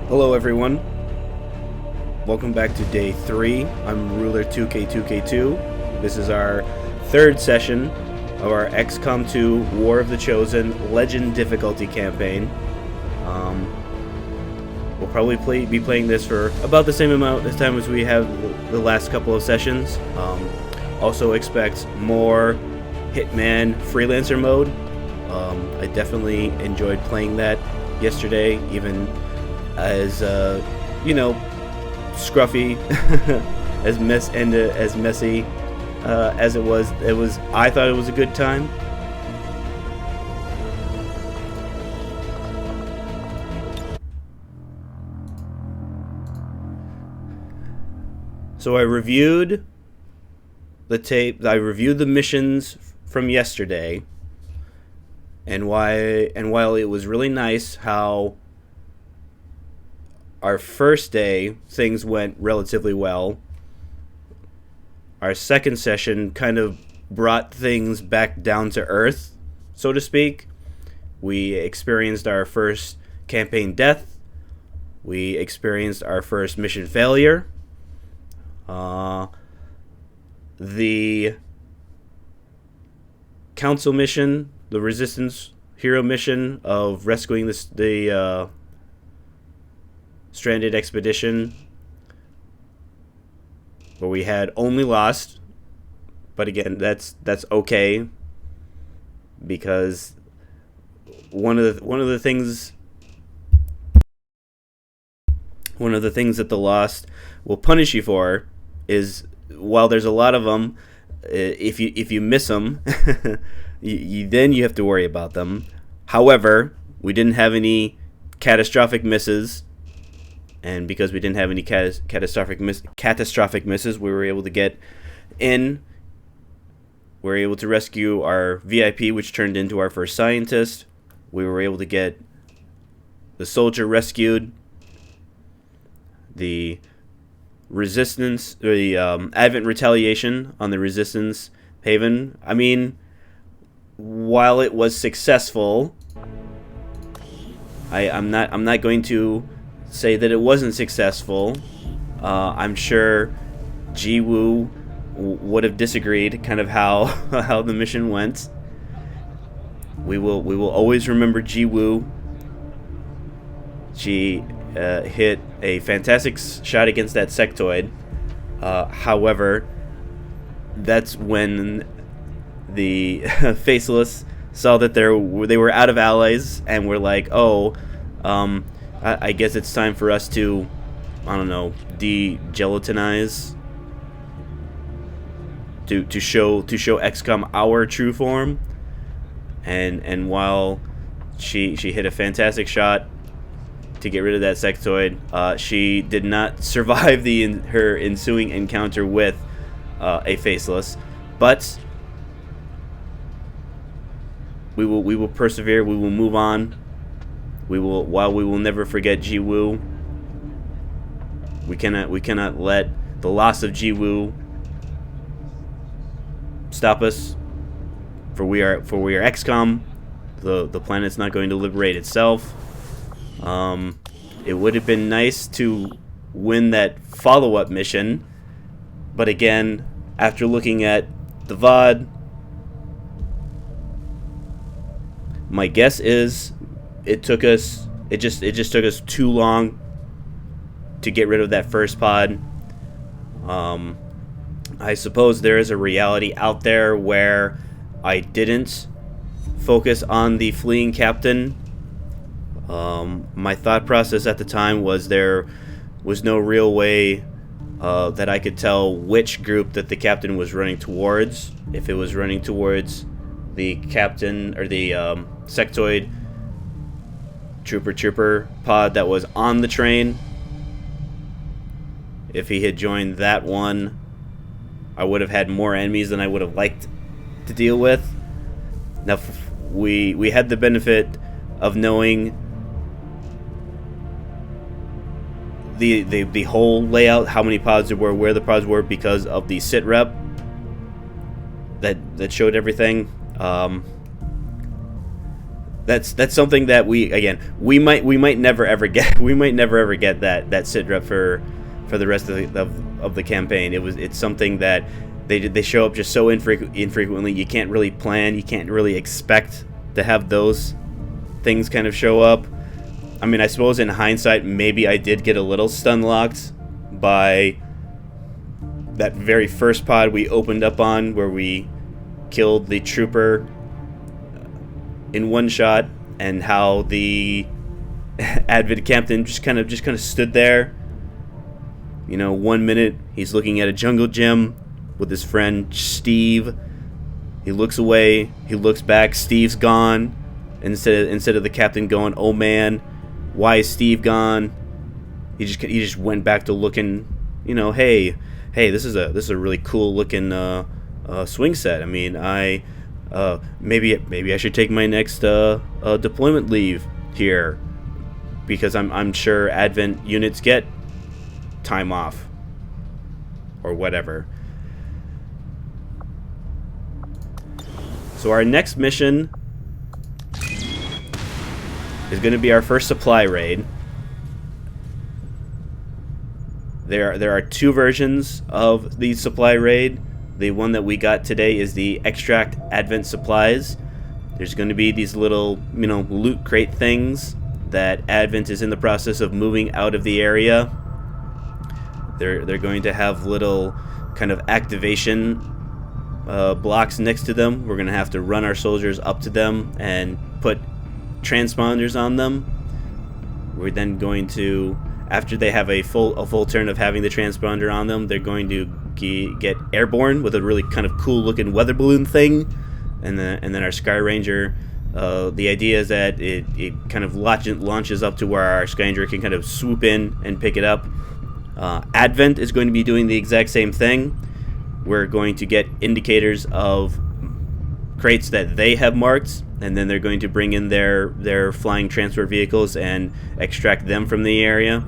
Hello everyone, welcome back to day 3. I'm Ruler 2K2K2. This is our third session of our XCOM 2 War of the Chosen Legend difficulty campaign. We'll probably be playing this for about the same amount of time as we have the last couple of sessions. Also expect more Hitman Freelancer mode. I definitely enjoyed playing that yesterday, even as scruffy as messy as it was. I thought it was a good time. So I reviewed the tape. I reviewed the missions from yesterday, and while it was really nice how our first day things went relatively well, our second session kind of brought things back down to earth, so to speak. We experienced our first campaign death. We experienced our first mission failure. The council mission, the resistance hero mission of rescuing the stranded expedition, where we had only lost, but again, that's okay, because one of the things that the lost will punish you for is, while there's a lot of them, if you miss them, then you have to worry about them. However, we didn't have any catastrophic misses, and because we didn't have any catastrophic misses, we were able to get in. We were able to rescue our VIP, which turned into our first scientist. We were able to get the soldier rescued. The resistance, the Advent retaliation on the resistance haven. I mean, while it was successful, I'm not going to say that it wasn't successful. I'm sure Ji-Woo would have disagreed, kind of how how the mission went. We will always remember Ji-Woo. She hit a fantastic shot against that sectoid. However, that's when the Faceless saw that they were out of allies, and were like, oh, I guess it's time for us to, I don't know, de-gelatinize, to show XCOM our true form. And while she hit a fantastic shot to get rid of that sectoid, she did not survive her ensuing encounter with a Faceless. But we will persevere. We will move on. While we will never forget Ji-Woo, we cannot let the loss of Ji-Woo stop us. For we are XCOM. The planet's not going to liberate itself. It would have been nice to win that follow-up mission, but again, after looking at the VOD, my guess is it just took us too long to get rid of that first pod. I suppose there is a reality out there where I didn't focus on the fleeing captain. My thought process at the time was there was no real way that I could tell which group that the captain was running towards. If it was running towards the captain or the sectoid trooper pod that was on the train. If he had joined that one, I would have had more enemies than I would have liked to deal with. Now, we had the benefit of knowing the whole layout, how many pods there were, where the pods were, because of the sit rep that showed everything. that's something that we might never ever get. We might never ever get that sit rep for the rest of the campaign. It's something that they show up just so infrequently. You can't really plan. You can't really expect to have those things kind of show up. I mean, I suppose in hindsight, maybe I did get a little stun locked by that very first pod we opened up on, where we killed the trooper in one shot, and how the Advent captain just kind of stood there. 1 minute he's looking at a jungle gym with his friend Steve. He looks away, he looks back, Steve's gone. Instead of the captain going, "Oh man, why is Steve gone?" He just went back to looking. Hey, this is a really cool looking swing set. I mean, maybe I should take my next deployment leave here, because I'm sure Advent units get time off or whatever. So our next mission is going to be our first supply raid. There are two versions of the supply raid. The one that we got today is the Extract Advent Supplies. There's going to be these little, loot crate things that Advent is in the process of moving out of the area. They're going to have little kind of activation blocks next to them. We're going to have to run our soldiers up to them and put transponders on them. We're then going to, after they have a full turn of having the transponder on them, they're going to get airborne with a really kind of cool looking weather balloon thing, and then our Sky Ranger. The idea is that it kind of launches up to where our Sky Ranger can kind of swoop in and pick it up. Advent is going to be doing the exact same thing. We're going to get indicators of crates that they have marked, and then they're going to bring in their flying transport vehicles and extract them from the area.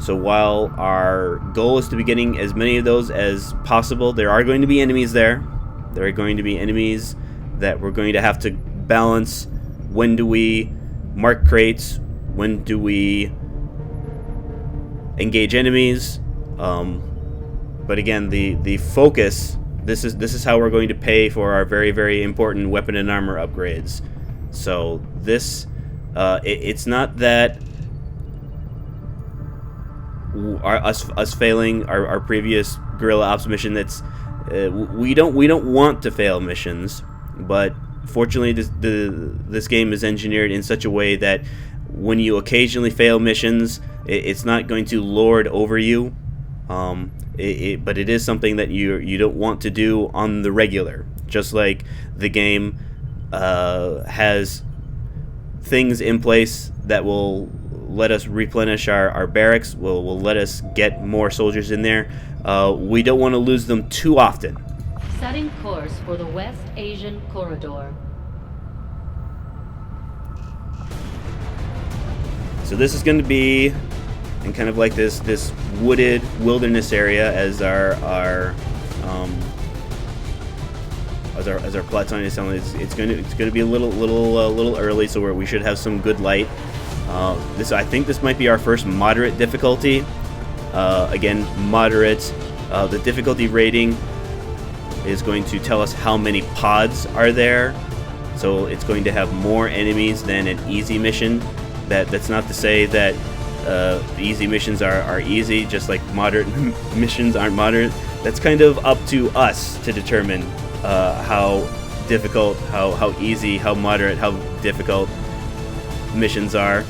So while our goal is to be getting as many of those as possible, there are going to be enemies there. There are going to be enemies that we're going to have to balance. When do we mark crates? When do we engage enemies? But again, the focus, this is how we're going to pay for our very, very important weapon and armor upgrades. So this, it's not that us failing our previous guerrilla ops mission. That's we don't want to fail missions, but fortunately this game is engineered in such a way that when you occasionally fail missions, it's not going to lord over you. But it is something that you don't want to do on the regular. Just like the game has things in place that will let us replenish our barracks, will let us get more soldiers in there. We don't want to lose them too often. Setting course for the West Asian Corridor. So this is going to be in kind of like this wooded wilderness area as our platoon is telling us. It's going to be a little early, so we should have some good light. I think this might be our first moderate difficulty. Again, moderate. The difficulty rating is going to tell us how many pods are there. So it's going to have more enemies than an easy mission. That's not to say that easy missions are easy, just like moderate missions aren't moderate. That's kind of up to us to determine how difficult, how easy, how moderate, how difficult missions are.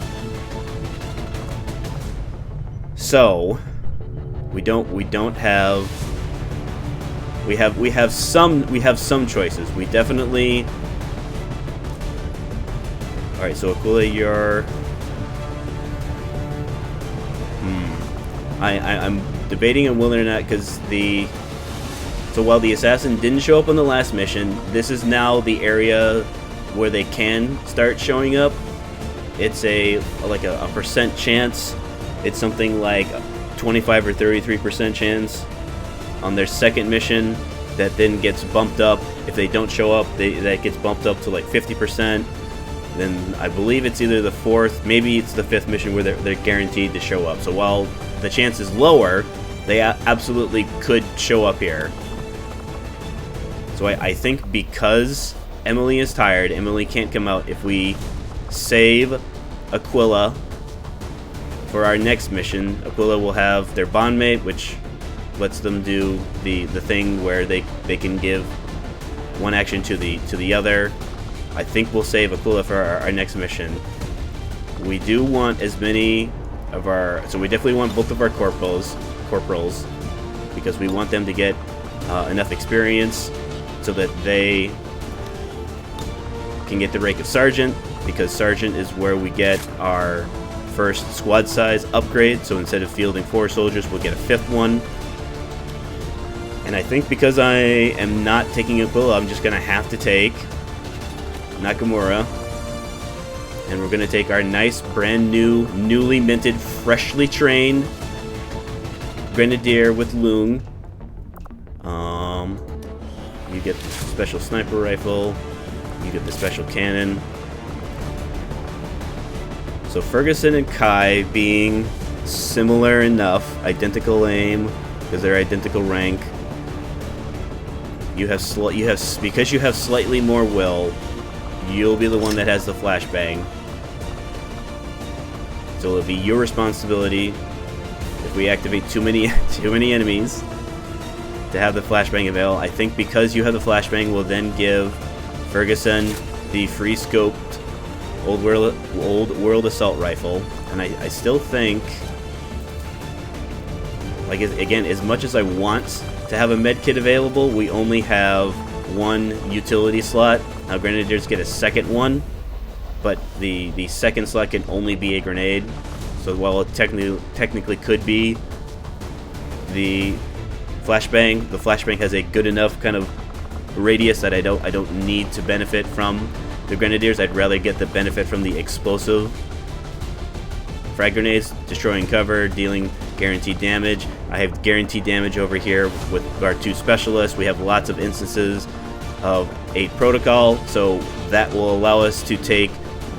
So we have some choices. We definitely. All right, so Aquila, you're. I'm debating on whether or not, because so while the assassin didn't show up on the last mission, this is now the area where they can start showing up. It's a percent chance. It's something like 25 or 33% chance on their second mission that then gets bumped up. If they don't show up, that gets bumped up to like 50%. then I believe it's either the 4th, maybe it's the 5th mission where they're guaranteed to show up. So while the chance is lower, they absolutely could show up here. So I think because Emily is tired, Emily can't come out, if we save Aquila for our next mission, Aquila will have their bondmate, which lets them do the thing where they can give one action to the other. I think we'll save Aquila for our next mission. We do want as many of our... So we definitely want both of our corporals, because we want them to get enough experience so that they can get the rank of Sergeant, because Sergeant is where we get our first squad size upgrade. So instead of fielding 4 soldiers, we'll get a 5th one. And I think because I am not taking Aquila, I'm just going to have to take Nakamura, and we're going to take our nice, brand new, newly minted, freshly trained Grenadier with Lung. You get the special sniper rifle, you get the special cannon. So Ferguson and Kai being similar enough, identical aim, because they're identical rank. Because you have slightly more will, you'll be the one that has the flashbang. So it'll be your responsibility, if we activate too many enemies, to have the flashbang avail. I think because you have the flashbang, we'll then give Ferguson the free scoped old world assault rifle. And I still think, like, again, as much as I want to have a med kit available, we only have 1 utility slot. Now Grenadiers get a second one, but the second slot can only be a grenade. So while it technically could be the flashbang has a good enough kind of radius that I don't need to benefit from the Grenadiers. I'd rather get the benefit from the explosive frag grenades, destroying cover, dealing guaranteed damage. I have guaranteed damage over here with our 2 specialists. We have lots of instances of 8 protocol, so that will allow us to take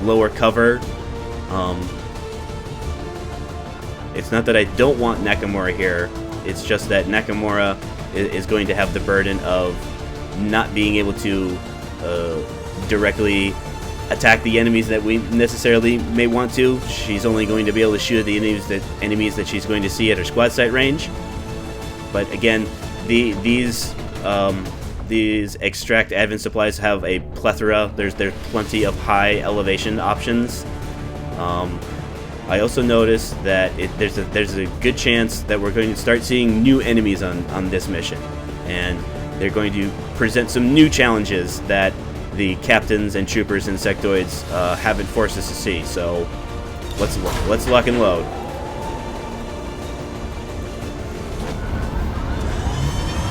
lower cover. It's not that I don't want Nakamura here, it's just that Nakamura is going to have the burden of not being able to directly attack the enemies that we necessarily may want to. She's only going to be able to shoot at the enemies that she's going to see at her squad sight range. But again, these extract advent supplies have a plethora. There's plenty of high elevation options. I also noticed that there's a good chance that we're going to start seeing new enemies on this mission, and they're going to present some new challenges that the captains and troopers and sectoids haven't forced us to see. So let's lock and load.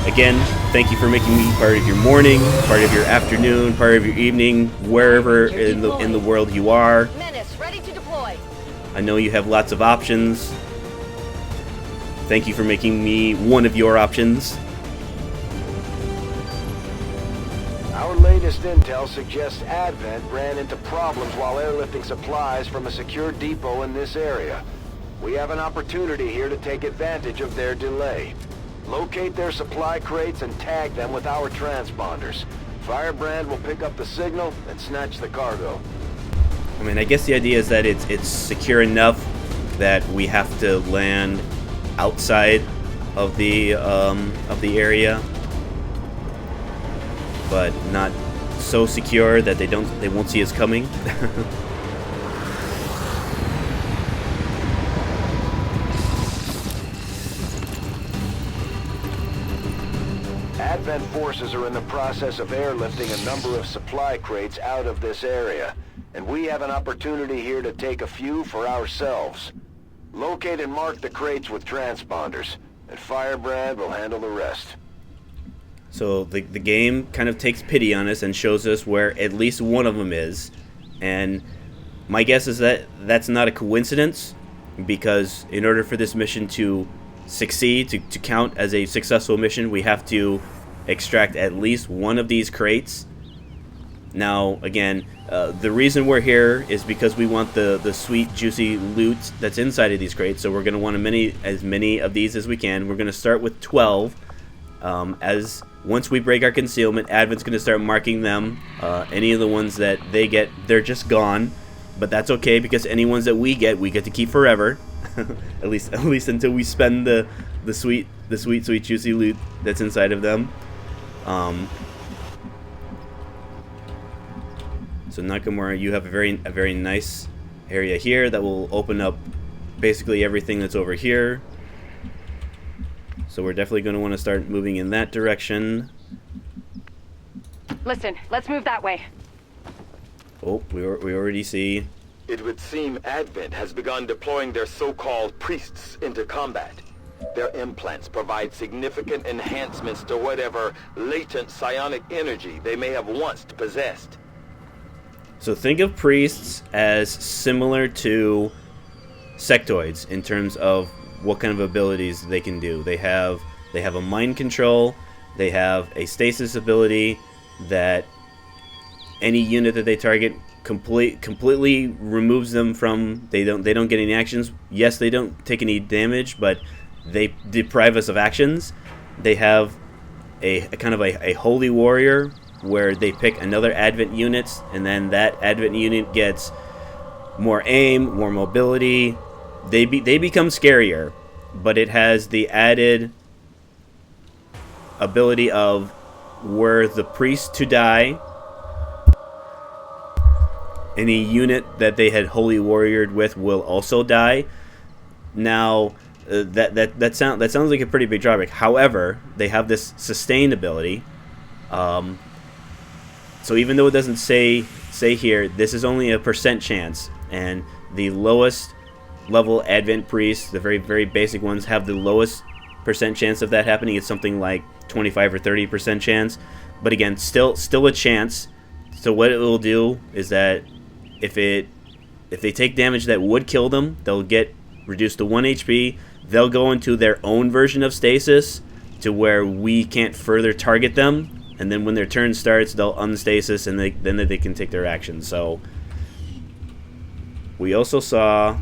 Again, thank you for making me part of your morning, part of your afternoon, part of your evening, wherever in the world you are. Menace, ready to deploy. I know you have lots of options. Thank you for making me one of your options. Our latest intel suggests Advent ran into problems while airlifting supplies from a secure depot in this area. We have an opportunity here to take advantage of their delay. Locate their supply crates and tag them with our transponders. Firebrand will pick up the signal and snatch the cargo. I mean, I guess the idea is that it's secure enough that we have to land outside of the area, but not so secure that they won't see us coming. Advent forces are in the process of airlifting a number of supply crates out of this area, and we have an opportunity here to take a few for ourselves. Locate and mark the crates with transponders, and Firebrand will handle the rest. So the game kind of takes pity on us and shows us where at least one of them is, and my guess is that that's not a coincidence, because in order for this mission to succeed, to count as a successful mission, we have to extract at least one of these crates. Now, again, the reason we're here is because we want the sweet, juicy loot that's inside of these crates. So we're going to want as many of these as we can. We're going to start with 12. Once we break our concealment, Advent's going to start marking them. Any of the ones that they get, they're just gone. But that's okay, because any ones that we get to keep forever. at least until we spend the sweet, juicy loot that's inside of them. So Nakamura, you have a very nice area here that will open up basically everything that's over here. So we're definitely going to want to start moving in that direction. Listen, let's move that way. Oh, we already see. It would seem Advent has begun deploying their so-called priests into combat. Their implants provide significant enhancements to whatever latent psionic energy they may have once possessed. So think of priests as similar to sectoids in terms of what kind of abilities they can do. They have a mind control, they have a stasis ability that any unit that they target completely removes them from. They don't get any actions. Yes, they don't take any damage, but they deprive us of actions. They have a kind of a holy warrior where they pick another Advent unit, and then that Advent unit gets more aim, more mobility. They become scarier, but it has the added ability of were the priest to die, any unit that they had holy warriored with will also die. Now that sounds like a pretty big drawback. However, they have this sustain ability. So even though it doesn't say here, this is only a % chance, and the lowest level Advent priests, the very basic ones, have the lowest % chance of that happening. It's something like 25 or 30% chance, but again, still a chance. So what it will do is that if they take damage that would kill them, they'll get reduced to 1 HP. They'll go into their own version of stasis to where we can't further target them, and then when their turn starts, they'll unstasis, and then they can take their actions. So we also saw,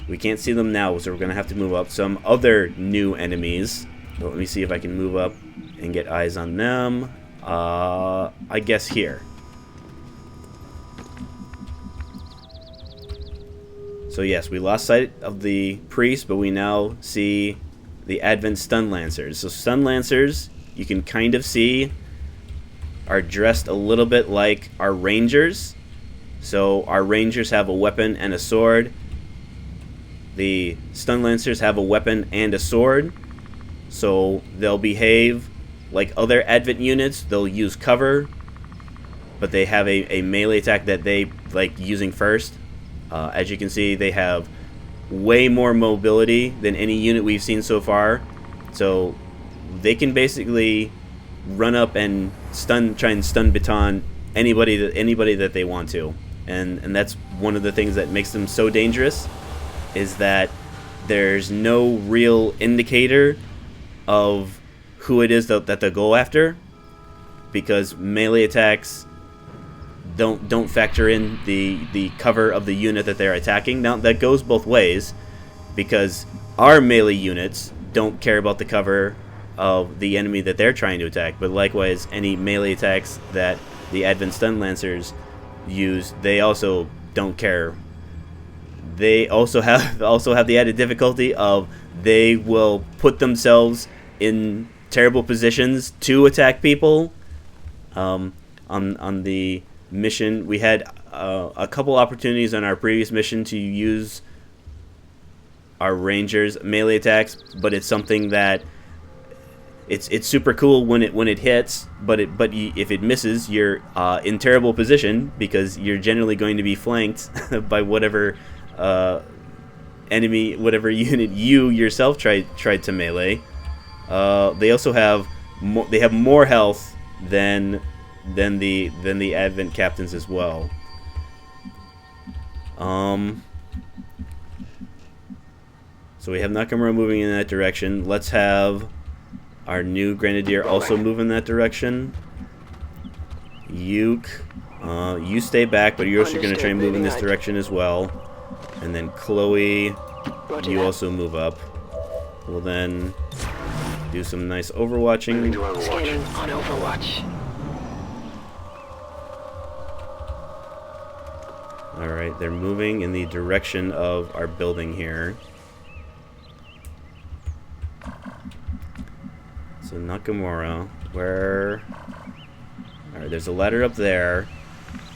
we can't see them now, so we're gonna have to move up, some other new enemies. So let me see if I can move up and get eyes on them. I guess here. So yes, we lost sight of the priest, but we now see the Advent Stun Lancers. So Stun Lancers, you can kind of see, are dressed a little bit like our Rangers. So our Rangers have a weapon and a sword. The Stun Lancers have a weapon and a sword. So they'll behave like other Advent units. They'll use cover, but they have a melee attack that they like using first. As you can see, they have way more mobility than any unit we've seen so far. So they can basically run up and try and stun baton anybody that they want to. And that's one of the things that makes them so dangerous, is that there's no real indicator of who it is that they'll go after, because melee attacks don't factor in the cover of the unit that they're attacking. Now that goes both ways, because our melee units don't care about the cover of the enemy that they're trying to attack, but likewise any melee attacks that the Advent Stun Lancers use, they also don't care. They also have the added difficulty of they will put themselves in terrible positions to attack people. On the mission, we had a couple opportunities on our previous mission to use our Rangers melee attacks, but it's something that it's super cool when it hits, but if it misses, you're in terrible position, because you're generally going to be flanked by whatever enemy, whatever unit you yourself tried to melee. They also have more health than the Advent captains as well. So we have Nakamura moving in that direction. Let's have our new Grenadier also move in that direction. Yuke You stay back, but you're also going to Understood. try and move in Moving this out. direction as well. And then Chloe, Roger you that. also move up. We'll then do some nice overwatching. Moving to Overwatch. Scanning on Overwatch. Alright, they're moving in the direction of our building here. So Nakamura, where... Alright, there's a ladder up there,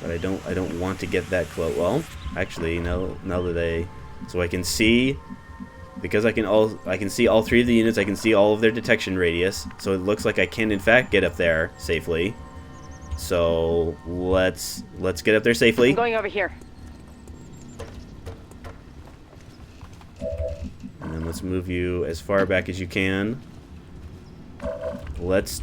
but I don't want to get that close. Well, actually, now that so I can see, because I can see all three of the units, I can see all of their detection radius, so it looks like I can in fact get up there safely. So let's get up there safely. I'm going over here. And then let's move you as far back as you can. Let's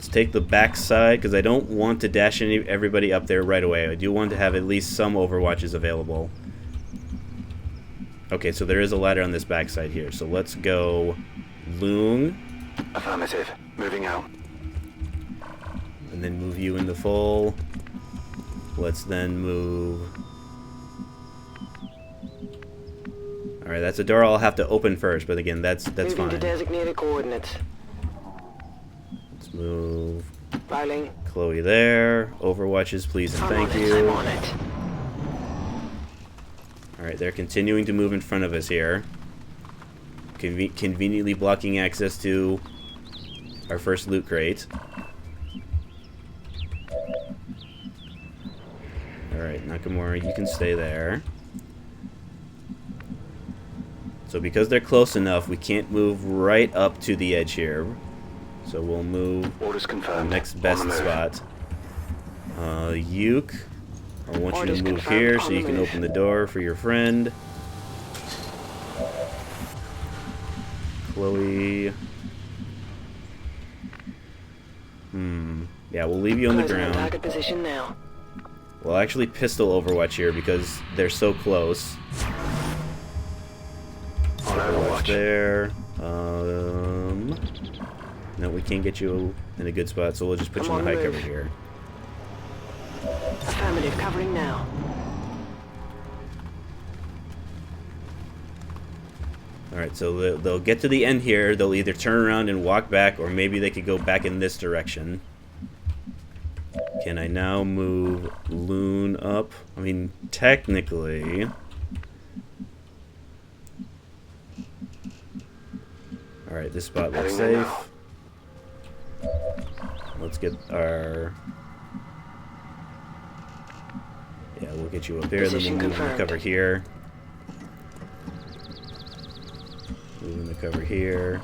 take the back side, because I don't want to dash everybody up there right away. I do want to have at least some overwatches available. Okay, so there is a ladder on this back side here. So let's go Loong. Affirmative. Moving out. And then move you into full. Let's then move... Alright, that's a door I'll have to open first, but again, that's Moving to fine. designated coordinates. Let's move Filing. Chloe there. Overwatches, please and thank I'm you. on it. Alright, they're continuing to move in front of us here. Conveniently blocking access to our first loot crate. Alright, Nakamura, you can stay there. So because they're close enough, we can't move right up to the edge here. So we'll move Orders the confirmed. next On best the move. spot. Yuke, I want you Orders to move confirmed, here on so the you can move. open the door for your friend. Chloe. Yeah, we'll leave you on the Closing on ground. target position now. We'll actually pistol Overwatch here because they're so close. On Overwatch Overwatch. there. No, we can't get you in a good spot, so we'll just put I'm you in the on high the cover move. here. Affirmative. Covering now. Alright, so they'll get to the end here. They'll either turn around and walk back, or maybe they could go back in this direction. Can I now move Loon up? I mean, technically... Alright, this spot looks Heading there safe. Let's get our... Yeah, we'll get you up there, then we'll Position move in the confirmed. cover here. Move in the cover here.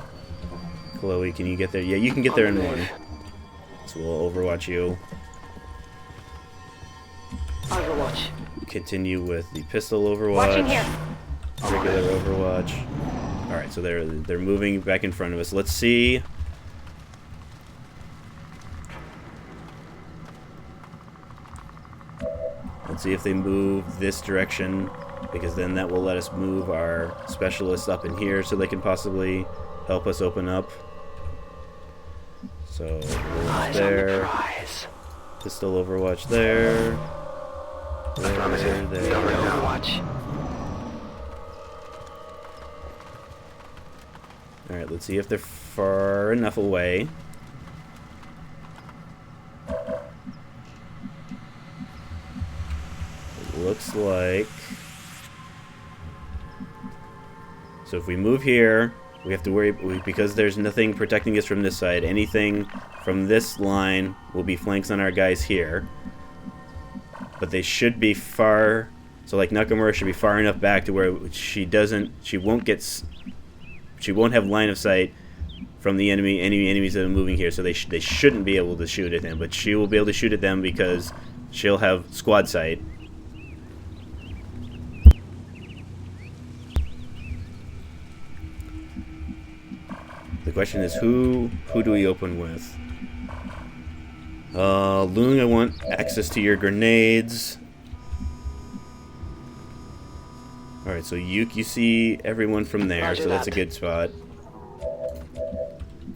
Chloe, can you get there? Yeah, you can get there in On the one. move. So we'll overwatch you. Overwatch. Continue with the pistol overwatch. Watching here. Regular overwatch. Alright, so they're moving back in front of us. Let's see. Let's see if they move this direction, because then that will let us move our specialists up in here so they can possibly help us open up. So, Eyes on the there. prize. Pistol overwatch there. Affirmative. There. Covering now. Overwatch. Alright, let's see if they're far enough away. It looks like... So if we move here, we have to worry, because there's nothing protecting us from this side, anything from this line will be flanks on our guys here. But they should be far... So like Nakamura should be far enough back to where she won't have line of sight from the any enemies that are moving here, so they shouldn't be able to shoot at them, but she will be able to shoot at them because she'll have squad sight. The question is, who do we open with? Loong, I want access to your grenades. Alright, so Yuke, you see everyone from there, Roger so that's a that. good spot.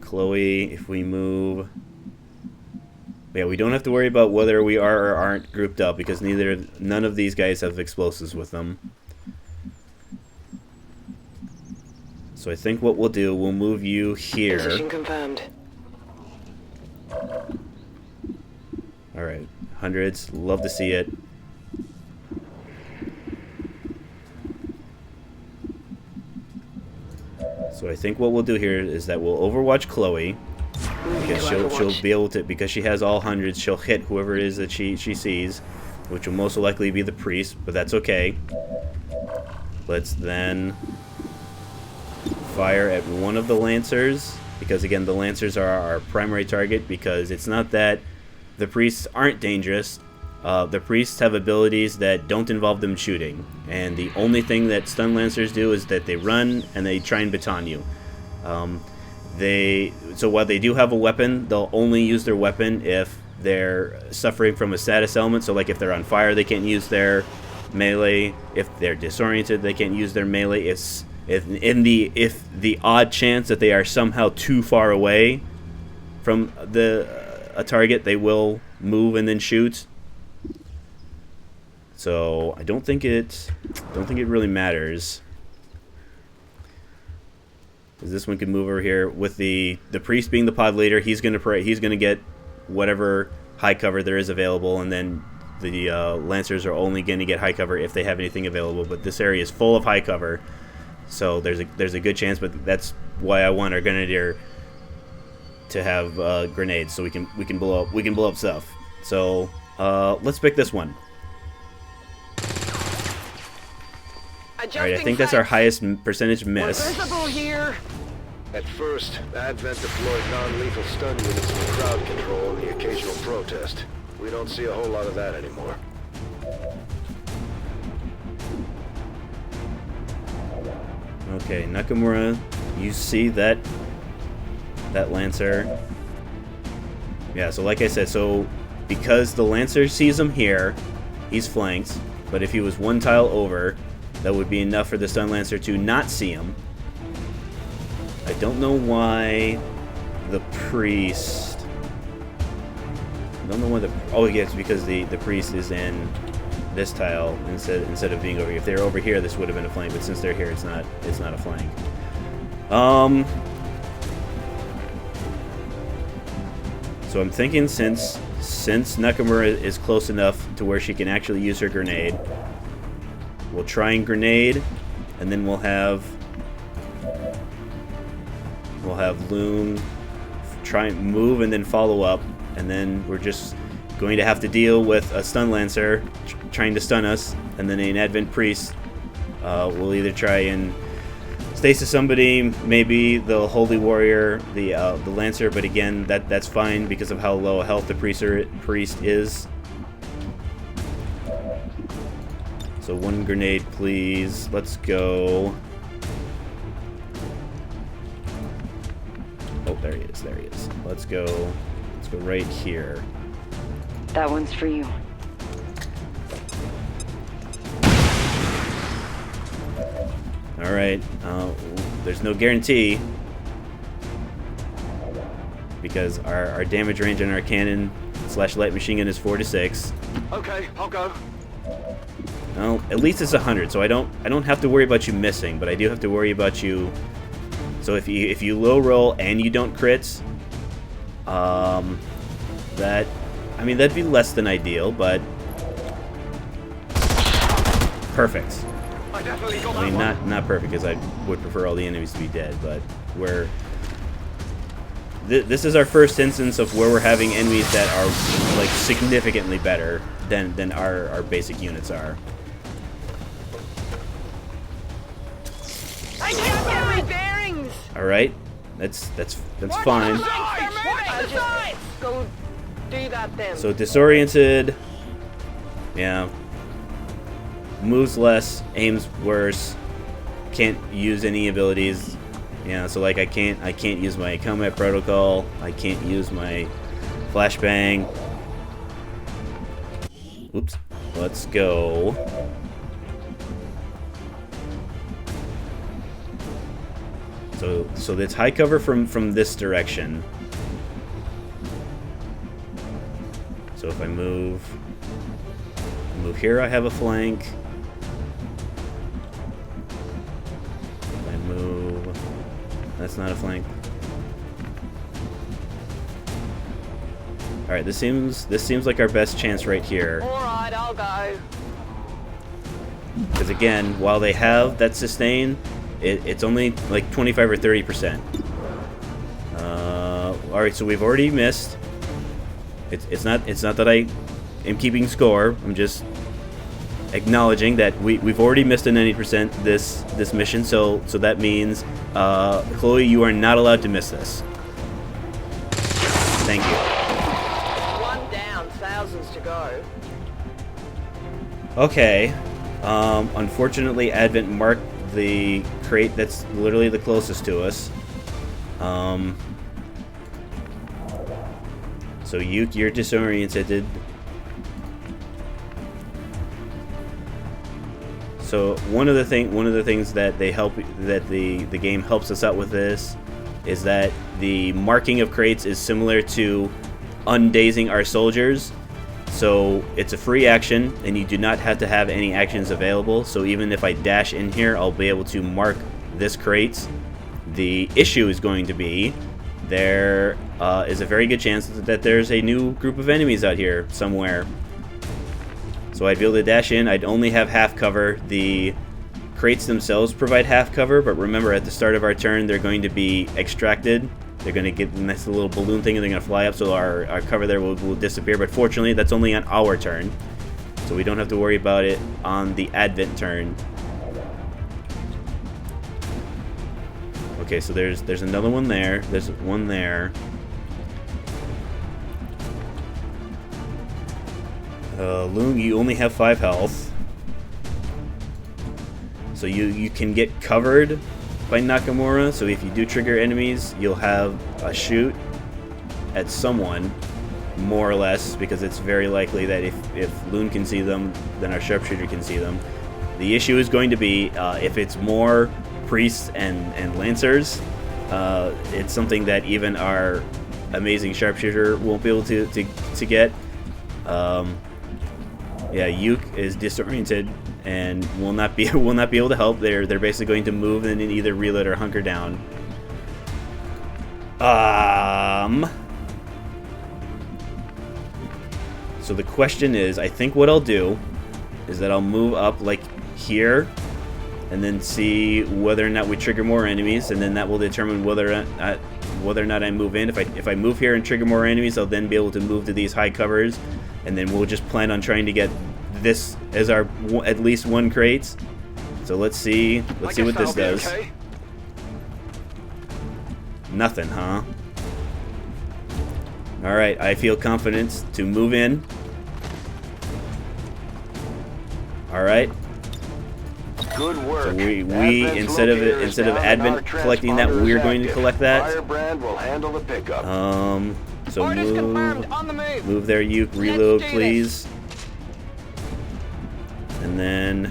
Chloe, if we move... Yeah, we don't have to worry about whether we are or aren't grouped up because none of these guys have explosives with them. So I think what we'll do, we'll move you here. Position confirmed. Alright, hundreds, love to see it. So I think what we'll do here is that we'll overwatch Chloe. Because she'll be able to, because she has all hundreds, she'll hit whoever it is that she sees, which will most likely be the priest, but that's okay. Let's then fire at one of the Lancers, because again, the Lancers are our primary target, because it's not that the priests aren't dangerous. The priests have abilities that don't involve them shooting, and the only thing that stun Lancers do is that they run and they try and baton you. So while they do have a weapon, they'll only use their weapon if they're suffering from a status element. So like if they're on fire, they can't use their melee. If they're disoriented, they can't use their melee. If the odd chance that they are somehow too far away from a target, they will move and then shoot. So I don't think it really matters. Because this one can move over here with the priest being the pod leader. He's gonna get whatever high cover there is available, and then the Lancers are only gonna get high cover if they have anything available. But this area is full of high cover, so there's a good chance. But that's why I want our Grenadier to have grenades, so we can blow up stuff. So let's pick this one. Alright, I think that's our highest percentage miss. Here. At first, Advent deployed non-lethal stun units for crowd control and the occasional protest. We don't see a whole lot of that anymore. Okay, Nakamura, you see that Lancer. Yeah, so like I said, so because the Lancer sees him here, he's flanked, but if he was one tile over, that would be enough for the Stun Lancer to not see him. I don't know why the priest... I don't know why the... Oh, yeah, it's because the priest is in this tile instead of being over here. If they were over here, this would have been a flank, but since they're here, it's not a flank. So I'm thinking since Nakamura is close enough to where she can actually use her grenade, we'll try and grenade, and then we'll have Loon try and move and then follow up, and then we're just going to have to deal with a Stun Lancer trying to stun us, and then an Advent Priest will either try and stasis somebody, maybe the Holy Warrior, the Lancer, but again, that's fine because of how low health the priest is. So one grenade, please. Let's go. Oh, there he is. There he is. Let's go. Let's go right here. That one's for you. All right. There's no guarantee because our damage range on our cannon / light machine gun is 4 to 6. Okay, I'll go. Well, at least it's 100, so I don't have to worry about you missing, but I do have to worry about you. So if you low roll and you don't crit, that'd be less than ideal, but perfect. I mean, not perfect, because I would prefer all the enemies to be dead, but this is our first instance of where we're having enemies that are like significantly better than our basic units are. I can't get my bearings. All right, that's fine. Go do that then. So disoriented, yeah. Moves less, aims worse, can't use any abilities. Yeah, so like I can't use my combat protocol, I can't use my flashbang. Oops. Let's go. So it's high cover from this direction. So if I move here, I have a flank. If I move, that's not a flank. All right, this seems like our best chance right here. All right, I'll go. Because again, while they have that sustain, it's only like 25 or 30%. All right, so we've already missed. It's not that I am keeping score. I'm just acknowledging that we've already missed a 90% this mission. So that means, Chloe, you are not allowed to miss this. Thank you. One down, thousands to go. Okay. Unfortunately, Advent marked the crate that's literally the closest to us. So you're disoriented. So one of the things that the game helps us out with this is that the marking of crates is similar to undazing our soldiers. So it's a free action, and you do not have to have any actions available. So even if I dash in here, I'll be able to mark this crate. The issue is going to be there is a very good chance that there's a new group of enemies out here somewhere. So I'd be able to dash in. I'd only have half cover. The crates themselves provide half cover, but remember, at the start of our turn, they're going to be extracted. They're going to get the nice little balloon thing, and they're going to fly up, so our cover there will disappear. But fortunately, that's only on our turn, so we don't have to worry about it on the Advent turn. Okay, so there's another one there. There's one there. Loon, you only have 5 health. So you can get covered by Nakamura. So if you do trigger enemies, you'll have a shoot at someone, more or less, because it's very likely that if Loon can see them, then our sharpshooter can see them. The issue is going to be if it's more priests and lancers, it's something that even our amazing sharpshooter won't be able to get. Yeah, Yuke is disoriented and will not be able to help. They're basically going to move and then either reload or hunker down. So the question is, I think what I'll do is that I'll move up like here, and then see whether or not we trigger more enemies, and then that will determine whether or not I move in. If I move here and trigger more enemies, I'll then be able to move to these high covers, and then we'll just plan on trying to get this as our at least one crate. So let's see what this does. Okay. Nothing, huh? All right, I feel confident to move in. All right. Good work. So we instead of Advent collecting that, we're going to collect that. Firebrand will handle the pickup. So Orders confirmed, on the move. move there, Yuke. Reload, Let's do please. And then,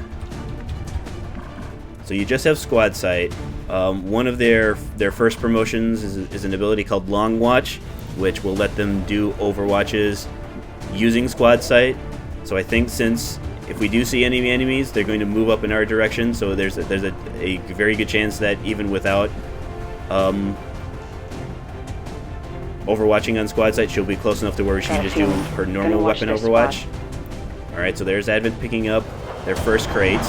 so you just have squad sight. One of their first promotions is an ability called Long Watch, which will let them do overwatches using squad sight. So I think since if we do see any enemies, they're going to move up in our direction. So there's a very good chance that even without overwatching on squad sight, she'll be close enough to where she can just do her normal weapon overwatch. All right, so there's Advent picking up their first crates.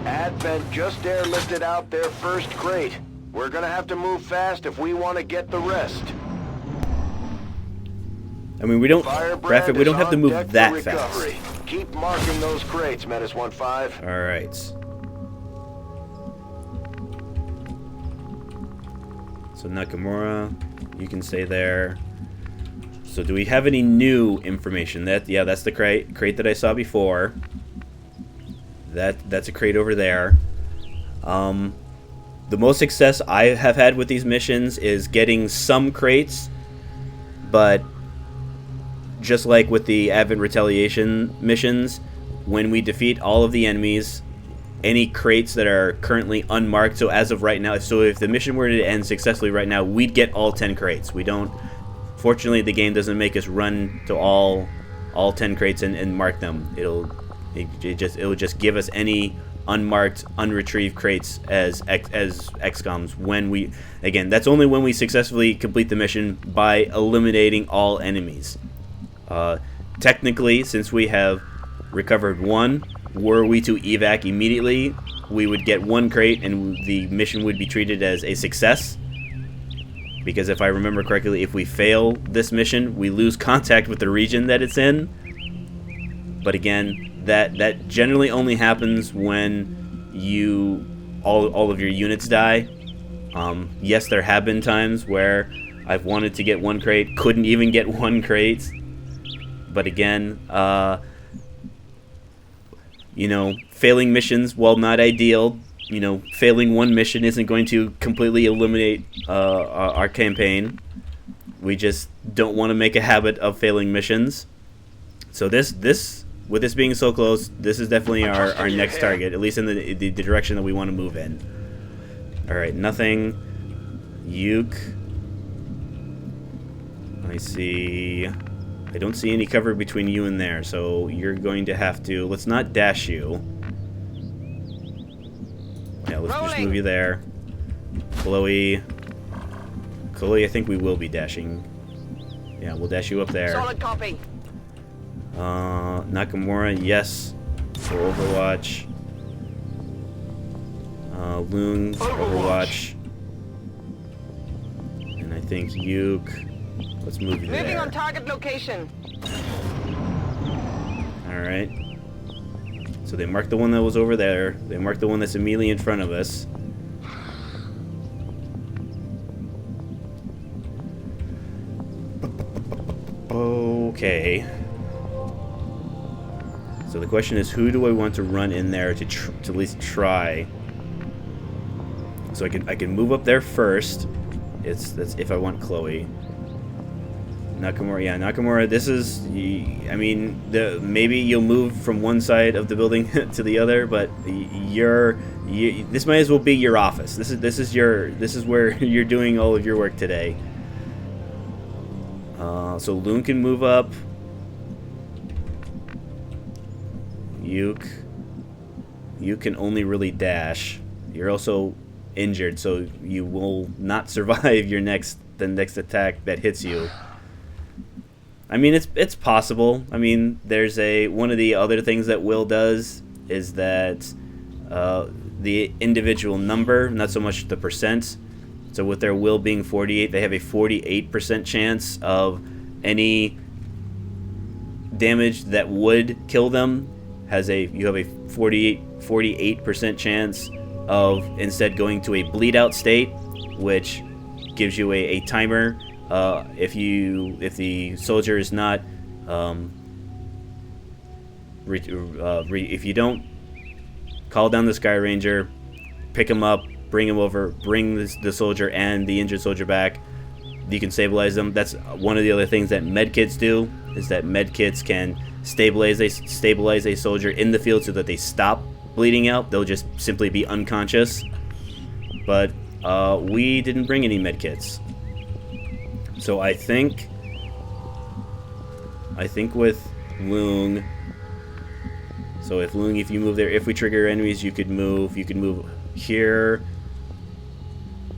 Advent just airlifted out their first crate. We're gonna have to move fast if we want to get the rest. I mean, we don't, Firebrand Rapid, we don't is have to on move deck for that recovery. fast. Keep marking those crates, Menace 1-5. All right. So Nakamura, you can stay there. So do we have any new information? That's the crate that I saw before. That's a crate over there. The most success I have had with these missions is getting some crates, but just like with the Advent Retaliation missions, when we defeat all of the enemies, any crates that are currently unmarked. So as of right now, so if the mission were to end successfully right now, we'd get all 10 crates. We don't. Fortunately, the game doesn't make us run to all 10 crates and mark them. It'll just give us any unmarked, unretrieved crates as XCOMs when we, again, that's only when we successfully complete the mission by eliminating all enemies. Technically, since we have recovered one, were we to evac immediately, we would get one crate and the mission would be treated as a success. Because if I remember correctly, if we fail this mission, we lose contact with the region that it's in. But again, that generally only happens when all of your units die. Yes, there have been times where I've wanted to get one crate, couldn't even get one crate. But again, failing missions, while not ideal, failing one mission isn't going to completely eliminate our campaign. We just don't want to make a habit of failing missions. So with this being so close, this is definitely our next target, at least in the direction that we want to move in. Alright, nothing. Uke. I don't see any cover between you and there, so you're going to have to... Let's not dash you. Yeah, let's just move you there. Chloe, I think we will be dashing. Yeah, we'll dash you up there. Solid copy. Nakamura, yes, for Overwatch. Loon, Overwatch. And I think Uke. Let's move you there. Moving on target location. Alright. So they marked the one that was over there. They marked the one that's immediately in front of us. Okay. So the question is, who do I want to run in there to at least try? So I can move up there first. That's if I want Chloe. Nakamura, yeah, Nakamura. This is, I mean, maybe you'll move from one side of the building to the other, but this might as well be your office. This is where you're doing all of your work today. So Loon can move up. You can only really dash. You're also injured, so you will not survive the next attack that hits you. I mean, it's possible. I mean, there's one of the other things that Will does is that the individual number, not so much the percent. So with their Will being 48, they have a 48% chance of any damage that would kill them. You have a 48% chance of instead going to a bleed out state, which gives you a timer. If the soldier is not, if you don't call down the Sky Ranger, pick him up, bring him over, bring the soldier and the injured soldier back, you can stabilize them. That's one of the other things that medkits do, is that medkits can stabilize a soldier in the field so that they stop bleeding out. They'll just simply be unconscious. But we didn't bring any medkits. So I think with Loon. So if Loon, if you move there, if we trigger enemies, you could move here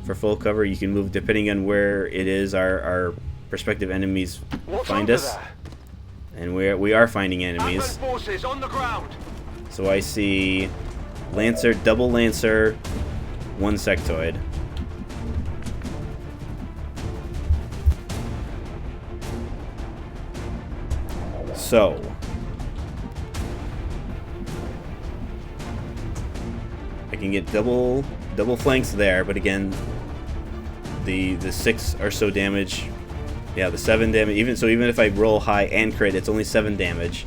for full cover. You can move depending on where it is our prospective enemies find us. And we are finding enemies. Forces on the ground. So I see Lancer, double Lancer, one sectoid. So I can get double flanks there, but again, the 6 are so damage. Yeah, the 7 damage. Even if I roll high and crit, it's only 7 damage.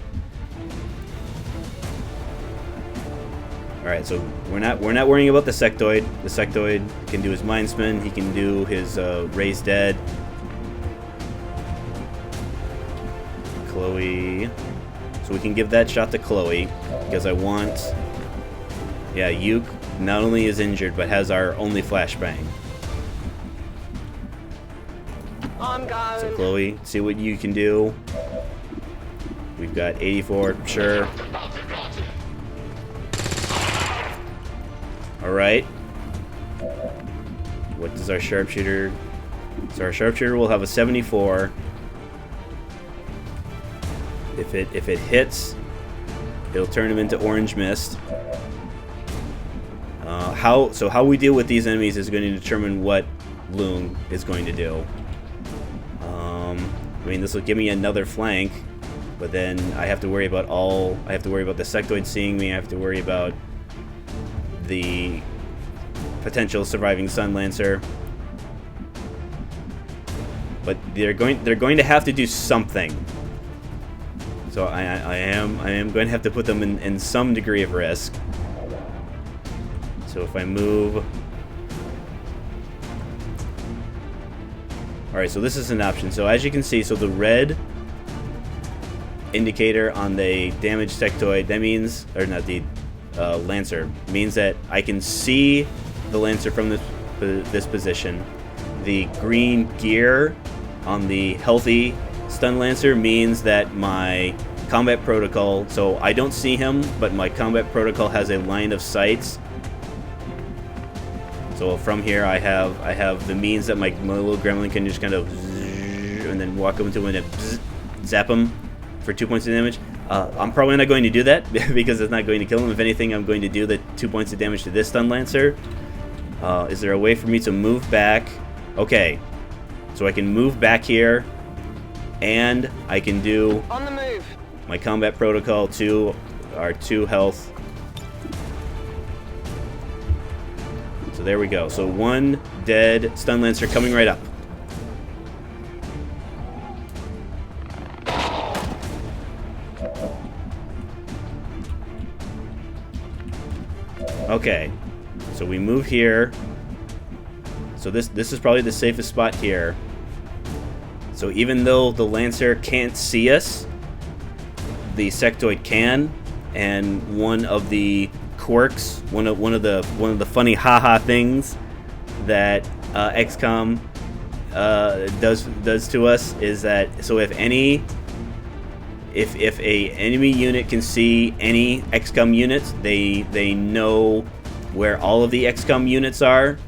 All right, so we're not worrying about the sectoid. The sectoid can do his mind spin. He can do his raise dead. Chloe. So we can give that shot to Chloe because I want Yeah, Yuke not only is injured, but has our only flashbang. I'm going. So Chloe, see what you can do. We've got 84, sure. Alright. What does our sharpshooter... So our sharpshooter will have a 74. If it hits, it'll turn him into orange mist. How we deal with these enemies is going to determine what Loon is going to do. I mean, this will give me another flank, but then I have to worry about I have to worry about the sectoid seeing me. I have to worry about the potential surviving Sun Lancer. But they're going to have to do something. So I am going to have to put them in some degree of risk. So if I move... Alright, so this is an option. So as you can see, so the red indicator on the damaged sectoid, that means, or not the Lancer, means that I can see the Lancer from this position. The green gear on the healthy Stun Lancer means that my combat protocol, so I don't see him, but my combat protocol has a line of sight. So from here, I have the means that my little gremlin can just kind of and then walk up into him and zap him for 2 points of damage. I'm probably not going to do that because it's not going to kill him. If anything, I'm going to do the 2 points of damage to this Stun Lancer. Is there a way for me to move back? Okay, so I can move back here, and I can do On the move. my combat protocol to our 2 health. So there we go. So 1 dead Stun Lancer coming right up. Okay, so we move here. So this is probably the safest spot here. So even though the Lancer can't see us, the sectoid can, and one of the quirks, one of the funny haha things that XCOM does to us is that, so if a enemy unit can see any XCOM units, they know where all of the XCOM units are.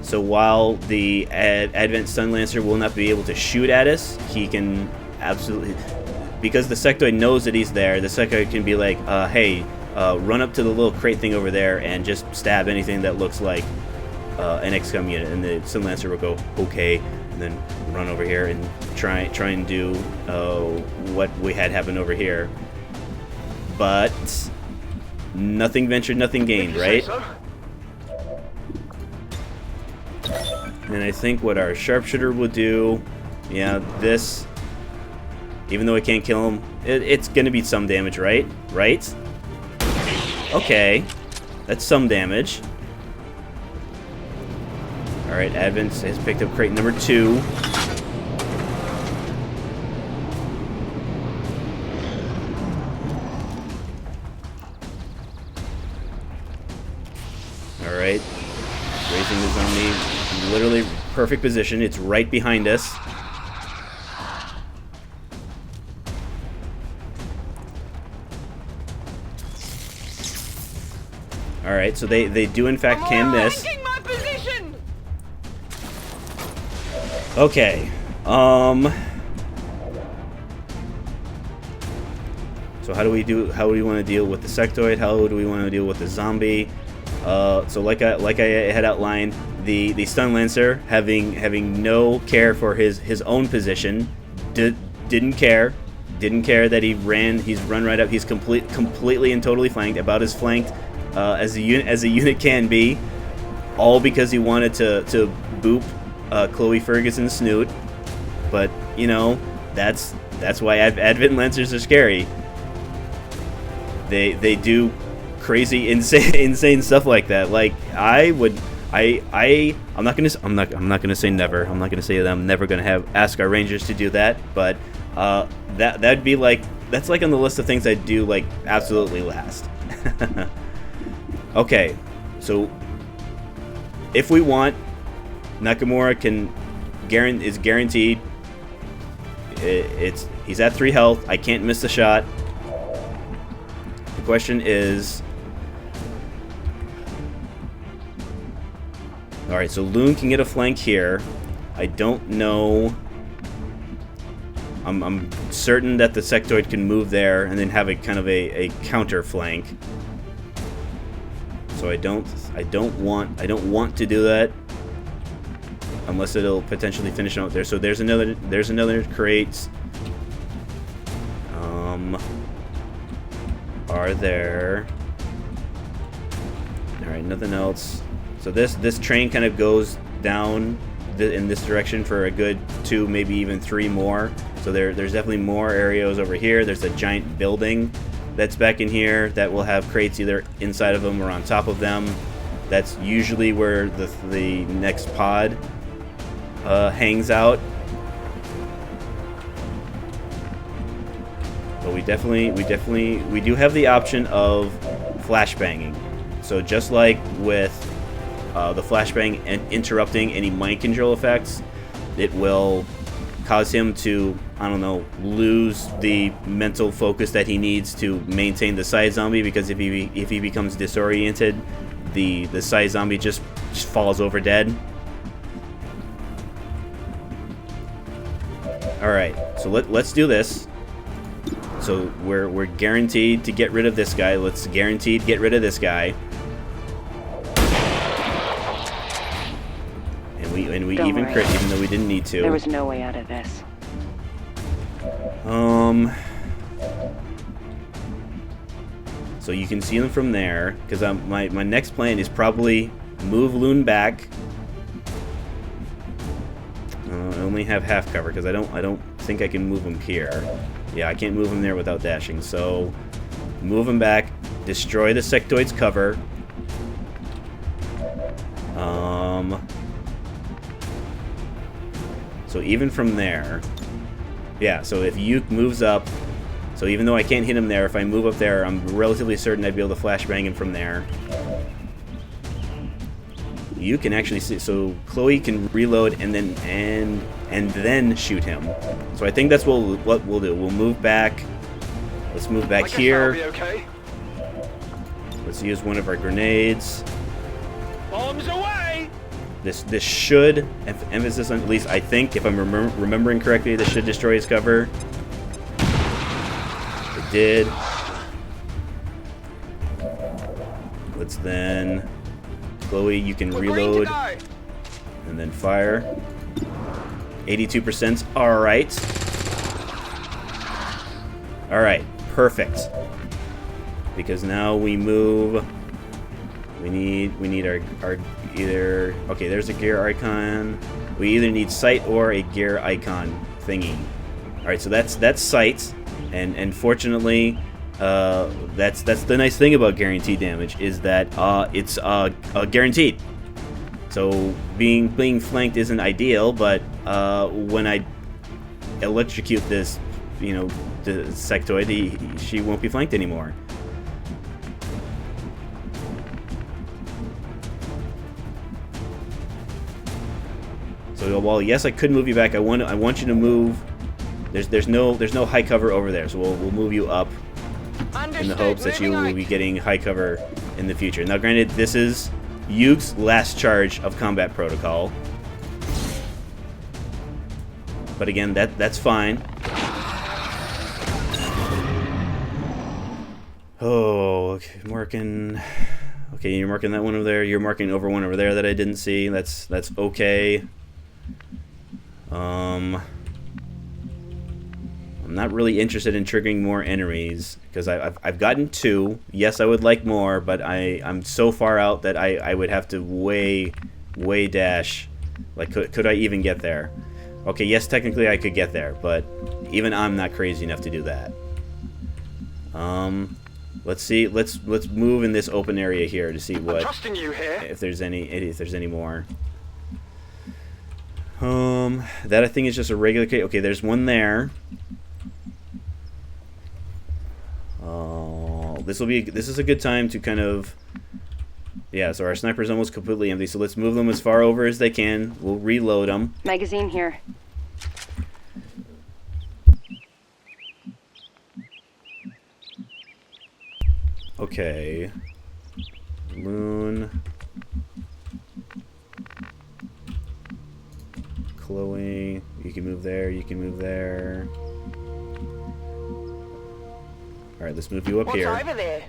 So while the Advent Stun Lancer will not be able to shoot at us, he can absolutely, because the sectoid knows that he's there, the sectoid can be like, hey, run up to the little crate thing over there and just stab anything that looks like an XCOM unit, and the Stun Lancer will go, okay, and then run over here and try and do what we had happen over here. But nothing ventured, nothing gained, right? And I think what our sharpshooter will do, yeah, this, even though I can't kill him, it's gonna be some damage, right? Right? Okay, that's some damage. Alright, Advent has picked up crate number 2. Alright, raising the zombie. Literally perfect position. It's right behind us. Alright, so they do in fact can miss. My position. Okay. So how do we want to deal with the sectoid? How do we want to deal with the zombie? So like I had outlined, the Stun Lancer having no care for his own position, didn't care that he's run right up. He's completely and totally flanked, about as flanked as a unit can be, all because he wanted to boop Chloe Ferguson's snoot. But you know, that's why Advent Lancers are scary. They do crazy, insane stuff like that. Like I'm not gonna say never. I'm not gonna say that I'm never gonna ask our Rangers to do that. But that'd be like, that's like on the list of things I'd do like absolutely last. Okay, so if we want, Nakamura is guaranteed. He's at 3 health. I can't miss the shot. The question is, all right. So Loon can get a flank here. I don't know. I'm certain that the sectoid can move there and then have a kind of a counter flank. So I don't want to do that unless it'll potentially finish out there. So there's another crate. Are there? All right, nothing else. So this train kind of goes down in this direction for a good 2, maybe even 3 more. So there's definitely more areas over here. There's a giant building that's back in here that will have crates either inside of them or on top of them. That's usually where the next pod hangs out. But we do have the option of flashbanging. So just like with the flashbang and interrupting any mind control effects, it will cause him to, I don't know, lose the mental focus that he needs to maintain the side zombie, because if he becomes disoriented, the side zombie just falls over dead. All right, so let's do this. So we're guaranteed to get rid of this guy. Let's guaranteed get rid of this guy. And we even crit, even though we didn't need to. There was no way out of this. So you can see them from there, because my next plan is probably move Loon back. I only have half cover because I don't think I can move him here. Yeah, I can't move him there without dashing. So move him back, destroy the sectoid's cover. So even from there, yeah, so if Yuke moves up, so even though I can't hit him there, if I move up there, I'm relatively certain I'd be able to flashbang him from there. You can actually see, so Chloe can reload and then shoot him. So I think that's what we'll do. We'll move back. Let's move back here. Okay. Let's use one of our grenades. Bombs away! This should, emphasis on, at least I think, if I'm remembering correctly, this should destroy his cover. It did. Let's then, Chloe, you can reload and then fire. 82%. All right. All right. Perfect. Because now we move. We need our either. Okay, there's a gear icon. We either need sight or a gear icon thingy. All right, so that's sight, and fortunately, that's the nice thing about guaranteed damage is that it's guaranteed. So being flanked isn't ideal, but when I electrocute this, the sectoid, she won't be flanked anymore. So while yes, I could move you back, I want you to move. There's no high cover over there, so we'll move you up in the hopes that you will be getting high cover in the future. Now, granted, this is Yuke's last charge of combat protocol, but again, that's fine. Oh, okay, marking. Okay, you're marking that one over there. You're marking over one over there that I didn't see. That's okay. I'm not really interested in triggering more enemies because I've gotten 2. Yes, I would like more, but I'm so far out that I would have to way dash. Like, could I even get there? Okay, yes, technically I could get there, but even I'm not crazy enough to do that. Let's see. Let's move in this open area here to see what, if there's any more. That I think is just a regular case. Okay, there's one there. This is a good time to kind of Yeah, so our sniper's almost completely empty, so let's move them as far over as they can. We'll reload them. Magazine here. Okay. Loon. Chloe. You can move there, you can move there. Alright, let's move you up here. What's over there?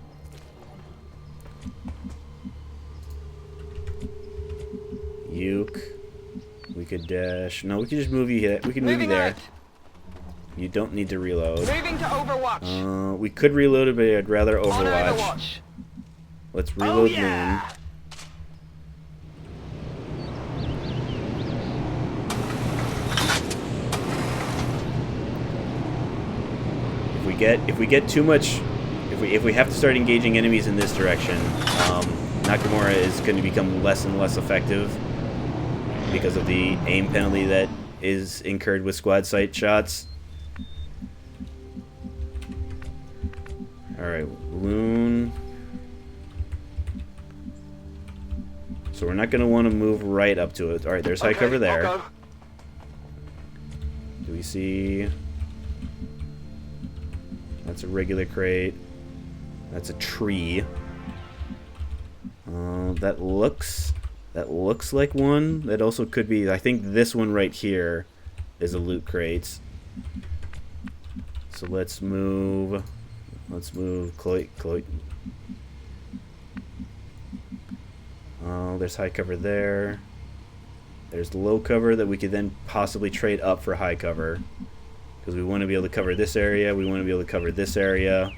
Uke. We could dash. No, we could just move you here. We can move you Moving there. out. You don't need to reload. Moving to Overwatch. We could reload it, but I'd rather On Overwatch. Overwatch. Let's reload yeah. Moon. If we get too much, if we have to start engaging enemies in this direction, Nakamura is going to become less and less effective because of the aim penalty that is incurred with squad sight shots. Alright, Loon. So we're not going to want to move right up to it. Alright, there's high cover there. I'll go. Do we see... That's a regular crate. That's a tree. That looks like one. That also could be... I think this one right here is a loot crate. So let's move... Let's move Chloe. There's high cover there. There's low cover that we could then possibly trade up for high cover. Because we want to be able to cover this area. We want to be able to cover this area.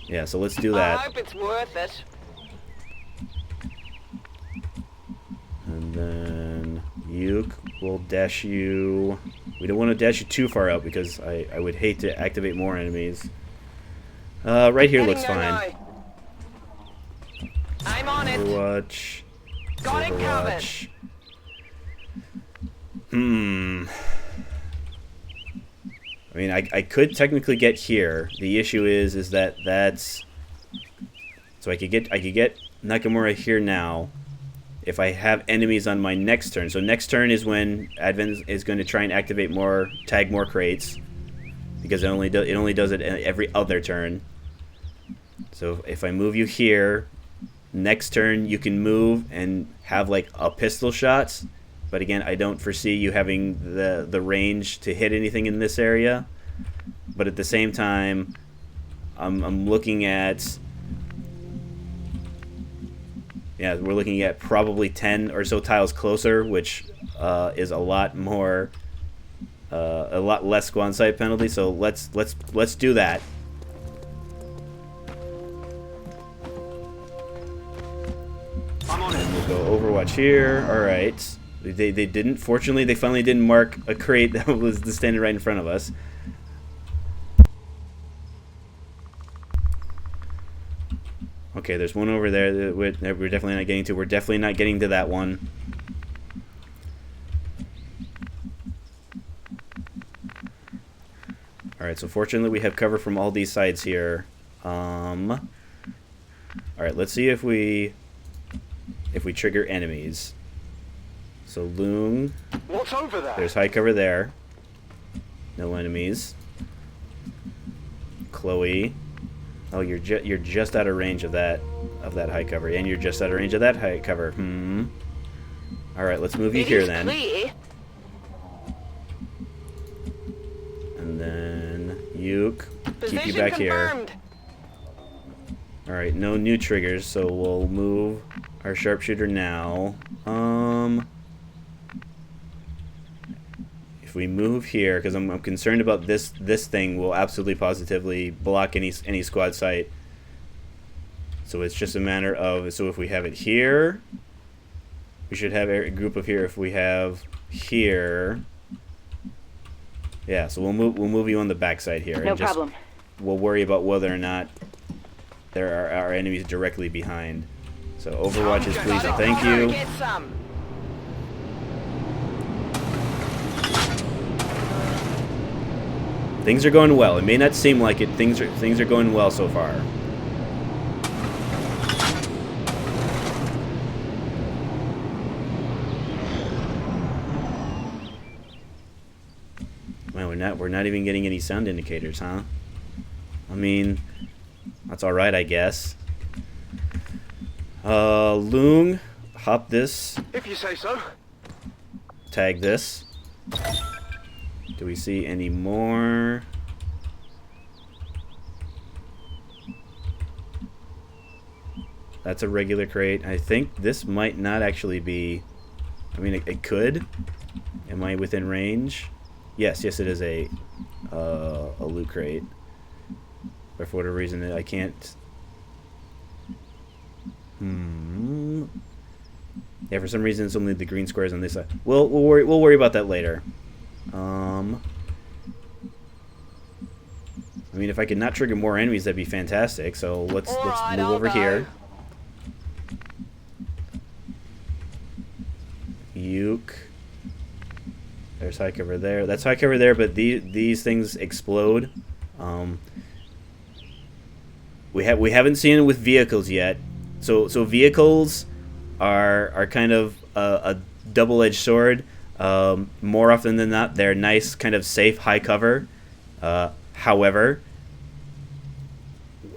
Yeah, so let's do that. I hope it's worth it. And then Uke will dash you. We don't want to dash you too far out because I would hate to activate more enemies. Right here looks fine. I'm on it. Overwatch. Got it covered. Overwatch. I mean, I could technically get here. The issue is that that's... So I could get Nakamura here now if I have enemies on my next turn. So next turn is when Advent is going to try and activate more, tag more crates. Because it only does it every other turn. So if I move you here, next turn you can move and have like a pistol shots. But again, I don't foresee you having the range to hit anything in this area. But at the same time, I'm looking at... Yeah, we're looking at probably 10 or so tiles closer, which is a lot more... a lot less squad sight penalty. So let's do that. I'm on And it. we'll go Overwatch here. All right. They didn't. Fortunately, they finally didn't mark a crate that was standing right in front of us. Okay, there's one over there that we're definitely not getting to. We're definitely not getting to that one. All right, so fortunately we have cover from all these sides here. All right, let's see if we trigger enemies. So Loon, What's over there? there's high cover there. No enemies. Chloe, oh you're just out of range of that high cover, and you're just out of range of that high cover. All right, let's move you It here is then. clear. And then Uke, keep you Position back here. confirmed. All right, no new triggers, so we'll move our sharpshooter now. If we move here, because I'm concerned about this thing will absolutely positively block any squad sight. So it's just a matter of, so if we have it here, we should have a group of here. If we have here, yeah. So we'll move you on the backside here. No and just, problem. We'll worry about whether or not there are enemies directly behind. So Overwatches, please and thank you. Get some. Things are going well. It may not seem like it. Things are going well so far. We're not even getting any sound indicators, huh? I mean, that's all right, I guess. Loong, hop this. If you say so. Tag this. Do we see any more? That's a regular crate. I think this might not actually be... I mean, it could. Am I within range? Yes, it is a loot crate. But for whatever reason, I can't... Yeah, for some reason, it's only the green squares on this side. We'll worry about that later. I mean, if I could not trigger more enemies, that'd be fantastic. So let's move over here. Uke. There's high cover there. That's high cover there, but these things explode. We haven't seen it with vehicles yet. So vehicles are kind of a double-edged sword. More often than not, they're nice, kind of safe, high cover. However,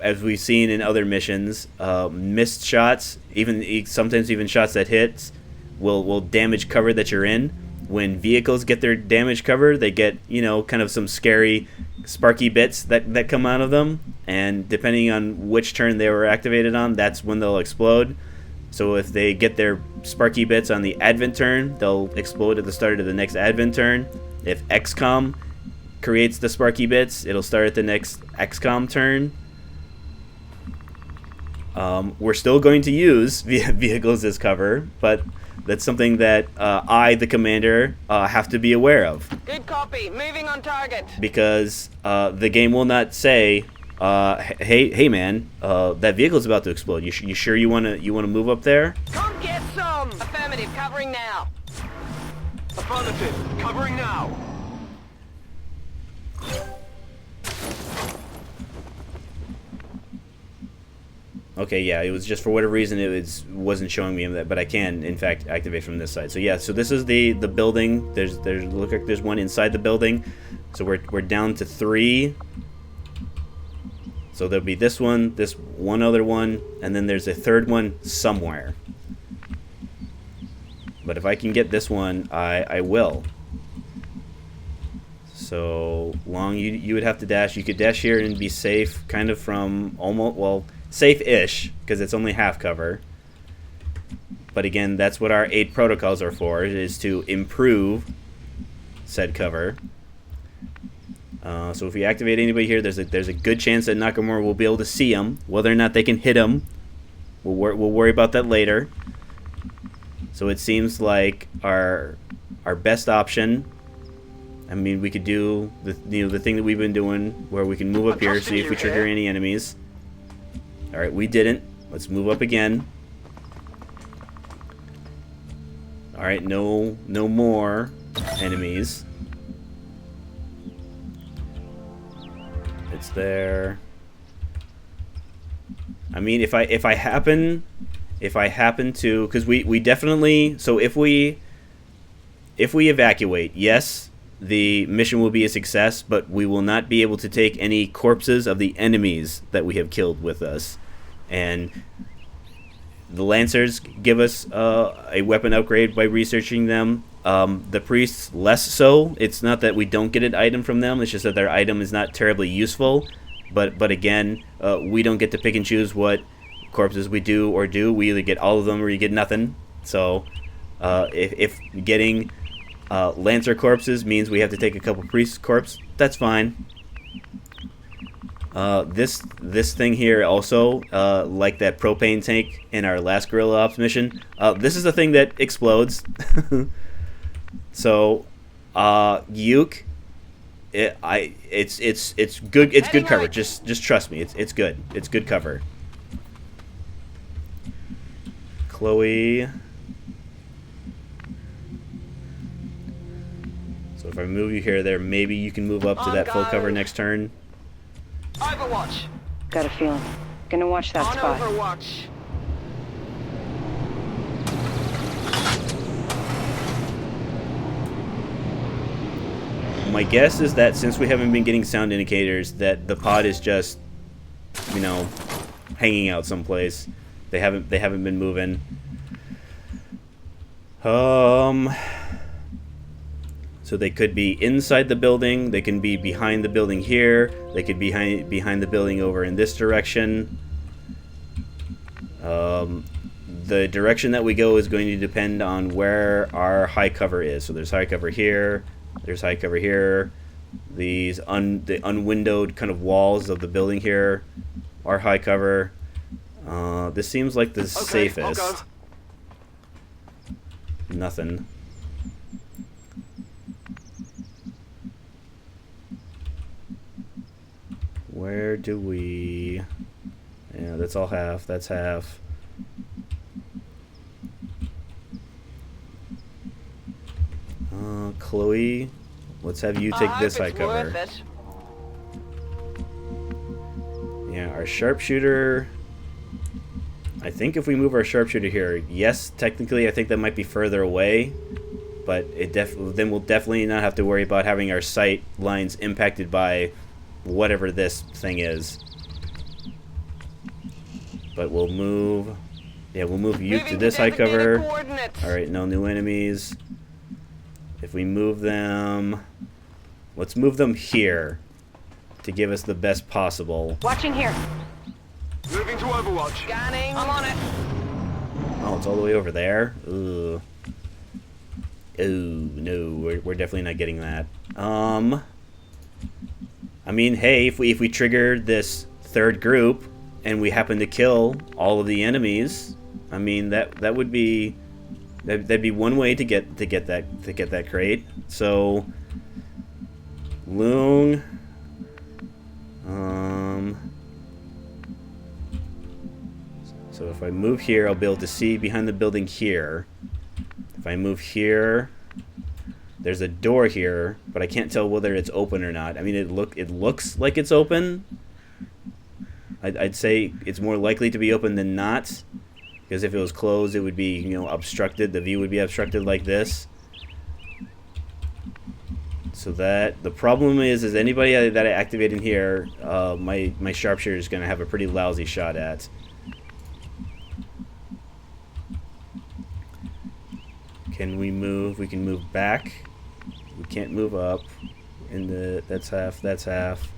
as we've seen in other missions, missed shots, sometimes even shots that hit, will damage cover that you're in. When vehicles get their damage cover, they get, kind of some scary sparky bits that come out of them, and depending on which turn they were activated on, that's when they'll explode. So if they get their sparky bits on the advent turn, they'll explode at the start of the next advent turn. If XCOM creates the sparky bits, it'll start at the next XCOM turn. We're still going to use vehicles as cover, but that's something that I, the commander, have to be aware of. Good copy. Moving on target. Because the game will not say, hey man, that vehicle's about to explode. You sure you wanna move up there? Come get some. Affirmative. Covering now. Affirmative. Covering now. Okay, yeah, it was just for whatever reason wasn't showing me that, but I can in fact activate from this side. So yeah, so this is the building. There's look like there's one inside the building. So we're down to 3. So there'll be this one other one, and then there's a third one somewhere. But if I can get this one, I will. So Long, you would have to dash. You could dash here and be safe, kind of from almost, well, safe-ish, because it's only half cover. But again, that's what our 8 protocols are for, is to improve said cover. So if we activate anybody here, there's a good chance that Nakamura will be able to see him. Whether or not they can hit him, we'll worry about that later. So it seems like our best option. I mean, we could do the thing that we've been doing, where we can move up here, see if we trigger any enemies. All right, we didn't. Let's move up again. All right, no more enemies. It's there. I mean, if I happen to, because we definitely, so if we evacuate, yes, the mission will be a success, but we will not be able to take any corpses of the enemies that we have killed with us. And the Lancers give us a weapon upgrade by researching them. The priests, less so. It's not that we don't get an item from them, it's just that their item is not terribly useful. But again, we don't get to pick and choose what corpses we do. We either get all of them or you get nothing. So if getting Lancer corpses means we have to take a couple priest corpses, that's fine. This thing here also, like that propane tank in our last Guerrilla Ops mission, this is the thing that explodes. So, Uke, it's good. It's good cover. Just trust me. It's good. It's good cover. Chloe. So if I move you here, there, maybe you can move up to that full cover next turn. Overwatch. Got a feeling. Gonna watch that On spot. Overwatch. my guess is that since we haven't been getting sound indicators, that the pod is just, you know, hanging out someplace. They haven't been moving. So they could be inside the building. They can be behind the building here. They could be behind the building over in this direction. The direction that we go is going to depend on where our high cover is. So there's high cover here. There's high cover here. The unwindowed kind of walls of the building here are high cover. This seems like the safest. Nothing. Where do we... Yeah, that's all half. That's half. Chloe, let's have you take this high cover. Yeah, our sharpshooter... I think if we move our sharpshooter here, yes, technically I think that might be further away, but then we'll definitely not have to worry about having our sight lines impacted by whatever this thing is. But we'll move... Yeah, we'll move you to this high cover. Alright, no new enemies. If we move them... Let's move them here to give us the best possible. Watching here. Moving to Overwatch. Scanning. I'm on it. Oh, it's all the way over there? Ugh. Ooh, no, we're definitely not getting that. I mean, hey, if we trigger this third group and we happen to kill all of the enemies, I mean that would be that'd be one way to get that crate. So Loong, so if I move here, I'll be able to see behind the building here. If I move here, there's a door here, but I can't tell whether it's open or not. I mean, it looks like it's open. I'd say it's more likely to be open than not, because if it was closed, it would be, you know, obstructed. The view would be obstructed like this. So that the problem is anybody that I activate in here, my sharpshooter is going to have a pretty lousy shot at. Can we move? We can move back. We can't move up. That's half. That's half.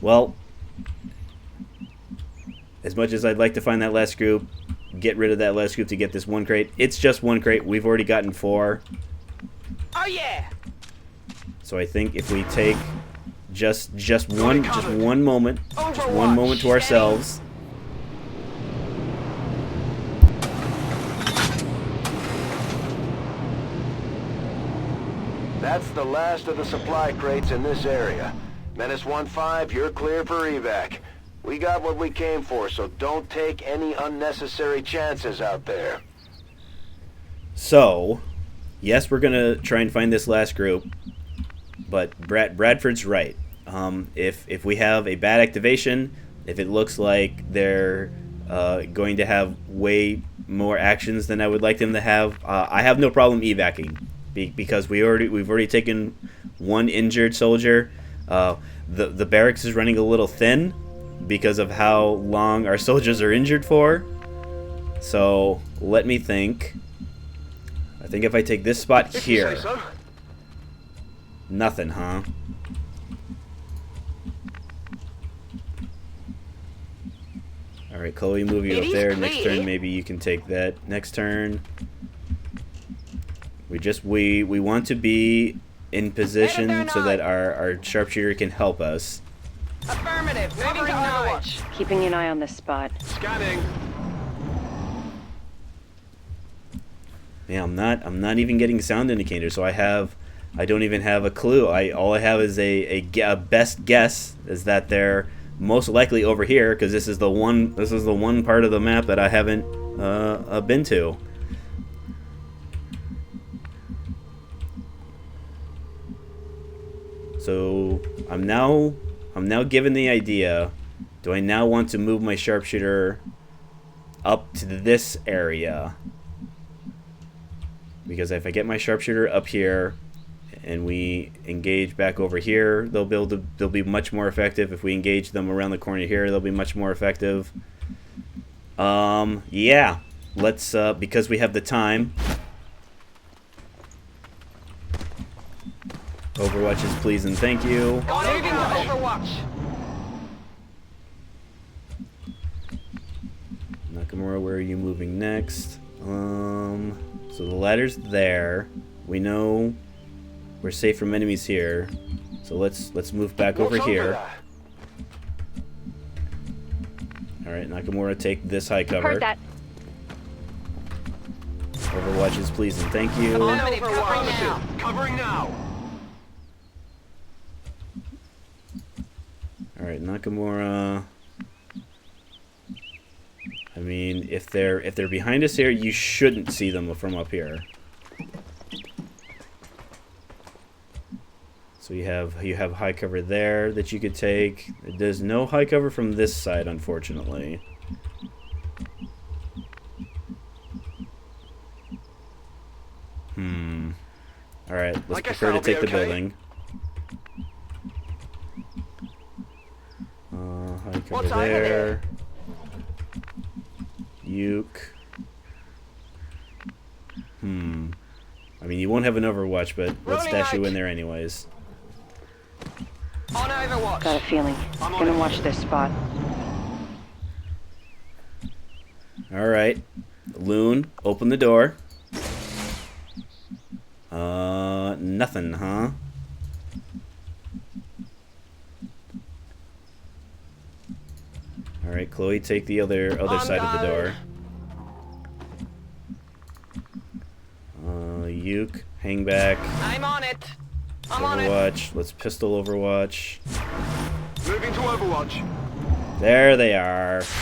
Well, as much as I'd like to find that last group, get rid of that last group to get this one crate, it's just one crate. We've already gotten 4. Oh yeah. So I think if we take just one moment to ourselves. That's the last of the supply crates in this area. Menace 1-5, you're clear for evac. We got what we came for, so don't take any unnecessary chances out there. So, yes, we're gonna try and find this last group, but Bradford's right. If we have a bad activation, if it looks like they're going to have way more actions than I would like them to have, I have no problem evacing, because we've already taken one injured soldier. The barracks is running a little thin because of how long our soldiers are injured for. So let me think. I think if I take this spot here, So. nothing, huh? All right, Chloe, move you up there. Next turn, maybe you can take that. Next turn, we want to be in position so that our sharpshooter can help us. Affirmative. Moving to Overwatch. Keeping an eye on this spot. Scanning. Yeah, I'm not even getting sound indicators, so I don't even have a clue. All I have is a best guess is that they're most likely over here, because this is the one part of the map that I haven't been to. So I'm now given the idea. Do I now want to move my sharpshooter up to this area? Because if I get my sharpshooter up here, and we engage back over here, they'll be much more effective. If we engage them around the corner here, they'll be much more effective. Yeah, let's because we have the time. Overwatch is please and thank you. Overwatch. Nakamura, where are you moving next? So the ladder's there. We know we're safe from enemies here. So let's move back over here. Alright, Nakamura, take this high cover. Heard that. Overwatch is please and thank you. Covering now. Alright, Nakamura. I mean, if they're behind us here, you shouldn't see them from up here. So you have high cover there that you could take. There's no high cover from this side, unfortunately. Alright, let's prepare to take the building. High cover there. Uke. I mean, you won't have an Overwatch, but let's dash you in there anyways. On Overwatch. Got a feeling. Gonna watch this spot. Alright. Loon, open the door. Nothing, huh? Alright, Chloe, take the other side of the door. Uke, hang back. I'm on it. I'm on it. Overwatch, let's pistol Overwatch. Moving to Overwatch. There they are. So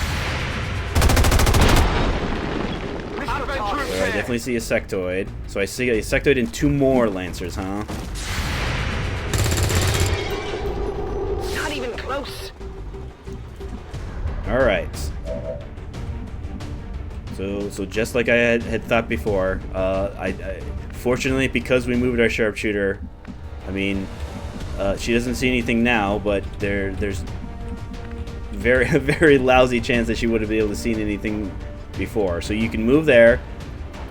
I definitely see a sectoid. So I see a sectoid and 2 more Lancers, huh? Not even close. Alright. So just like I had thought before, fortunately, because we moved our sharpshooter, I mean, she doesn't see anything now, but there's a very lousy chance that she would have been able to see anything before. So you can move there.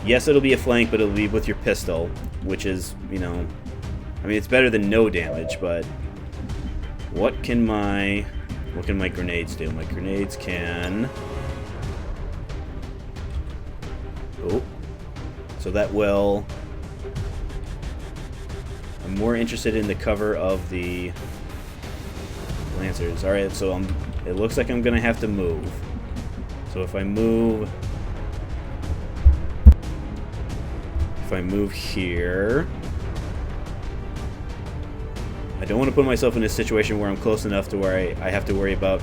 Yes, it'll be a flank, but it'll be with your pistol, which is, you know, I mean, it's better than no damage, but what can my grenades do? My grenades can... Oh. So that will... I'm more interested in the cover of the Lancers. Alright, so it looks like I'm going to have to move. So if I move here, I don't want to put myself in a situation where I'm close enough to where I have to worry about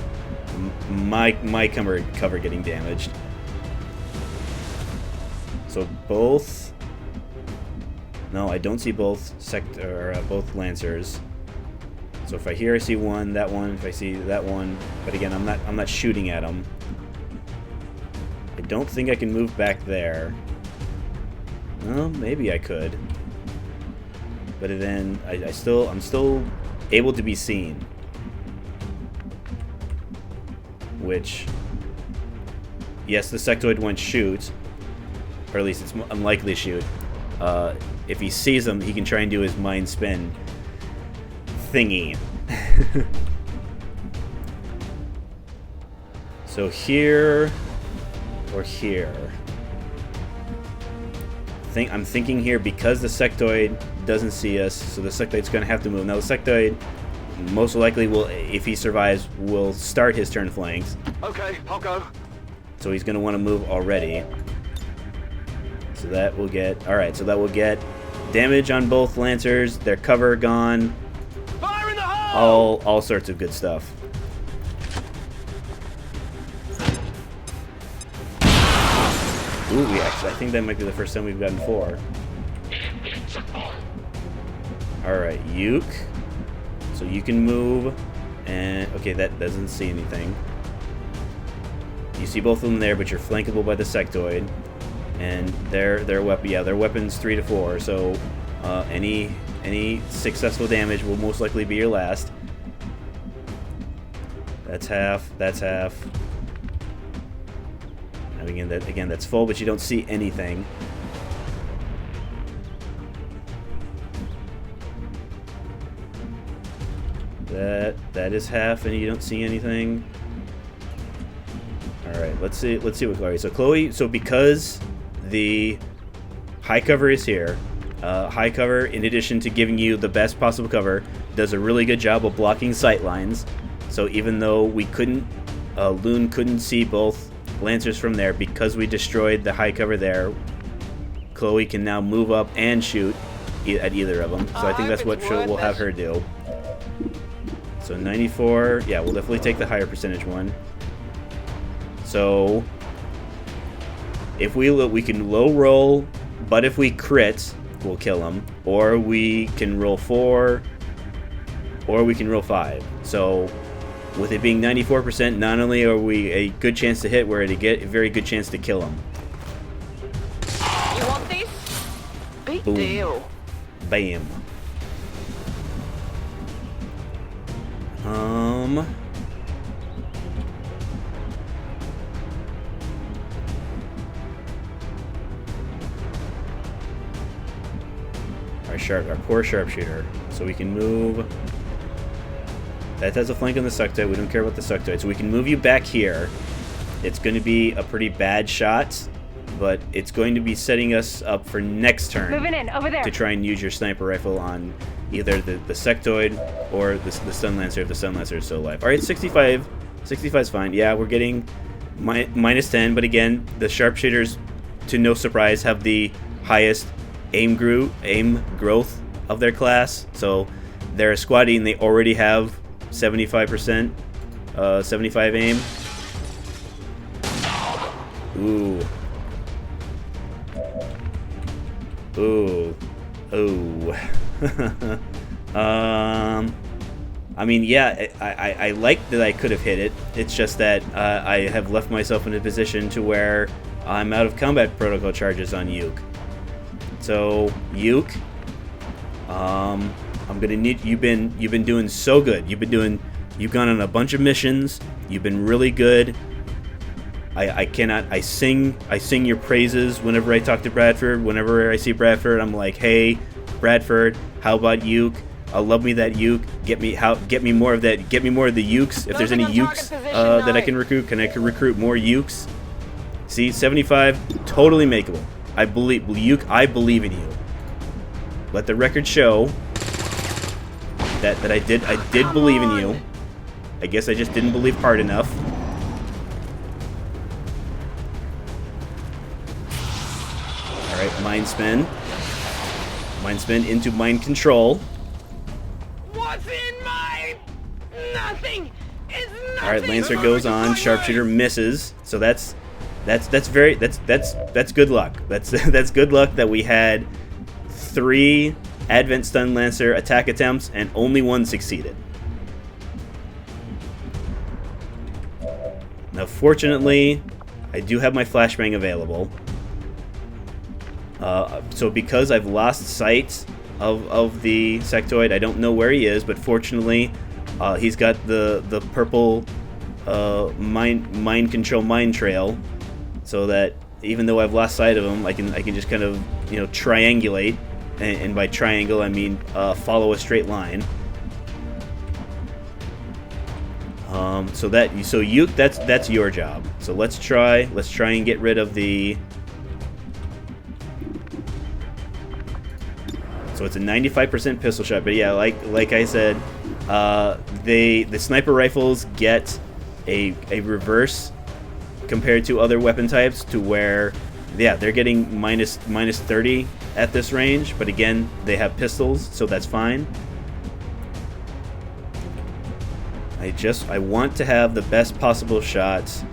my cover getting damaged. So both... No, I don't see both both Lancers. So if I see one, that one. If I see that one, but again, I'm not shooting at them. I don't think I can move back there. Well, maybe I could. But then I'm still able to be seen. Which, yes, the sectoid won't shoot, or at least it's unlikely to shoot. If he sees them, he can try and do his mind spin thingy. So here or here. I'm thinking here because the sectoid doesn't see us, so the sectoid's going to have to move. Now the sectoid most likely will, if he survives, will start his turn flanks. Okay, I'll go. So he's going to want to move already. So that will get... Alright, so that will get damage on both Lancers. Their cover gone. Fire in the hole! All sorts of good stuff. Ooh, I think that might be the first time we've gotten 4. Alright, Uke. So you can move. And okay, that doesn't see anything. You see both of them there, but you're flankable by the sectoid. And their weapon, yeah, their weapon's 3 to 4. So any Any successful damage will most likely be your last. That's half. That's half. And again, that's full, but you don't see anything. That is half, and you don't see anything. All right, let's see what Chloe. So Chloe, because the high cover is here, high cover, in addition to giving you the best possible cover, does a really good job of blocking sight lines. So even though we couldn't, Loon couldn't see both Lancers from there, because we destroyed the high cover there, Chloe can now move up and shoot at either of them. So I think that's what we'll have her do. So 94, yeah, we'll definitely take the higher percentage one. So if we can low roll, but if we crit, we'll kill them, or we can roll 4, or we can roll 5. So with it being 94%, not only are we a good chance to hit, we're at a very good chance to kill them. You want this? Big Boom. deal. Bam. Our poor sharpshooter. So we can move. That has a flank on the sectoid. We don't care about the sectoid. So we can move you back here. It's going to be a pretty bad shot, but it's going to be setting us up for next turn. Moving in, over there. To try and use your sniper rifle on either the sectoid or the stun lancer if the stun lancer is still alive. All right, 65. 65 is fine. Yeah, we're getting minus 10, but again, the sharpshooters, to no surprise, have the highest aim growth of their class. So they're a squaddie and they already have 75%, 75 aim. Ooh. Ooh. Ooh. I mean, yeah, I like that I could have hit it. It's just that I have left myself in a position to where I'm out of combat protocol charges on Yuke. So, Yuke, I'm gonna need. You've been doing so good. You've gone on a bunch of missions. You've been really good. I sing your praises whenever I talk to Bradford. Whenever I see Bradford, I'm like, hey, Bradford, how about Yuke? Love me that Yuke. Get me more of that. Get me more of the Ukes. If there's any Ukes that I can recruit, can I recruit more Ukes? See, 75, totally makeable. I believe Yuke. I believe in you. Let the record show that I did believe in you. I guess I just didn't believe hard enough. All right, mind spin. Mind spin into mind control. What's in my... Nothing is nothing. All right, Lancer goes on. Sharpshooter misses. So that's good luck. That's good luck that we had 3 Advent Stun Lancer attack attempts and only 1 succeeded. Now, fortunately, I do have my flashbang available. So because I've lost sight of the sectoid, I don't know where he is, but fortunately, he's got the purple mind control mind trail, so that even though I've lost sight of him, I can just kind of triangulate, and by triangle I mean follow a straight line. So Yuke, that's your job. So let's try and get rid of the. So it's a 95% pistol shot, but yeah, like I said, the sniper rifles get a reverse compared to other weapon types, to where, yeah, they're getting minus 30 at this range, but again, they have pistols, so that's fine. I want to have the best possible shots,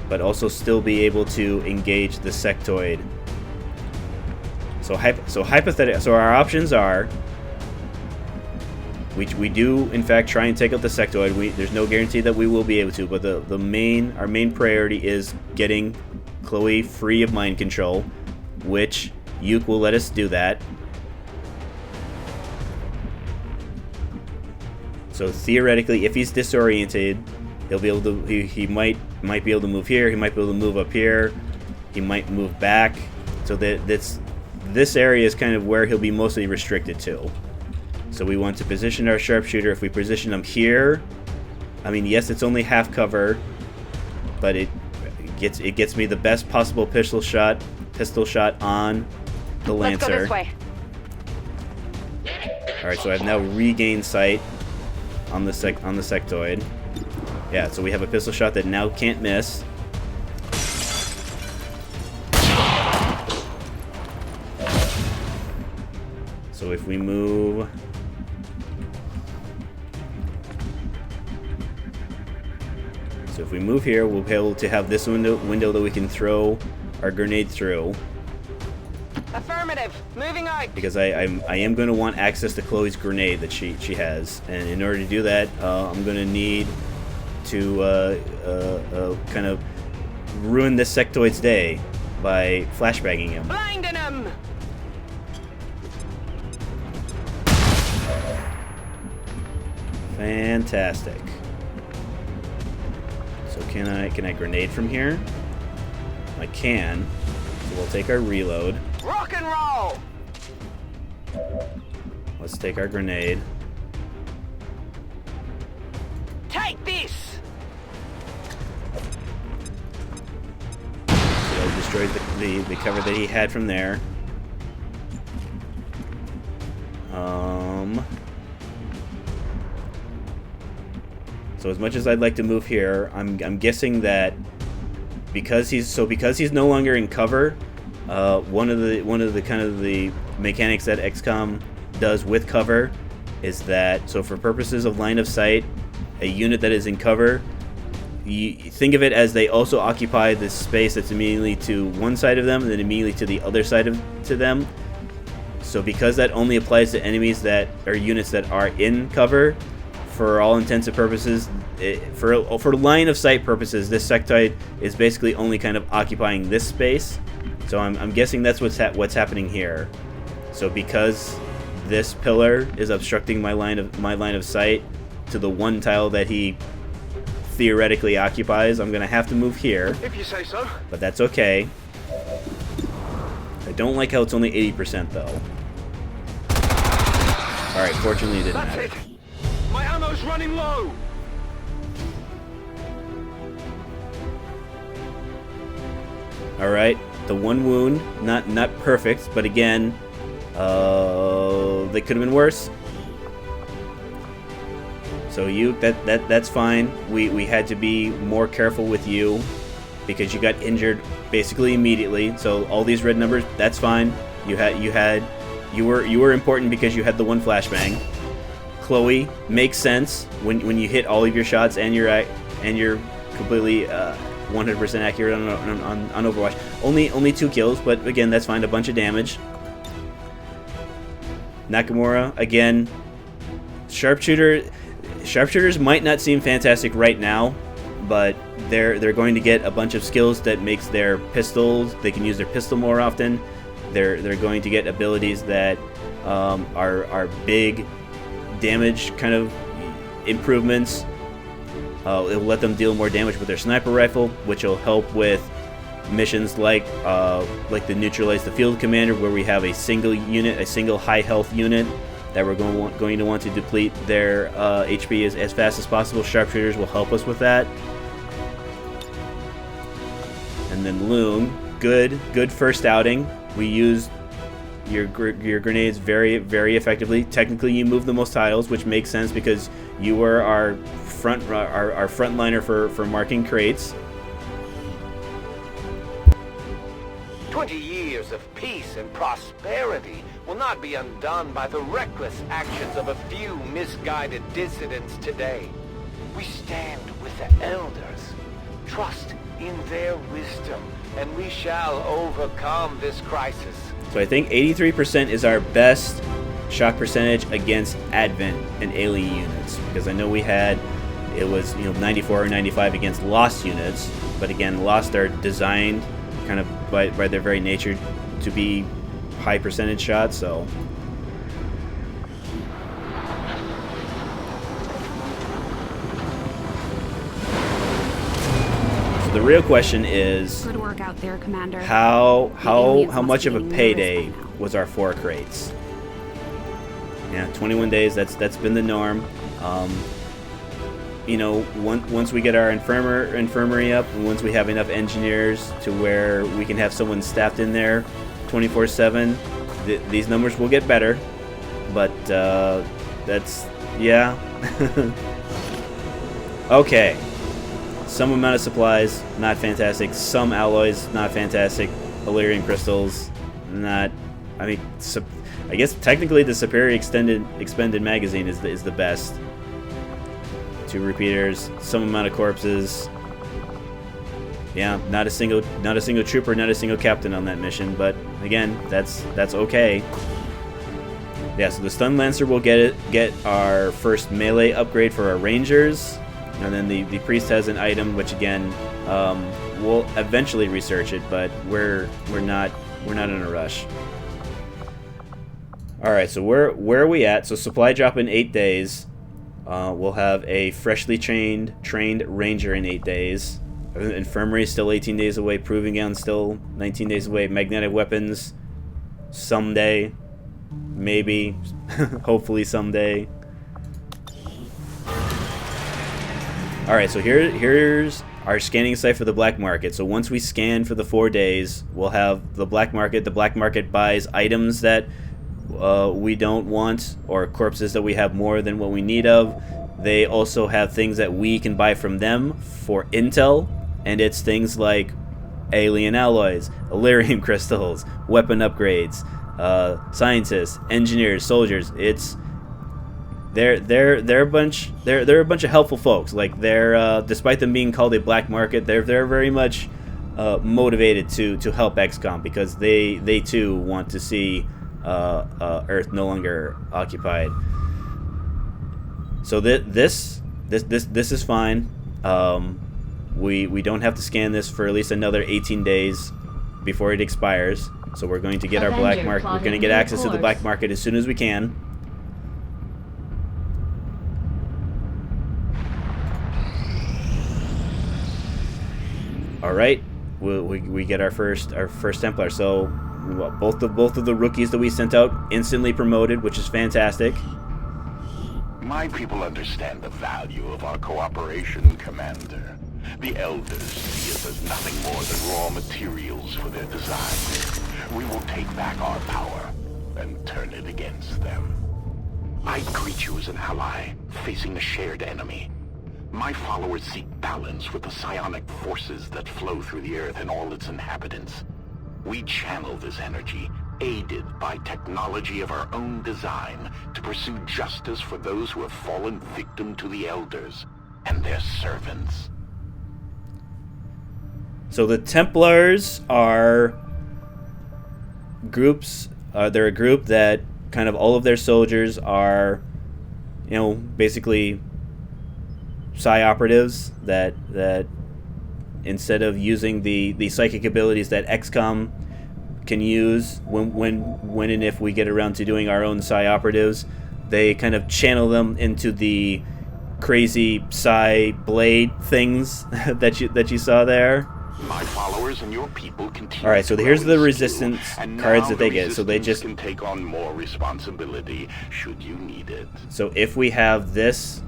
but also still be able to engage the sectoid. So our options are, we do in fact try and take out the sectoid. There's no guarantee that we will be able to, but our main priority is getting Chloe free of mind control, which Yuke will let us do that. So theoretically, if he's disoriented, he'll be able to. He might be able to move here. He might be able to move up here. He might move back. So this area is kind of where he'll be mostly restricted to. So we want to position our sharpshooter. If we position him here, I mean, yes, it's only half cover, but it gets me the best possible pistol shot on the Lancer. Let's go this way. All right, so I've now regained sight on the sectoid. Yeah, so we have a pistol shot that now can't miss. So if we move... So if we move here, we'll be able to have this window that we can throw our grenade through. Affirmative. Moving out. Because I am going to want access to Chloe's grenade that she has. And in order to do that, I'm going to need to kind of ruin this sectoid's day by flashbanging him. Blinding him. Fantastic. So can I grenade from here? I can. So we'll take our reload. Rock and roll. Let's take our grenade. Take this. So I destroyed the cover that he had from there. So as much as I'd like to move here, I'm guessing that because he's no longer in cover, one of the kind of the mechanics that XCOM does with cover is that, so for purposes of line of sight, a unit that is in cover, you think of it as they also occupy this space that's immediately to one side of them and then immediately to the other side to them. So because that only applies to enemies that are units that are in cover, for all intents and purposes, for line of sight purposes, this sectoid is basically only kind of occupying this space. So I'm guessing that's what's happening here. So because this pillar is obstructing my line of sight to the one tile that he theoretically occupies, I'm gonna have to move here. If you say so. But that's okay. I don't like how it's only 80% though. All right, fortunately it didn't That's matter. it. My ammo's running low. All right, the one wound, not perfect, but again, they could have been worse. So that's fine. We had to be more careful with you because you got injured basically immediately. So all these red numbers, that's fine. You were important because you had the one flashbang. Chloe makes sense when you hit all of your shots and you're completely 100% accurate on Overwatch. Only 2 kills, but again that's fine. A bunch of damage. Nakamura again. Sharpshooters might not seem fantastic right now, but they're going to get a bunch of skills that makes their pistols. They can use their pistol more often. They're going to get abilities that are big damage kind of improvements. It will let them deal more damage with their sniper rifle, which will help with missions like the Neutralize the Field Commander, where we have a single high health unit that we're going to want to deplete their HP as fast as possible. Sharpshooters will help us with that. And then Loon, good first outing. We used your grenades very, very effectively. Technically, you moved the most tiles, which makes sense because you were our frontliner for marking crates. 20 years of peace and prosperity will not be undone by the reckless actions of a few misguided dissidents today. We stand with the elders. Trust in their wisdom, and we shall overcome this crisis. So I think 83% is our best shock percentage against Advent and alien units, because I know it was 94 or 95 against Lost units, but again, Lost are designed kind of by their very nature to be high percentage shots. So So the real question is, Good work out there, Commander. how aliens much must of a be nervous payday by now. was our 4 crates? Yeah, 21 days. That's been the norm. You know, once we get our infirmary up, and once we have enough engineers to where we can have someone staffed in there 24/7, these numbers will get better. But that's, yeah. Okay. Some amount of supplies, not fantastic. Some alloys, not fantastic. Illyrium crystals, not. I mean, I guess technically the superior expended magazine is the best. 2 repeaters, some amount of corpses. Yeah, not a single trooper, not a single captain on that mission. But again, that's okay. Yeah, so the Stun Lancer will get our first melee upgrade for our Rangers, and then the Priest has an item which again we'll eventually research it, but we're not in a rush. All right, so where are we at? So supply drop in 8 days. We'll have a freshly trained Ranger in 8 days. Infirmary is still 18 days away. Proving Ground still 19 days away. Magnetic weapons someday. Maybe. Hopefully someday. Alright, so here's our scanning site for the black market. So once we scan for the 4 days, we'll have the black market. The black market buys items that we don't want, or corpses that we have more than what we need of. They also have things that we can buy from them for intel, and it's things like alien alloys, Illyrium crystals, weapon upgrades, scientists, engineers, soldiers. They're a bunch of helpful folks. Like they're despite them being called a black market, they're very much motivated to help XCOM, because they too want to see Earth no longer occupied. So this is fine. We don't have to scan this for at least another 18 days before it expires. So we're going to get our black market. We're going to get access to the black market as soon as we can. All right, we get our first Templar. So both of the rookies that we sent out instantly promoted, which is fantastic. My people understand the value of our cooperation, Commander. The Elders see us as nothing more than raw materials for their design. We will take back our power and turn it against them. I greet you as an ally, facing a shared enemy. My followers seek balance with the psionic forces that flow through the Earth and all its inhabitants. We channel this energy, aided by technology of our own design, to pursue justice for those who have fallen victim to the Elders and their servants. So the Templars are groups. They're a group that kind of all of their soldiers are, you know, basically psi operatives that instead of using the psychic abilities that XCOM can use when and if we get around to doing our own psi operatives, they kind of channel them into the crazy psi blade things that you saw there. My followers and your people continue. All right, so here's the resistance cards that they get. So they just can take on more responsibility should you need it. So if we have this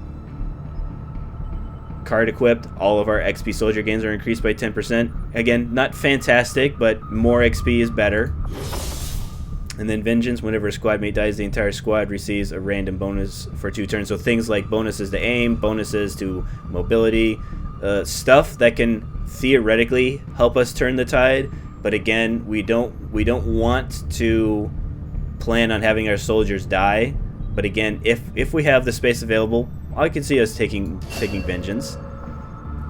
card equipped, all of our XP soldier gains are increased by 10%. Again, not fantastic, but more XP is better. And then Vengeance, whenever a squad mate dies, the entire squad receives a random bonus for 2 turns. So things like bonuses to aim, bonuses to mobility, stuff that can theoretically help us turn the tide. But again, we don't want to plan on having our soldiers die. But again, if we have the space available, I can see us taking Vengeance.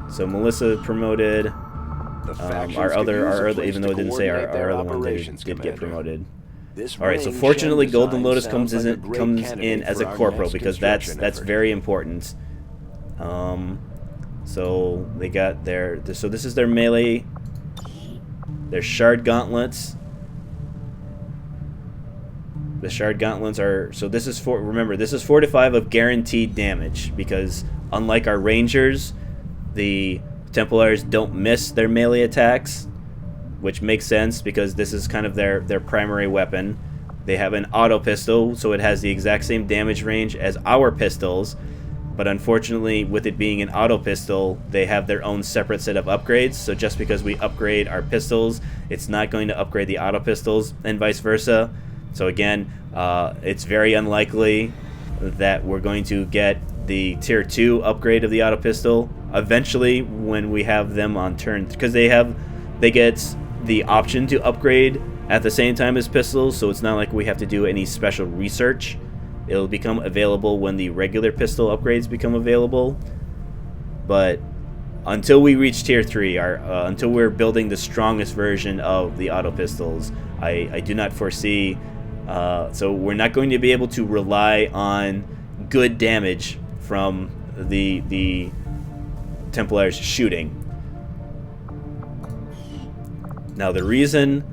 So Melissa promoted. Our other, even though it didn't say our other one did get promoed. All right, so fortunately, Golden Lotus comes in as a corporal, because that's very important. So they got so this is their melee, their shard gauntlets. The shard gauntlets are, so this is remember, this is 4 to 5 of guaranteed damage, because unlike our Rangers, the Templars don't miss their melee attacks, which makes sense because this is kind of their primary weapon. They have an auto pistol, so it has the exact same damage range as our pistols, but unfortunately, with it being an auto pistol, they have their own separate set of upgrades. So just because we upgrade our pistols, it's not going to upgrade the auto pistols, and vice versa. So again, it's very unlikely that we're going to get the tier 2 upgrade of the auto pistol eventually when we have them on turn, because they get the option to upgrade at the same time as pistols, so it's not like we have to do any special research. It'll become available when the regular pistol upgrades become available. But until we reach tier 3, until we're building the strongest version of the auto pistols, I do not foresee. So we're not going to be able to rely on good damage from the Templars shooting. Now, the reason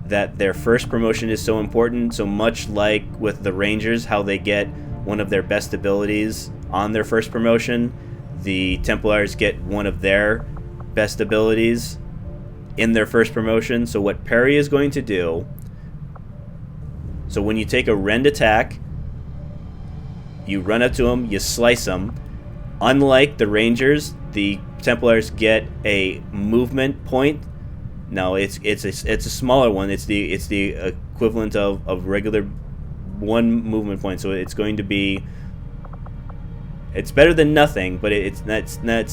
that their first promotion is so important, so much like with the Rangers, how they get one of their best abilities on their first promotion, the Templars get one of their best abilities in their first promotion. So what Perry is going to do, so when you take a rend attack, you run up to him, you slice him. Unlike the Rangers, the Templars get a movement point. Now it's a smaller one. It's the equivalent of regular one movement point. So it's going to be, it's better than nothing, but it's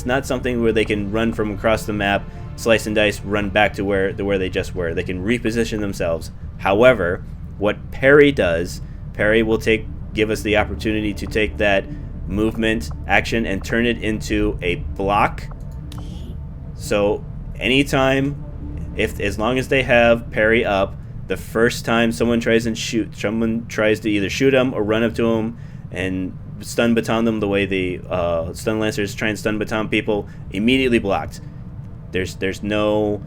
not something where they can run from across the map, slice and dice, run back to where they just were. They can reposition themselves. However, what Perry does, Perry will give us the opportunity to take that movement action and turn it into a block. So anytime, as long as they have Perry up, the first time someone tries to either shoot him or run up to him and stun baton them the way the stun lancers try and stun baton people, immediately blocked. There's no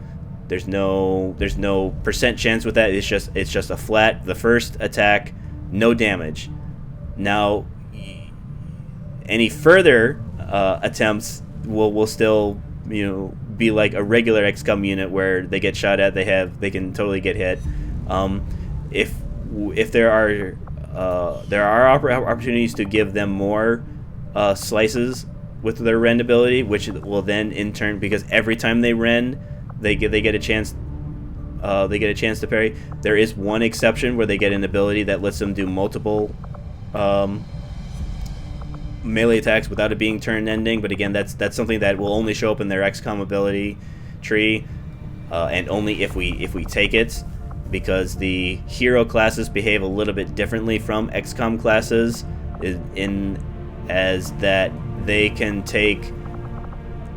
percent chance with that. It's just a flat, the first attack, no damage. Now, any further attempts will still, be like a regular XCOM unit where they get shot at, they can totally get hit. If there are opportunities to give them more slices with their rend ability, which will then in turn, because every time they rend, they get a chance. They get a chance to parry. There is one exception where they get an ability that lets them do multiple melee attacks without it being turn ending, but again, that's something that will only show up in their XCOM ability tree, and only if we take it, because the hero classes behave a little bit differently from XCOM classes, in as that they can take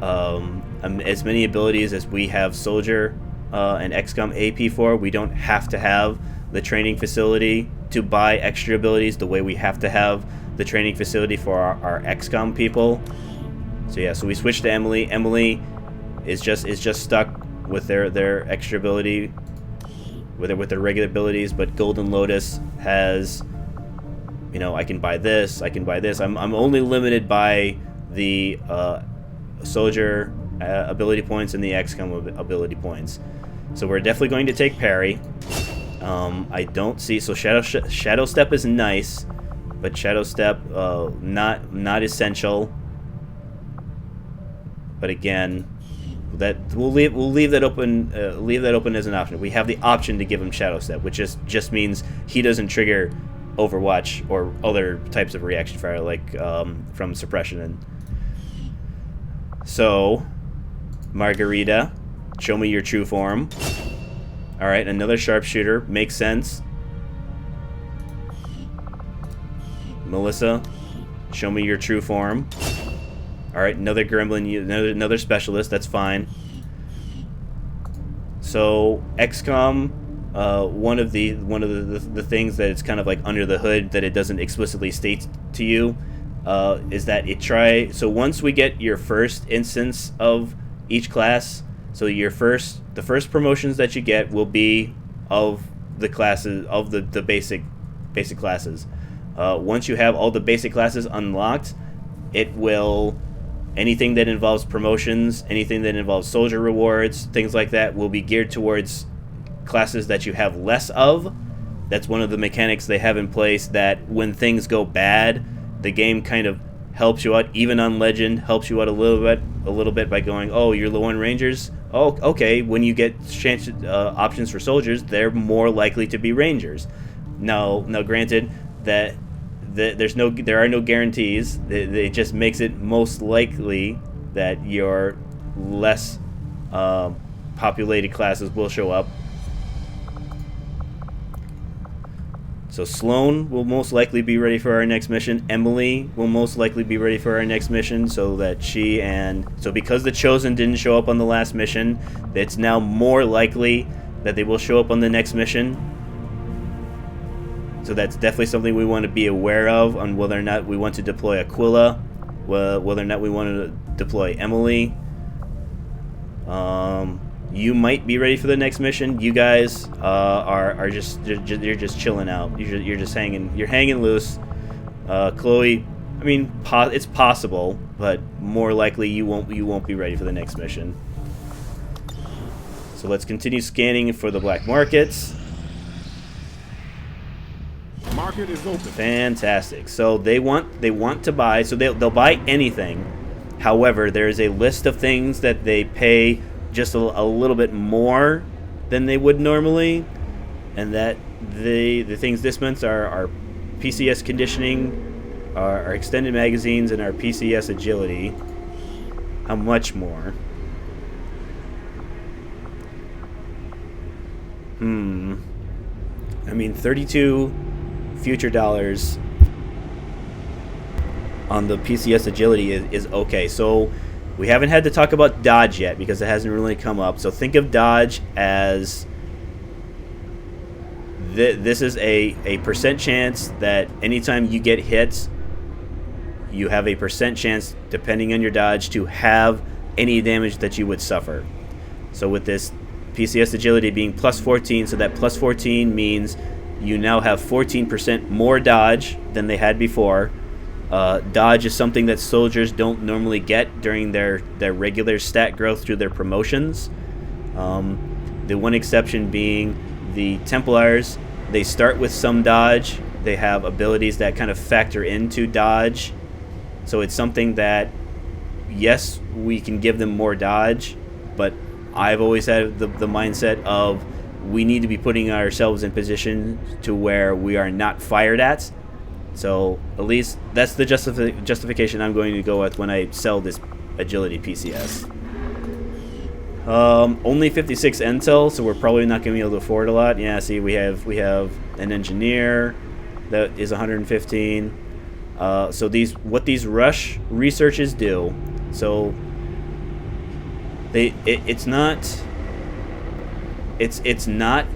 as many abilities as we have soldier and XCOM AP for. We don't have to have the training facility to buy extra abilities the way we have to have the training facility for our XCOM people. So yeah, so we switched to Emily. Emily is just stuck with their extra ability, with their regular abilities, but Golden Lotus has, I can buy this, I'm only limited by the soldier ability points and the XCOM ability points. So we're definitely going to take parry. I don't see, so Shadow Step is nice, but Shadow Step not essential. But again, that we'll leave that open. Leave that open as an option. We have the option to give him Shadow Step, which just means he doesn't trigger Overwatch or other types of reaction fire like from suppression. And so, Margarita, show me your true form. All right, another sharpshooter, makes sense. Melissa, show me your true form. All right, another gremlin, another specialist. That's fine. So XCOM, one of the things that it's kind of like under the hood that it doesn't explicitly state to you is that so once we get your first instance of each class, so the first promotions that you get will be of the classes of the basic classes. Once you have all the basic classes unlocked, it will anything that involves promotions, anything that involves soldier rewards, things like that will be geared towards classes that you have less of. That's one of the mechanics they have in place, that when things go bad, the game kind of helps you out, even on Legend, helps you out a little bit by going, oh, you're low on Rangers? Oh, okay, when you get options for soldiers, they're more likely to be Rangers. Now granted, that there are no guarantees. It just makes it most likely that your less populated classes will show up. So Sloane will most likely be ready for our next mission. Emily will most likely be ready for our next mission, so because the Chosen didn't show up on the last mission, it's now more likely that they will show up on the next mission. So that's definitely something we want to be aware of on whether or not we want to deploy Aquila, whether or not we want to deploy Emily. You might be ready for the next mission. You guys are just chilling out. You're just hanging loose. Chloe, I mean, it's possible, but more likely you won't be ready for the next mission. So let's continue scanning for the black markets. Market is open. Fantastic. So they want to buy. So they'll buy anything. However, there is a list of things that they pay just a little bit more than they would normally, and that the things this month are our PCS conditioning, our extended magazines, and our PCS agility. How much more? I mean, 32 future dollars on the PCS agility is okay. So we haven't had to talk about dodge yet because it hasn't really come up. So think of dodge as this is a percent chance that anytime you get hit, you have a percent chance, depending on your dodge, to have any damage that you would suffer. So with this PCS agility being plus 14, so that plus 14 means you now have 14% more dodge than they had before. Dodge is something that soldiers don't normally get during their regular stat growth through their promotions. The one exception being the Templars. They start with some dodge. They have abilities that kind of factor into dodge. So it's something that, yes, we can give them more dodge, but I've always had the mindset of we need to be putting ourselves in position to where we are not fired at. So at least that's the justification I'm going to go with when I sell this agility PCS. Only 56 intel, so we're probably not going to be able to afford a lot. Yeah, see, we have an engineer that is 115. So what these rush researches do. So it's not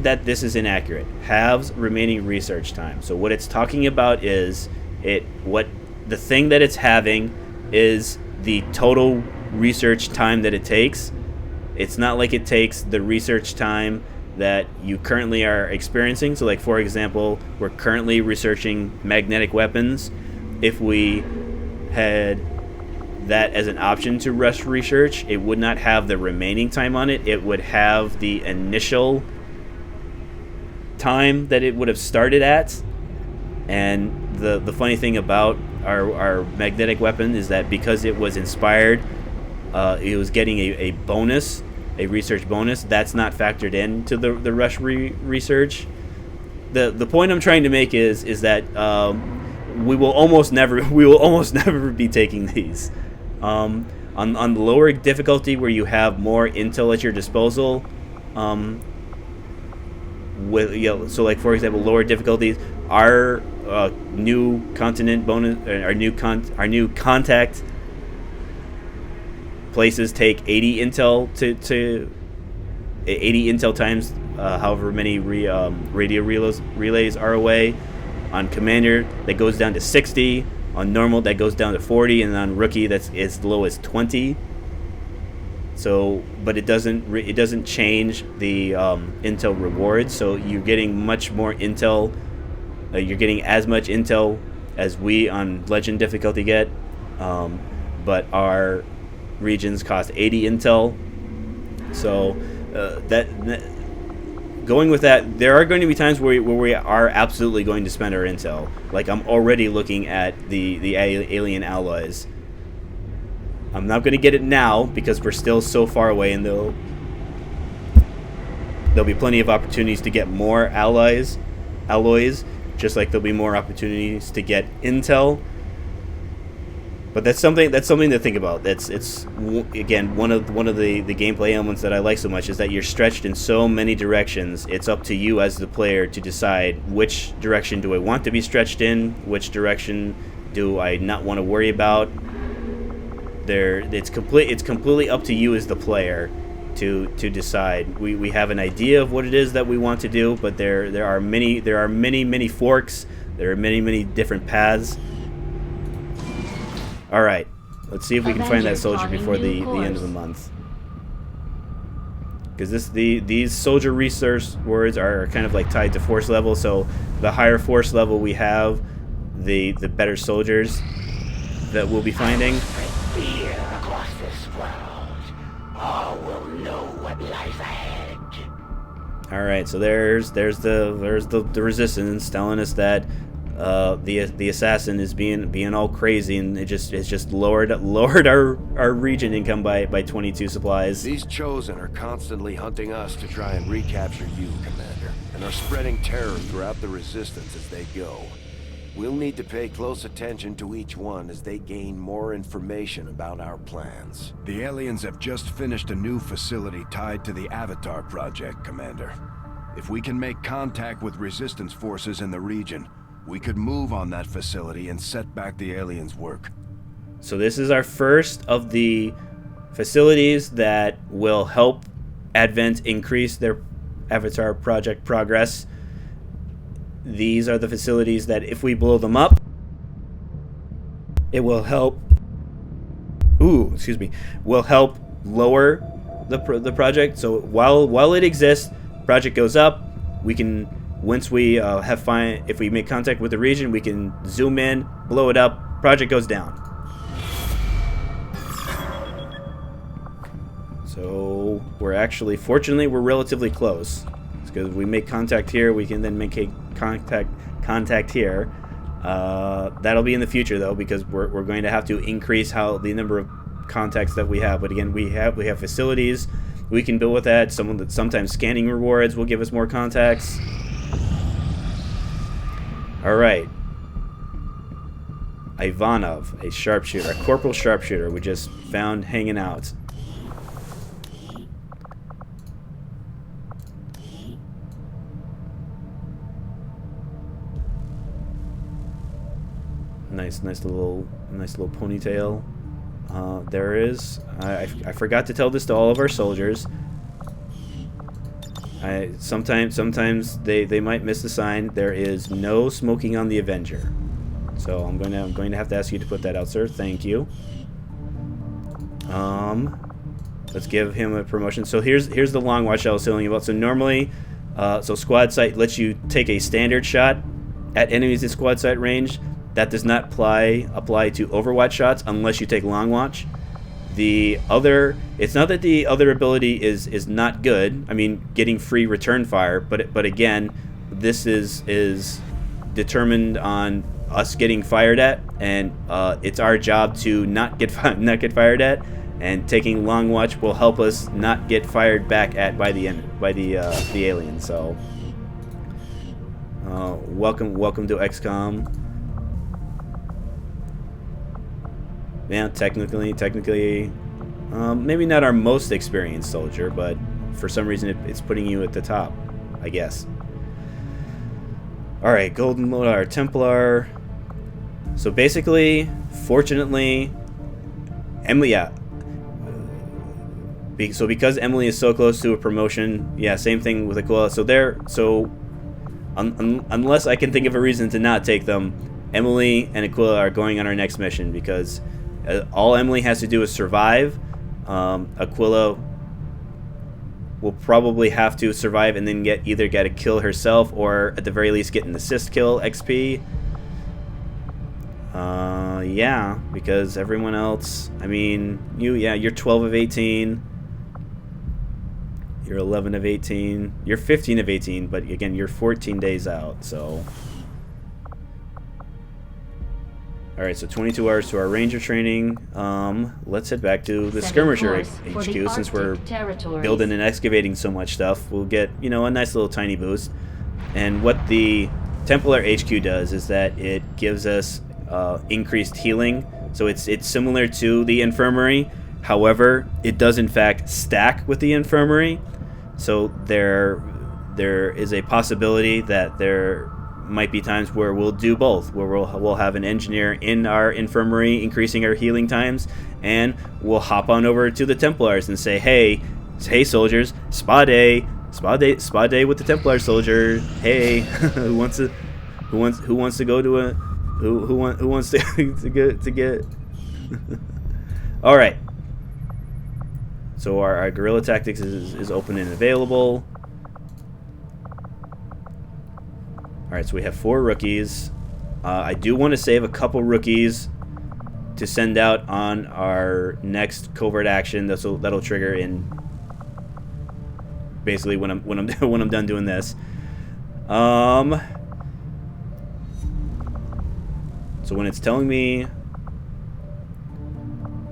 that this is inaccurate. Halves remaining research time. So what it's talking about is the thing that it's having is the total research time that it takes. It's not like it takes the research time that you currently are experiencing. So like, for example, we're currently researching magnetic weapons. If we had that as an option to rush research, it would not have the remaining time on it. It would have the initial time that it would have started at. And the funny thing about our magnetic weapon is that because it was inspired, it was getting a bonus, a research bonus. That's not factored into the rush research. The point I'm trying to make is that we will almost never be taking these. On the lower difficulty, where you have more intel at your disposal, so like, for example, lower difficulties, our new continent bonus, our new contact places take 80 intel to 80 intel times however many radio relays are away. On Commander, that goes down to 60. On Normal, that goes down to 40, and on Rookie, that's as low as 20. So, but it doesn't change the intel rewards. So you're getting much more intel. You're getting as much intel as we on Legend difficulty get, but our regions cost 80 intel. So going with that, there are going to be times where we are absolutely going to spend our intel. Like, I'm already looking at the alien alloys. I'm not going to get it now because we're still so far away, and there'll be plenty of opportunities to get more alloys, just like there'll be more opportunities to get intel. But that's something to think about. It's again one of the gameplay elements that I like so much, is that you're stretched in so many directions. It's up to you as the player to decide which direction do I want to be stretched in, which direction do I not want to worry about. It's completely up to you as the player to decide. We have an idea of what it is that we want to do, but there are many forks. There are many different paths. All right, let's see if we can find that soldier before the end of the month. Because these soldier resource words are kind of like tied to force level. So the higher force level we have, the better soldiers that we'll be finding. Fear across this world. All will know what lies ahead. All right, so there's the resistance telling us that the assassin is being all crazy, and it's just lowered our region income by 22 supplies. These Chosen are constantly hunting us to try and recapture you, Commander, and are spreading terror throughout the Resistance as they go. We'll need to pay close attention to each one as they gain more information about our plans. The aliens have just finished a new facility tied to the Avatar project, Commander. If we can make contact with Resistance forces in the region, we could move on that facility and set back the aliens' work. So this is our first of the facilities that will help Advent increase their Avatar project progress. These are the facilities that if we blow them up, it will help. Will help lower the project. So while it exists, project goes up. We can, once we if we make contact with the region, we can zoom in, blow it up. Project goes down. So fortunately, we're relatively close. Because we make contact here, we can then make a contact here. That'll be in the future though, because we're going to have to increase the number of contacts that we have. But again, we have facilities we can build with that. Sometimes scanning rewards will give us more contacts. All right, Ivanov, a sharpshooter, a corporal sharpshooter, we just found hanging out. Nice little ponytail. There is. I forgot to tell this to all of our soldiers. Sometimes they might miss the sign. There is no smoking on the Avenger. So I'm going to have to ask you to put that out, sir. Thank you. Let's give him a promotion. So here's the long watch I was telling you about. So normally, squad sight lets you take a standard shot at enemies in squad sight range. That does not apply to Overwatch shots unless you take Long Watch. It's not that the other ability is not good. I mean, getting free return fire, but again, this is determined on us getting fired at, and it's our job to not get fired at, and taking Long Watch will help us not get fired back at by the alien. So, welcome to XCOM. Yeah, technically, maybe not our most experienced soldier, but for some reason it's putting you at the top, I guess. All right, Golden Lodar, Templar. So basically, fortunately, Emily, so because Emily is so close to a promotion, yeah, same thing with Aquila. So unless I can think of a reason to not take them, Emily and Aquila are going on our next mission, because all Emily has to do is survive. Aquila will probably have to survive and then either get a kill herself, or at the very least get an assist kill XP. Yeah, because everyone else, I mean, you're 12 of 18. You're 11 of 18. You're 15 of 18, but again, you're 14 days out, so. Alright, so 22 hours to our ranger training. Let's head back to the skirmisher HQ since we're building and excavating so much stuff. We'll get, a nice little tiny boost. And what the Templar HQ does is that it gives us increased healing. So it's similar to the infirmary. However, it does in fact stack with the infirmary. So there is a possibility that there might be times where we'll do both, where we'll have an engineer in our infirmary increasing our healing times, and we'll hop on over to the Templars and say, hey soldiers, spa day with the Templar soldier. Hey, who wants to go to a who wants to get all right. So our guerrilla tactics is open and available. Alright, so we have 4 rookies. I do want to save a couple rookies to send out on our next covert action. That'll trigger in basically when I'm done doing this. So when it's telling me,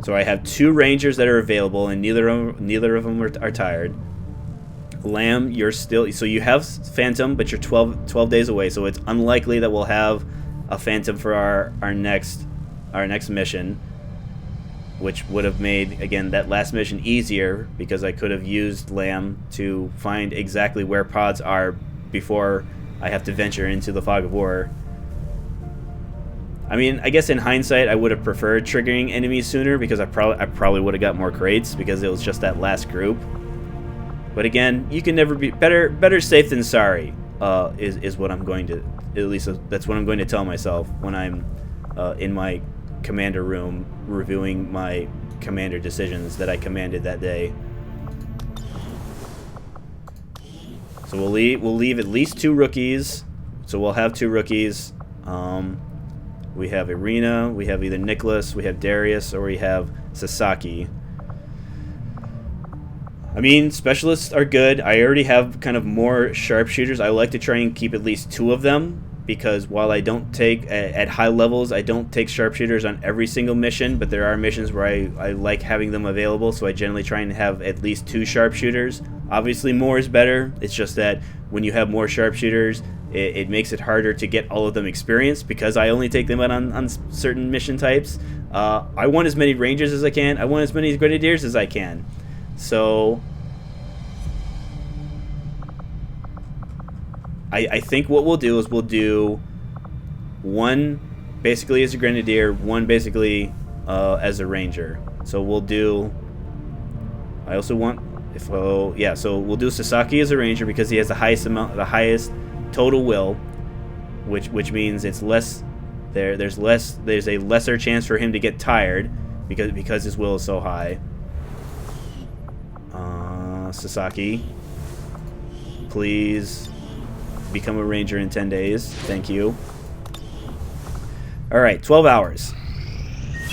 so I have 2 rangers that are available, and neither of them are tired. Lamb, you're still, so you have Phantom, but you're 12 days away, so it's unlikely that we'll have a Phantom for our next mission, which would have made, again, that last mission easier, because I could have used Lamb to find exactly where pods are before I have to venture into the fog of war. I mean, I guess in hindsight, I would have preferred triggering enemies sooner, because I probably would have got more crates, because it was just that last group. But again, you can never be better safe than sorry. Is what I'm going to, at least that's what I'm going to tell myself when I'm in my commander room reviewing my commander decisions that I commanded that day. So we'll leave at least 2 rookies. So we'll have 2 rookies. We have Irina, we have either Nicholas, we have Darius, or we have Sasaki. I mean, specialists are good. I already have kind of more sharpshooters. I like to try and keep at least 2 of them, because while I don't take, at high levels, I don't take sharpshooters on every single mission, but there are missions where I like having them available, so I generally try and have at least 2 sharpshooters. Obviously, more is better. It's just that when you have more sharpshooters, it makes it harder to get all of them experienced, because I only take them out on certain mission types. I want as many rangers as I can. I want as many grenadiers as I can. So I think what we'll do is we'll do 1 basically as a grenadier, 1 basically as a ranger. So we'll do, I also want, so we'll do Sasaki as a ranger, because he has the highest total will, which means it's less, there's a lesser chance for him to get tired, because his will is so high. Sasaki, please become a ranger in 10 days. Thank you. Alright, 12 hours.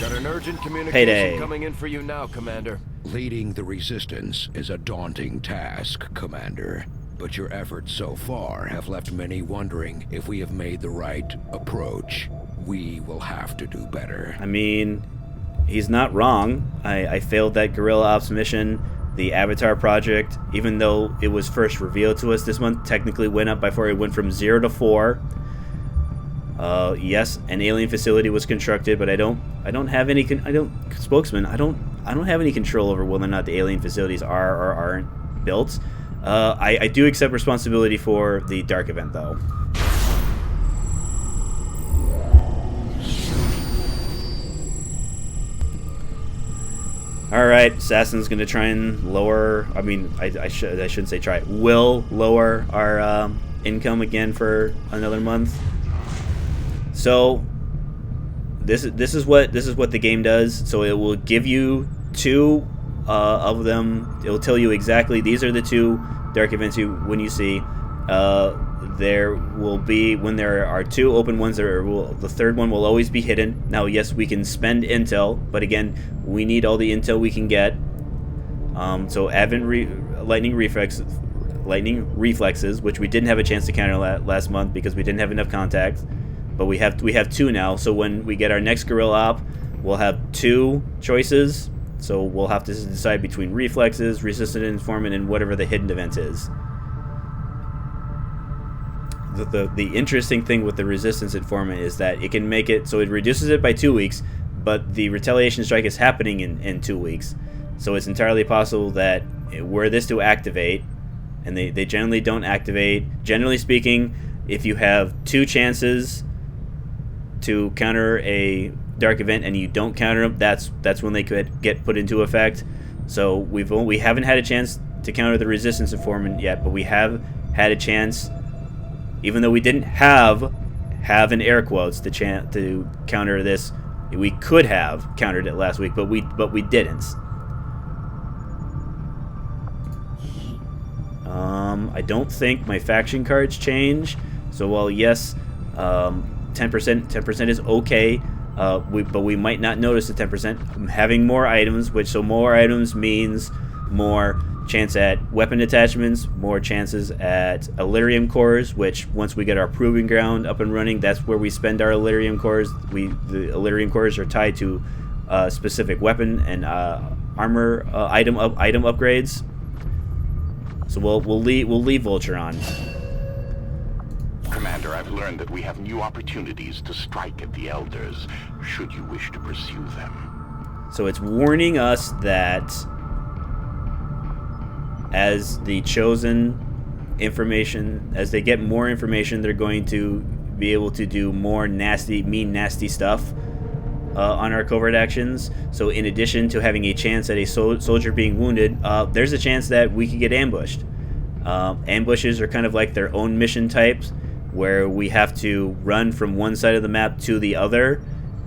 Got an urgent communication Payday. coming in for you now, Commander. Leading the Resistance is a daunting task, Commander. But your efforts so far have left many wondering if we have made the right approach. We will have to do better. I mean, he's not wrong. I failed that guerrilla ops mission. The Avatar project, even though it was first revealed to us this month, technically went up before it went from 0 to 4. Yes, an alien facility was constructed, but I don't have any spokesman. I don't have any control over whether or not the alien facilities are or aren't built. I do accept responsibility for the Dark event, though. Alright, Assassin's going to try and lower, I mean, I shouldn't say try, will lower our income again for another month. So, this is what the game does. So it will give you 2 of them. It will tell you exactly, these are the 2 dark events when you see. there will be, when there are 2 open ones, the third one will always be hidden. Now, yes, we can spend intel, but again, we need all the intel we can get. So Advent lightning reflexes, which we didn't have a chance to counter last month because we didn't have enough contacts, but we have 2 now. So when we get our next guerrilla op, we'll have 2 choices. So we'll have to decide between reflexes, resistant informant, and whatever the hidden event is. The interesting thing with the resistance informant is that it can make it so it reduces it by 2 weeks, but the retaliation strike is happening in 2 weeks. So it's entirely possible that were this to activate, and they generally don't activate. Generally speaking, if you have 2 chances to counter a dark event and you don't counter them, that's when they could get put into effect. So we haven't had a chance to counter the resistance informant yet, but we have had a chance, even though we didn't have in air quotes to counter this. We could have countered it last week, but we didn't. I don't think my faction cards change. So while yes, 10% is okay, but we might not notice the 10%. Having more items, so more items means more chance at weapon attachments, more chances at Ellyrium cores, which once we get our proving ground up and running, that's where we spend our Ellyrium cores. The Ellyrium cores are tied to specific weapon and armor item upgrades. So we'll leave Vulture on. Commander, I've learned that we have new opportunities to strike at the Elders, should you wish to pursue them. So it's warning us that as the chosen information, as they get more information, they're going to be able to do more nasty stuff on our covert actions. So in addition to having a chance at a soldier being wounded, there's a chance that we could get ambushed. Ambushes are kind of like their own mission types, where we have to run from one side of the map to the other.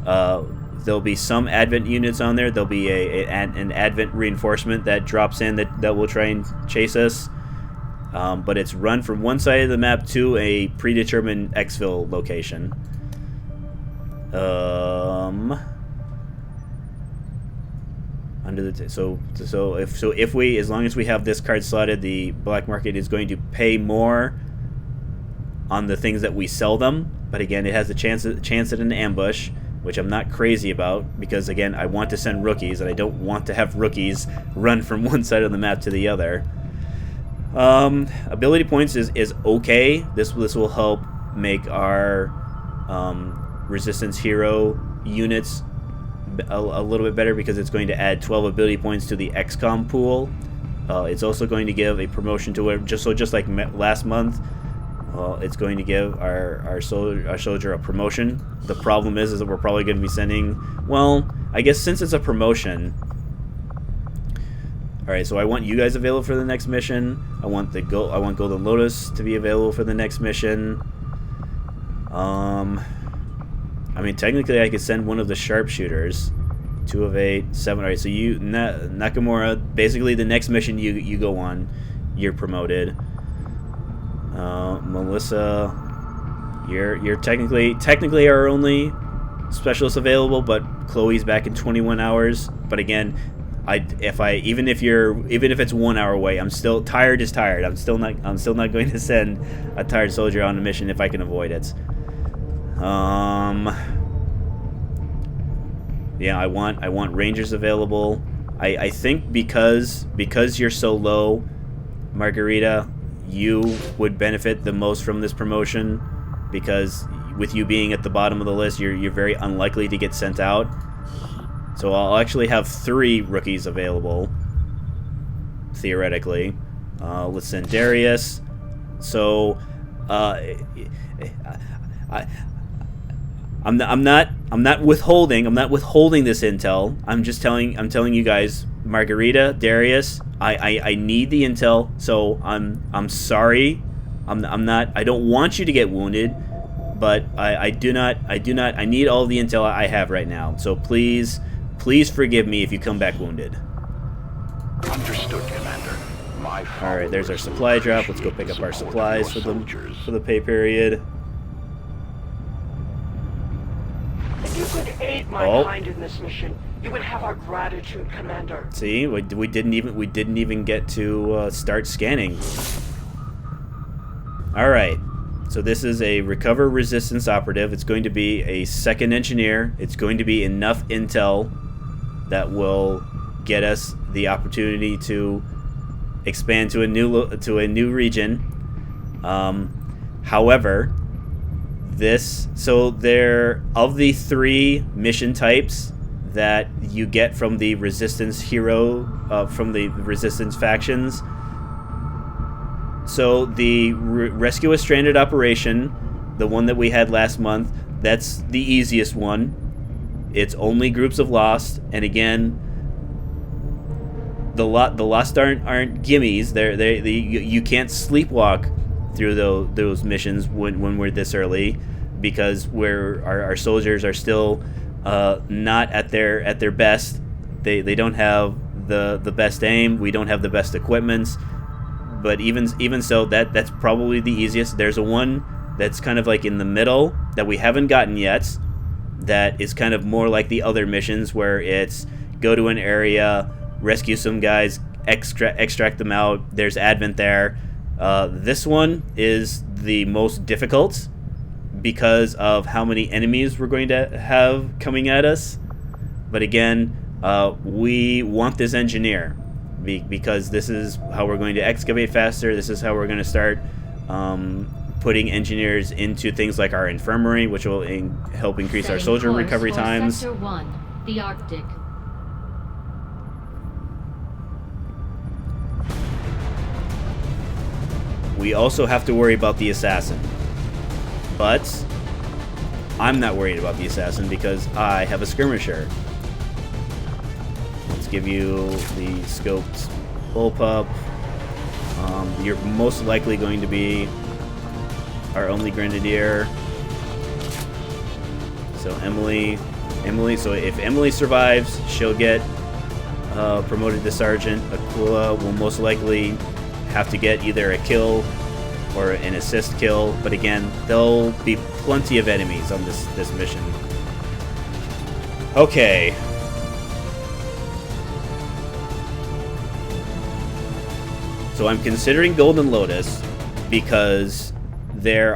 There'll be some Advent units on there. There'll be an Advent reinforcement that drops in that will try and chase us. But it's run from one side of the map to a predetermined exfil location. If we, as long as we have this card slotted, the black market is going to pay more on the things that we sell them. But again, it has a chance at an ambush, which I'm not crazy about, because again, I want to send rookies, and I don't want to have rookies run from one side of the map to the other. Ability points is okay. This will help make our resistance hero units a little bit better, because it's going to add 12 ability points to the XCOM pool. It's also going to give a promotion to it, just like last month. It's going to give our soldier a promotion. The problem is that we're probably going to be sending, well, I guess since it's a promotion. Alright, so I want you guys available for the next mission. I want Golden Lotus to be available for the next mission. I mean, technically I could send one of the sharpshooters. 2 of 8, 7. Alright, so you, Nakamura, basically the next mission you go on, you're promoted. Melissa, you're technically our only specialist available, but Chloe's back in 21 hours. But again, even if it's 1 hour away, I'm still tired. I'm still not going to send a tired soldier on a mission if I can avoid it. Yeah, I want Rangers available. I think because you're so low, Margarita, you would benefit the most from this promotion, because with you being at the bottom of the list, you're very unlikely to get sent out. So I'll actually have 3 rookies available, theoretically. Let's send Darius. So I'm not withholding this intel. I'm telling you guys, Margarita, Darius, I need the intel. So I'm sorry. I don't want you to get wounded, but I need all the intel I have right now. So please forgive me if you come back wounded. Understood, Commander. All right, there's our supply drop. Let's go pick up our supplies for the pay period. If you could aid my kind in this mission, you would have our gratitude, Commander. See, we didn't even get to start scanning. All right. So this is a recover resistance operative. It's going to be a second engineer. It's going to be enough intel that will get us the opportunity to expand to a new region. However, there of the 3 mission types that you get from the resistance hero, from the resistance factions. So the Rescue a Stranded operation, the one that we had last month, that's the easiest one. It's only groups of Lost, and again, the Lost aren't gimmies. You can't sleepwalk through those missions when we're this early, because our soldiers are still not at their best. They don't have the best aim. We don't have the best equipments. But even so, that's probably the easiest. There's a one that's kind of like in the middle that we haven't gotten yet, that is kind of more like the other missions, where it's go to an area, rescue some guys, extract them out. There's Advent there. This one is the most difficult because of how many enemies we're going to have coming at us. But again, we want this engineer, because this is how we're going to excavate faster. This is how we're going to start putting engineers into things like our infirmary, which will help increase our soldier recovery times. Sector 1, the Arctic. We also have to worry about the assassin. But I'm not worried about the assassin because I have a skirmisher. Let's give you the scoped bullpup. You're most likely going to be our only grenadier. So Emily, so if Emily survives, she'll get promoted to sergeant. Aquila will most likely have to get either a kill or an assist kill, but again, there'll be plenty of enemies on this mission. Okay. So I'm considering Golden Lotus because this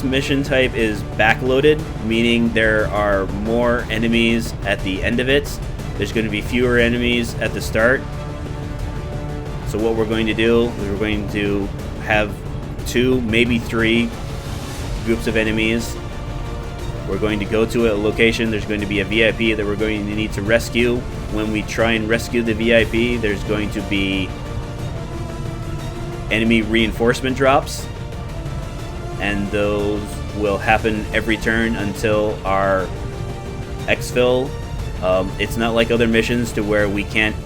mission type is backloaded, meaning there are more enemies at the end of it. There's going to be fewer enemies at the start. So what we're going to do is we're going to have 2, maybe 3 groups of enemies. We're going to go to a location. There's going to be a VIP that we're going to need to rescue. When we try and rescue the VIP, there's going to be enemy reinforcement drops, and those will happen every turn until our exfil. It's not like other missions to where we can't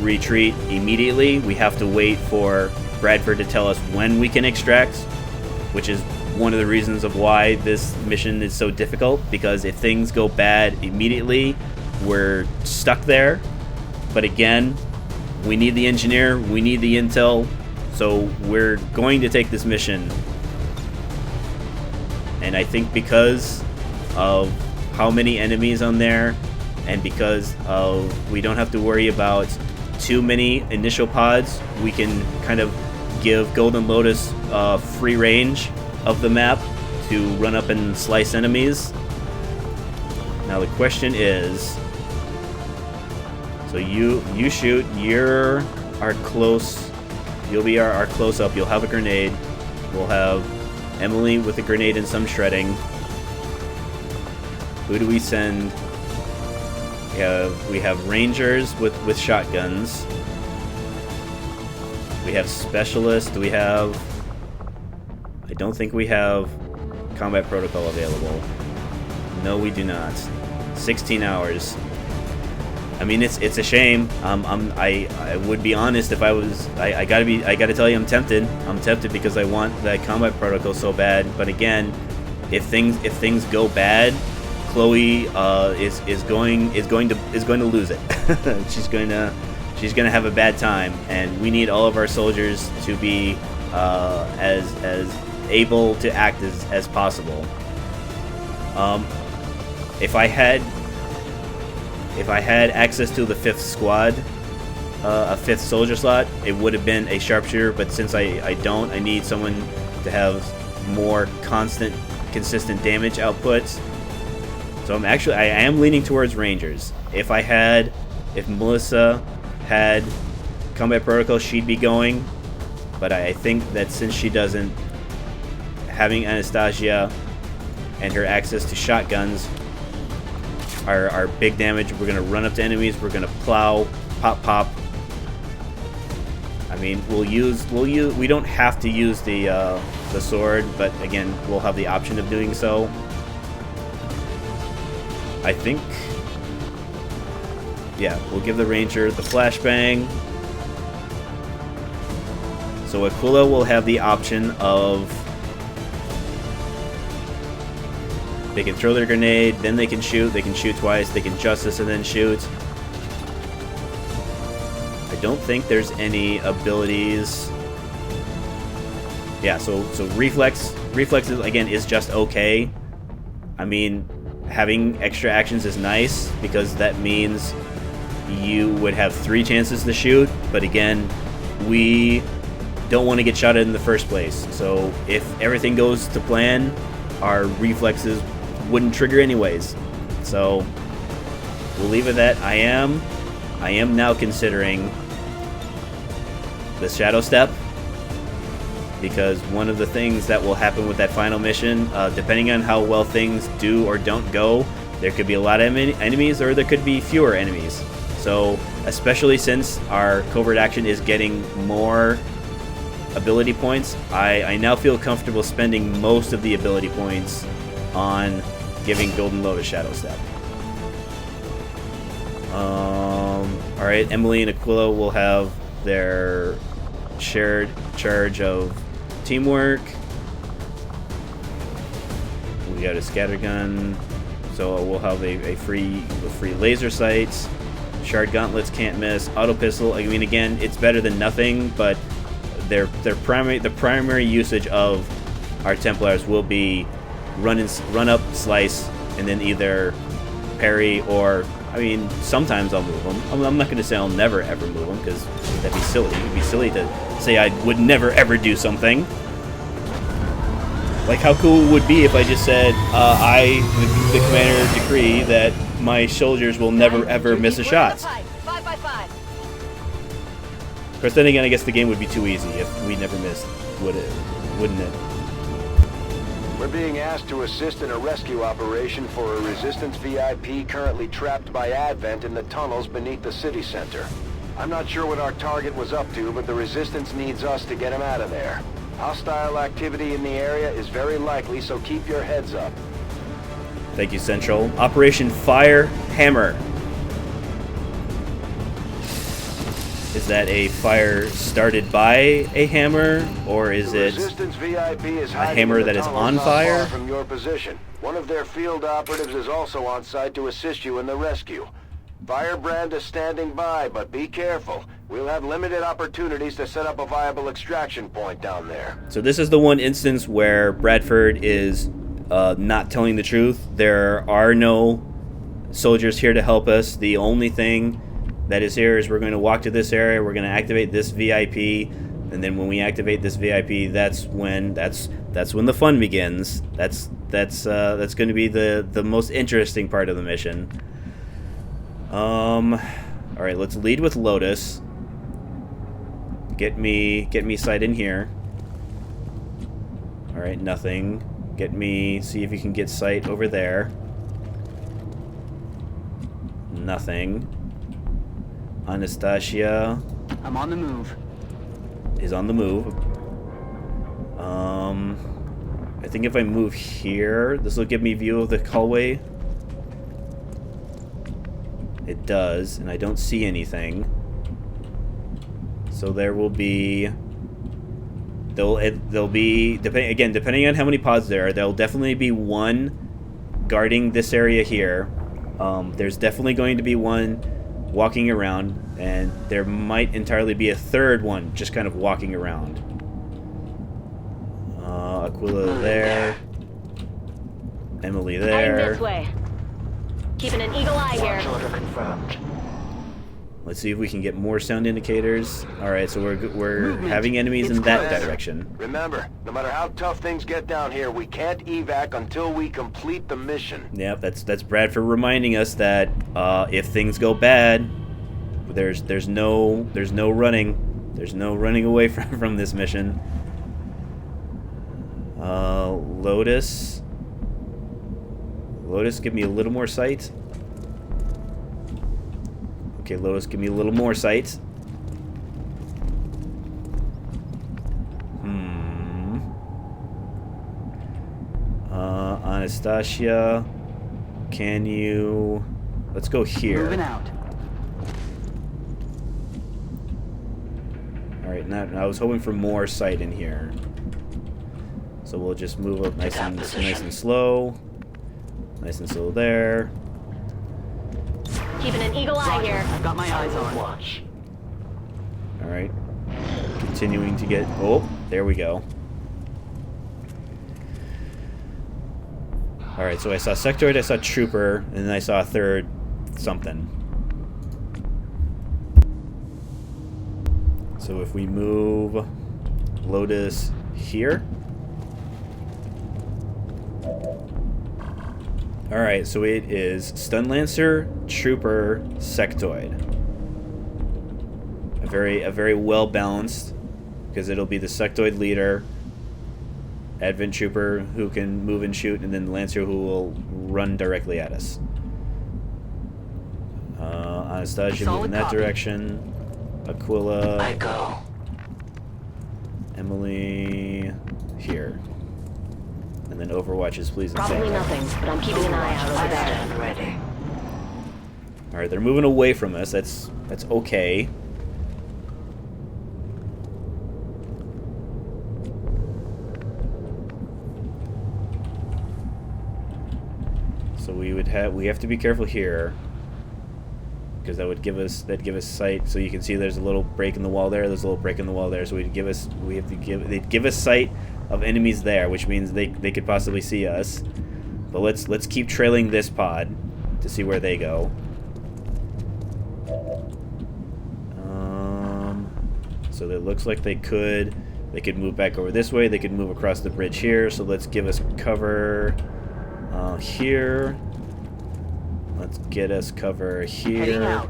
retreat immediately. We have to wait for Bradford to tell us when we can extract, which is one of the reasons of why this mission is so difficult, because if things go bad immediately, we're stuck there. But again, we need the engineer, we need the intel, so we're going to take this mission. And I think because of how many enemies on there, and because of we don't have to worry about too many initial pods, we can kind of give Golden Lotus free range of the map to run up and slice enemies. Now the question is, so you shoot, you're our close, you'll be our close up, you'll have a grenade, we'll have Emily with a grenade and some shredding. Who do we send? We have rangers with shotguns. We have specialists. Do we have... I don't think we have combat protocol available. No, we do not. 16 hours. I mean, it's a shame. I would be honest if I was... I gotta tell you, I'm tempted. I'm tempted because I want that combat protocol so bad. But again, if things go bad, Chloe is going to lose it. she's going to have a bad time, and we need all of our soldiers to be as able to act as possible. If I had access to the 5th squad, a 5th soldier slot, it would have been a sharpshooter, but since I don't, I need someone to have more consistent damage outputs. So I am leaning towards Rangers. If Melissa had combat protocol, she'd be going, but I think that since she doesn't, having Anastasia and her access to shotguns are big damage. We're gonna run up to enemies. We're gonna plow, pop. I mean, we don't have to use the sword, but again, we'll have the option of doing so. I think, yeah, we'll give the Ranger the flashbang. So Aquila will have the option of, they can throw their grenade, then they can shoot twice, they can justice and then shoot. I don't think there's any abilities. Yeah, so reflexes again is just okay. I mean, having extra actions is nice because that means you would have 3 chances to shoot, but again, we don't want to get shot at in the first place. So if everything goes to plan, our reflexes wouldn't trigger anyways. So we'll leave it at that. I am now considering the Shadow Step, because one of the things that will happen with that final mission, depending on how well things do or don't go, there could be a lot of enemies or there could be fewer enemies. So especially since our covert action is getting more ability points, I now feel comfortable spending most of the ability points on giving Golden Lotus Shadow Step. Alright, Emily and Aquila will have their shared charge of teamwork. We got a scattergun, so we'll have a free laser sights. Shard gauntlets can't miss. Auto pistol, I mean, again, it's better than nothing, but the primary usage of our Templars will be run up, slice, and then either parry or, I mean, sometimes I'll move them. I'm not going to say I'll never ever move them because that'd be silly. It'd be silly to say I would never ever do something. Like how cool it would be if I just said, the commander decree that my soldiers will never ever miss a shot. 5 by 5. Of course, then again, I guess the game would be too easy if we never missed, wouldn't it? We're being asked to assist in a rescue operation for a Resistance VIP currently trapped by Advent in the tunnels beneath the city center. I'm not sure what our target was up to, but the Resistance needs us to get him out of there. Hostile activity in the area is very likely, so keep your heads up. Thank you, Central. Operation Fire Hammer. Is that a fire started by a hammer, or is it a hammer that is on fire? From your position. One of their field operatives is also on site to assist you in the rescue. Firebrand is standing by, but be careful. We'll have limited opportunities to set up a viable extraction point down there. So this is the one instance where Bradford is not telling the truth. There are no soldiers here to help us. The only thing that is here is we're going to walk to this area, we're going to activate this VIP, and then when we activate this VIP, that's when the fun begins. That's going to be the most interesting part of the mission. All right, let's lead with Lotus. Get me sight in here. All right, nothing. See if you can get sight over there. Nothing. Anastasia. I'm on the move. Is on the move. I think if I move here, this will give me view of the hallway. It does, and I don't see anything. So there will be. There'll be depending on how many pods there are. There'll definitely be one guarding this area here. There's definitely going to be one walking around, and there might entirely be a third one just kind of walking around. Aquila there. Emily there. Heading this way. Keeping an eagle eye here. Order confirmed. Let's see if we can get more sound indicators. All right, so we're having enemies in that direction. Remember, no matter how tough things get down here, we can't evac until we complete the mission. Yeah, that's Bradford reminding us that if things go bad, there's no running. There's no running away from this mission. Lotus, give me a little more sight. Okay, Lotus, give me a little more sight. Anastasia, can you... Let's go here. Moving out. Alright, now I was hoping for more sight in here. So we'll just move up nice and slow. Nice and slow there. Keeping an eagle eye here. I've got my eyes on. Watch. Alright. Continuing to get... Oh, there we go. Alright, so I saw Sectoid, I saw Trooper, and then I saw a third something. So if we move Lotus here... Alright, so it is Stun Lancer, Trooper, Sectoid. A very well balanced, because it'll be the Sectoid leader, Advent Trooper who can move and shoot, and then Lancer who will run directly at us. Anastasia move in that direction. Aquila. I go. Emily here. And then Overwatch is pleased and Probably safe. nothing, but I'm keeping an eye out over there. Stand ready. Alright, they're moving away from us. That's okay. So we have to be careful here, because that'd give us sight. So you can see there's a little break in the wall there. There's a little break in the wall there. So they'd give us sight of enemies there, which means they could possibly see us. But let's keep trailing this pod to see where they go. So it looks like they could move back over this way. They could move across the bridge here. So let's give us cover here. Let's get us cover here.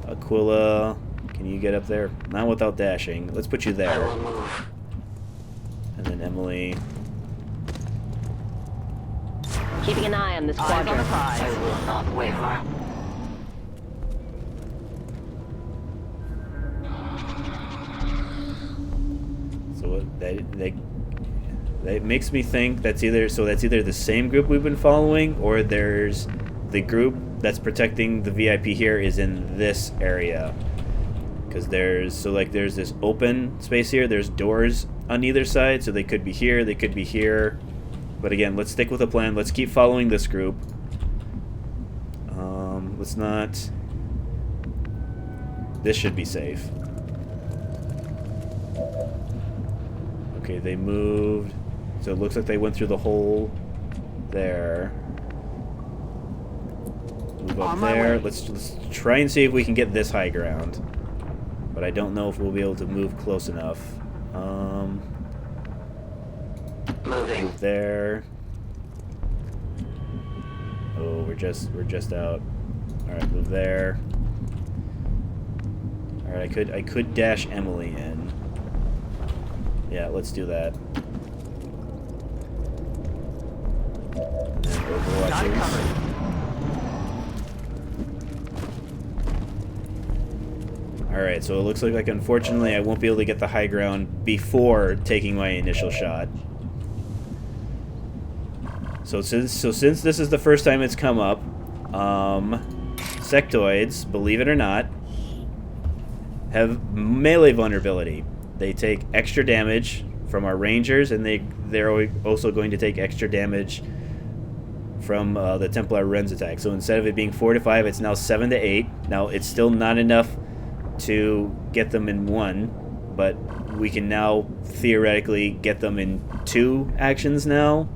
Aquila, can you get up there? Not without dashing. Let's put you there. And then Emily. Keeping an eye on this quadrant. I will not waver. So that makes me think that's either the same group we've been following, or there's the group that's protecting the VIP here is in this area. Because there's this open space here. There's doors on either side, so they could be here, they could be here. But again, let's stick with the plan. Let's keep following this group. Let's not... This should be safe. Okay, they moved. So it looks like they went through the hole there. Move up there. Let's try and see if we can get this high ground. But I don't know if we'll be able to move close enough. Moving. Move there. Oh, we're just out. All right, move there. All right, I could dash Emily in. Yeah, let's do that. And then Overwatch. Alright, so it looks like unfortunately I won't be able to get the high ground before taking my initial shot. So since this is the first time it's come up, sectoids, believe it or not, have melee vulnerability. They take extra damage from our rangers, and they're also going to take extra damage from the Templar Ren's attack. So instead of it being 4 to 5, it's now 7 to 8. Now it's still not enough to get them in 1, but we can now theoretically get them in 2 actions now.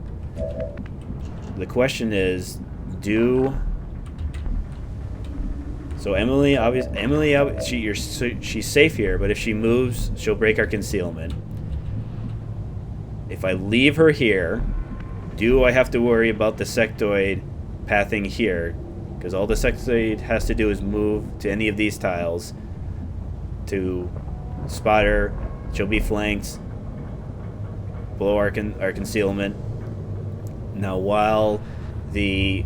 The question is, so Emily, she's safe here, but if she moves, she'll break our concealment. If I leave her here, do I have to worry about the sectoid pathing here? Because all the sectoid has to do is move to any of these tiles to spot her. She'll be flanked, blow our concealment. Now, while the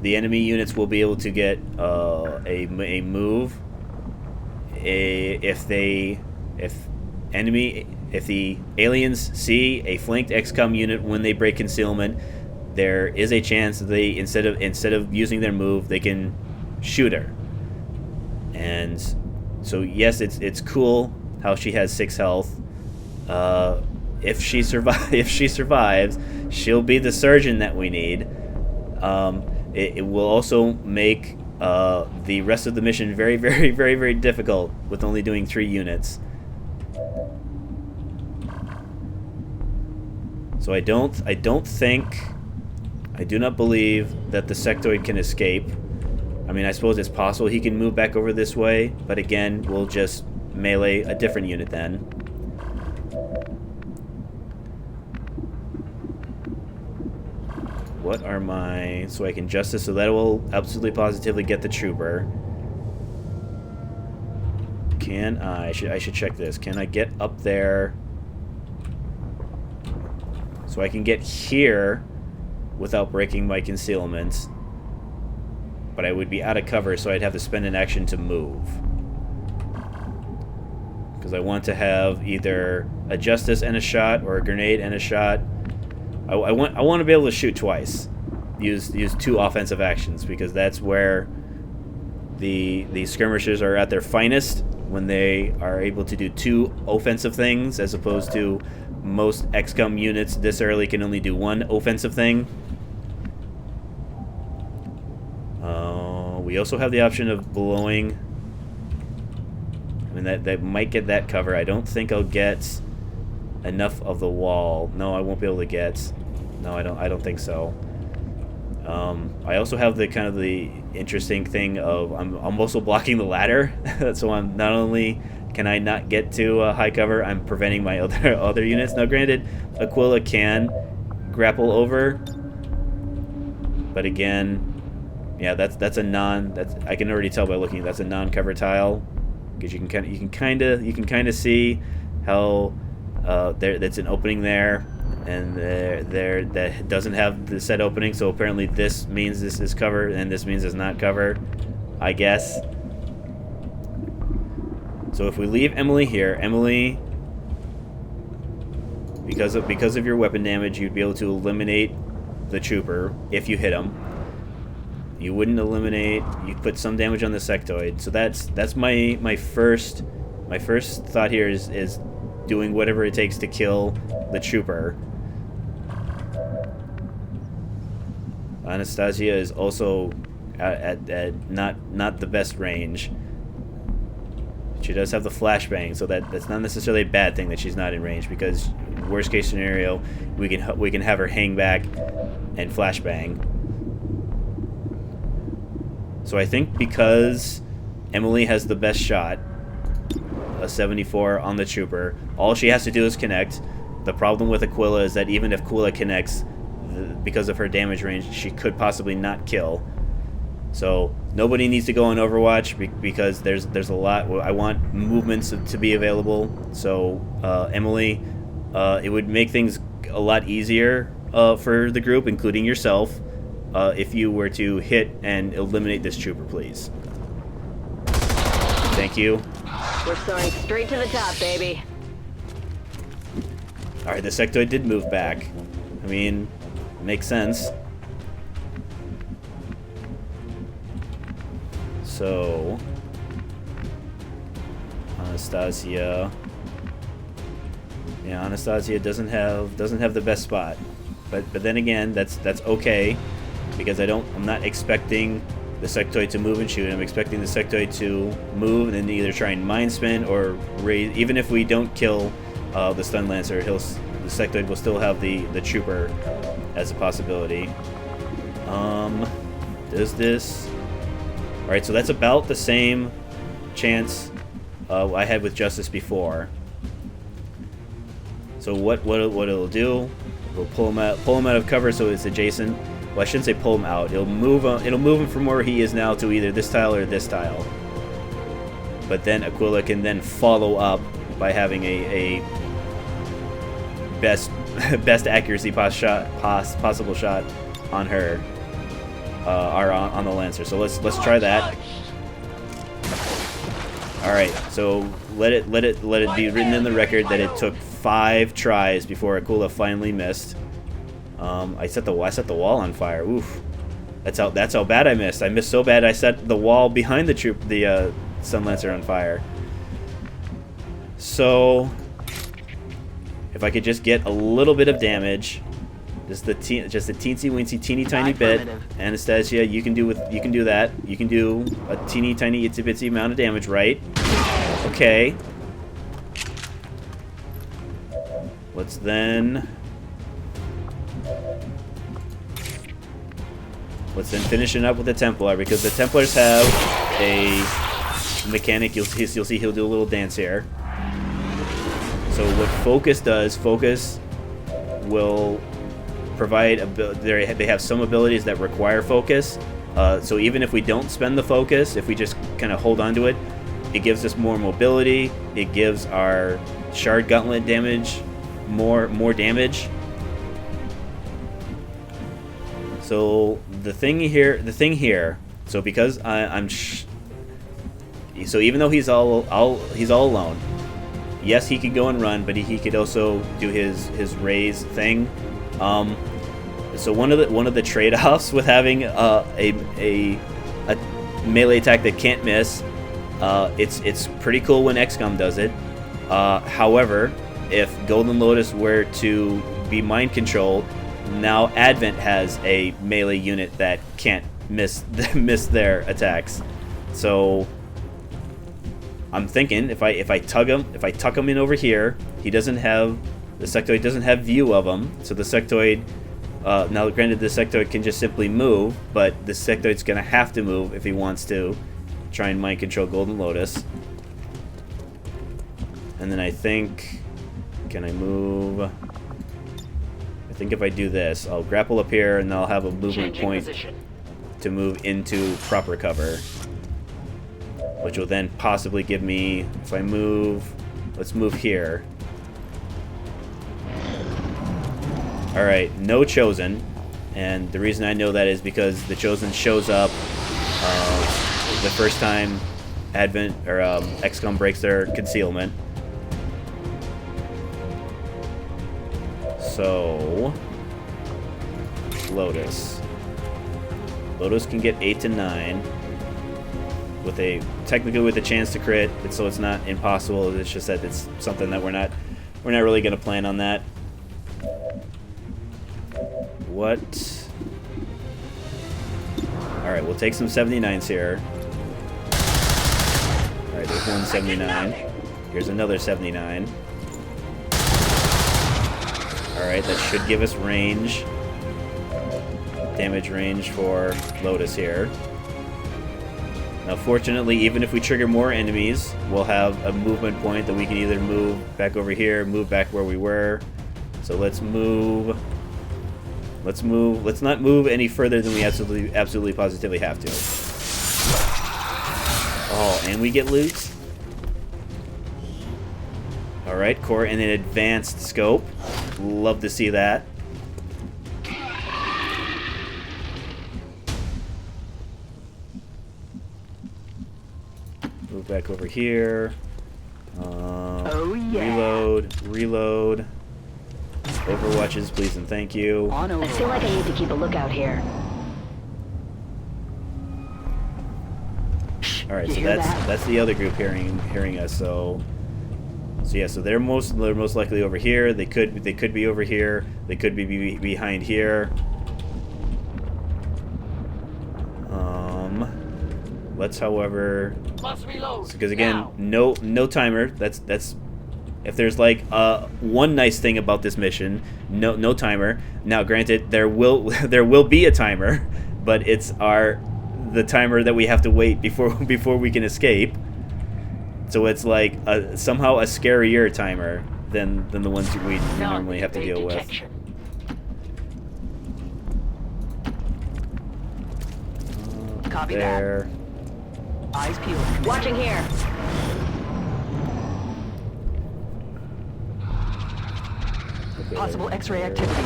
enemy units will be able to get a move if the aliens see a flanked XCOM unit when they break concealment, there is a chance that they instead of using their move, they can shoot her. And so yes, it's cool how she has 6 health. If she survives, she'll be the surgeon that we need. It will also make the rest of the mission very, very, very, very difficult with only doing 3 units. So I do not believe that the sectoid can escape. I mean, I suppose it's possible he can move back over this way, but again, we'll just melee a different unit then. What are my... So I can justice, so that will absolutely positively get the trooper. Can I should check this. Can I get up there? So I can get here without breaking my concealment. But I would be out of cover, so I'd have to spend an action to move. Because I want to have either a justice and a shot, or a grenade and a shot. I want to be able to shoot twice. Use 2 offensive actions, because that's where the skirmishers are at their finest, when they are able to do 2 offensive things, as opposed to most XCOM units this early can only do 1 offensive thing. We also have the option of blowing. I mean, that might get that cover. I don't think I'll get enough of the wall. No, I won't be able to get. No, I don't think so. I also have the kind of the interesting thing of I'm also blocking the ladder. So I'm not only can I not get to high cover, I'm preventing my other units. Now, granted, Aquila can grapple over, but again, yeah, that's a non. I can already tell by looking. That's a non-cover tile, because you can kind of see how that's an opening there, and there that doesn't have the set opening. So apparently this means this is cover, and this means it's not cover, I guess. So if we leave Emily here, Emily, because of your weapon damage, you'd be able to eliminate the trooper if you hit him. You wouldn't eliminate. You'd put some damage on the sectoid. So that's my first thought here is doing whatever it takes to kill the trooper. Anastasia is also at not the best range. She does have the flashbang, so that's not necessarily a bad thing that she's not in range, because worst case scenario, we can have her hang back and flashbang. So I think because Emily has the best shot, a 74 on the trooper, all she has to do is connect. The problem with Aquila is that even if Aquila connects, because of her damage range, she could possibly not kill. So nobody needs to go on Overwatch because there's a lot. I want movements to be available. So Emily, it would make things a lot easier for the group, including yourself, if you were to hit and eliminate this trooper, please. Thank you. We're soaring straight to the top, baby. Alright, the sectoid did move back. I mean, makes sense. So Anastasia. Yeah, Anastasia doesn't have the best spot. but then again, that's okay, because I'm not expecting the sectoid to move and shoot. I'm expecting the sectoid to move and then either try and mind spin or raise. Even if we don't kill the stun lancer, the sectoid will still have the trooper as a possibility. Does this? All right, so that's about the same chance I had with Justice before. So what it'll do? We'll pull him out of cover so it's adjacent. Well, I shouldn't say pull him out. It'll move him from where he is now to either this tile or this tile. But then Aquila can then follow up by having a best accuracy possible shot on her, or on the Lancer. So let's try that. All right. So let it be written in the record that it took 5 tries before Aquila finally missed. I set the wall on fire. Oof. That's how bad I missed. I missed so bad I set the wall behind the Sun Lancer on fire. So if I could just get a little bit of damage, just a teensy weensy teeny tiny bit. Anastasia, you can do that. You can do a teeny tiny itsy bitsy amount of damage, right? Okay. Let's then finish it up with the Templar, because the Templars have a mechanic. You'll see he'll do a little dance here. So what Focus does, Focus will provide they have some abilities that require Focus. So even if we don't spend the Focus, if we just kind of hold on to it, it gives us more mobility. It gives our Shard Gauntlet damage more damage. So the thing here. So because so even though he's all alone, yes, he could go and run, but he could also do his raise thing. So one of the trade-offs with having a melee attack that can't miss, it's pretty cool when XCOM does it. However, if Golden Lotus were to be mind controlled, now Advent has a melee unit that can't miss their attacks. So I'm thinking if I tuck him in over here, the sectoid doesn't have view of him. So the sectoid, now granted, the sectoid can just simply move, but the sectoid's gonna have to move if he wants to try and mind control Golden Lotus. And then I think, can I move? I think if I do this, I'll grapple up here and I'll have a movement point to move into proper cover, which will then possibly give me, if I move, let's move here. Alright, no Chosen, and the reason I know that is because the Chosen shows up the first time Advent or XCOM breaks their concealment. So Lotus can get 8 to 9 technically with a chance to crit. So it's not impossible. It's just that it's something that we're not really going to plan on that. What? All right, we'll take some 79s here. All right, there's one 79. Here's another 79. Alright, that should give us range. Damage range for Lotus here. Now fortunately, even if we trigger more enemies, we'll have a movement point that we can either move back over here, move back where we were. So let's move. Let's not move any further than we absolutely positively have to. Oh, and we get loot. Alright, core and an advanced scope. Love to see that. Move back over here. Oh yeah. Reload. Overwatches, please and thank you. I feel like I need to keep a lookout here. All right, so that's the other group hearing us. So So yeah, so they're most likely over here. They could be over here. They could be behind here. Let's, however, because again, no timer. That's if there's like one nice thing about this mission, no timer. Now, granted, there will be a timer, but it's the timer that we have to wait before we can escape. So it's like somehow a scarier timer than the ones we normally have to deal with. Copy there. that. Eyes peeled. Watching here. Okay, Possible X-ray activity.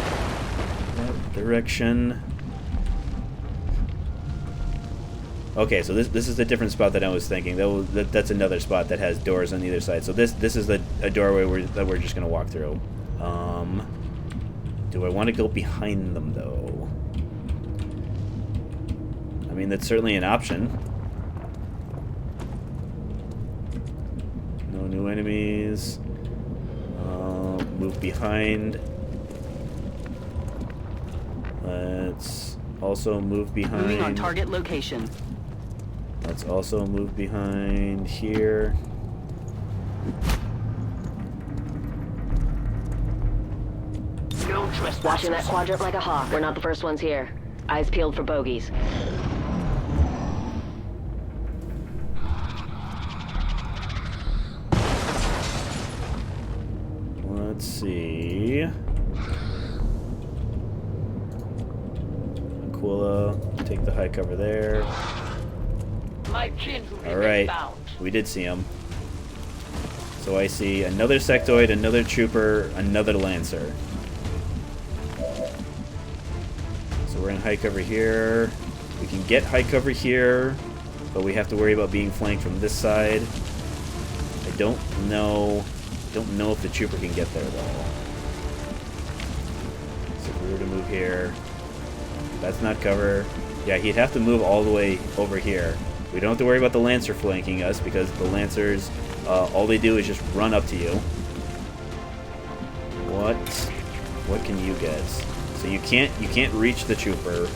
That direction. Okay, so this is a different spot than I was thinking. That's another spot that has doors on either side. So this is a doorway that we're just gonna walk through. Do I want to go behind them though? I mean, that's certainly an option. No new enemies. Move behind. Let's also move behind. Moving on target location. Let's also move behind here. No trespassers. Watching that quadrant like a hawk. We're not the first ones here. Eyes peeled for bogeys. Let's see. Aquila, take the high cover there. Alright, we did see him. So I see another sectoid, another trooper, another lancer. So we're in high cover here. We can get high cover here, but we have to worry about being flanked from this side. I don't know if the trooper can get there though. So if we were to move here, that's not cover. Yeah, he'd have to move all the way over here. We don't have to worry about the Lancer flanking us because the Lancers, all they do is just run up to you. What can you get? So you can't reach the trooper,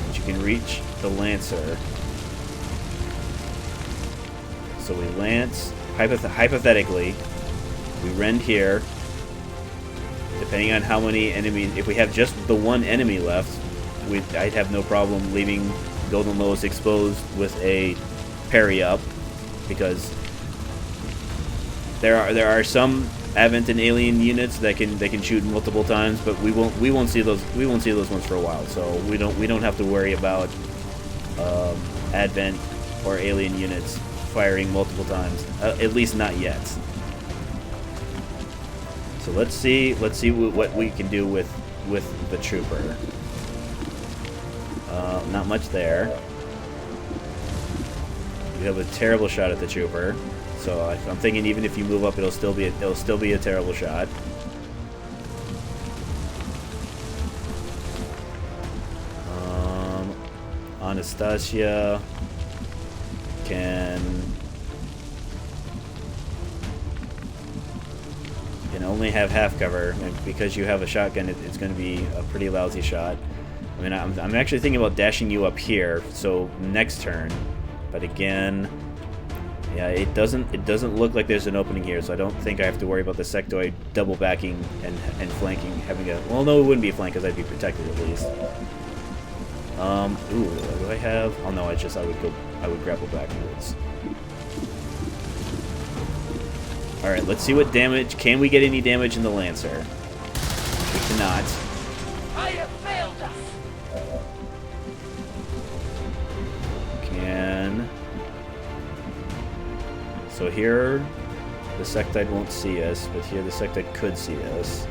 but you can reach the Lancer. So we lance. Hypothetically, we rend here. Depending on how many enemies, if we have just the one enemy left, I'd have no problem leaving Golden Lotus exposed with a parry up, because there are some Advent and Alien units that can shoot multiple times, but we won't see those ones for a while. So we don't have to worry about Advent or Alien units firing multiple times, at least not yet. So let's see what we can do with the trooper. Not much there. We have a terrible shot at the trooper, so I'm thinking even if you move up, it'll still be a terrible shot. Anastasia can only have half cover, and because you have a shotgun, it's going to be a pretty lousy shot. I mean, I'm actually thinking about dashing you up here, so next turn. But again, yeah, it doesn't look like there's an opening here, so I don't think I have to worry about the sectoid double backing and flanking. Well, no, it wouldn't be a flank because I'd be protected at least. Ooh, what do I have? Oh no, I would grapple backwards. All right, let's see what damage. Can we get any damage in the Lancer? We cannot. I have failed us. So here, the sectoid won't see us, but here the sectoid could see us.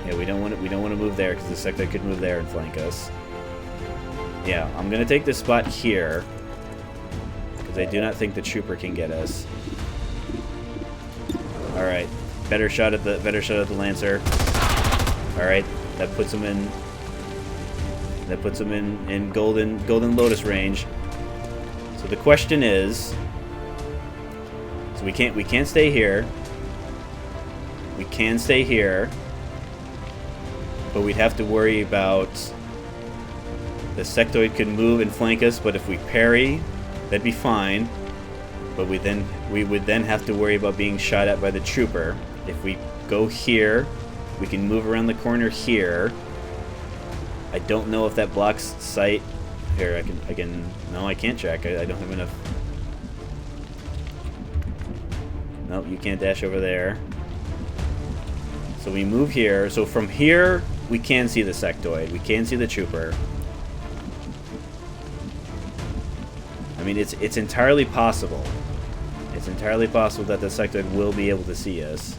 Yeah, we don't want to move there because the sectoid could move there and flank us. Yeah, I'm gonna take this spot here because I do not think the trooper can get us. All right, better shot at the Lancer. All right, that puts him in. That puts him in Golden Lotus range. So the question is, So we can't stay here. We can stay here. But we'd have to worry about the sectoid could move and flank us, but if we parry, that'd be fine. But we would then have to worry about being shot at by the trooper. If we go here, we can move around the corner here. I don't know if that blocks sight. Here, I can. No, I can't check. I don't have enough. Nope, you can't dash over there. So we move here. So from here, we can see the sectoid. We can see the trooper. I mean, it's entirely possible. It's entirely possible that the sectoid will be able to see us.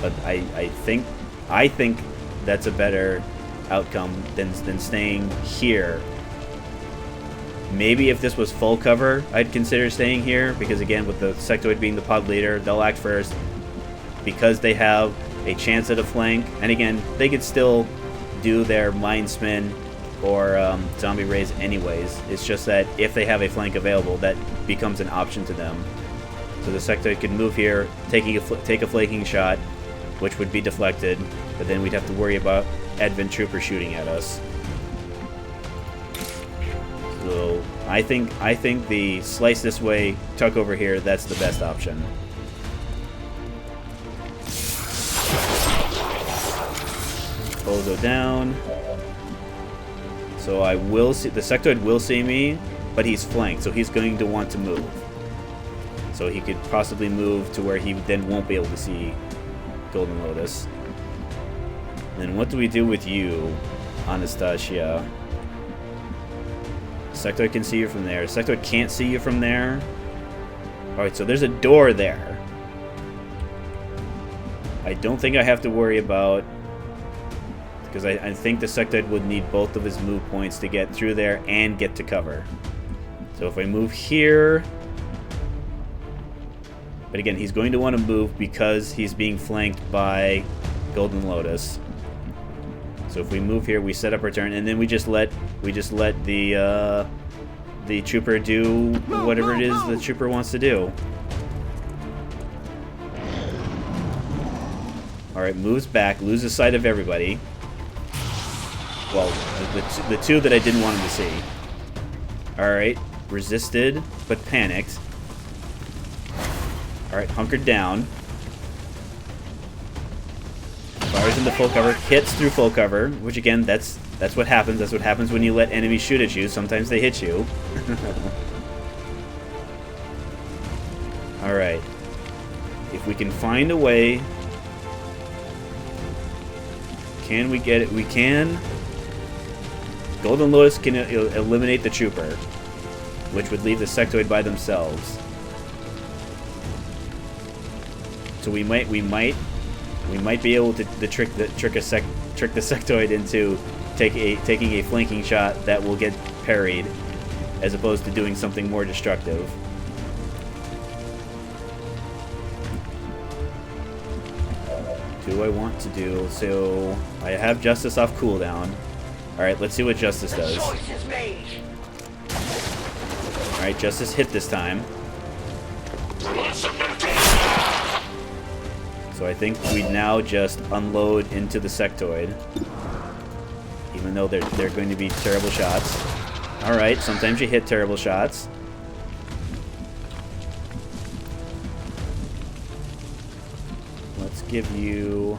But I think that's a better outcome than staying here. Maybe if this was full cover, I'd consider staying here, because again, with the sectoid being the pod leader, they'll act first because they have a chance at a flank. And again, they could still do their mind spin or zombie raise anyways. It's just that if they have a flank available, that becomes an option to them. So the sectoid could move here, take a flanking shot, which would be deflected, but then we'd have to worry about Advent Trooper shooting at us. So I think the slice this way, tuck over here, that's the best option. Bozo down. So I will see the sectoid will see me, but he's flanked, so he's going to want to move. So he could possibly move to where he then won't be able to see Golden Lotus. Then what do we do with you, Anastasia? Sectoid can see you from there. Sectoid can't see you from there. Alright, so there's a door there. I don't think I have to worry about... because I think the sectoid would need both of his move points to get through there and get to cover. So if I move here... but again, he's going to want to move because he's being flanked by Golden Lotus. So if we move here, we set up our turn, and then we just let the trooper do whatever it is the trooper wants to do. All right, moves back, loses sight of everybody. Well, the two that I didn't want him to see. All right, resisted but panicked. All right, hunkered down. Fires into full cover, hits through full cover, which again, that's what happens. That's what happens when you let enemies shoot at you. Sometimes they hit you. All right. If we can find a way, can we get it? We can. Golden Lotus can eliminate the trooper, which would leave the sectoid by themselves. So we might be able to trick the sectoid into taking a flanking shot that will get parried, as opposed to doing something more destructive. Do I want to do? So I have Justice off cooldown. All right, let's see what Justice does. All right, Justice hit this time. So I think we now just unload into the sectoid, even though they're going to be terrible shots. All right, sometimes you hit terrible shots. Let's give you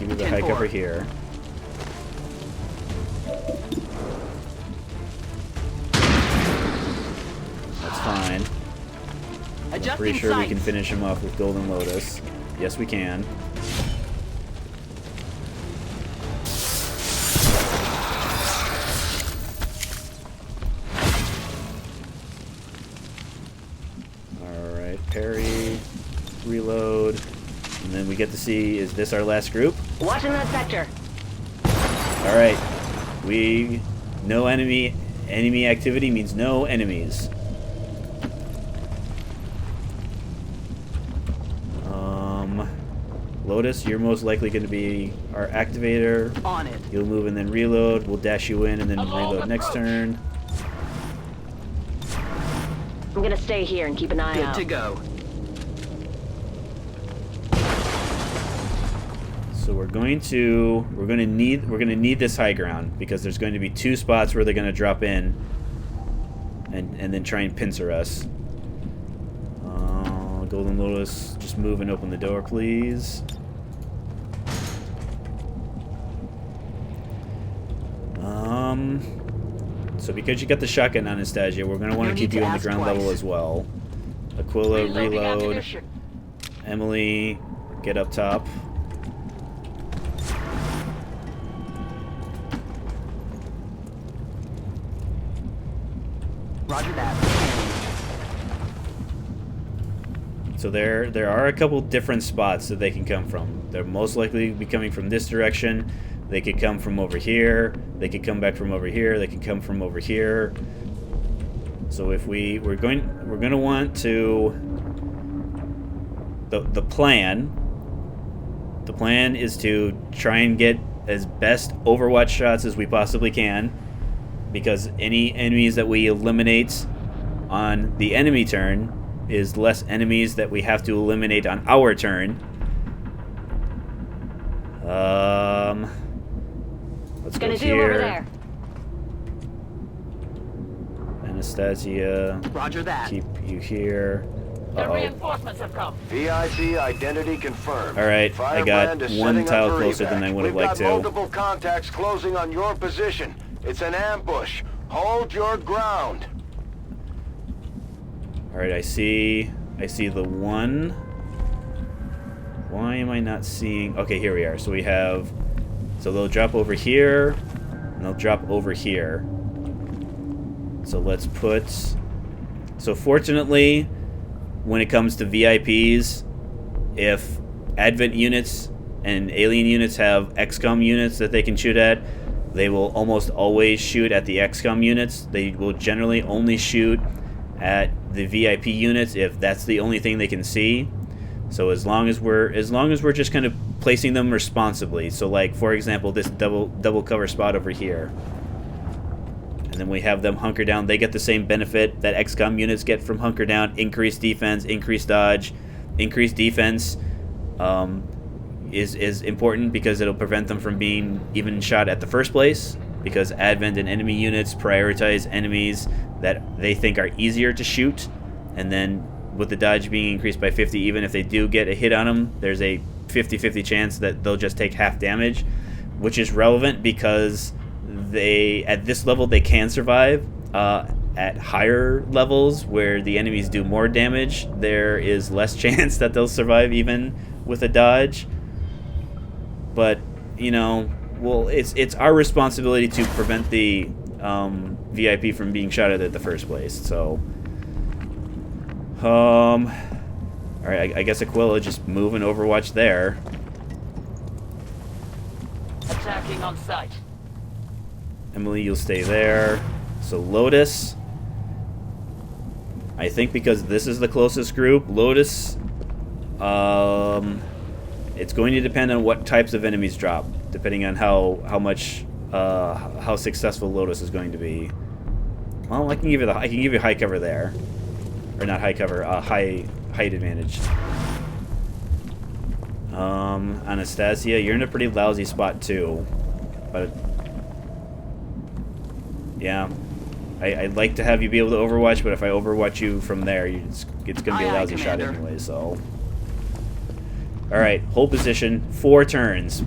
the hike over here. That's fine. I'm pretty sure we can finish him off with Golden Lotus. Yes, we can. Alright, parry, reload, and then we get to see, is this our last group? Watching that sector. Alright, no enemy activity means no enemies. Lotus, you're most likely going to be our activator. On it. You'll move and then reload. We'll dash you in and then reload next turn. I'm gonna stay here and keep an eye out. Good to go. So we're gonna need this high ground because there's going to be 2 spots where they're gonna drop in and then try and pincer us. Golden Lotus, just move and open the door, please. So because you got the shotgun, Anastasia, we're gonna want to keep you on the ground level as well. Aquila, reload. Emily, get up top. Roger that. So there are a couple different spots that they can come from. They're most likely be coming from this direction. They could come from over here. They could come back from over here. They could come from over here. So if we're going to want to the plan is to try and get as best Overwatch shots as we possibly can, because any enemies that we eliminate on the enemy turn is less enemies that we have to eliminate on our turn. Let's go here. Anastasia, Roger that. keep you here. The reinforcements have come. VIP identity confirmed. All right, I got Firebrand is one setting up tile for closer than evac. I would have We've liked got to. multiple contacts closing on your position. It's an ambush. Hold your ground. All right, I see the one. Why am I not seeing? Okay, here we are. So we have, so they'll drop over here, and they'll drop over here. So let's put, so fortunately, when it comes to VIPs, if Advent units and Alien units have XCOM units that they can shoot at, they will almost always shoot at the XCOM units. They will generally only shoot at the VIP units if that's the only thing they can see. So as long as we're just kind of placing them responsibly. So like, for example, this double cover spot over here. And then we have them hunker down. They get the same benefit that XCOM units get from hunker down: increased defense, increased dodge. Increased defense is important because it'll prevent them from being even shot at the first place, because Advent and enemy units prioritize enemies that they think are easier to shoot, and then with the dodge being increased by 50, even if they do get a hit on them, there's a 50-50 chance that they'll just take half damage, which is relevant because they, at this level, they can survive. At higher levels where the enemies do more damage, there is less chance that they'll survive even with a dodge. But, you know, well, it's our responsibility to prevent the VIP from being shot at the first place. So, all right, I guess Aquila just move and Overwatch there. Attacking on sight. Emily, you'll stay there. So Lotus, I think because this is the closest group, Lotus, it's going to depend on what types of enemies drop, depending on how successful Lotus is going to be. Well, I can give you high cover there, or not high cover, height advantage. Anastasia, you're in a pretty lousy spot too, but yeah. I'd like to have you be able to Overwatch, but if I Overwatch you from there, it's going to be a lousy shot anyway, so. Alright, hold position, 4 turns.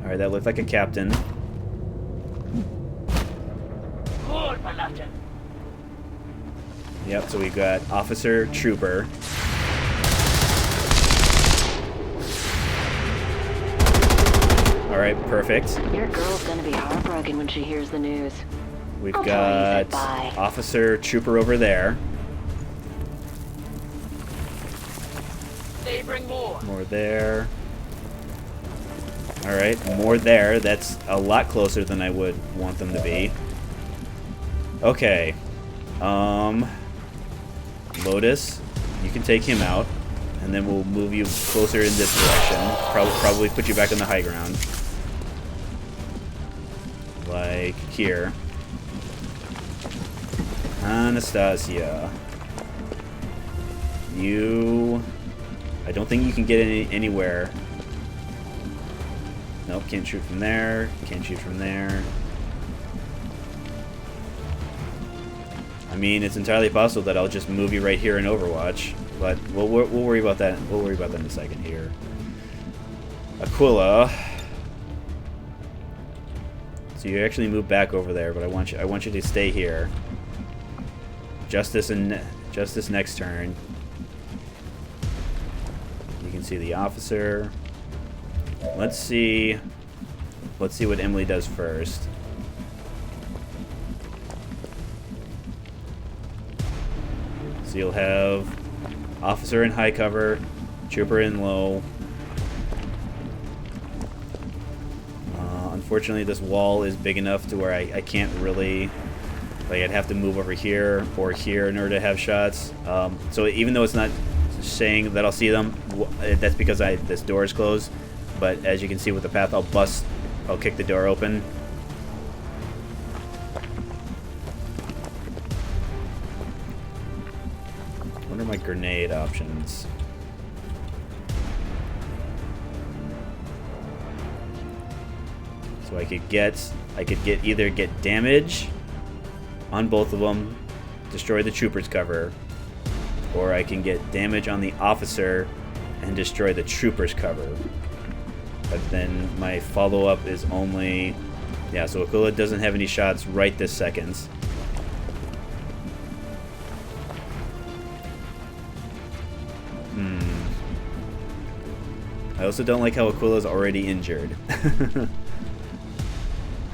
Alright, that looked like a captain. Yep, so we got officer, trooper. Alright, perfect. Your girl's gonna be heartbroken when she hears the news. We've got officer, trooper over there. They bring more. More there. Alright, more there. That's a lot closer than I would want them to be. Okay. Lotus, you can take him out, and then we'll move you closer in this direction. Probably put you back on the high ground. Like here. Anastasia. You... I don't think you can get anywhere. Nope, can't shoot from there. Can't shoot from there. I mean, it's entirely possible that I'll just move you right here in Overwatch, but we'll worry about that. We'll worry about that in a second here. Aquila. So you actually move back over there, but I want you to stay here. Justice next turn. You can see the officer. Let's see what Emily does first. So you'll have officer in high cover, trooper in low. Unfortunately, this wall is big enough to where I can't really... Like, I'd have to move over here or here in order to have shots. So even though it's not saying that I'll see them, that's because this door is closed. But as you can see with the path, I'll kick the door open. What are my grenade options? So I could either get damage on both of them, destroy the trooper's cover, or I can get damage on the officer and destroy the trooper's cover. But then my follow-up is only... Yeah, so Aquila doesn't have any shots right this second. I also don't like how Aquila's already injured.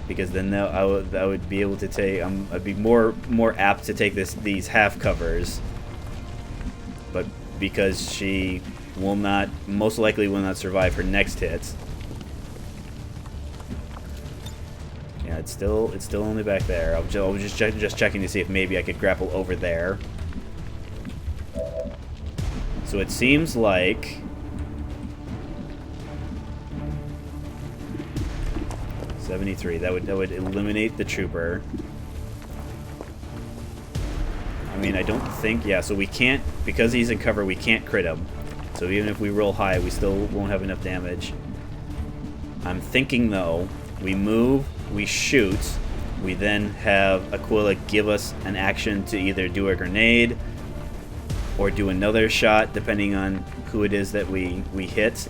Because then I would be able to take... I'd be more apt to take these half covers. But because she will not... Most likely will not survive her next hit. Yeah, it's still only back there. I was just checking to see if maybe I could grapple over there. So it seems like... 73. That would eliminate the trooper. I mean, I don't think... Yeah, so we can't... Because he's in cover, we can't crit him. So even if we roll high, we still won't have enough damage. I'm thinking, though, we move, we shoot, we then have Aquila give us an action to either do a grenade or do another shot, depending on who it is that we hit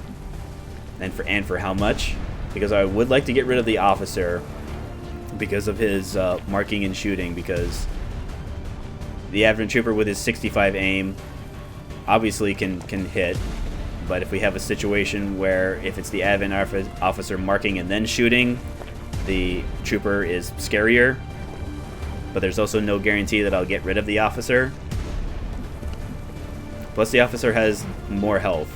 and for how much. Because I would like to get rid of the officer because of his marking and shooting, because the Advent Trooper with his 65 aim obviously can hit, but if we have a situation where if it's the Advent officer marking and then shooting, the Trooper is scarier, but there's also no guarantee that I'll get rid of the officer. Plus the officer has more health.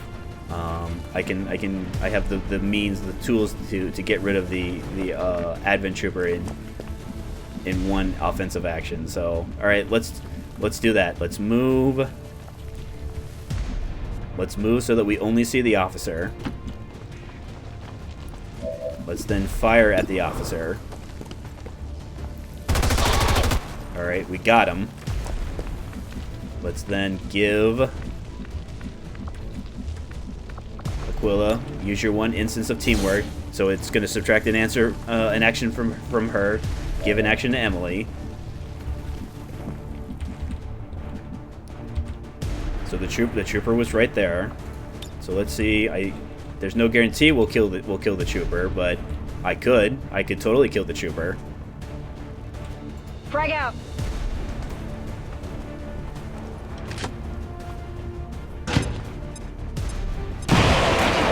I have the means, the tools to get rid of the Advent Trooper in one offensive action. So, all right, let's do that. Let's move so that we only see the officer. Let's then fire at the officer. All right, we got him. Let's then give Aquila, use your one instance of teamwork. So it's going to subtract an action from her, give an action to Emily. So the trooper was right there. So let's see. There's no guarantee we'll kill the trooper, but I could totally kill the trooper. Frag out.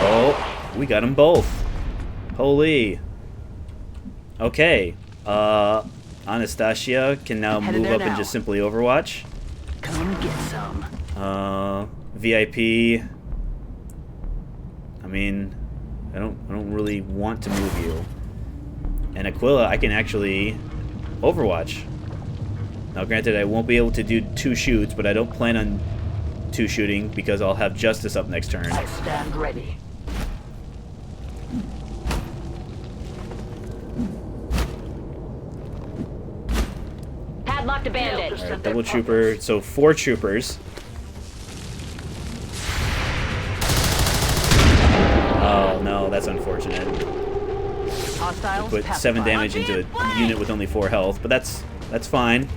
Oh, we got them both. Holy. Okay. Anastasia can now move up and just simply Overwatch. Come get some. VIP. I mean, I don't really want to move you. And Aquila, I can actually Overwatch. Now, granted, I won't be able to do 2 shoots, but I don't plan on 2 shooting because I'll have Justice up next turn. I stand ready. Have Locked a bandit. Alright, double trooper. So 4 troopers. Oh no, that's unfortunate. Hostiles. Put 7 damage into a unit with only 4 health, but that's fine.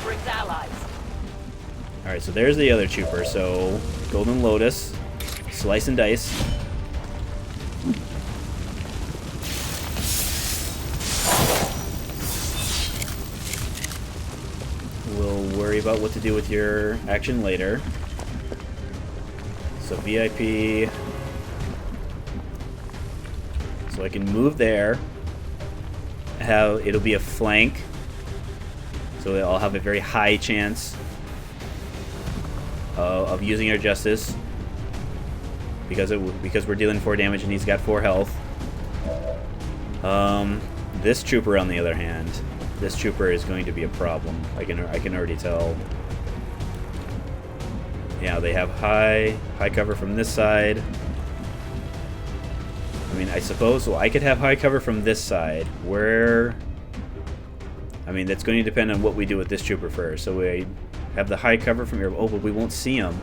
Brings allies. Alright, so there's the other trooper. So Golden Lotus, slice and dice. We'll worry about what to do with your action later. So VIP. So I can move there. It'll be a flank. So I'll have a very high chance of using our justice because we're dealing 4 damage and he's got 4 health. This trooper, on the other hand, this trooper is going to be a problem. I can already tell. Yeah, they have high cover from this side. I mean, I suppose I could have high cover from this side. Where? I mean, that's going to depend on what we do with this trooper first. So we have the high cover from here. Oh, but we won't see him.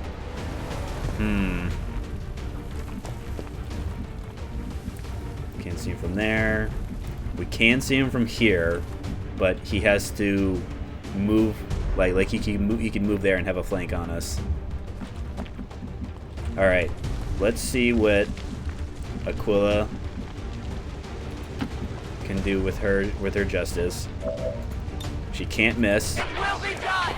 Can't see him from there. We can see him from here, but he has to move. Like he can move there and have a flank on us. All right, let's see what Aquila can do with her justice. She can't miss. Will be done.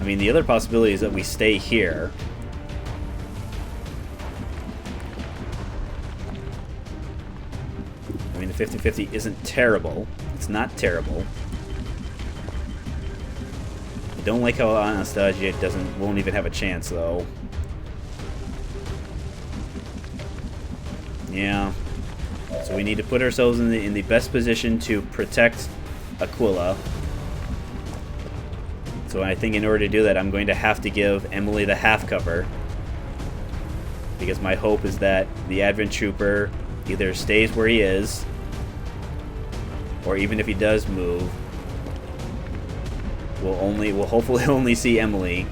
I mean, the other possibility is that we stay here. I mean, the 50-50 isn't terrible. It's not terrible. I don't like how Anastasia won't even have a chance, though. Yeah. So we need to put ourselves in the best position to protect Aquila. So I think in order to do that, I'm going to have to give Emily the half cover. Because my hope is that the Advent Trooper either stays where he is, or even if he does move, we'll hopefully only see Emily,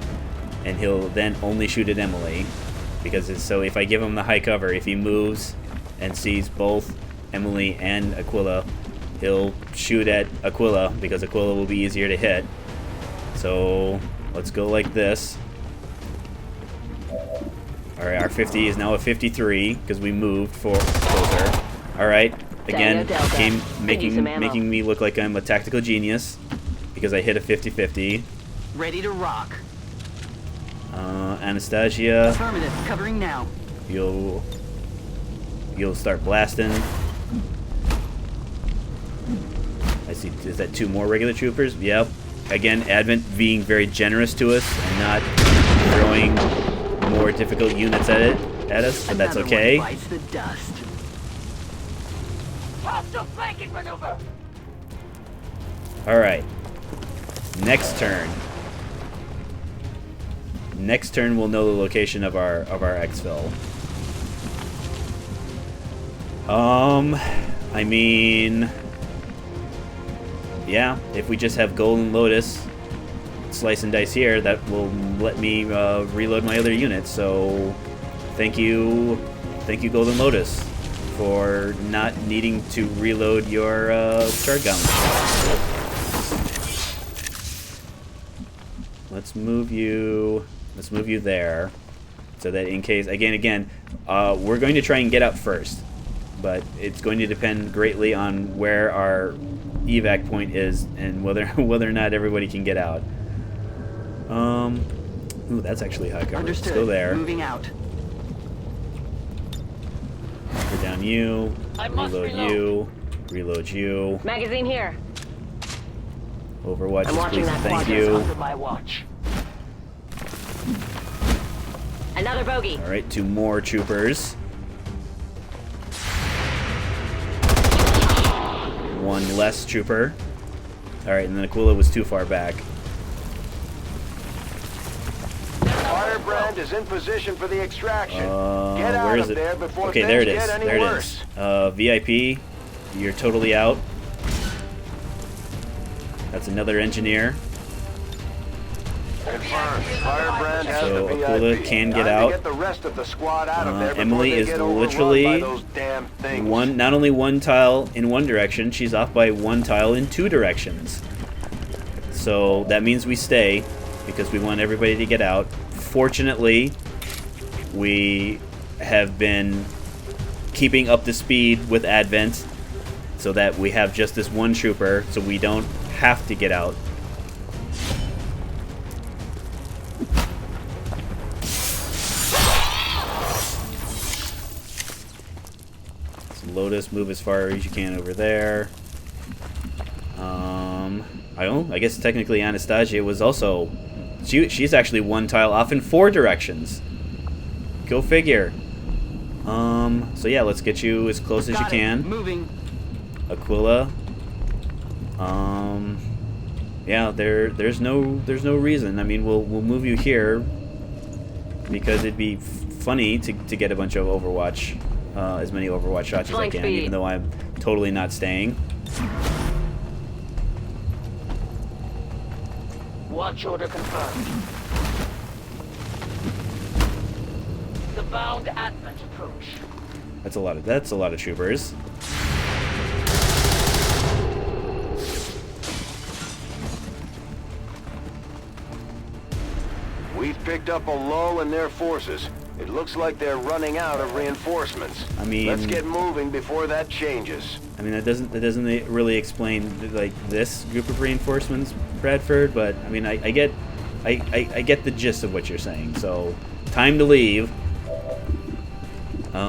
and he'll then only shoot at Emily. Because so if I give him the high cover, if he moves and sees both Emily and Aquila, he'll shoot at Aquila because Aquila will be easier to hit. So let's go like this. Alright, our 50 is now a 53 because we moved closer. Alright, again, game making me look like I'm a tactical genius because I hit a 50-50. Ready to rock. Anastasia. Affirmative. Covering now. You'll start blasting. I see. Is that 2 more regular troopers? Yep. Again, Advent being very generous to us and not throwing more difficult units at us, but that's okay. Another one bites the dust. Hostile flanking maneuver. All right. Next turn. Next turn, we'll know the location of our exfil. I mean, yeah, if we just have Golden Lotus, slice and dice here, that will let me reload my other units. So, thank you, Golden Lotus, for not needing to reload your chart gauntlet. Let's move you there, so that in case again, we're going to try and get up first, but it's going to depend greatly on where our evac point is and whether or not everybody can get out. Ooh, that's actually high cover. Understood. Let's go there. Moving out. Put down you. Reload you. Magazine here. Overwatch I'm is watching pleased. that Thank quadrant you. Under my watch. Another bogey. All right, 2 more troopers. 1 less trooper. Alright, and then Aquila was too far back. Firebrand is in position for the extraction. Get out where is of it? there before Okay, there it things is. get any There it worse. is. VIP, you're totally out. That's another engineer. Confirmed. Firebrand has So the Aquila VIP. can get Time to out. get the rest of the squad out of there before Emily they is get overrun literally by those damn things. not only one tile in one direction, she's off by one tile in two directions. So that means we stay because we want everybody to get out. Fortunately, we have been keeping up the speed with Advent so that we have just this one trooper, so we don't have to get out. So Lotus, move as far as you can over there. I guess technically Anastasia was also... She's actually one tile off in four directions. Go figure. So yeah, let's get you as close as you can. Moving. Aquila. Yeah, there's no reason. I mean, we'll move you here because it'd be funny to get a bunch of Overwatch, as many Overwatch shots as I can, even though I'm totally not staying. Watch order confirmed. The bound Advent approach. That's a lot of troopers. We've picked up a lull in their forces. It looks like they're running out of reinforcements. I mean, let's get moving before that changes. I mean, that doesn't really explain like this group of reinforcements, Bradford. But I mean, I get the gist of what you're saying. So, time to leave. Do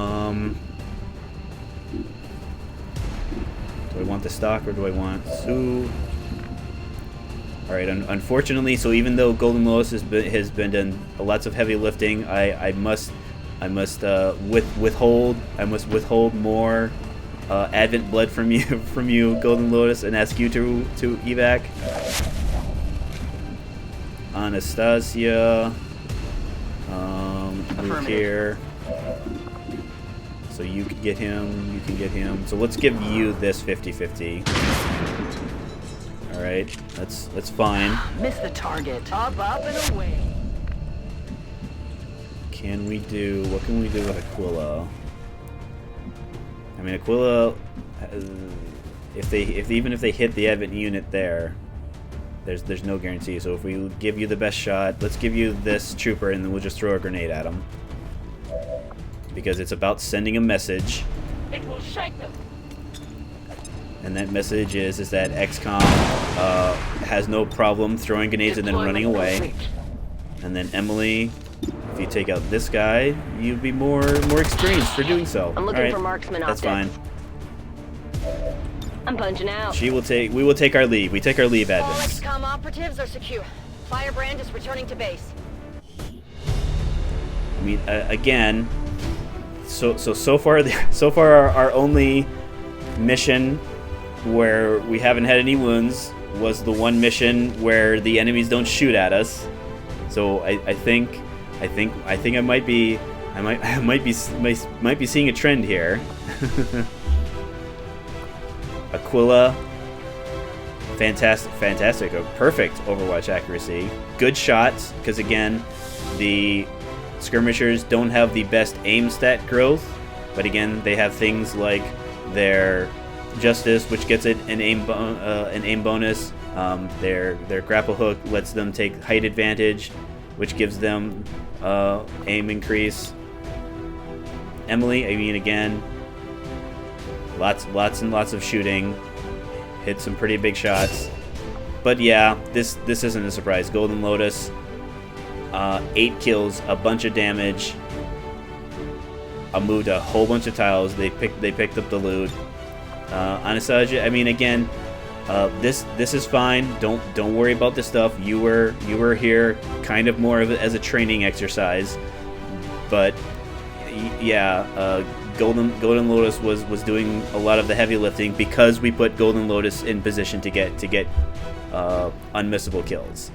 I want the stock or do I want Sue? All right. Unfortunately, so even though Golden Lotus has been done lots of heavy lifting, I must withhold more Advent blood from you, Golden Lotus, and ask you to evac. Anastasia, move here. So you can get him, you can get him. So let's give you this 50-50. All right, that's fine. Miss the target. Up and away. What can we do with Aquila? I mean, Aquila, even if they hit the Advent unit there, there's no guarantee. So if we give you the best shot, let's give you this trooper, and then we'll just throw a grenade at him. Because it's about sending a message. It will shake them. And that message is that XCOM has no problem throwing grenades and then running away. And then Emily, if you take out this guy, you'd be more experienced for doing so. I'm looking for marksman That's optics. fine. I'm punching out. We will take our leave. We take our leave, All Advent. XCOM operatives are secure. Firebrand is returning to base. I mean, again, so far our only mission where we haven't had any wounds was the one mission where the enemies don't shoot at us. So I think I might be seeing a trend here. Aquila, fantastic, a perfect Overwatch accuracy. Good shots, because again, the skirmishers don't have the best aim stat growth, but again, they have things like their Justice, which gets it an aim bonus. Their grapple hook lets them take height advantage, which gives them aim increase. Emily, I mean, again, lots and lots of shooting, hit some pretty big shots. But yeah, this isn't a surprise. Golden Lotus, 8 kills, a bunch of damage. I moved a whole bunch of tiles. They picked up the loot. Anastasia, I mean, again, this is fine. Don't worry about this stuff. You were here kind of more of as a training exercise, but yeah, Golden Lotus was doing a lot of the heavy lifting because we put Golden Lotus in position to get unmissable kills.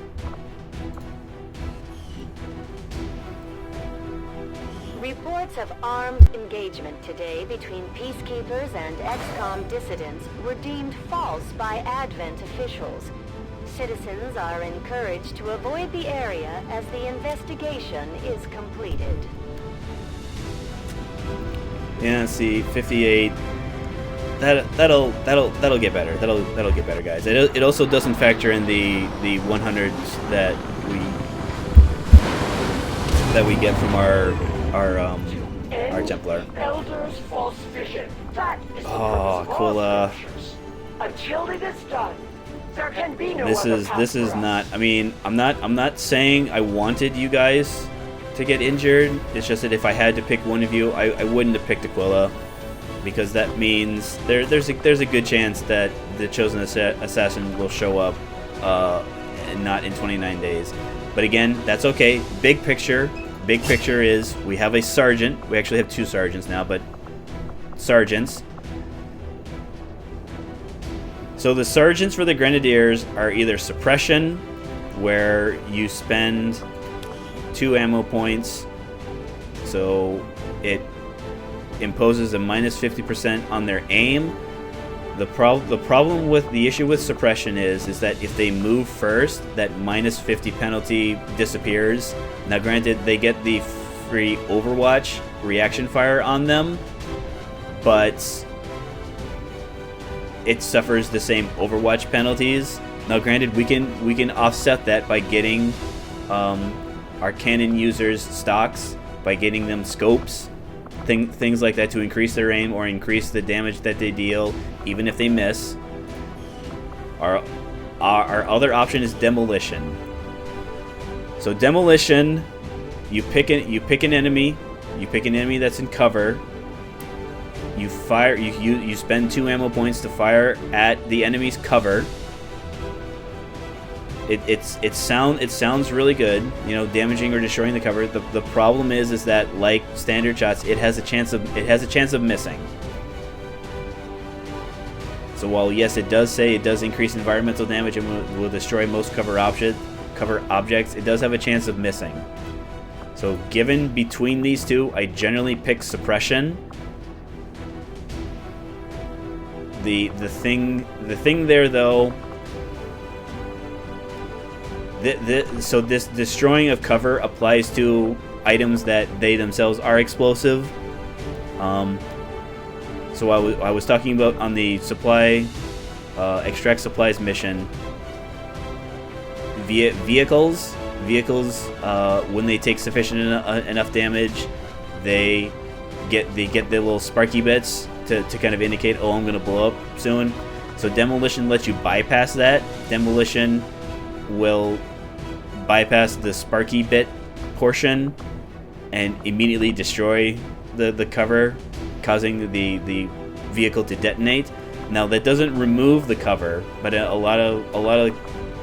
Reports of armed engagement today between peacekeepers and XCOM dissidents were deemed false by Advent officials. Citizens are encouraged to avoid the area as the investigation is completed. Yeah, see, 58. That'll get better. That'll get better, guys. It also doesn't factor in the 100s that we get from our Templar. Elder's false vision. That is the Oh, purpose of cool. all structures. Until it is done, there can be no This other is path for not. us. I mean, I'm not saying I wanted you guys to get injured. It's just that if I had to pick one of you, I wouldn't have picked Aquila, because that means there's a good chance that the chosen assassin will show up, and not in 29 days. But again, that's okay. Big picture is we have a sergeant. We actually have 2 sergeants now, but sergeants. So the sergeants for the Grenadiers are either suppression, where you spend 2 ammo points, so it imposes a minus 50% on their aim. The problem with the issue with suppression is that if they move first, that minus 50 penalty disappears. Now granted, they get the free Overwatch reaction fire on them, but it suffers the same Overwatch penalties. Now granted, we can offset that by getting our cannon users stocks, by getting them scopes, things like that to increase their aim or increase the damage that they deal, even if they miss. Our other option is demolition. So demolition, you pick an enemy that's in cover. You fire. You spend 2 ammo points to fire at the enemy's cover. It sounds really good, damaging or destroying the cover. The problem is that, like standard shots, it has a chance of missing. So while yes, it does say it does increase environmental damage and will destroy most cover objects, it does have a chance of missing. So given between these two, I generally pick suppression. The thing there though. So this destroying of cover applies to items that they themselves are explosive. So I was talking about on the supply, extract supplies mission. Vehicles, when they take sufficient enough damage, they get the little sparky bits to kind of indicate, oh, I'm gonna blow up soon. So demolition lets you bypass that. Demolition will bypass the sparky bit portion and immediately destroy the cover, causing the vehicle to detonate. Now that doesn't remove the cover, but a lot of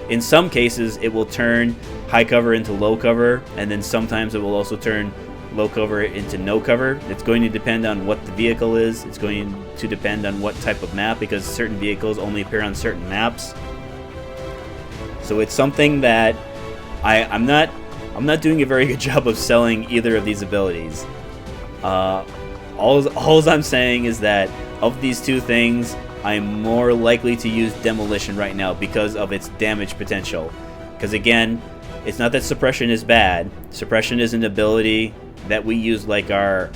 in some cases it will turn high cover into low cover, and then sometimes it will also turn low cover into no cover. It's going to depend on what the vehicle is. It's going to depend on what type of map, because certain vehicles only appear on certain maps. So it's something that I'm not doing a very good job of selling either of these abilities. All I'm saying is that of these two things, I'm more likely to use demolition right now because of its damage potential. Because again, it's not that suppression is bad. Suppression is an ability that we use like our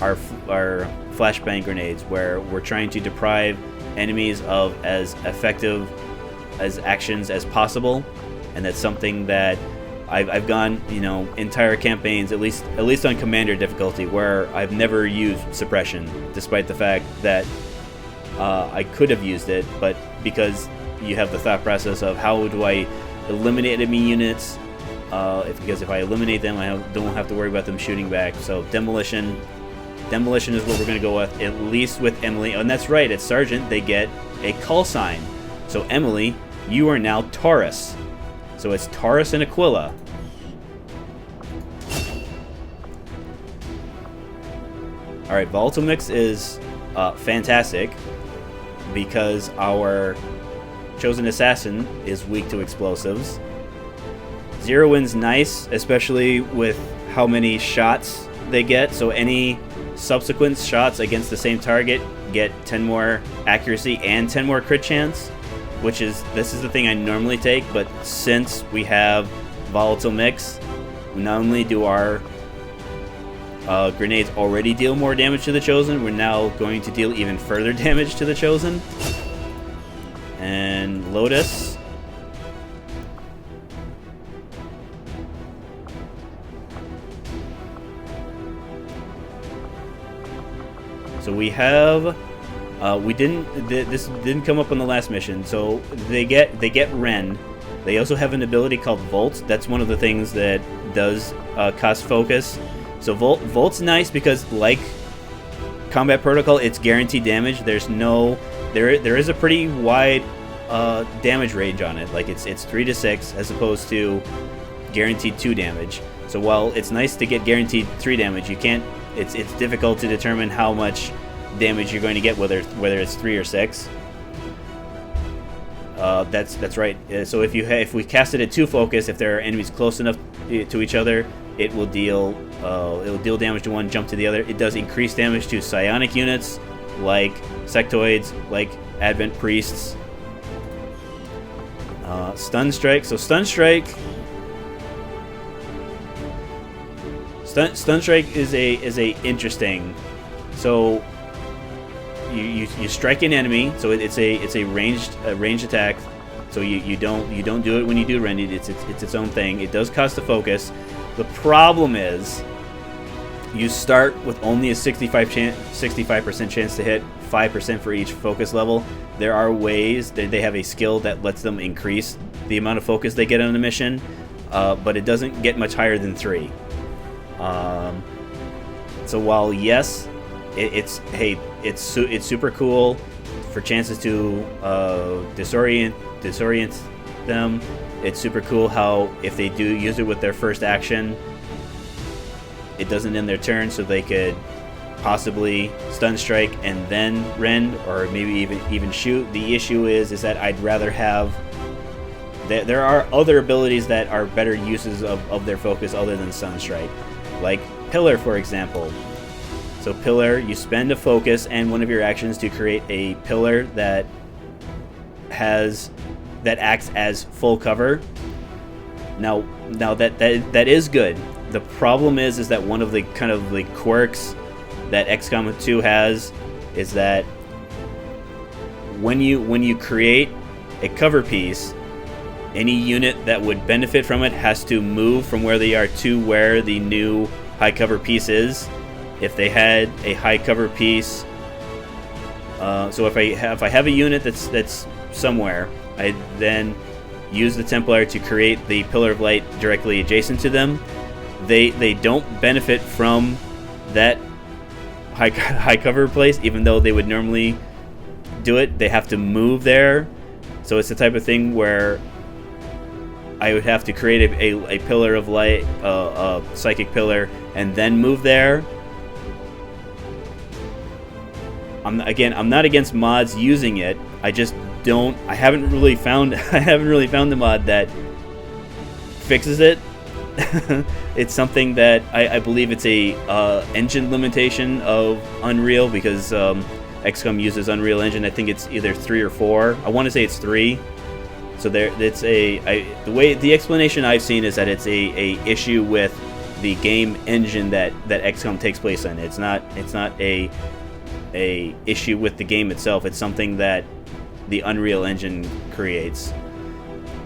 flashbang grenades, where we're trying to deprive enemies of as effective as actions as possible. And that's something that I've gone, entire campaigns, at least on Commander difficulty, where I've never used suppression, despite the fact that I could have used it, but because you have the thought process of how do I eliminate enemy units, because if I eliminate them, I don't have to worry about them shooting back. So demolition is what we're going to go with, at least with Emily. And that's right, at Sergeant, they get a call sign. So Emily, you are now Taurus. So it's Taurus and Aquila. Alright, Volatile Mix is fantastic because our chosen assassin is weak to explosives. Zero Wind's nice, especially with how many shots they get. So any subsequent shots against the same target get 10 more accuracy and 10 more crit chance, this is the thing I normally take, but since we have Volatile Mix, not only do our grenades already deal more damage to the Chosen, we're now going to deal even further damage to the Chosen. And Lotus. So we have, this didn't come up on the last mission. So they get Rend. They also have an ability called Volt. That's one of the things that does cost focus. So Volt's nice because, like Combat Protocol, it's guaranteed damage. There is a pretty wide damage range on it. Like it's 3 to 6 as opposed to guaranteed 2 damage. So while it's nice to get guaranteed 3 damage, you can't. It's difficult to determine how much damage you're going to get, whether it's 3 or 6. That's right. So if we cast it at 2 focus, if there are enemies close enough to each other, it will deal damage to one, jump to the other. It does increase damage to psionic units like sectoids, like Advent priests. Stun Strike. So Stun Strike is a interesting. So you strike an enemy. So it's a ranged attack. So you don't do it when you do Rend. It's its own thing. It does cost a focus. The problem is you start with only a 65% chance to hit, 5% for each focus level. There are ways that they have a skill that lets them increase the amount of focus they get on a mission, but it doesn't get much higher than 3. So while yes, it's super cool for chances to disorient them. It's super cool how if they do use it with their first action, it doesn't end their turn, so they could possibly Stun Strike and then Rend, or maybe even shoot. The issue is that I'd rather have. There are other abilities that are better uses of their focus other than Stun Strike, like Pillar, for example. So Pillar, you spend a focus and one of your actions to create a pillar that acts as full cover. Now that is good. The problem is that one of the kind of the quirks that XCOM 2 has is that when you create a cover piece, any unit that would benefit from it has to move from where they are to where the new high cover piece is. If they had a high cover piece, so if I have a unit that's somewhere, I then use the Templar to create the Pillar of Light directly adjacent to them. They don't benefit from that high cover place, even though they would normally do it. They have to move there, so it's the type of thing where I would have to create a Pillar of Light, a Psychic Pillar, and then move there. I'm not against mods using it. I just don't. I haven't really found the mod that fixes it. It's something that I believe it's a engine limitation of Unreal, because XCOM uses Unreal Engine. I think it's either 3 or 4. I want to say it's 3. So the explanation I've seen is that it's a issue with the game engine that XCOM takes place in. It's not a issue with the game itself. It's something that the Unreal Engine creates.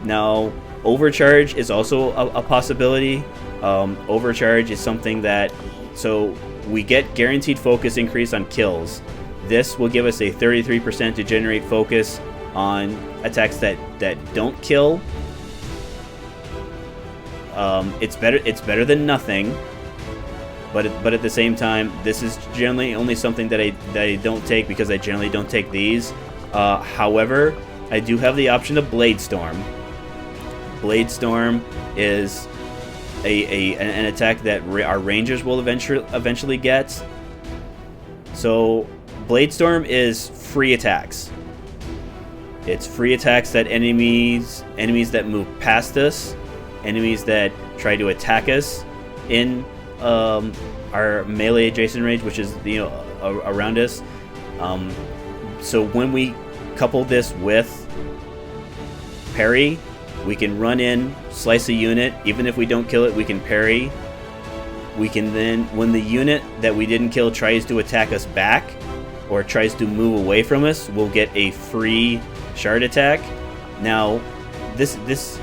Now, overcharge is also a possibility. Overcharge is something that, so we get guaranteed focus increase on kills. This will give us a 33% to generate focus on attacks that don't kill. It's better than nothing. But at the same time, this is generally only something that I don't take, because I generally don't take these. However, I do have the option of Blade Storm. Blade Storm is an attack that our rangers will eventually get. So Bladestorm is free attacks. It's free attacks that enemies that move past us, enemies that try to attack us in our melee adjacent range, which is around us. So when we couple this with parry, we can run in, slice a unit. Even if we don't kill it, we can parry. We can then, when the unit that we didn't kill tries to attack us back or tries to move away from us, we'll get a free shard attack. Now, this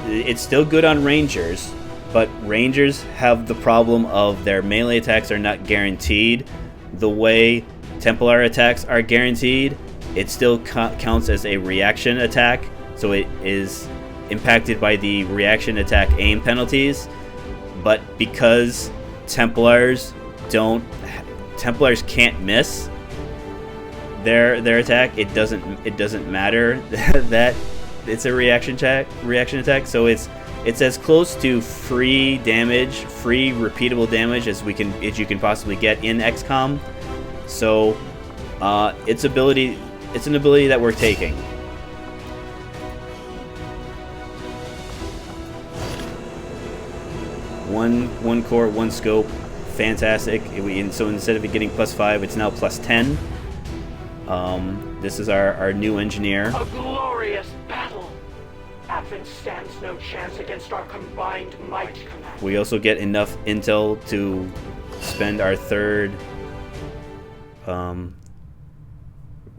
it's still good on rangers, but rangers have the problem of their melee attacks are not guaranteed the way Templar attacks are guaranteed. It still counts as a reaction attack, so it is impacted by the reaction attack aim penalties. But because Templars can't miss their attack, it doesn't matter that it's a reaction attack. So it's as close to free damage, free repeatable damage as you can possibly get in XCOM. So it's an ability that we're taking. One core, one scope, fantastic. So instead of it getting +5, it's now +10. This is our new engineer. A glorious battle. Advent stands no chance against our combined might, Commander. We also get enough intel to spend our third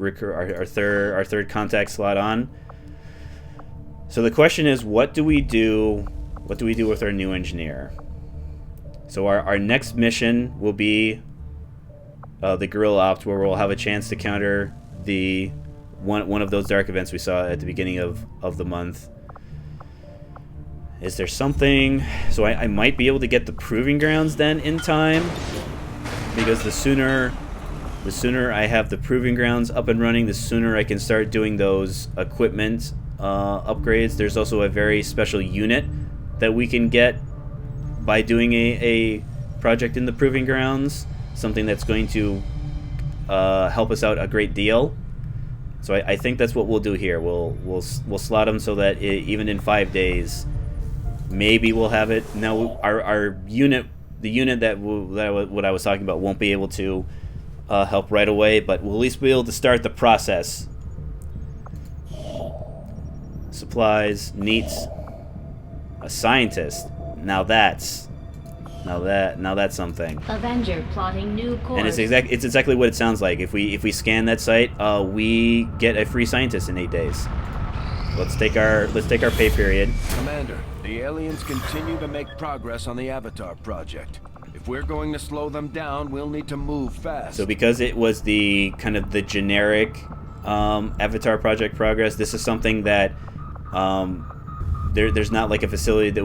our third contact slot on. So the question is, what do we do with our new engineer? So our next mission will be the Guerrilla Ops, where we'll have a chance to counter the one of those dark events we saw at the beginning of the month. Is there something? So I might be able to get the Proving Grounds then in time, because the sooner I have the Proving Grounds up and running, the sooner I can start doing those equipment upgrades. There's also a very special unit that we can get by doing a project in the Proving Grounds, something that's going to help us out a great deal. So I think that's what we'll do here. We'll slot them so that even in 5 days, maybe we'll have it. Now our unit, the unit what I was talking about, won't be able to help right away, but we'll at least be able to start the process. Supplies, neats, a scientist. Now that's something. Avenger plotting new course. And it's exactly what it sounds like. If we scan that site, we get a free scientist in 8 days. Let's take our pay period. Commander, the aliens continue to make progress on the Avatar project. If we're going to slow them down, we'll need to move fast. So because it was the kind of the generic Avatar project progress, this is something that there's not like a facility that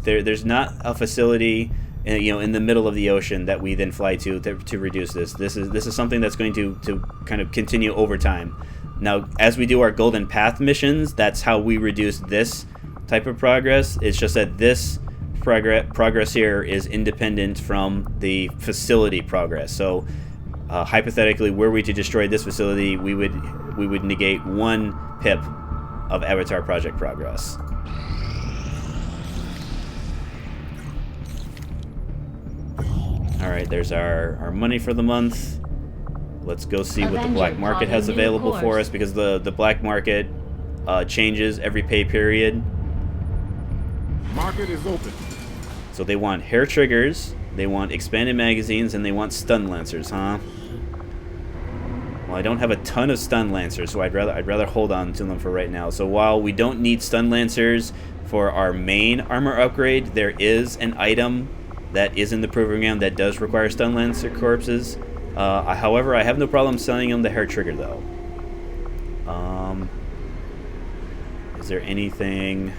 there's not a facility in the middle of the ocean that we then fly to reduce this. This is something that's going to kind of continue over time. Now, as we do our Golden Path missions, that's how we reduce this type of progress. It's just that this progress here is independent from the facility progress. So hypothetically, were we to destroy this facility, we would negate 1 pip of Avatar project progress. Alright, there's our money for the month. Let's go see what the black market has available for us, because the black market changes every pay period. Market is open. So they want hair triggers, they want expanded magazines, and they want stun lancers, huh? Well, I don't have a ton of stun lancers, so I'd rather hold on to them for right now. So while we don't need stun lancers for our main armor upgrade, there is an item that is in the Proving Ground that does require stun lancer corpses. However, I have no problem selling them the hair trigger, though. Is there anything?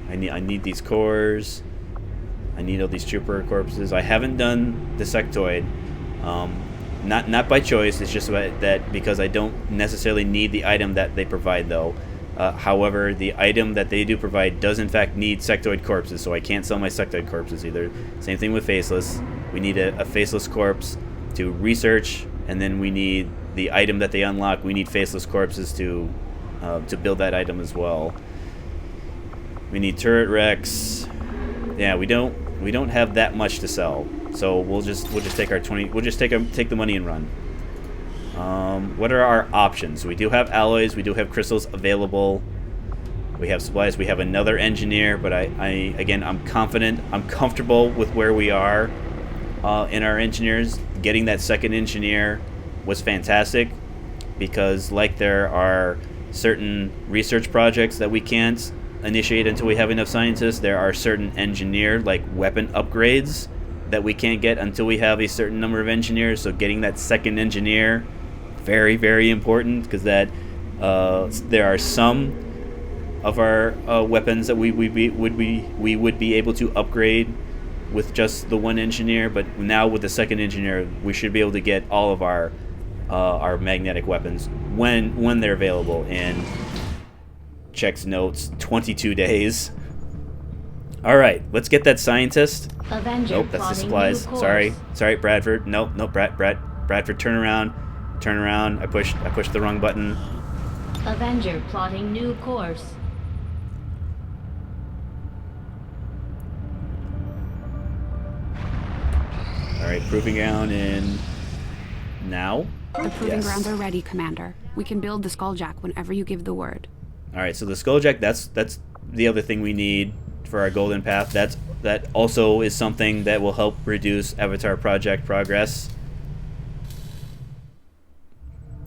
I need these cores. I need all these trooper corpses. I haven't done the sectoid. Not by choice. It's just that because I don't necessarily need the item that they provide, though. However, the item that they do provide does in fact need sectoid corpses, so I can't sell my sectoid corpses either. Same thing with faceless. We need a faceless corpse to research and then we need the item that they unlock. We need faceless corpses to build that item as well. We need turret wrecks. Yeah, we don't have that much to sell, so we'll just take our 20. We'll just take the money and run. What are our options? We do have alloys. We do have crystals available. We have supplies. We have another engineer, but again, I'm confident. I'm comfortable with where we are in our engineers. Getting that second engineer was fantastic, because like there are certain research projects that we can't initiate until we have enough scientists, there are certain engineer, like weapon upgrades, that we can't get until we have a certain number of engineers. So getting that second engineer, very, very important, because that there are some of our weapons that we would be able to upgrade with just the one engineer, but now with the second engineer, we should be able to get all of our magnetic weapons when they're available. And checks notes, 22 days. All right, let's get that scientist. Avenger Nope, that's the supplies. Sorry, Bradford. Nope, Bradford, turn around. I pushed the wrong button. Avenger plotting new course. All right, proving ground in now. The proving grounds are ready, Commander. We can build the Skulljack whenever you give the word. All right, so the Skulljack, that's the other thing we need for our golden path. That also is something that will help reduce Avatar project progress.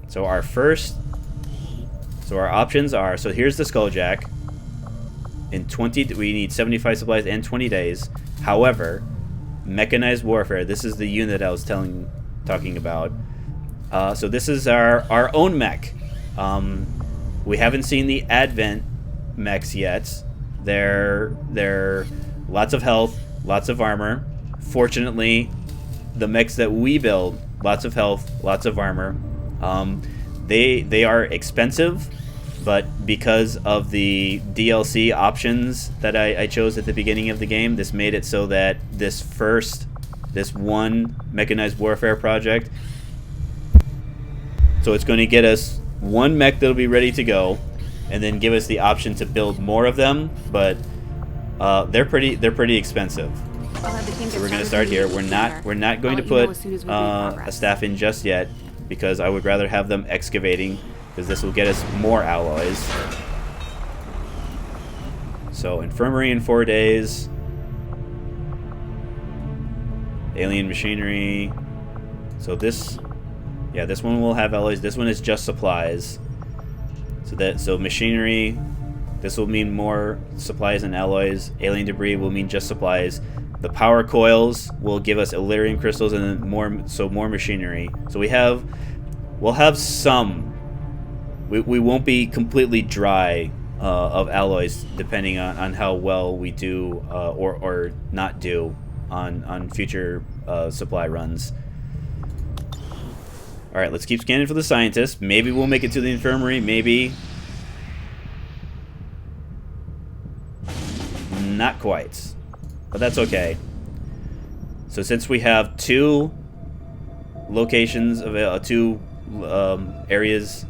So our options are, so here's the Skulljack. We need 75 supplies and 20 days. However, mechanized warfare, this is the unit I was talking about. So this is our own mech. We haven't seen the Advent mechs yet. They're lots of health, lots of armor. Fortunately, the mechs that we build, lots of health, lots of armor. They are expensive, but because of the DLC options that I chose at the beginning of the game, this made it so that this one mechanized warfare project, so it's going to get us one mech that'll be ready to go, and then give us the option to build more of them, but they're pretty expensive. So we're going to start here. We're not going to put a staff in just yet, because I would rather have them excavating, because this will get us more alloys. So infirmary in 4 days. Alien machinery. So this one will have alloys. This one is just supplies. So machinery, this will mean more supplies and alloys. Alien debris will mean just supplies. The power coils will give us Illyrium crystals and then more machinery. So we'll have some. We won't be completely dry of alloys, depending on how well we do or not do on future supply runs. All right, let's keep scanning for the scientist. Maybe we'll make it to the infirmary. Maybe not quite, but that's okay. So since we have two locations, two areas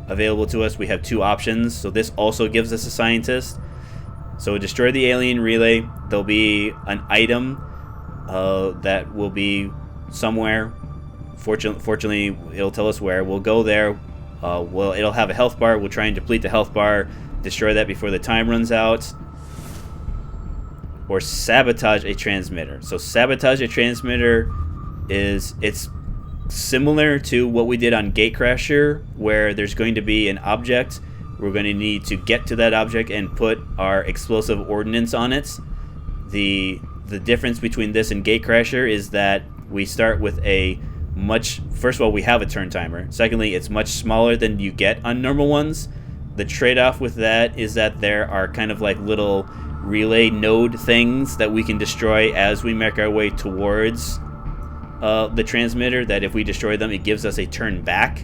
available to us, we have two options. So this also gives us a scientist. So destroy the alien relay. There'll be an item that will be somewhere. Fortunately, it'll tell us where. We'll go there. It'll have a health bar. We'll try and deplete the health bar, destroy that before the time runs out, or sabotage a transmitter. So sabotage a transmitter it's similar to what we did on Gatecrasher, where there's going to be an object. We're going to need to get to that object and put our explosive ordnance on it. The difference between this and Gatecrasher is that we start with first of all, we have a turn timer. Secondly, it's much smaller than you get on normal ones. The trade-off with that is that there are kind of like little relay node things that we can destroy as we make our way towards the transmitter, that if we destroy them, it gives us a turn back.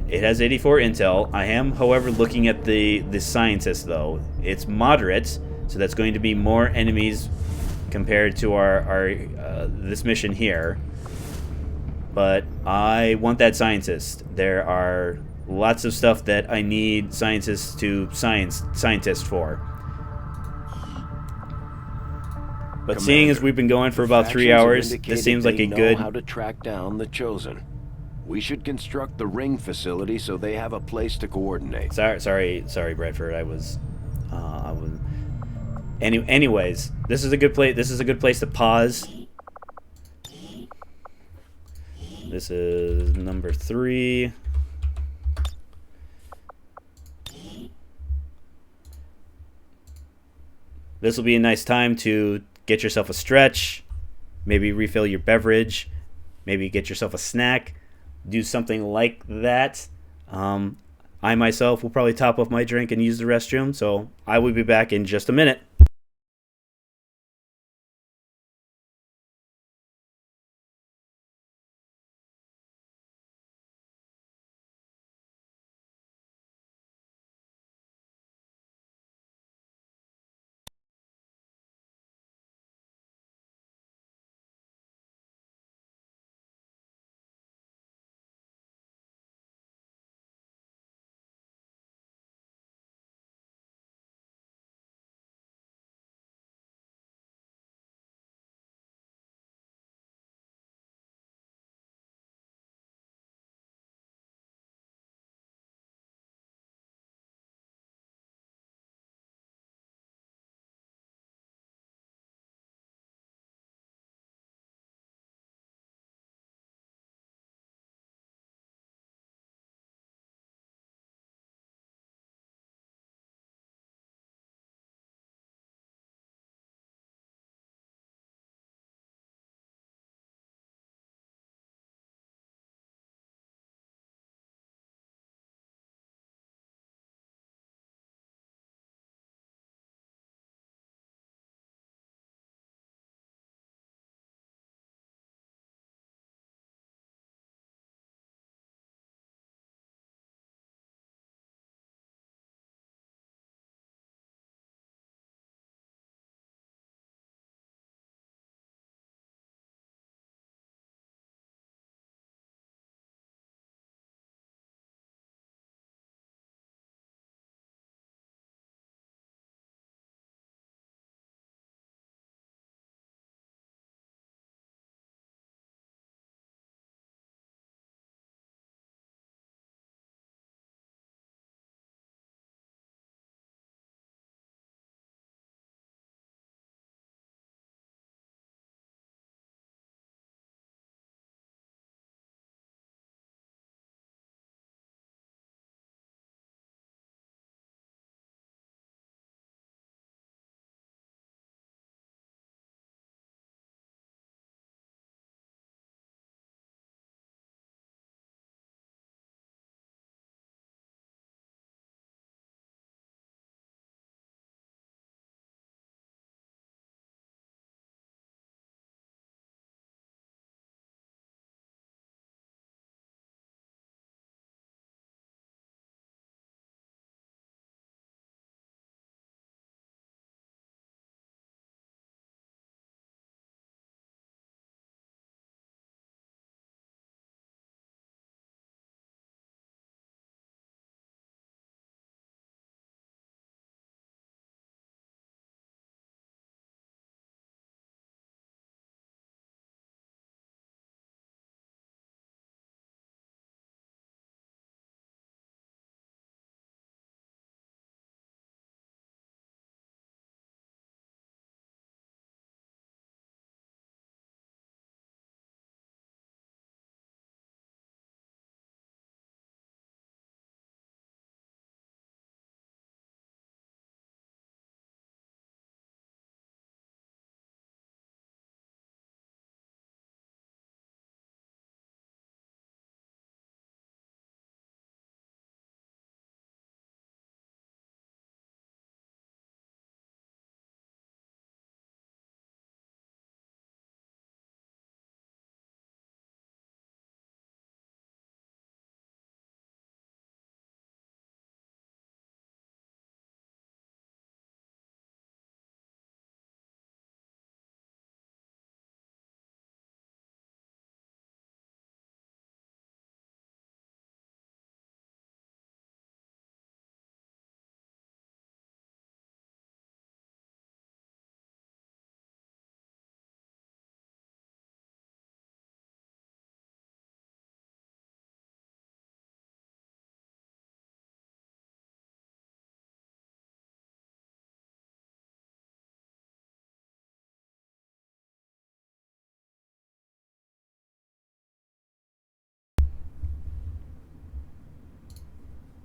It has 84 intel. I am, however, looking at the scientist, though. It's moderate, so that's going to be more enemies, compared to our this mission here. But I want that scientist. There are lots of stuff that I need scientists for. But Commander, seeing as we've been going for about 3 hours, this seems like a good... how to track down the Chosen. We should construct the ring facility so they have a place to coordinate. Sorry, Bradford. I was. Anyways, this is a good place. This is a good place to pause. This is number 3. This will be a nice time to get yourself a stretch, maybe refill your beverage, maybe get yourself a snack, do something like that. I myself will probably top off my drink and use the restroom, so I will be back in just a minute.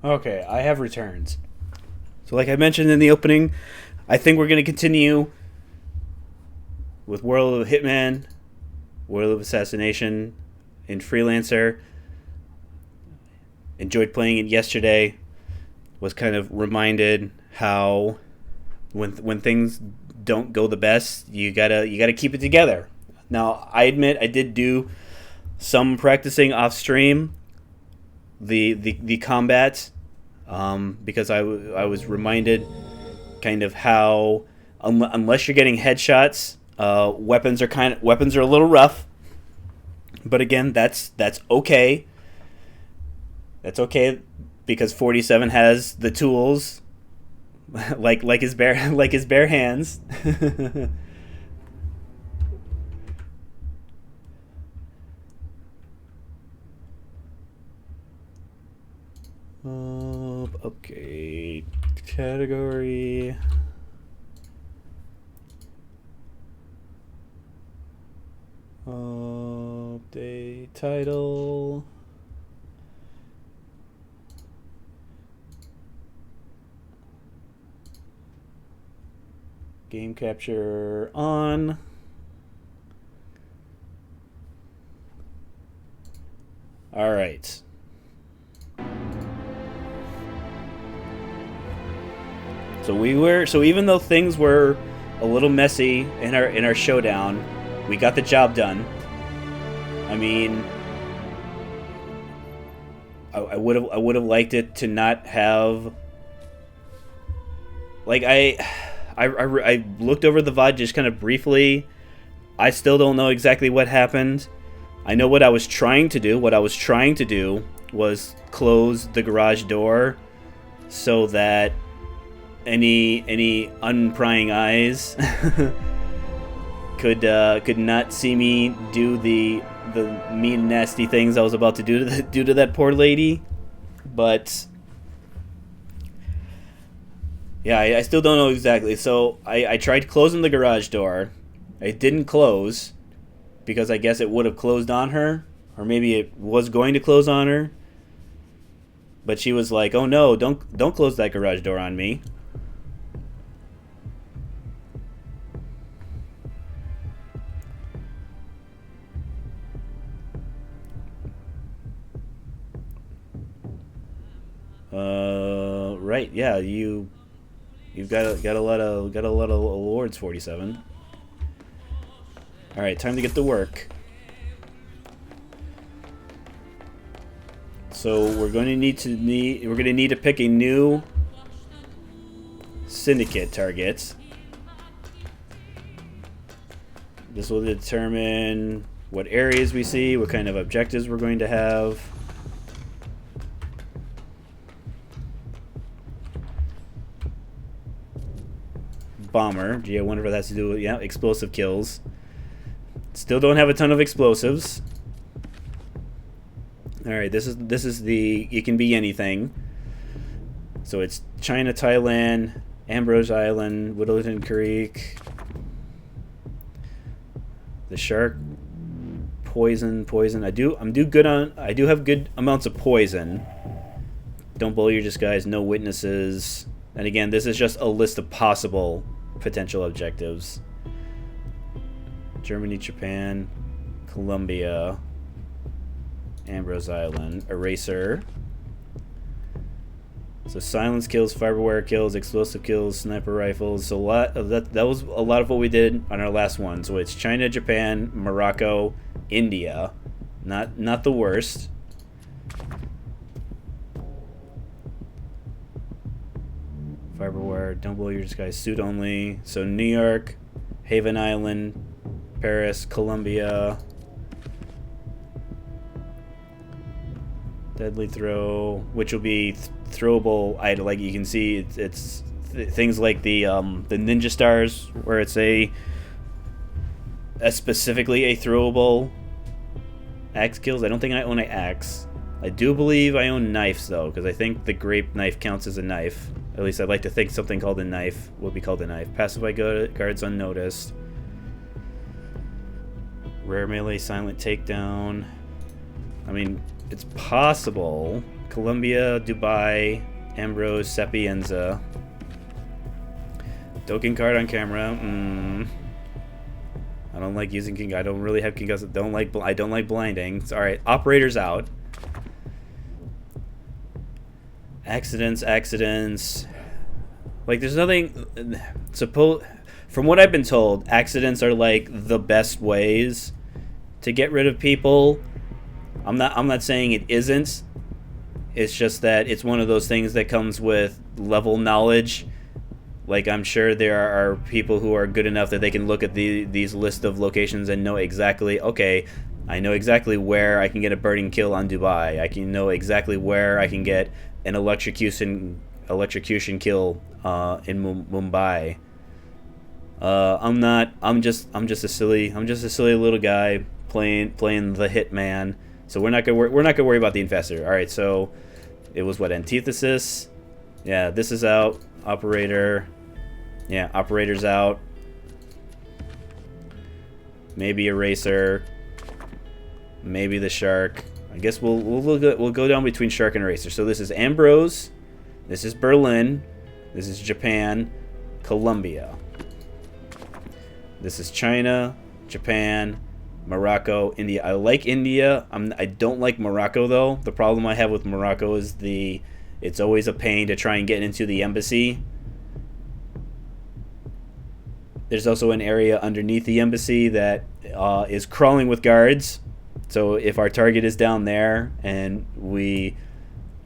Okay, I have returned. So like I mentioned in the opening, I think we're going to continue with World of Hitman, World of Assassination, and Freelancer. Enjoyed playing it yesterday. Was kind of reminded how when things don't go the best, you gotta keep it together. Now, I admit I did do some practicing off stream, the combat, because I was reminded kind of how unless you're getting headshots, weapons are a little rough. But again, that's okay. That's okay because 47 has the tools, like his bare hands. Okay, category. Update title. Game capture on. All right. So even though things were a little messy in our showdown, we got the job done. I mean, I would have liked it to not have, like, I looked over the VOD just kind of briefly. I still don't know exactly what happened. I know what I was trying to do. What I was trying to do was close the garage door so that any unprying eyes could not see me do the mean, nasty things I was about to do to that poor lady. But yeah, I still don't know exactly. So I tried closing the garage door. It didn't close because I guess it would have closed on her, or maybe it was going to close on her. But she was like, "Oh no, don't close that garage door on me." Right, yeah, you've got a lot of awards, 47. All right, time to get to work. So we're going to need to pick a new syndicate target. This will determine what areas we see, what kind of objectives we're going to have. Bomber. Gee, I wonder what that has to do with, yeah, explosive kills. Still don't have a ton of explosives. Alright, this is the, it can be anything. So it's China, Thailand, Ambrose Island, Whittleton Creek, the shark, poison. I do have good amounts of poison. Don't bully your disguise, no witnesses. And again, this is just a list of possible potential objectives. Germany, Japan, Colombia, Ambrose Island, Eraser. So silence kills, fiberwire kills, explosive kills, sniper rifles. So a lot of that was a lot of what we did on our last one. So it's China, Japan, Morocco, India. Not the worst. Fiberwire, don't blow your disguise, suit only. So New York, Haven Island, Paris, Colombia. Deadly throw, which will be throwable item. Like you can see, it's things like the ninja stars, where it's a specifically a throwable axe kills. I don't think I own an axe. I do believe I own knives though, because I think the grape knife counts as a knife. At least I'd like to think something called a knife will be called a knife. Pacify guards unnoticed. Rare melee, silent takedown. I mean, it's possible Colombia, Dubai, Ambrose, Sapienza. Token card on camera. I don't like using king. I don't really have king. I don't like blinding. It's all right. Operators out. Accidents. Like there's nothing. From what I've been told, accidents are like the best ways to get rid of people. I'm not saying it isn't. It's just that it's one of those things that comes with level knowledge. Like I'm sure there are people who are good enough that they can look at these list of locations and know exactly, okay, I know exactly where I can get a burning kill on Dubai. I can know exactly where I can get an electrocution kill in Mumbai. I'm just a silly little guy playing the Hitman. So we're not gonna worry about the infestor. All right, so it was what, antithesis? Yeah, this is out. Operator. Yeah, operator's out. Maybe eraser. Maybe the shark. I guess we'll go down between shark and eraser. So this is Ambrose. This is Berlin. This is Japan. Colombia. This is China, Japan, Morocco, India. I like India. I don't like Morocco though. The problem I have with Morocco is it's always a pain to try and get into the embassy. There's also an area underneath the embassy that is crawling with guards. So if our target is down there and we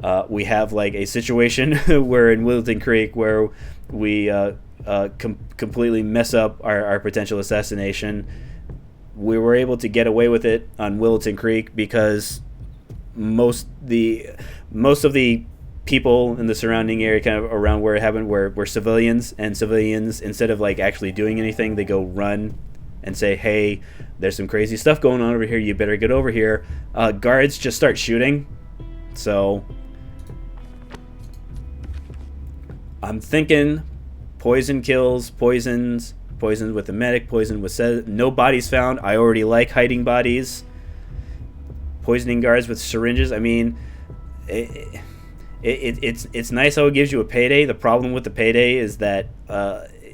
have like a situation where in Wilton Creek where we completely mess up our potential assassination, we were able to get away with it on Wilton Creek because most of the people in the surrounding area kind of around where it happened were civilians, and civilians, instead of like actually doing anything, they go run and say, hey, there's some crazy stuff going on over here, you better get over here. Guards just start shooting. So I'm thinking poison kills, poison with the medic, poison with no bodies found. I already like hiding bodies. Poisoning guards with syringes. I mean, it's nice how it gives you a payday. The problem with the payday is that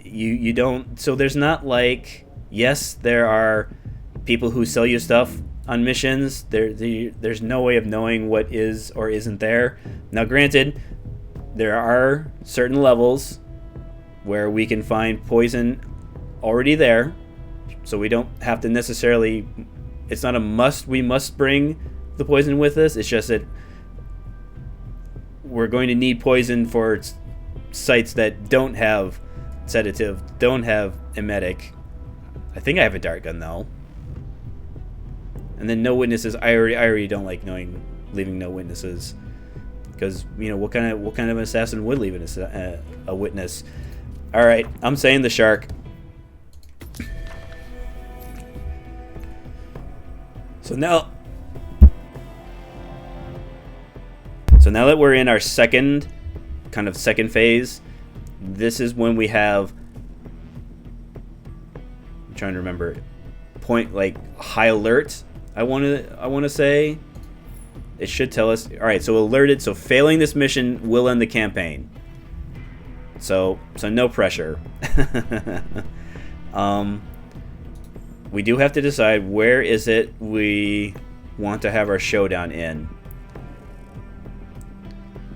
you don't. So there's not like, yes, there are people who sell you stuff on missions. There's no way of knowing what is or isn't there. Now, granted, there are certain levels where we can find poison already there, so we don't have to necessarily. It's not a must. We must bring the poison with us. It's just that we're going to need poison for sites that don't have sedative, don't have emetic. I think I have a dart gun though. And then no witnesses. I already don't like leaving no witnesses, because what kind of assassin would leave a witness? All right, I'm saying the shark. So now that we're in our second phase, this is when we have, I'm trying to remember, high alert. I want to say it should tell us. All right, so alerted. So failing this mission will end the campaign. So no pressure. We do have to decide where is it we want to have our showdown in.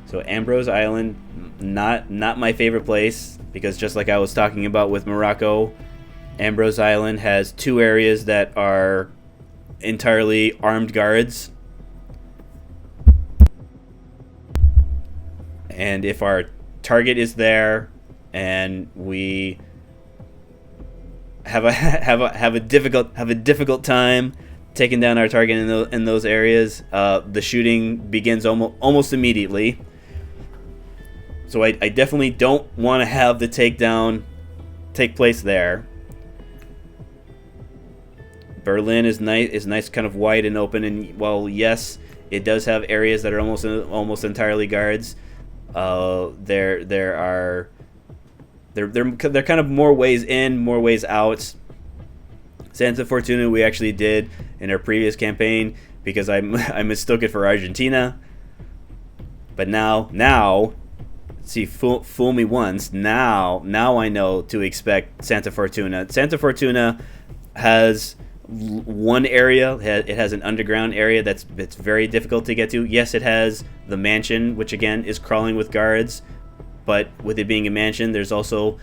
So Ambrose Island, not my favorite place, because just like I was talking about with Morocco, Ambrose Island has two areas that are entirely armed guards. And if our target is there and we have a difficult time taking down our target in those areas, the shooting begins almost immediately. So I definitely don't want to have the takedown take place there. Berlin is nice, kind of wide and open, and while yes, it does have areas that are almost entirely guards, there are kind of more ways in, more ways out. Santa Fortuna we actually did in our previous campaign because I mistook it for Argentina. But now, see, fool me once. Now I know to expect Santa Fortuna. Santa Fortuna has one area. It has an underground area that's very difficult to get to. Yes, it has the mansion, which again is crawling with guards. But with it being a mansion, there's also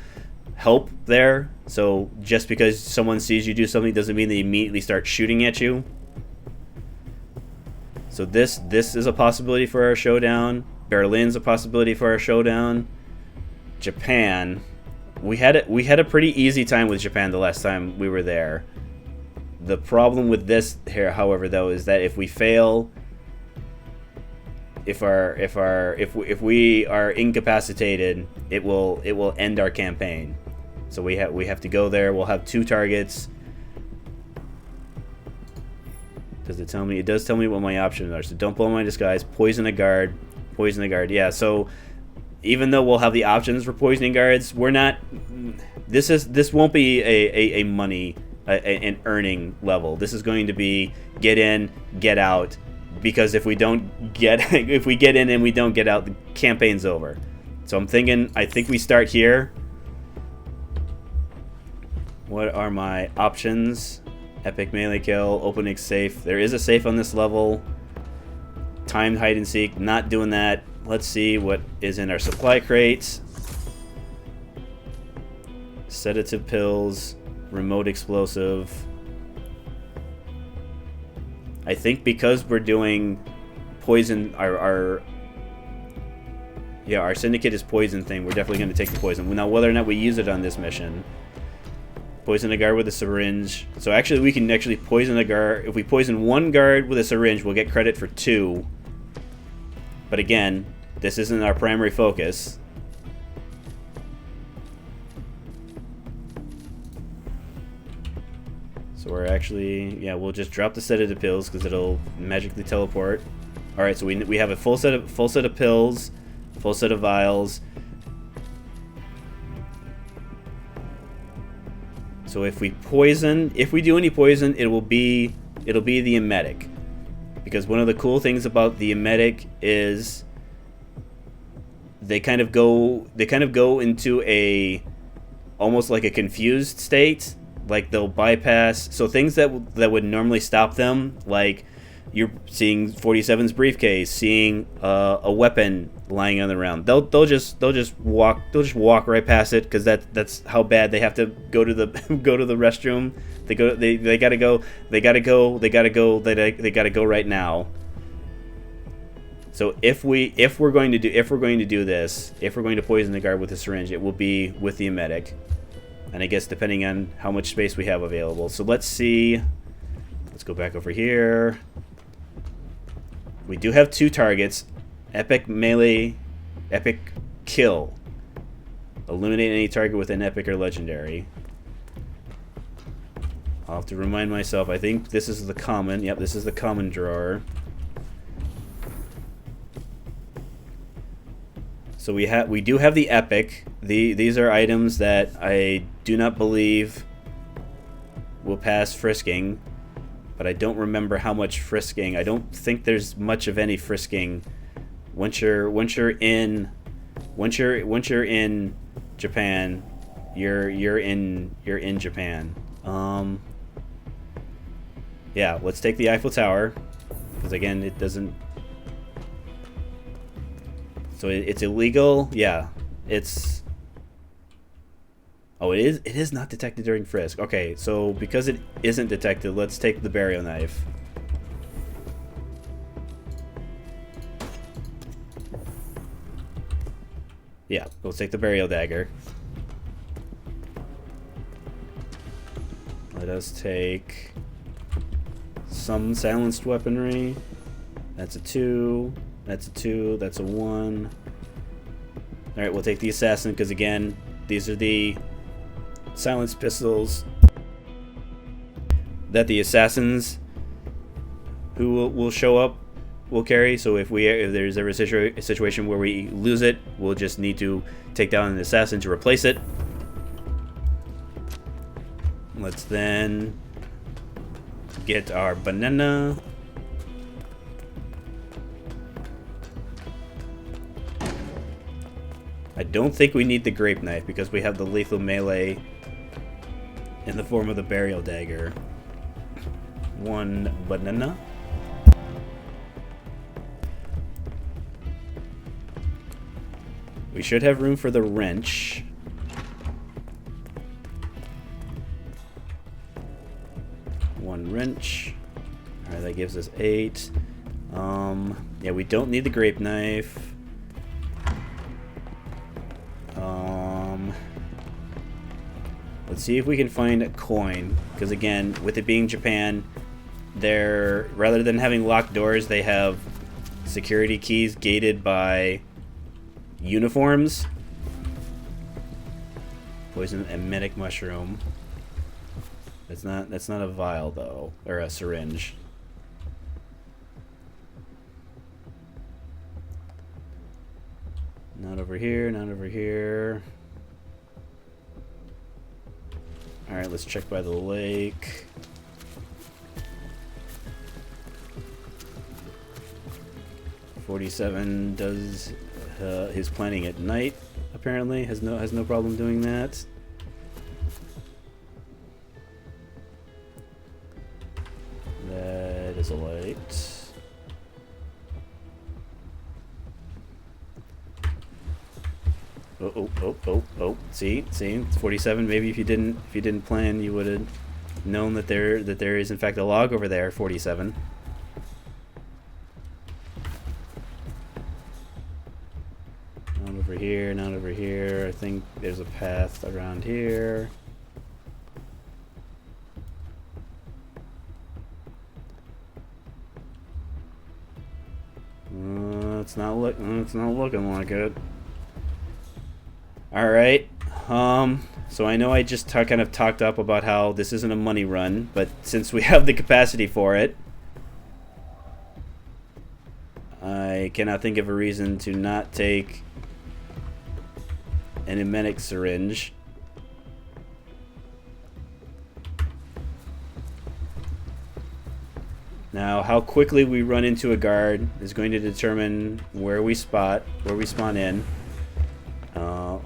help there. So just because someone sees you do something doesn't mean they immediately start shooting at you. So this is a possibility for our showdown. Berlin's a possibility for our showdown. Japan, we had a pretty easy time with Japan the last time we were there. The problem with this here, however, though, is that if we fail, if we are incapacitated, it will end our campaign. So we have to go there. We'll have 2 targets. Does it tell me? It does tell me what my options are. So don't blow my disguise. Poison a guard. Poison a guard. Yeah. So even though we'll have the options for poisoning guards, we're not. This won't be a money an earning level. This is going to be get in, get out. Because if we get in and we don't get out, the campaign's over. So I think we start here. What are my options? Epic melee kill, opening safe. There is a safe on this level. Timed hide and seek, not doing that. Let's see what is in our supply crates. Sedative pills, remote explosive. I think because we're doing poison, our syndicate is poison thing. We're definitely going to take the poison. Now, whether or not we use it on this mission. Poison a guard with a syringe. So actually, we can actually poison a guard. If we poison 1 guard with a syringe, we'll get credit for 2. But again, this isn't our primary focus. So we're actually, we'll just drop the sedative pills because it'll magically teleport. All right, so we have a full set of pills, full set of vials. So if we do any poison, it'll be the emetic. Because one of the cool things about the emetic is they kind of go into a almost like a confused state. Like they'll bypass things that would normally stop them, like you're seeing 47's briefcase, seeing a weapon lying on the ground. They'll just walk right past it because that's how bad they have to go to the restroom. They gotta go right now. So if we're going to do this, if we're going to poison the guard with a syringe, it will be with the emetic. And I guess depending on how much space we have available. So let's see. Let's go back over here. We do have 2 targets. Epic melee, epic kill. Eliminate any target with an epic or legendary. I'll have to remind myself. I think this is the common. Yep, this is the common drawer. So we do have the epic. These are items that I do not believe will pass frisking, but I don't remember how much frisking. I don't think there's much of any frisking once you're in Japan. You're in Japan. Yeah, let's take the Eiffel Tower because again it doesn't. So it's illegal. Yeah, it's. Oh, it is not detected during frisk. Okay, so because it isn't detected, let's take the burial knife. Yeah, let's take the burial dagger. Let us take some silenced weaponry. That's a 2. That's a 2. That's a 1. Alright, we'll take the assassin because, again, these are the silenced pistols that the assassins who will show up will carry. So if there's ever a situation where we lose it, we'll just need to take down an assassin to replace it. Let's then get our banana. I don't think we need the grape knife because we have the lethal melee in the form of the burial dagger. 1 banana. We should have room for the wrench. One wrench. Alright, that gives us 8. Yeah, we don't need the grape knife. Let's see if we can find a coin. Because again, with it being Japan, they're, rather than having locked doors, they have security keys gated by uniforms. Poison emetic mushroom. That's not a vial though, or a syringe. Not over here, not over here. Alright, let's check by the lake. .47 does his planning at night. Apparently, has no problem doing that. That is a light. Oh. See, it's 47. Maybe if you didn't plan, you would have known that there is in fact a log over there. 47. Not over here. Not over here. I think there's a path around here. It's not looking like it. Alright, so I know I just kind of talked up about how this isn't a money run, but since we have the capacity for it, I cannot think of a reason to not take an emetic syringe. Now, how quickly we run into a guard is going to determine where we spawn in.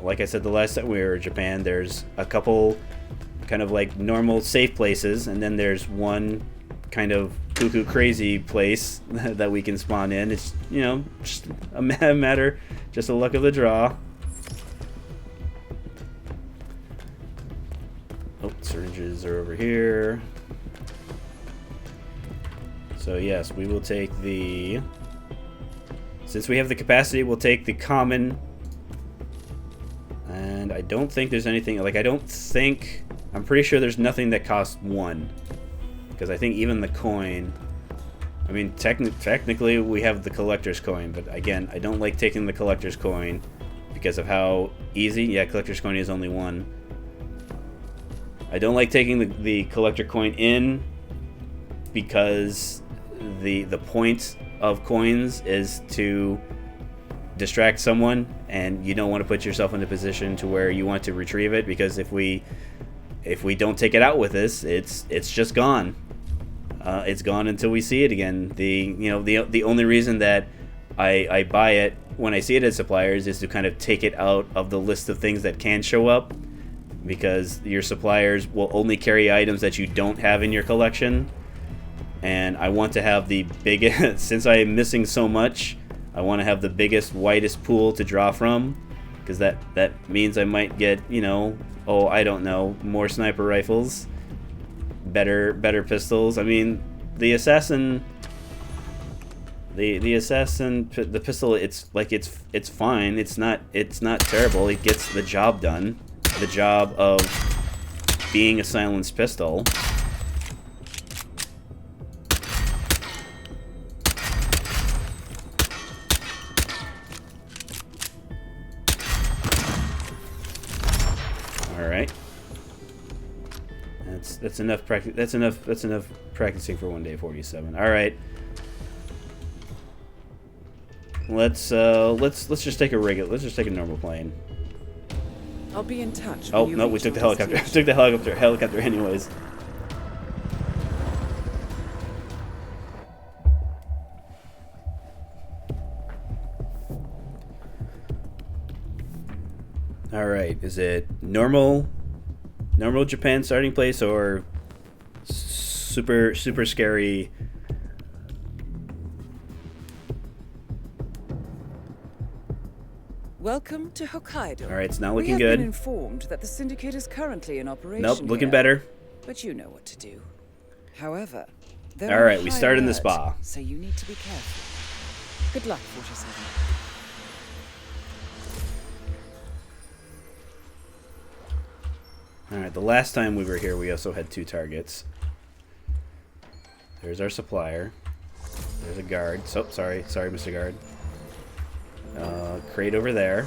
Like I said the last time we were in Japan, there's a couple kind of like normal safe places, and then there's one kind of cuckoo crazy place that we can spawn in. It's, you know, just a matter, just a luck of the draw. Oh, syringes are over here. So yes, we will take the... Since we have the capacity, we'll take the common. And I don't think there's anything... Like, I'm pretty sure there's nothing that costs 1. Because I think even the coin... I mean, technically we have the collector's coin. But again, I don't like taking the collector's coin because of how easy... Yeah, collector's coin is only 1. I don't like taking the collector coin in because the point of coins is to distract someone, and you don't want to put yourself in a position to where you want to retrieve it, because if we don't take it out with us, it's just gone. It's gone until we see it again. The only reason that I buy it when I see it at suppliers is to kind of take it out of the list of things that can show up, because your suppliers will only carry items that you don't have in your collection. And I want to have the biggest, since I am missing so much, I want to have the biggest, widest pool to draw from, because that means I might get, you know, oh, I don't know, more sniper rifles, better pistols. I mean, the assassin, the pistol, it's like it's fine. It's not terrible. It gets the job done. The job of being a silenced pistol. Alright. That's enough practice. That's enough practicing for one day 47. Alright. Let's just take a normal plane. I'll be in touch. Oh no, we took the helicopter. Took the helicopter anyways. All right, is it normal Japan starting place or super scary? Welcome to Hokkaido. All right, it's not looking we have good. Been informed that the syndicate is currently in operation. Nope, looking here, better. But you know what to do. However, all right, we start in the spa. So you need to be careful. Good luck, 47. Alright, the last time we were here, we also had 2 targets. There's our supplier. There's a guard. So, sorry, Mr. Guard. Crate over there.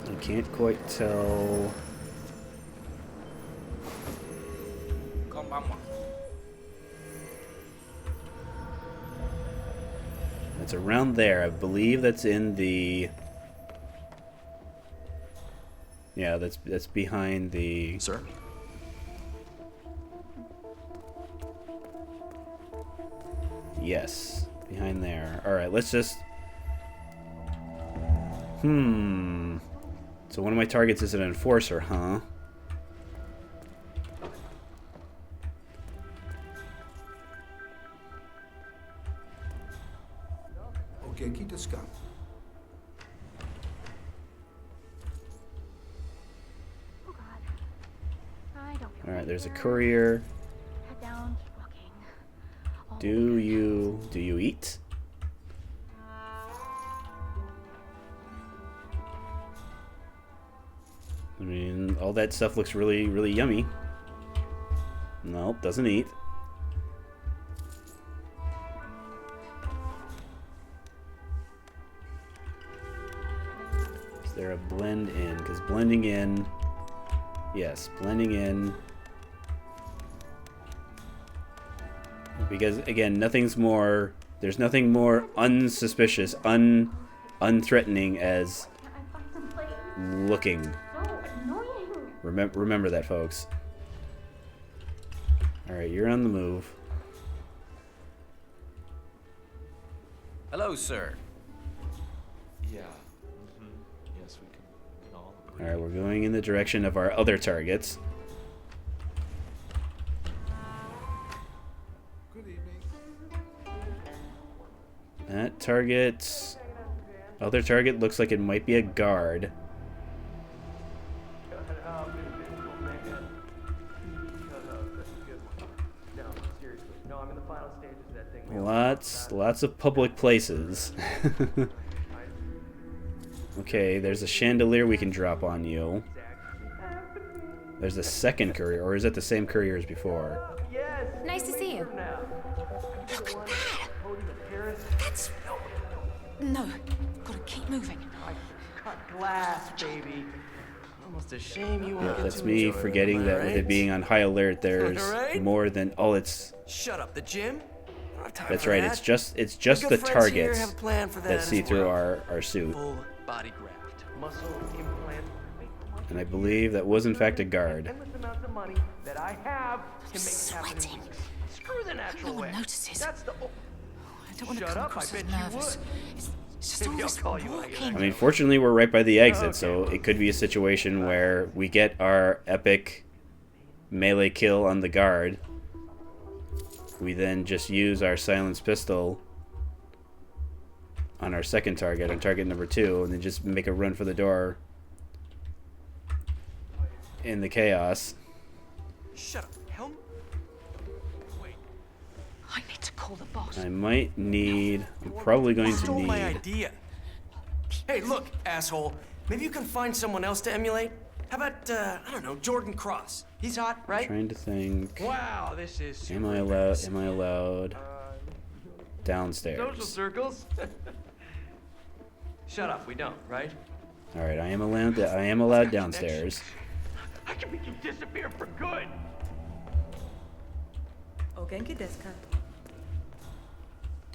I can't quite tell. It's around there. I believe that's in the... Yeah, that's behind the... Sir? Yes, behind there. Alright, let's just... So one of my targets is an enforcer, huh? Alright, there's a courier. Do you eat? I mean, all that stuff looks really, really yummy. Nope, doesn't eat. Is there a blend in? Because blending in... Yes, blending in... Because, again, nothing's more... There's nothing more unsuspicious, unthreatening as looking. Remember that, folks. Alright, you're on the move. Hello, sir. Yeah. Yes, we can all agree. Alright, we're going in the direction of our other targets. Good evening. That target... Other target looks like it might be a guard. Lots of public places. Okay, there's a chandelier we can drop on you. There's a second courier, or is that the same courier as before? Nice to see you. Look at that! That's... No, gotta keep moving. Cut glass, baby. Almost a shame you won't Yeah, get that's to me enjoy forgetting it, that with it being on high alert, there's Alright? more than... Oh, it's... Shut up, the gym. That's right, it's just the targets that see through our suit. Full body graft, muscle implant. And I believe that was in fact a guard. Endless amounts of money that I have can make it happen. in weeks. Screw the natural No one way. notices. That's the. I don't want to Shut come up, across I as bet you nervous. would. It's just all Maybe I'll this call you when I get walking. I mean, fortunately, we're right by the exit, so it could be a situation where we get our epic melee kill on the guard. We then just use our silenced pistol on our second target, on target number 2, and then just make a run for the door in the chaos. Shut up, Helm. Wait. I need to call the boss. I might need... I'm probably going to Stole my need... idea. Hey, look, asshole. Maybe you can find someone else to emulate. How about, I don't know, Jordan Cross? He's hot, right? Trying to think... Wow, this is... Am I allowed downstairs? Social circles. Shut up, we don't, right? Alright, I am allowed downstairs. I can make you disappear for good.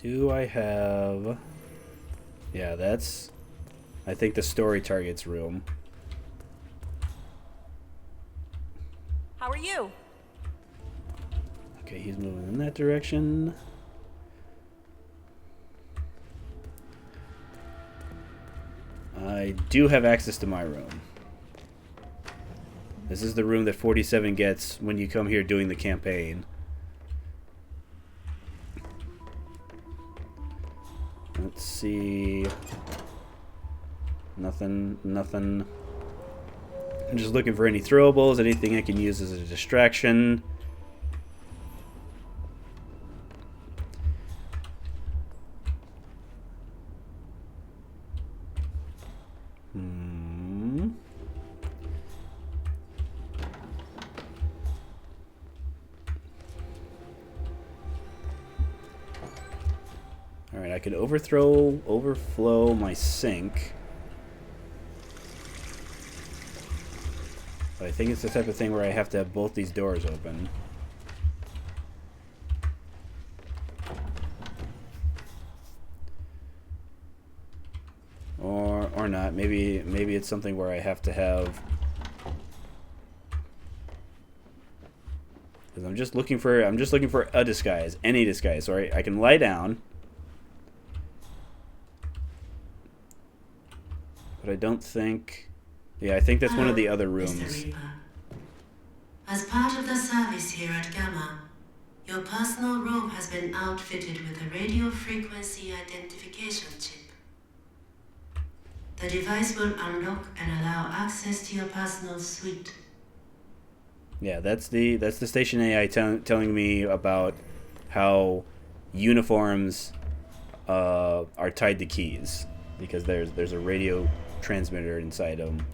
Do I have... Yeah, that's... I think the story target's room. How are you? Okay, he's moving in that direction. I do have access to my room. This is the room that 47 gets when you come here doing the campaign. Let's see. Nothing. I'm just looking for any throwables, anything I can use as a distraction. Alright, I could overflow my sink. But I think it's the type of thing where I have to have both these doors open. Or not. Maybe it's something where I have to have... Because I'm just looking for a disguise, any disguise. So I can lie down. But I don't think... Yeah, I think that's one of the other rooms. Mr. Reaper. As part of the service here at Gamma, your personal room has been outfitted with a radio frequency identification chip. The device will unlock and allow access to your personal suite. Yeah, that's the station AI telling me about how uniforms are tied to keys, because there's a radio transmitter inside them.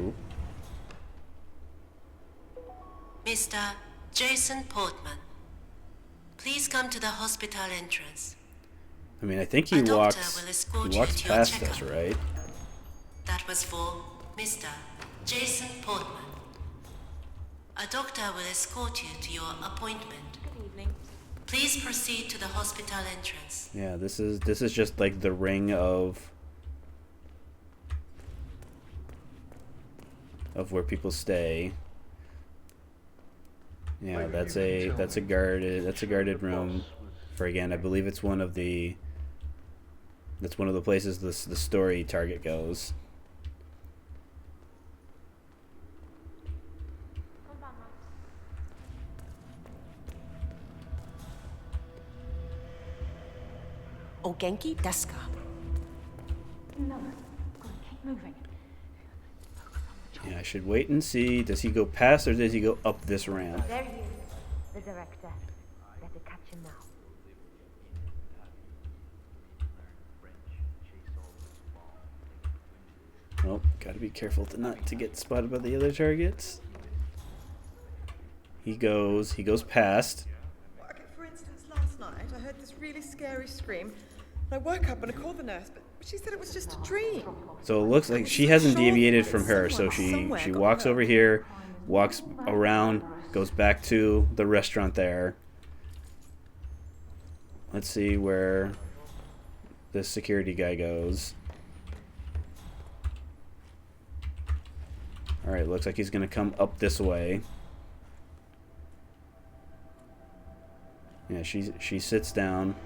Ooh. Mr. Jason Portman, please come to the hospital entrance. I mean, I think he walks past us, right? That was for Mr. Jason Portman. A doctor will escort you to your appointment. Good evening. Please proceed to the hospital entrance. Yeah, this is just like the ring of where people stay. Yeah, that's a guarded room for, again, I believe it's one of the places the story target goes. O Genki desu ka? No, gotta keep moving. Yeah, I should wait and see. Does he go past or does he go up this ramp? There he is, the director. Better catch him now. Oh, gotta be careful not to get spotted by the other targets. He goes past. For instance, last night I heard this really scary scream. I woke up and I called the nurse, but she said it was just a dream. So it looks like she hasn't deviated from her. So she walks over here, walks around, goes back to the restaurant there. Let's see where the security guy goes. Alright, looks like he's gonna come up this way. Yeah, she sits down.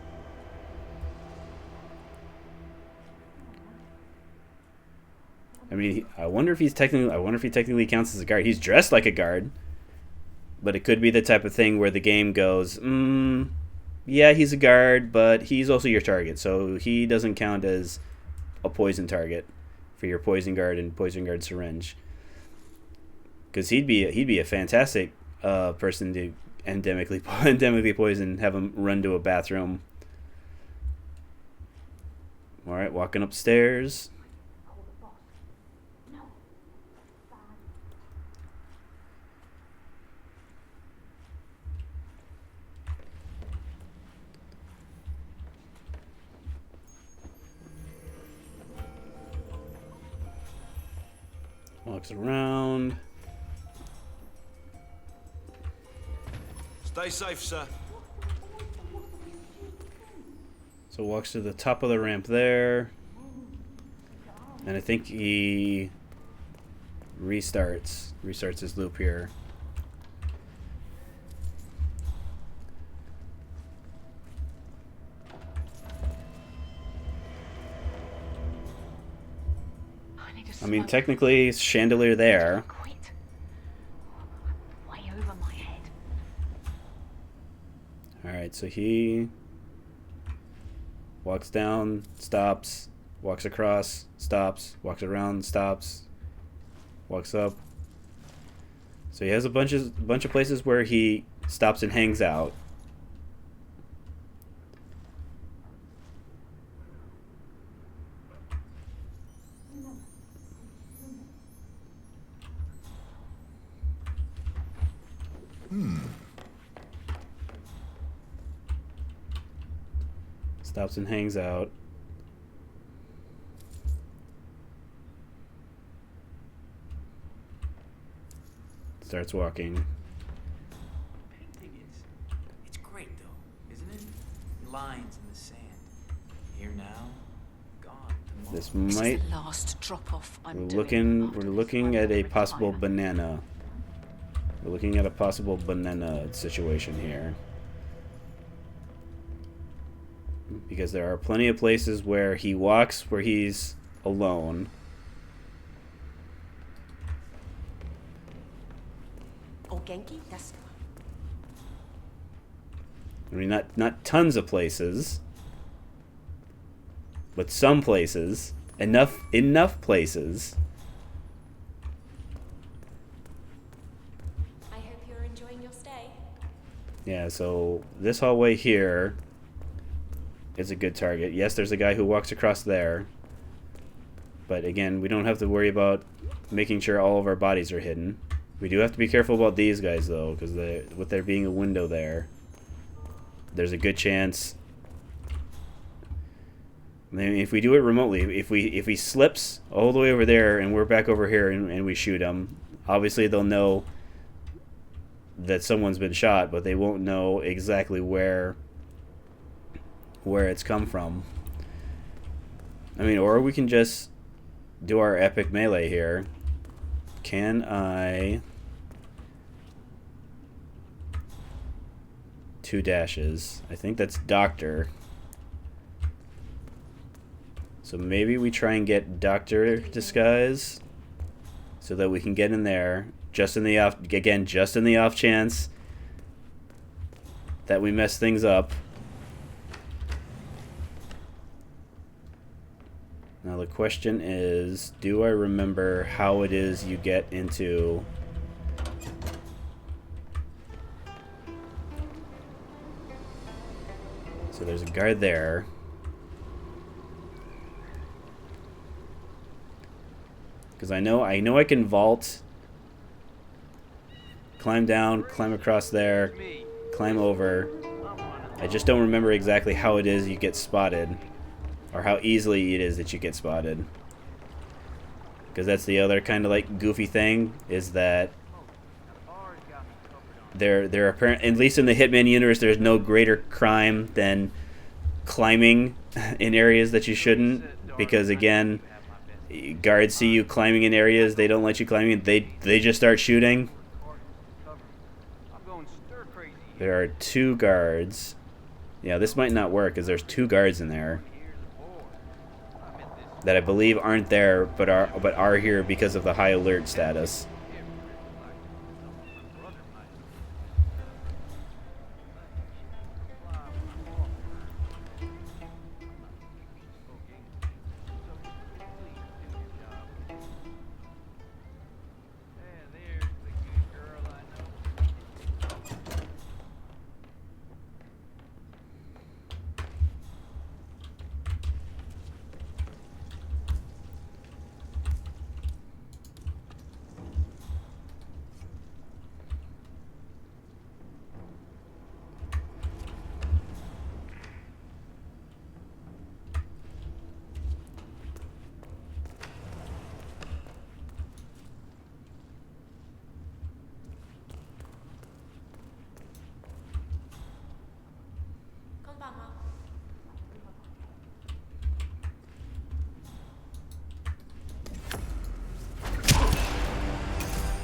I mean, I wonder if he technically counts as a guard. He's dressed like a guard, but it could be the type of thing where the game goes, yeah, he's a guard, but he's also your target, so he doesn't count as a poison target for your poison guard and poison guard syringe. Because he'd be a fantastic person to endemically poison, have him run to a bathroom. All right, walking upstairs. Walks around. Stay safe, sir. So walks to the top of the ramp there. And I think he restarts his loop here. I mean, technically, chandelier there. Way over my head. Alright, so he walks down, stops, walks across, stops, walks around, stops, walks up. So he has a bunch of places where he stops and hangs out. Stops and hangs out. Starts walking. Painting it's great though, isn't it? Lines in the sand. Here now, gone tomorrow. This might. This is the last drop off I'm We're looking at a possible banana. We're looking at a possible banana situation here. Because there are plenty of places where he walks where he's alone. Genki desu ka? I mean, not tons of places, but some places. Enough places. I hope you're enjoying your stay. Yeah, so this hallway here is a good target. Yes, there's a guy who walks across there. But again, we don't have to worry about making sure all of our bodies are hidden. We do have to be careful about these guys, though, because with there being a window there, there's a good chance. I mean, if we do it remotely, if he slips all the way over there and we're back over here and we shoot him, obviously they'll know that someone's been shot, but they won't know exactly where it's come from. I mean, or we can just do our epic melee here. Can I... 2 dashes. I think that's Doctor. So maybe we try and get Doctor disguise so that we can get in there just in the off chance that we mess things up. Now the question is, do I remember how it is you get into... So there's a guard there. Because I know I can vault, climb down, climb across there, climb over. I just don't remember exactly how it is you get spotted. Or how easily it is that you get spotted. Because that's the other kind of like goofy thing, is that there apparent, at least in the Hitman universe, there's no greater crime than climbing in areas that you shouldn't. Because again, guards see you climbing in areas they don't let you climb in. They just start shooting. There are 2 guards. Yeah, this might not work because there's 2 guards in there that I believe aren't there, but are here because of the high alert status.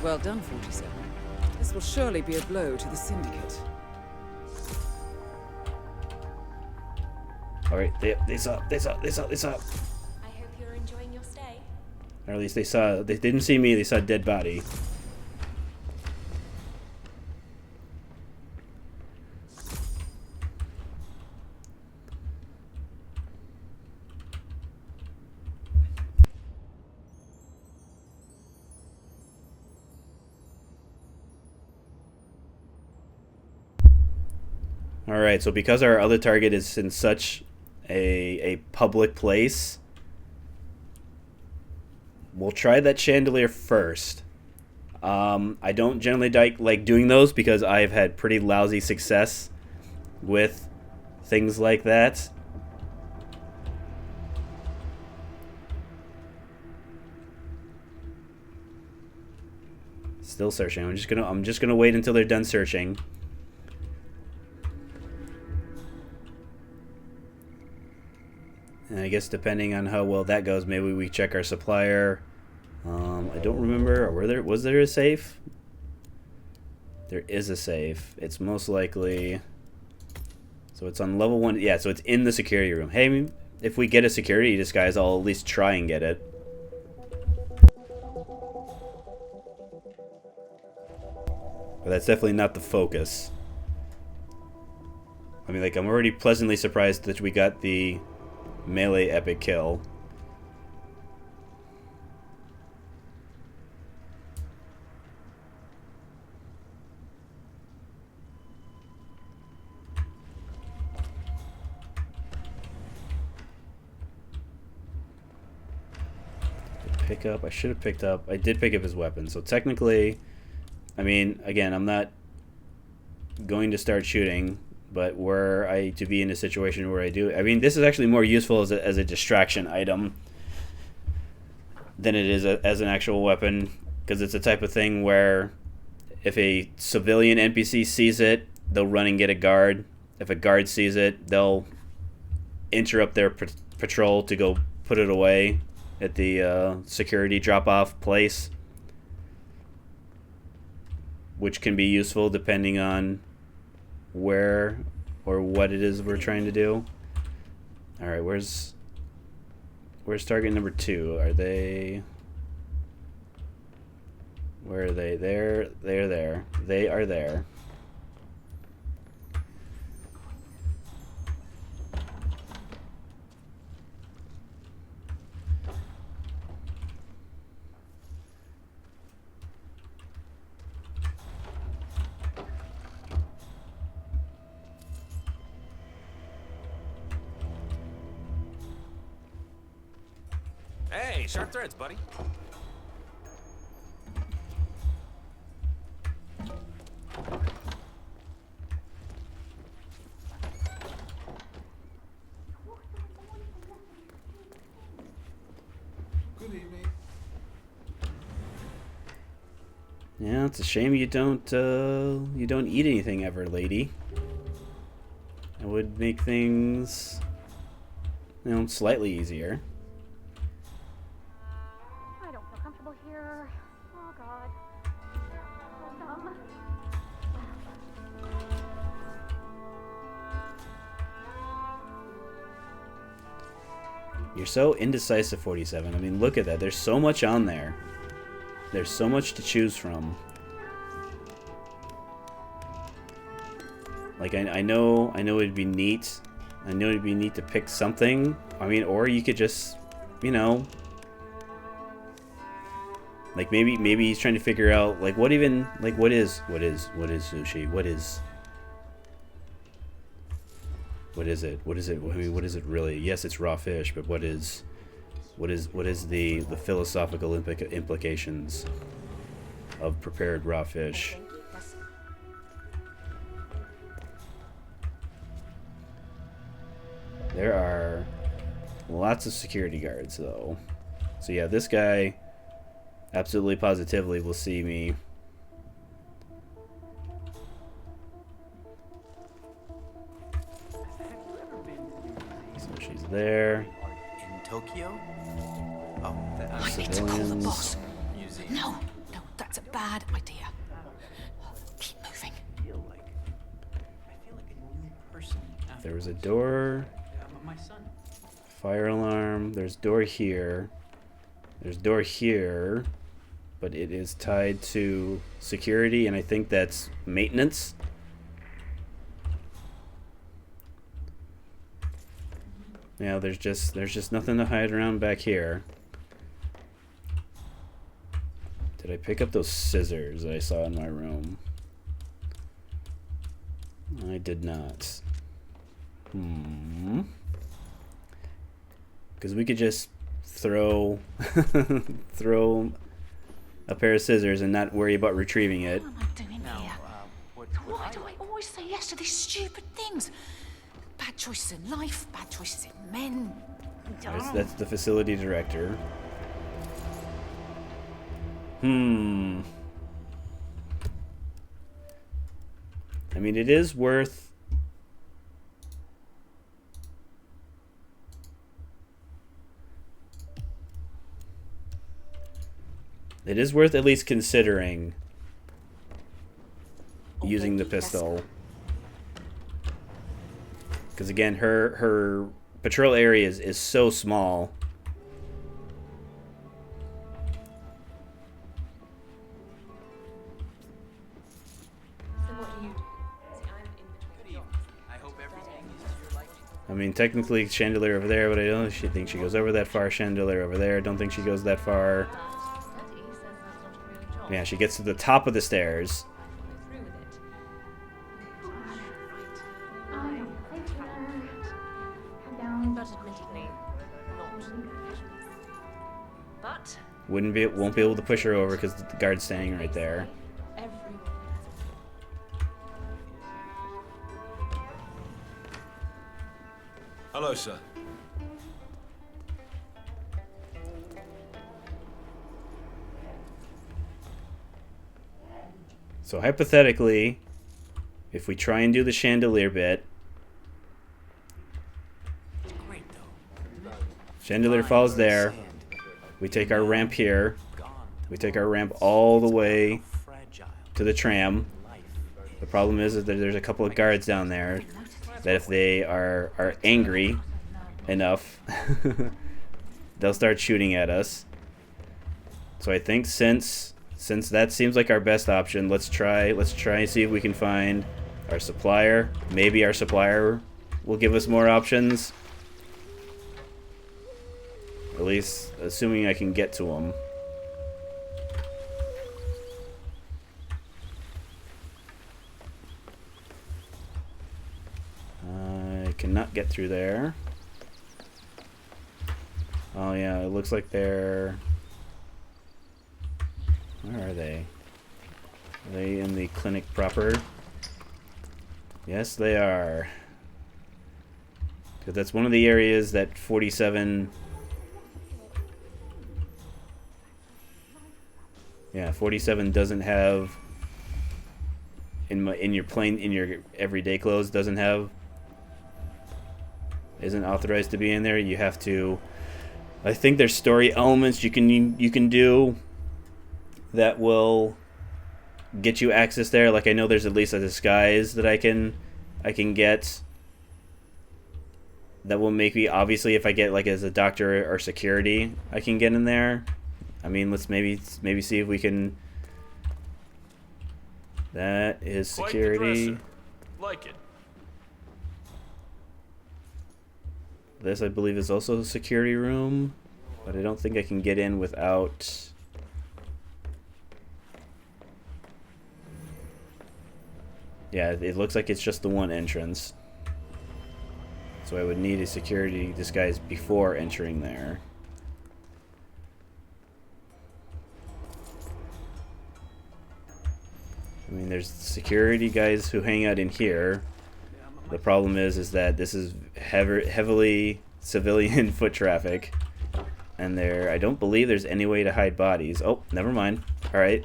Well done, 47. This will surely be a blow to the Syndicate. Alright, this up. I hope you're enjoying your stay. Or at least they didn't see me, they saw a dead body. Alright, so because our other target is in such a public place, we'll try that chandelier first. I don't generally like doing those because I've had pretty lousy success with things like that. Still searching. I'm just gonna wait until they're done searching. And I guess depending on how well that goes, maybe we check our supplier. I don't remember. Was there a safe? There is a safe. It's most likely. So it's on level 1. Yeah, so it's in the security room. Hey, if we get a security disguise, I'll at least try and get it. But that's definitely not the focus. I mean, like, I'm already pleasantly surprised that we got the melee epic kill. Pick up. I should have picked up. I did pick up his weapon. So technically, I mean, again, I'm not going to start shooting. But were I to be in a situation where I do, I mean, this is actually more useful as a distraction item than it is as an actual weapon, because it's a type of thing where if a civilian NPC sees it, they'll run and get a guard. If a guard sees it, they'll interrupt their patrol to go put it away at the security drop-off place, which can be useful depending on where or what it is we're trying to do. Alright, where's target number 2? Are they... Where are they? They're there. They are there. Hey, sharp threads, buddy. Good evening. Yeah, it's a shame you don't eat anything ever, lady. It would make things, you know, slightly easier. I don't feel comfortable here. Oh God. So dumb. You're so indecisive, 47. I mean, look at that. There's so much on there. There's so much to choose from. Like, I know it'd be neat. I know it'd be neat to pick something. I mean, or you could just, you know, like maybe he's trying to figure out like what is sushi? What is it? I mean, what is it really? Yes, it's raw fish, but what is the philosophical implications of prepared raw fish? There are lots of security guards, though. So yeah, this guy absolutely positively will see me. So she's there. In Tokyo? Oh, I need to call the boss. No, that's a bad idea. Keep moving. I feel like a new person. There was a door. My son. Fire alarm. There's door here. There's a door here, but it is tied to security, and I think that's maintenance. Yeah, there's just nothing to hide around back here. Did I pick up those scissors that I saw in my room? I did not. Because we could just throw throw a pair of scissors and not worry about retrieving it. What am I doing here? Why do I always say yes to these stupid things? Bad choices in life, bad choices in men. That's the facility director. I mean, it is worth... It is worth at least considering using the pistol. Because again, her patrol area is so small. I mean, technically chandelier over there, but I don't think she goes over that far. Chandelier over there, don't think she goes that far. Yeah, she gets to the top of the stairs. Won't be able to push her over because the guard's standing right there. Hello, sir. So hypothetically, if we try and do the chandelier bit, chandelier falls there. We take our ramp here. We take our ramp all the way to the tram. The problem is that there's a couple of guards down there that if they are angry enough, they'll start shooting at us. So I think since that seems like our best option, let's try and see if we can find our supplier. Maybe our supplier will give us more options. At least, assuming I can get to him. I cannot get through there. Oh yeah, it looks like they're... Where are they? Are they in the clinic proper? Yes, they are. Because that's one of the areas that 47... Yeah, 47 doesn't have in your everyday clothes isn't authorized to be in there. You have to. I think there's story elements you can do that will get you access there. Like I know there's at least a disguise that I can get that will make me, obviously if I get like as a doctor or security, I can get in there. I mean, let's maybe see if we can. That is security. Like it. This, I believe, is also a security room, but I don't think I can get in without. Yeah, it looks like it's just the one entrance. So I would need a security disguise before entering there. I mean, there's security guys who hang out in here. The problem is that this is heavily civilian foot traffic, and I don't believe there's any way to hide bodies. Oh, never mind. All right.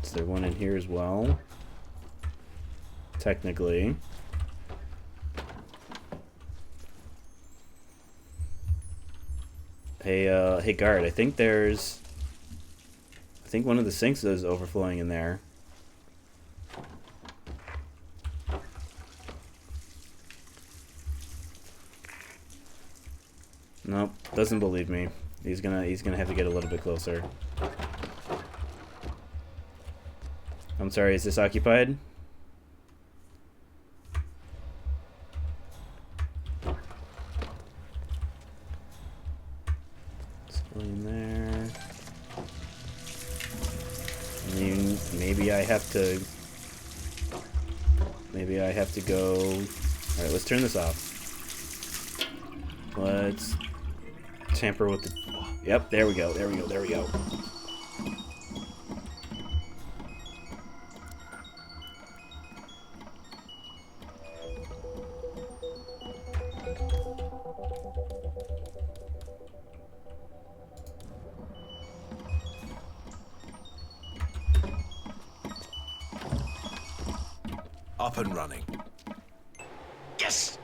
Is there one in here as well? Technically. Hey guard, I think one of the sinks is overflowing in there. Doesn't believe me. He's gonna have to get a little bit closer. I'm sorry, is this occupied? Let's go in there. I mean, maybe I have to go. Alright, let's turn this off. Let's tamper with the... Yep, there we go, there we go, there we go. Up and running. Yes!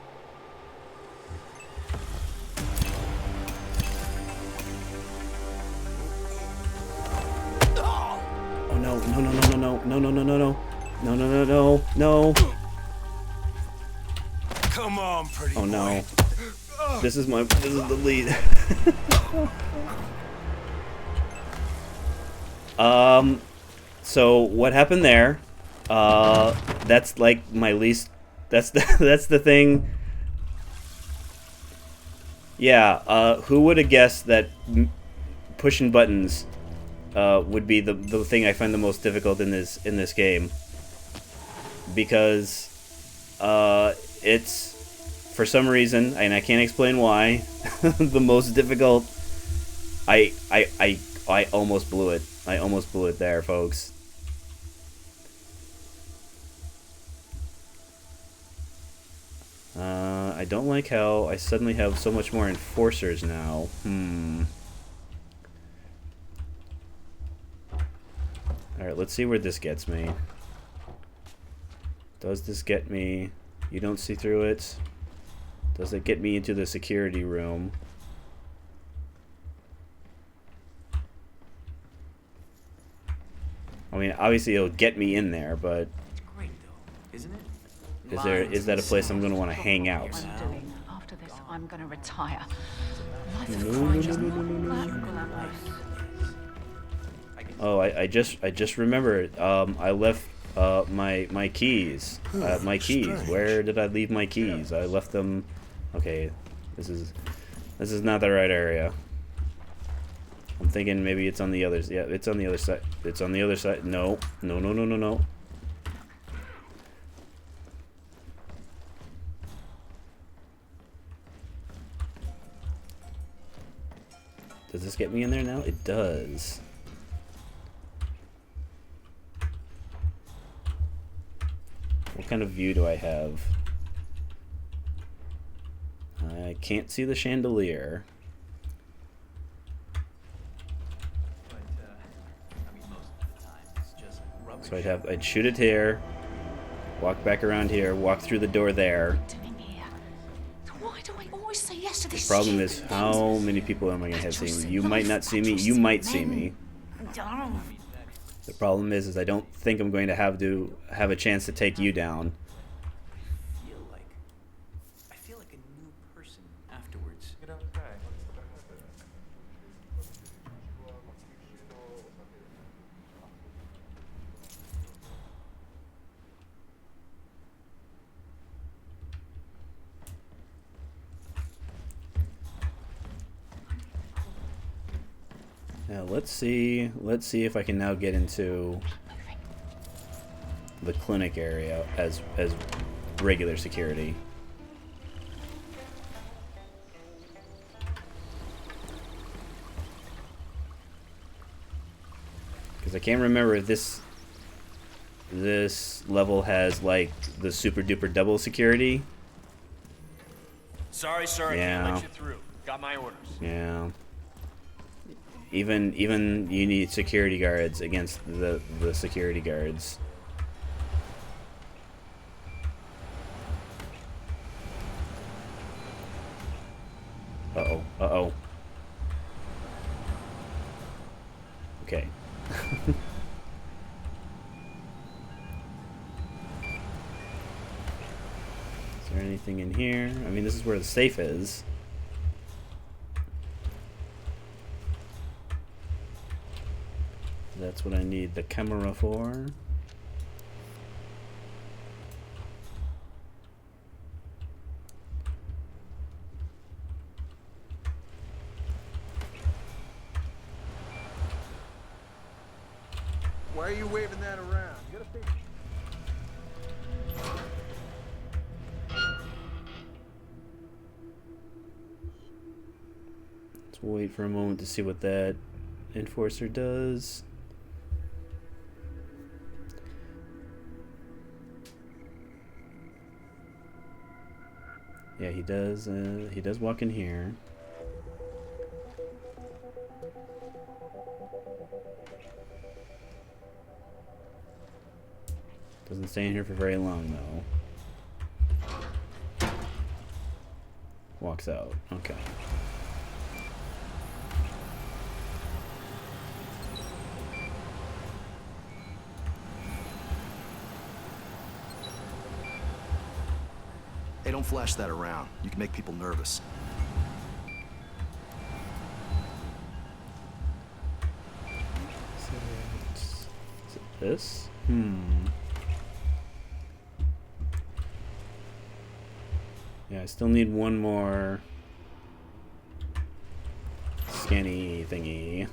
Oh no, no, no, no, no, no, no, no, no, no, no, no, no, no. Come on, pretty Oh no. This is the lead. So what happened there? That's like my least. That's the thing. Yeah. Who would have guessed that pushing buttons would be the thing I find the most difficult in this game? Because it's, for some reason, and I can't explain why, the most difficult. I almost blew it. I almost blew it there, folks. I don't like how I suddenly have so much more enforcers now. Alright, let's see where this gets me. Does this get me? You don't see through it. Does it get me into the security room? I mean, obviously it'll get me in there, but It's great though, isn't it? is that a place I'm going to want to hang out? I'm doing. After this, I'm gonna retire. Life No, of no, crime no, is no, not no, no, that no. glamorous. Oh, I just remembered. I left my keys. My keys. Strange. Where did I leave my keys? I left them. Okay, this is not the right area. I'm thinking maybe it's on the other. Yeah, it's on the other side. It's on the other side. No, no, no, no, no, no. Does this get me in there now? It does. What kind of view do I have? I can't see the chandelier. So I'd shoot it here, walk back around here, walk through the door there. Why do I always say yes to The this problem is, stupid how many people am I gonna have seeing me? You might not see me. You might see me. The problem is I don't think I'm going to have a chance to take you down. I feel like a new person afterwards. Now let's see if I can now get into the clinic area as regular security. Because I can't remember if this level has like the super duper double security. Sorry, sir, I can't let you through. Got my orders. Yeah. Even you need security guards against the security guards. Uh-oh. Uh-oh. Okay. Is there anything in here? I mean, this is where the safe is. That's what I need the camera for. Why are you waving that around? You gotta stay. Let's wait for a moment to see what that enforcer does. Yeah, he does walk in here. Doesn't stay in here for very long though. Walks out. Okay. Hey, don't flash that around. You can make people nervous. Is it this? Yeah, I still need one more scanny thingy.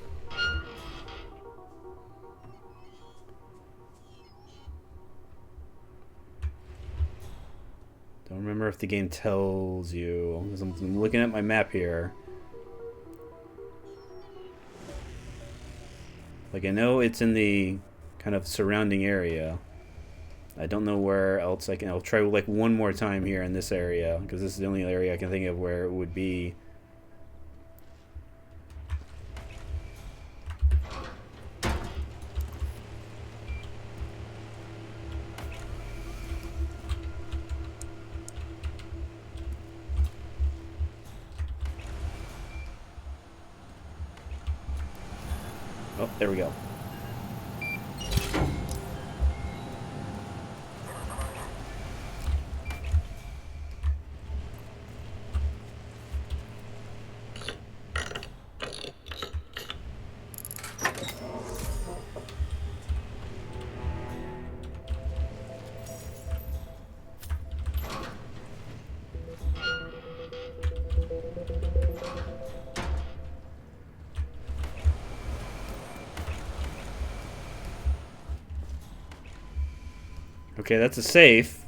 Don't remember if the game tells you, because I'm looking at my map here. Like, I know it's in the kind of surrounding area. I don't know where else I can. I'll try like one more time here in this area, because this is the only area I can think of where it would be. Oh, there we go. Okay, that's a safe.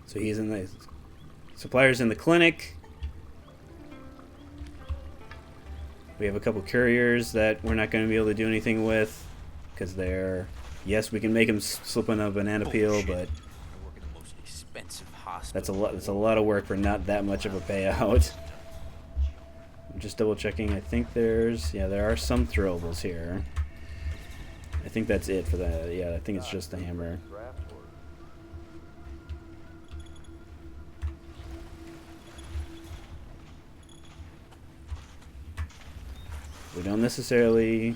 So he's in the supplier's in the clinic. We have a couple couriers that we're not going to be able to do anything with because they're. Yes, we can make him slip on a banana peel, but that's a lot. That's a lot of work for not that much of a payout. I'm just double checking. I think there are some throwables here. I think that's it for that. Yeah, I think it's just the hammer. We don't necessarily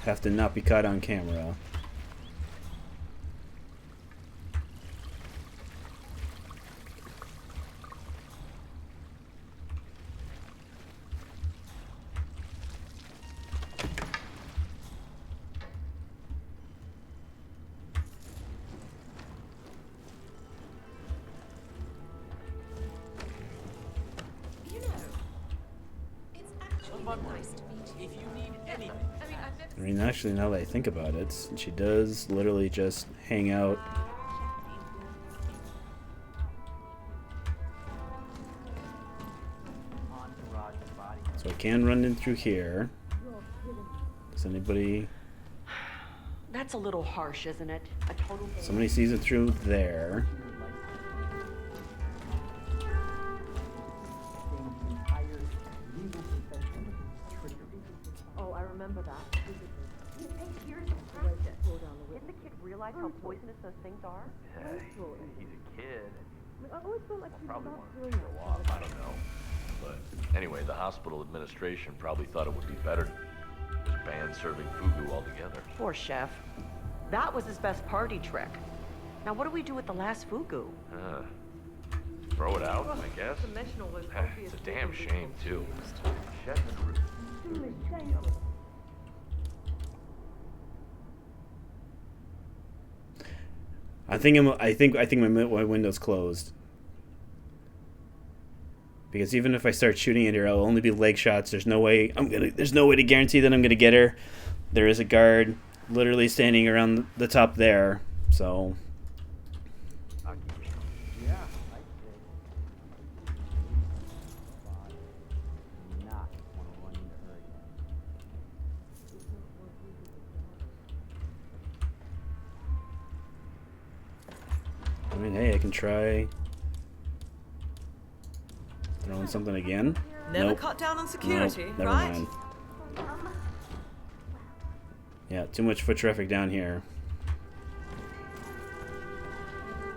have to not be caught on camera. I mean, actually, now that I think about it, she does literally just hang out. So I can run in through here. Does anybody... That's a little harsh, isn't it? A total... Somebody sees it through there. Oh, I remember that. Hey, here's the Didn't the kid realize how poisonous those things are? Yeah, he's a kid. I always felt like Probably wanted to throw off, I don't know. But anyway, the hospital administration probably thought it would be better banned serving fugu altogether. Poor chef. That was his best party trick. Now what do we do with the last fugu? Throw it out, I guess. It's a damn shame, too. Chef I think my window's closed. Because even if I start shooting at her, it'll only be leg shots. There's no way to guarantee that I'm gonna get her. There is a guard literally standing around the top there, so I mean, hey, I can try throwing something again. Never Nope. cut down on security, Nope, never right? mind. Yeah, too much foot traffic down here.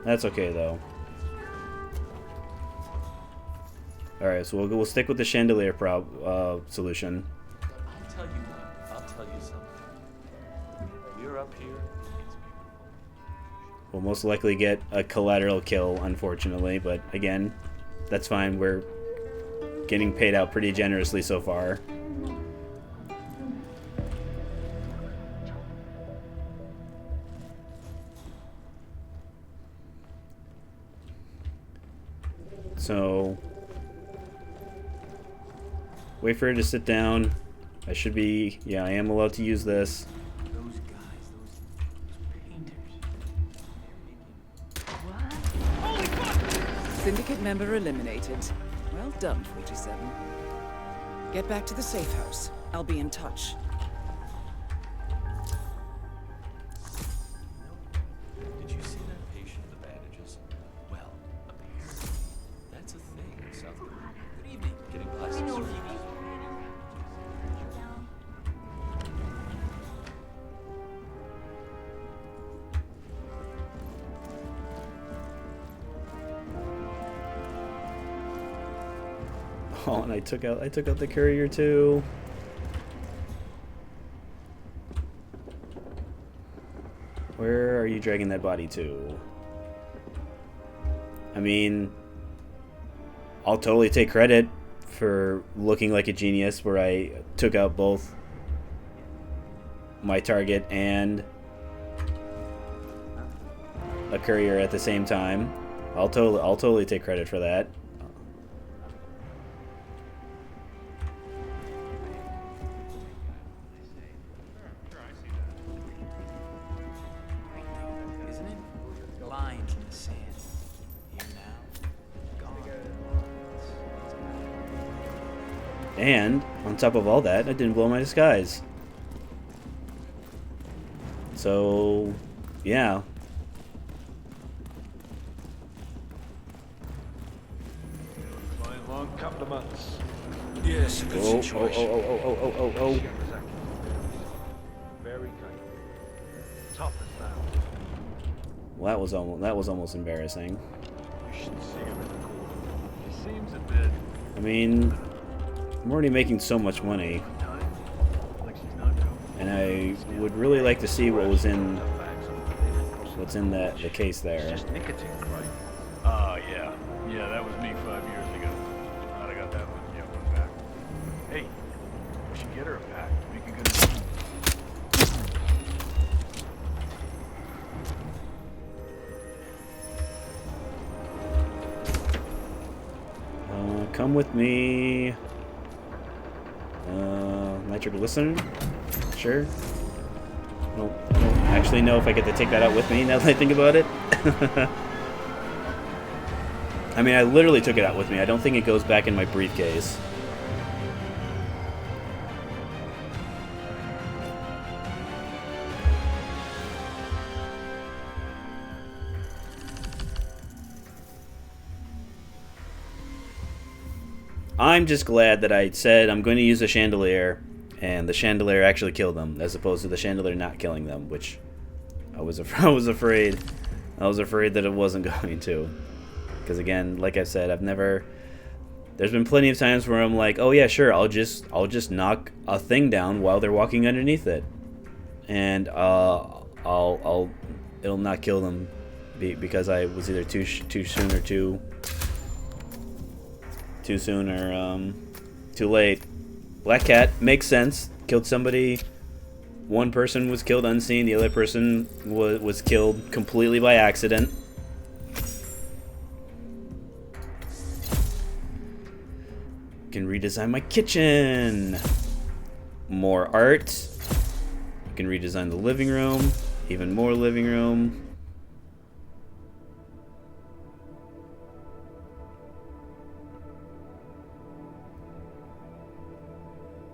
That's okay though. All right, so we'll stick with the chandelier solution. I'll tell you what. I'll tell you something. We're up here. We'll most likely get a collateral kill, unfortunately, but again, that's fine. We're getting paid out pretty generously so far. So, wait for her to sit down. I should be, yeah, I am allowed to use this. Those guys, those painters. Syndicate member eliminated. Well done, 47. Get back to the safe house. I'll be in touch. Did you see that patient with the bandages? Well, apparently, that's a thing in South Korea. Good evening. Getting plastic surgery. Oh, and I took out the courier too. Where are you dragging that body to? I mean, I'll totally take credit for looking like a genius where I took out both my target and a courier at the same time. I'll totally take credit for that. Isn't it? Lines in the sand. Here now, gone. And on top of all that, I didn't blow my disguise. So, yeah. Fine, long couple of months. Yes, a good Oh, situation. oh. Very kind. Tough as that. Well, that was almost embarrassing. You should see him in the corner. He seems a bit. I mean, I'm already making so much money, like she's not doing. and I would really like to see what's in the case there. Just nicotine, right? Oh, yeah. Yeah, that was me 5 years ago. Glad I got that one. Yeah, one back. Hey, we should get her a pack. Make a good. Come with me. Nitroglycerin? Sure. I don't actually know if I get to take that out with me now that I think about it. I mean, I literally took it out with me. I don't think it goes back in my briefcase. I'm just glad that I said I'm going to use a chandelier, and the chandelier actually killed them, as opposed to the chandelier not killing them, which I was afraid that it wasn't going to. Because again, like I said, I've never There's been plenty of times where I'm like, oh yeah, sure, I'll just knock a thing down while they're walking underneath it, and it'll not kill them because I was either too soon or too soon or too late. Black Cat makes sense. Killed somebody. One person was killed unseen. The other person was killed completely by accident. Can redesign my kitchen. More art. I can redesign the living room. Even more living room.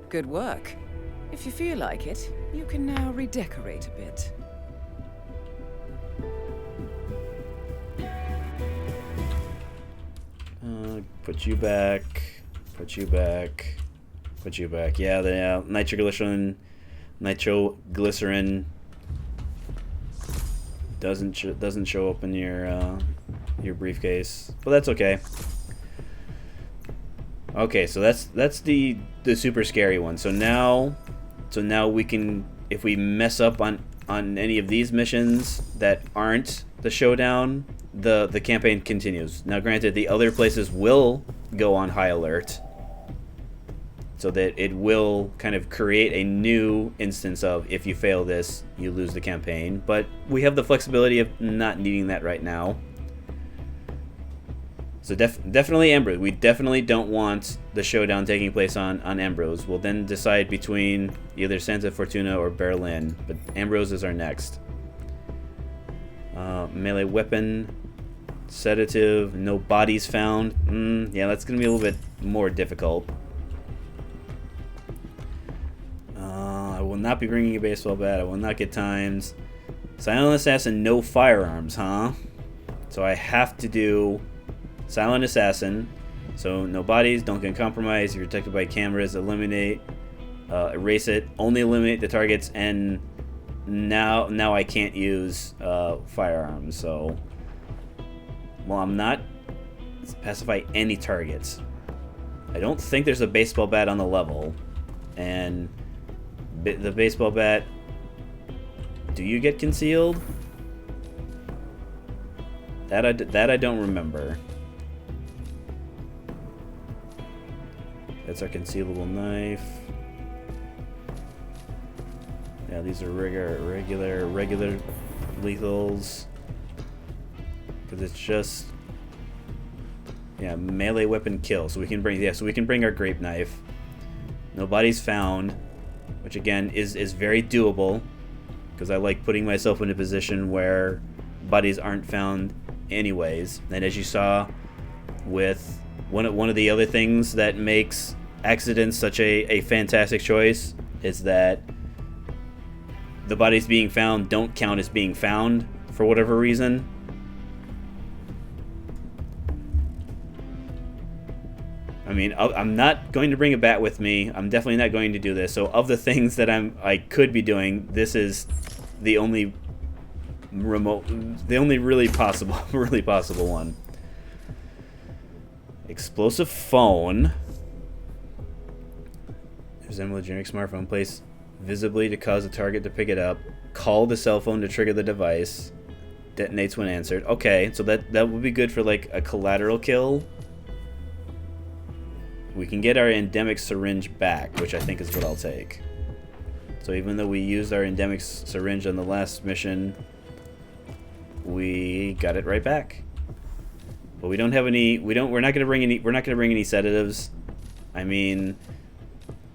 Good work. If you feel like it, you can now redecorate a bit. Put you back. Put you back. Put you back. Yeah, the nitroglycerin doesn't show up in your briefcase, but that's okay. Okay, so that's the super scary one. So now we can, if we mess up on any of these missions that aren't the showdown, the campaign continues. Now, granted, the other places will go on high alert, so that it will kind of create a new instance of, if you fail this, you lose the campaign. But we have the flexibility of not needing that right now. So definitely Ambrose. We definitely don't want the showdown taking place on Ambrose. We'll then decide between either Santa Fortuna or Berlin, but Ambrose is our next. Melee weapon, sedative, no bodies found. Yeah, that's gonna be a little bit more difficult. I will not be bringing a baseball bat. I will not get times. Silent Assassin, no firearms, huh? So I have to do Silent Assassin. So no bodies, don't get compromised. You're detected by cameras. Eliminate, erase it. Only eliminate the targets. And now I can't use firearms. So, well, I'm not pacify any targets. I don't think there's a baseball bat on the level, and the baseball bat. Do you get concealed? That I don't remember. That's our concealable knife. Yeah, these are regular lethals. Because it's just, yeah, melee weapon kill. So we can bring our grape knife. No bodies found, which again is very doable, because I like putting myself in a position where bodies aren't found anyways. And as you saw with one of the other things that makes accidents such a fantastic choice is that the bodies being found don't count as being found for whatever reason. I mean, I'm not going to bring a bat with me. I'm definitely not going to do this. So of the things that I could be doing, this is the only really possible one. Explosive phone. Resemble a generic smartphone. Place visibly to cause the target to pick it up. Call the cell phone to trigger the device. Detonates when answered. Okay, so that would be good for like a collateral kill. We can get our endemic syringe back, which I think is what I'll take. So even though we used our endemic syringe on the last mission, we got it right back. But we don't have any. We're not gonna bring any sedatives. I mean,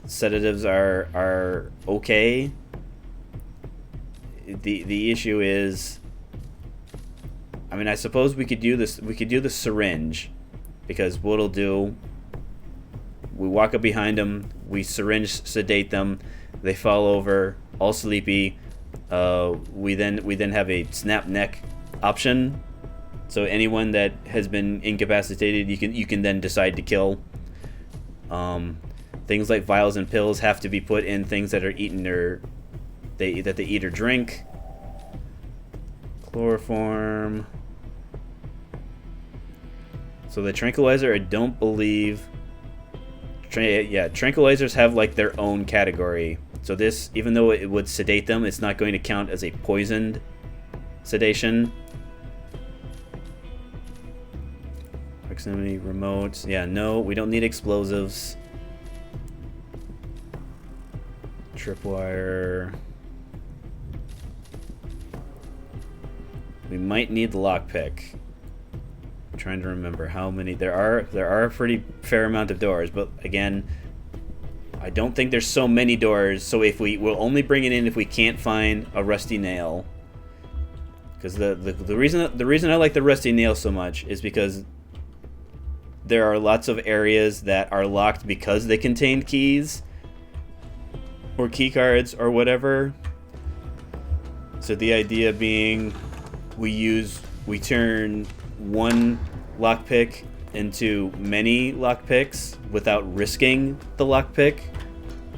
sedatives are okay. The issue is, I mean, I suppose we could do this. We could do the syringe, because what it'll do, we walk up behind them, we syringe sedate them, they fall over, all sleepy. We then have a snap neck option. So anyone that has been incapacitated, you can then decide to kill. Things like vials and pills have to be put in things that are eaten or that they eat or drink. Chloroform. So the tranquilizer, I don't believe... yeah, tranquilizers have like their own category. So this, even though it would sedate them, it's not going to count as a poisoned sedation. Proximity, remote. Yeah, no, we don't need explosives. Tripwire. We might need the lockpick. I'm trying to remember how many there are a pretty fair amount of doors, but again, I don't think there's so many doors. So if we'll only bring it in if we can't find a rusty nail. Because the reason I like the rusty nail so much is because there are lots of areas that are locked because they contain keys or key cards or whatever. So the idea being we turn one lockpick into many lockpicks without risking the lockpick,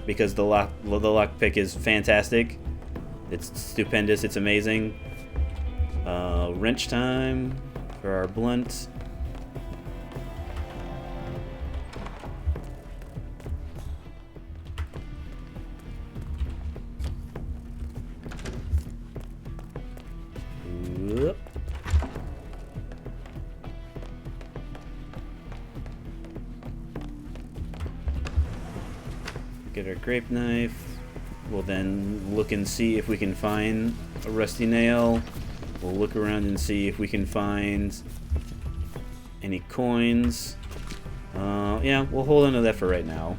because the lockpick is fantastic. It's stupendous. It's amazing. Wrench time for our blunt. Whoop. Get our grape knife. We'll then look and see if we can find a rusty nail. We'll look around and see if we can find any coins. Yeah, we'll hold on to that for right now.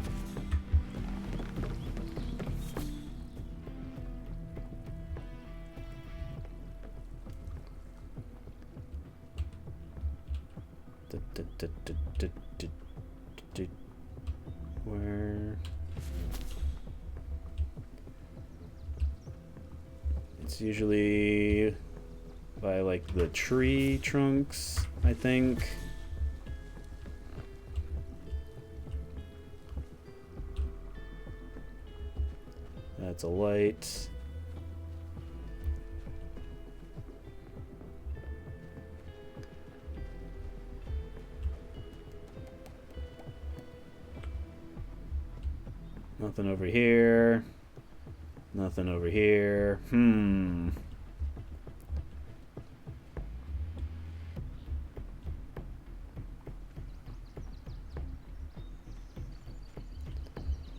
Where? It's usually by like the tree trunks, I think. That's a light. Nothing over here. Nothing over here.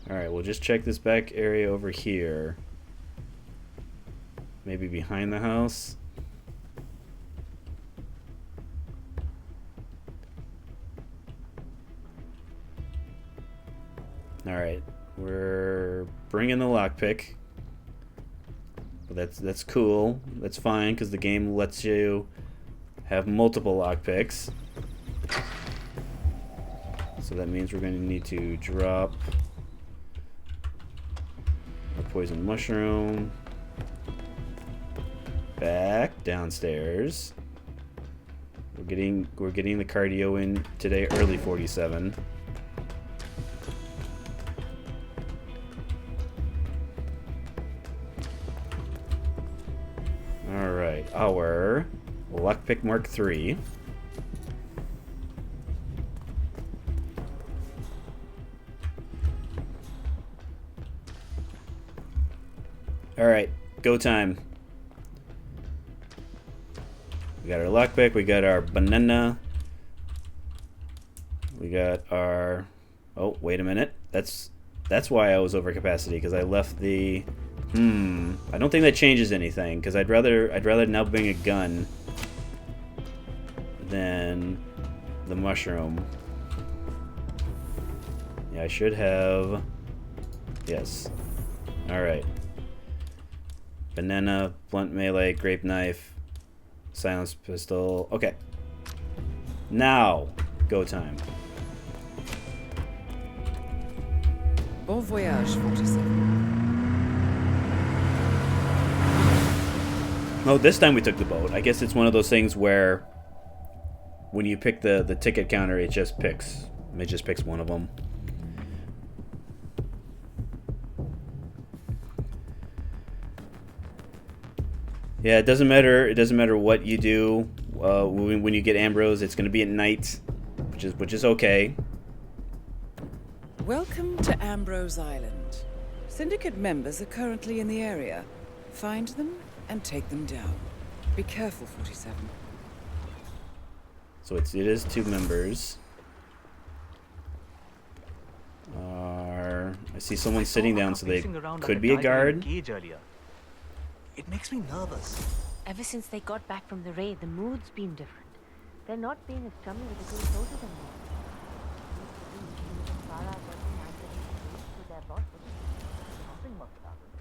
Alright, we'll just check this back area over here. Maybe behind the house. Alright, we're bringing the lockpick. That's cool. That's fine, because the game lets you have multiple lockpicks. So that means we're going to need to drop a poison mushroom back downstairs. We're getting the cardio in today early, 47. Alright, our lockpick Mark III. Alright, go time. We got our lockpick, we got our banana. We got our... Oh, wait a minute. That's why I was over capacity, because I left the... I don't think that changes anything, because I'd rather now bring a gun than the mushroom. Yeah, I should have... Yes. Alright. Banana, blunt melee, grape knife, silenced pistol. Okay. Now, go time. Bon voyage, 47. Oh, this time we took the boat. I guess it's one of those things where when you pick the ticket counter, it just picks one of them. Yeah, it doesn't matter what you do when you get Ambrose. It's going to be at night. which is okay. Welcome to Ambrose Island. Syndicate members are currently in the area. Find them and take them down. Be careful, 47. So it is 2 members. I see someone sitting down, so they could be a guard. It makes me nervous. Ever since they got back from the raid, the mood's been different. They're not being as chummy with the girl soldiers anymore. Something must have happened.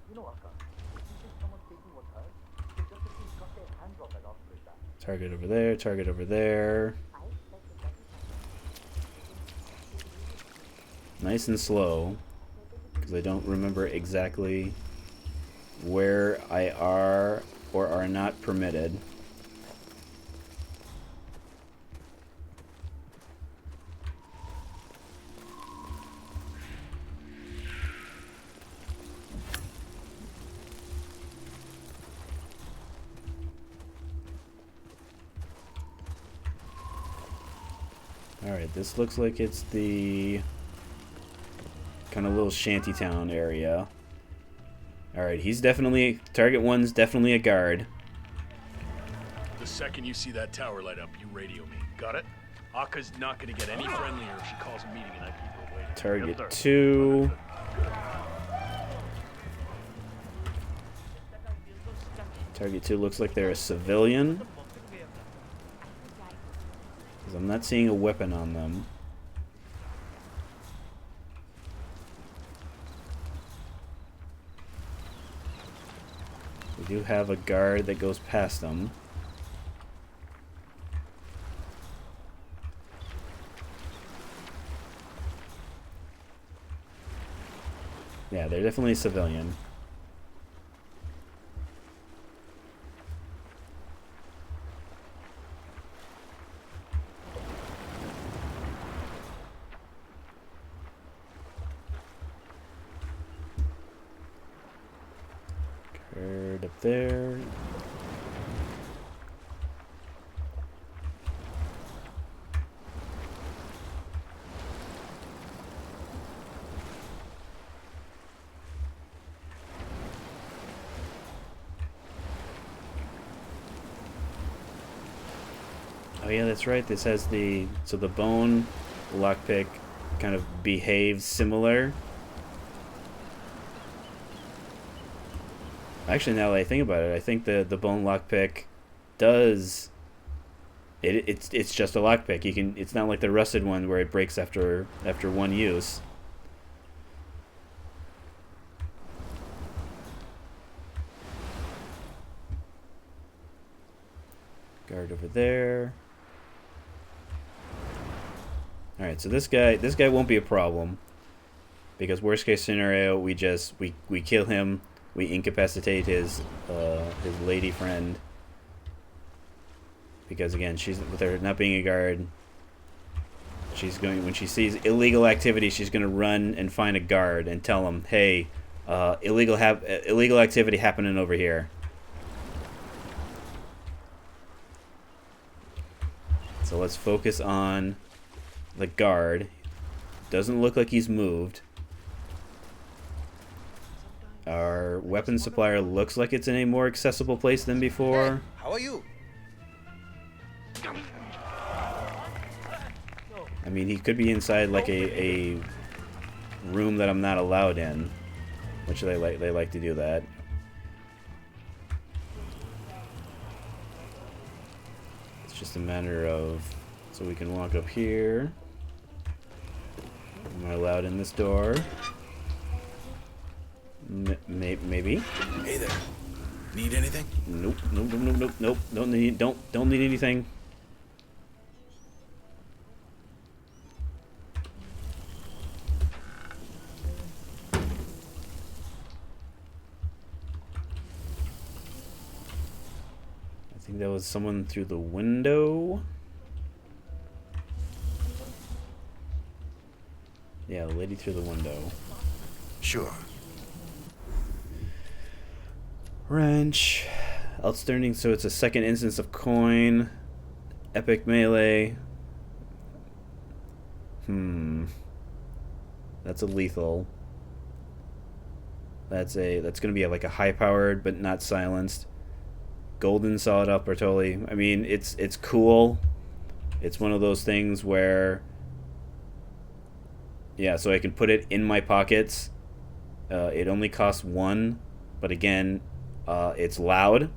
You know, Akka, it's just someone taking what's hers. They just at least got their hands off that operator. Target over there, target over there. Nice and slow, because I don't remember exactly where I are or are not permitted. Alright, this looks like it's the kind of little shantytown area. Alright, he's definitely... Target 1's definitely a guard. The second you see that tower light up, you radio me. Got it? Akka's not gonna get any friendlier if she calls a meeting and I people are waiting. Target 2. Target 2 looks like they're a civilian. Because I'm not seeing a weapon on them. We do have a guard that goes past them. Yeah, they're definitely a civilian. Guard up there. Oh yeah, that's right. This has the... So the bone lockpick kind of behaves similar. Actually, now that I think about it, I think the bone lockpick does... It's just a lockpick. You can... It's not like the rusted one where it breaks after one use. Guard over there. Alright, so this guy won't be a problem. Because worst case scenario, we kill him, we incapacitate his lady friend. Because again, she's, with her not being a guard, she's going, when she sees illegal activity, she's gonna run and find a guard and tell him, hey, illegal activity happening over here. So let's focus on the guard. Doesn't look like he's moved. Our weapon supplier looks like it's in a more accessible place than before. Hey, how are you? I mean, he could be inside like a room that I'm not allowed in, which they like to do that. It's just a matter of, so we can walk up here. Am I allowed in this door? Maybe. Hey there. Need anything? Nope. Nope. Don't need anything. I think that was someone through the window. Yeah, the lady through the window. Sure. Wrench. Outstanding, so it's a second instance of coin. Epic melee. That's a lethal. That's gonna be like a high powered but not silenced. Golden sawed up or totally. I mean, it's cool. It's one of those things where, yeah, so I can put it in my pockets. It only costs 1, but again, it's loud.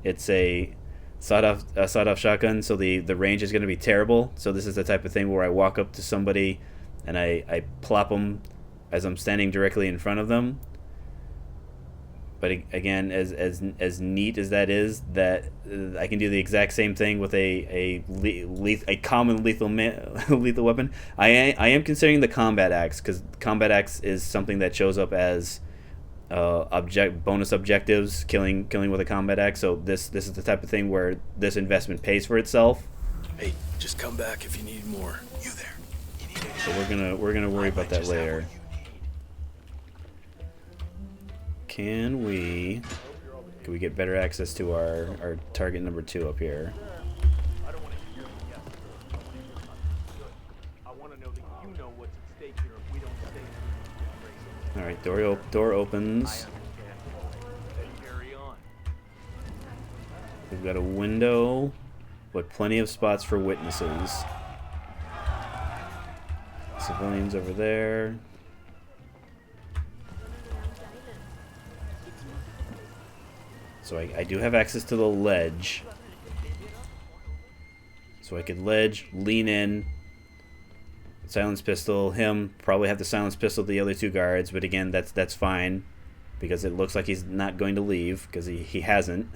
It's a sawed-off shotgun, so the range is going to be terrible. So this is the type of thing where I walk up to somebody and I plop them as I'm standing directly in front of them. But again, as neat as that is, that I can do the exact same thing with a common lethal lethal weapon. I am considering the combat axe, because combat axe is something that shows up as bonus objectives, killing with a combat axe. So this is the type of thing where this investment pays for itself. Hey, just come back if you need more. You there? So we're gonna worry about that later. Can we get better access to our target number 2 up here? All right, door opens. We've got a window, but plenty of spots for witnesses. Civilians over there. So I do have access to the ledge. So I could ledge, lean in, silence pistol him, probably have to silence pistol the other 2 guards, but again, that's fine, because it looks like he's not going to leave, because he hasn't.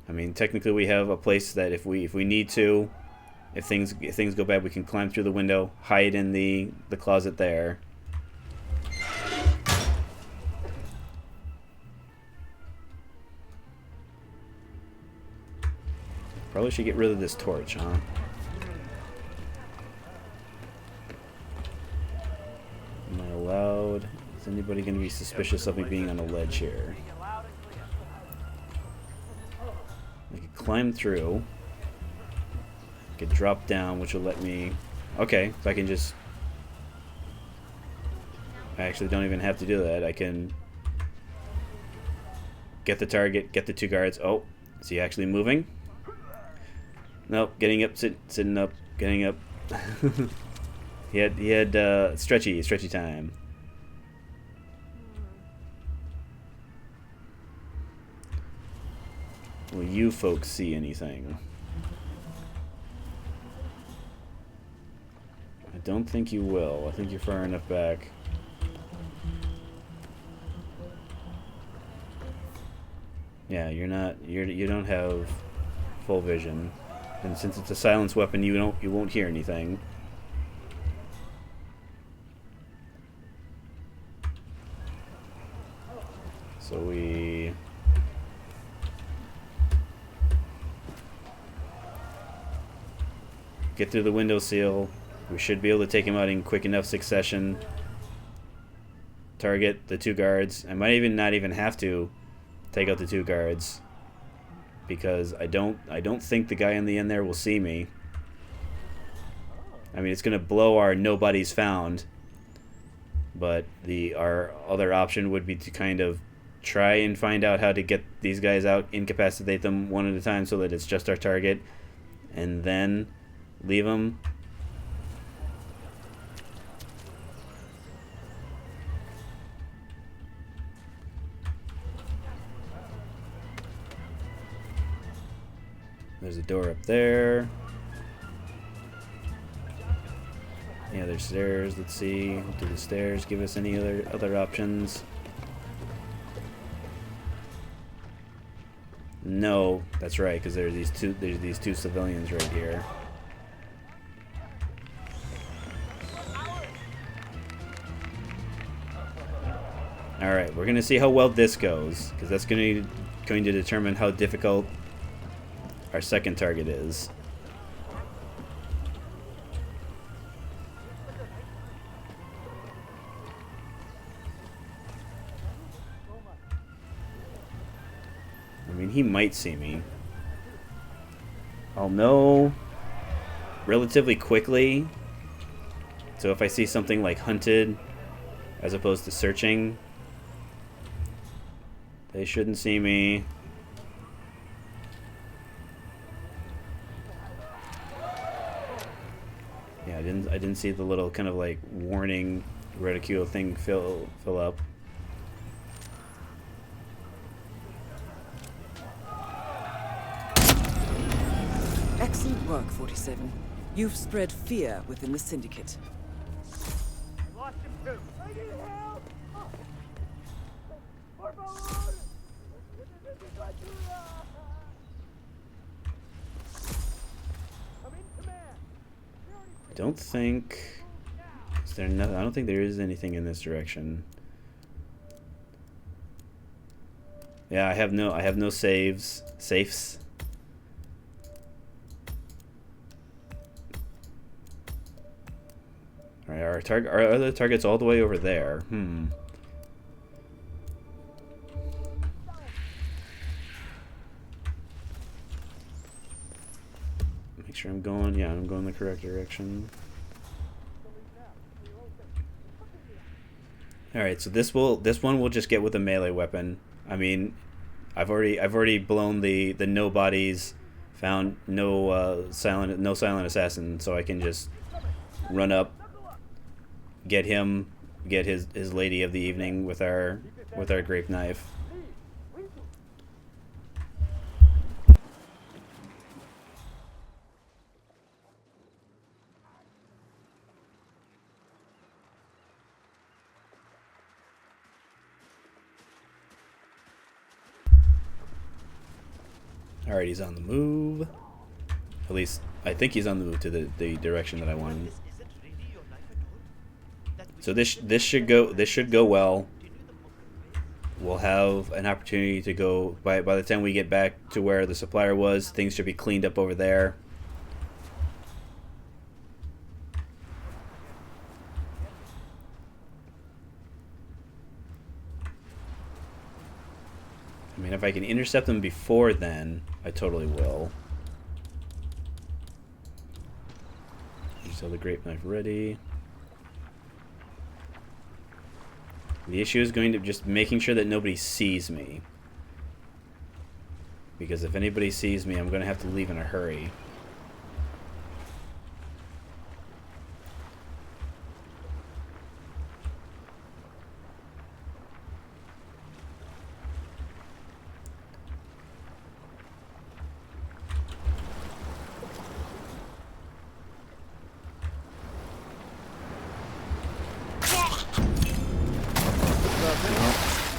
I mean, technically we have a place that if we need to, if things go bad, we can climb through the window, hide in the closet there. Probably should get rid of this torch, huh? Am I allowed? Is anybody going to be suspicious of me being on a ledge here? I could climb through. I could drop down, which will let me... Okay, so I can just... I actually don't even have to do that. I can get the target, get the 2 guards. Oh, is he actually moving? Nope, getting up, sitting up, getting up. he had stretchy time. Will you folks see anything? I don't think you will. I think you're far enough back. Yeah, you're not. You don't have full vision, and since it's a silence weapon, you won't hear anything. So we get through the window seal. We should be able to take him out in quick enough succession. Target the 2 guards. I might not even have to take out the 2 guards, because I don't think the guy in the end there will see me. I mean, it's gonna blow our nobody's found, but our other option would be to kind of try and find out how to get these guys out, incapacitate them one at a time so that it's just our target, and then leave them. There's a door up there. Yeah, there's stairs. Let's see. Do the stairs give us any other options? No, that's right, because there's these two civilians right here. All right, we're gonna see how well this goes, because that's going to determine how difficult our second target is. I mean, he might see me. I'll know relatively quickly. So if I see something like hunted, as opposed to searching, they shouldn't see me. Yeah, I didn't see the little kind of like warning reticule thing fill up. Excellent work, 47. You've spread fear within the Syndicate. Lost him too. I need help! Por favor! Necesito ayuda! I'm in command. I don't think I don't think there is anything in this direction. Yeah, I have no safes. All right, our other target's all the way over there. Make sure I'm going. Yeah, I'm going the correct direction. All right, so this one will just get with a melee weapon. I mean, I've already blown the no bodies, found no silent assassin, so I can just run up, get him, get his lady of the evening with our grape knife. Alright, he's on the move. At least, I think he's on the move to the direction that I want him. So this should go well. We'll have an opportunity to go, by the time we get back to where the supplier was, things should be cleaned up over there. I mean, if I can intercept them before then, I totally will. Just have the grape knife ready. The issue is going to just making sure that nobody sees me. Because if anybody sees me, I'm going to have to leave in a hurry.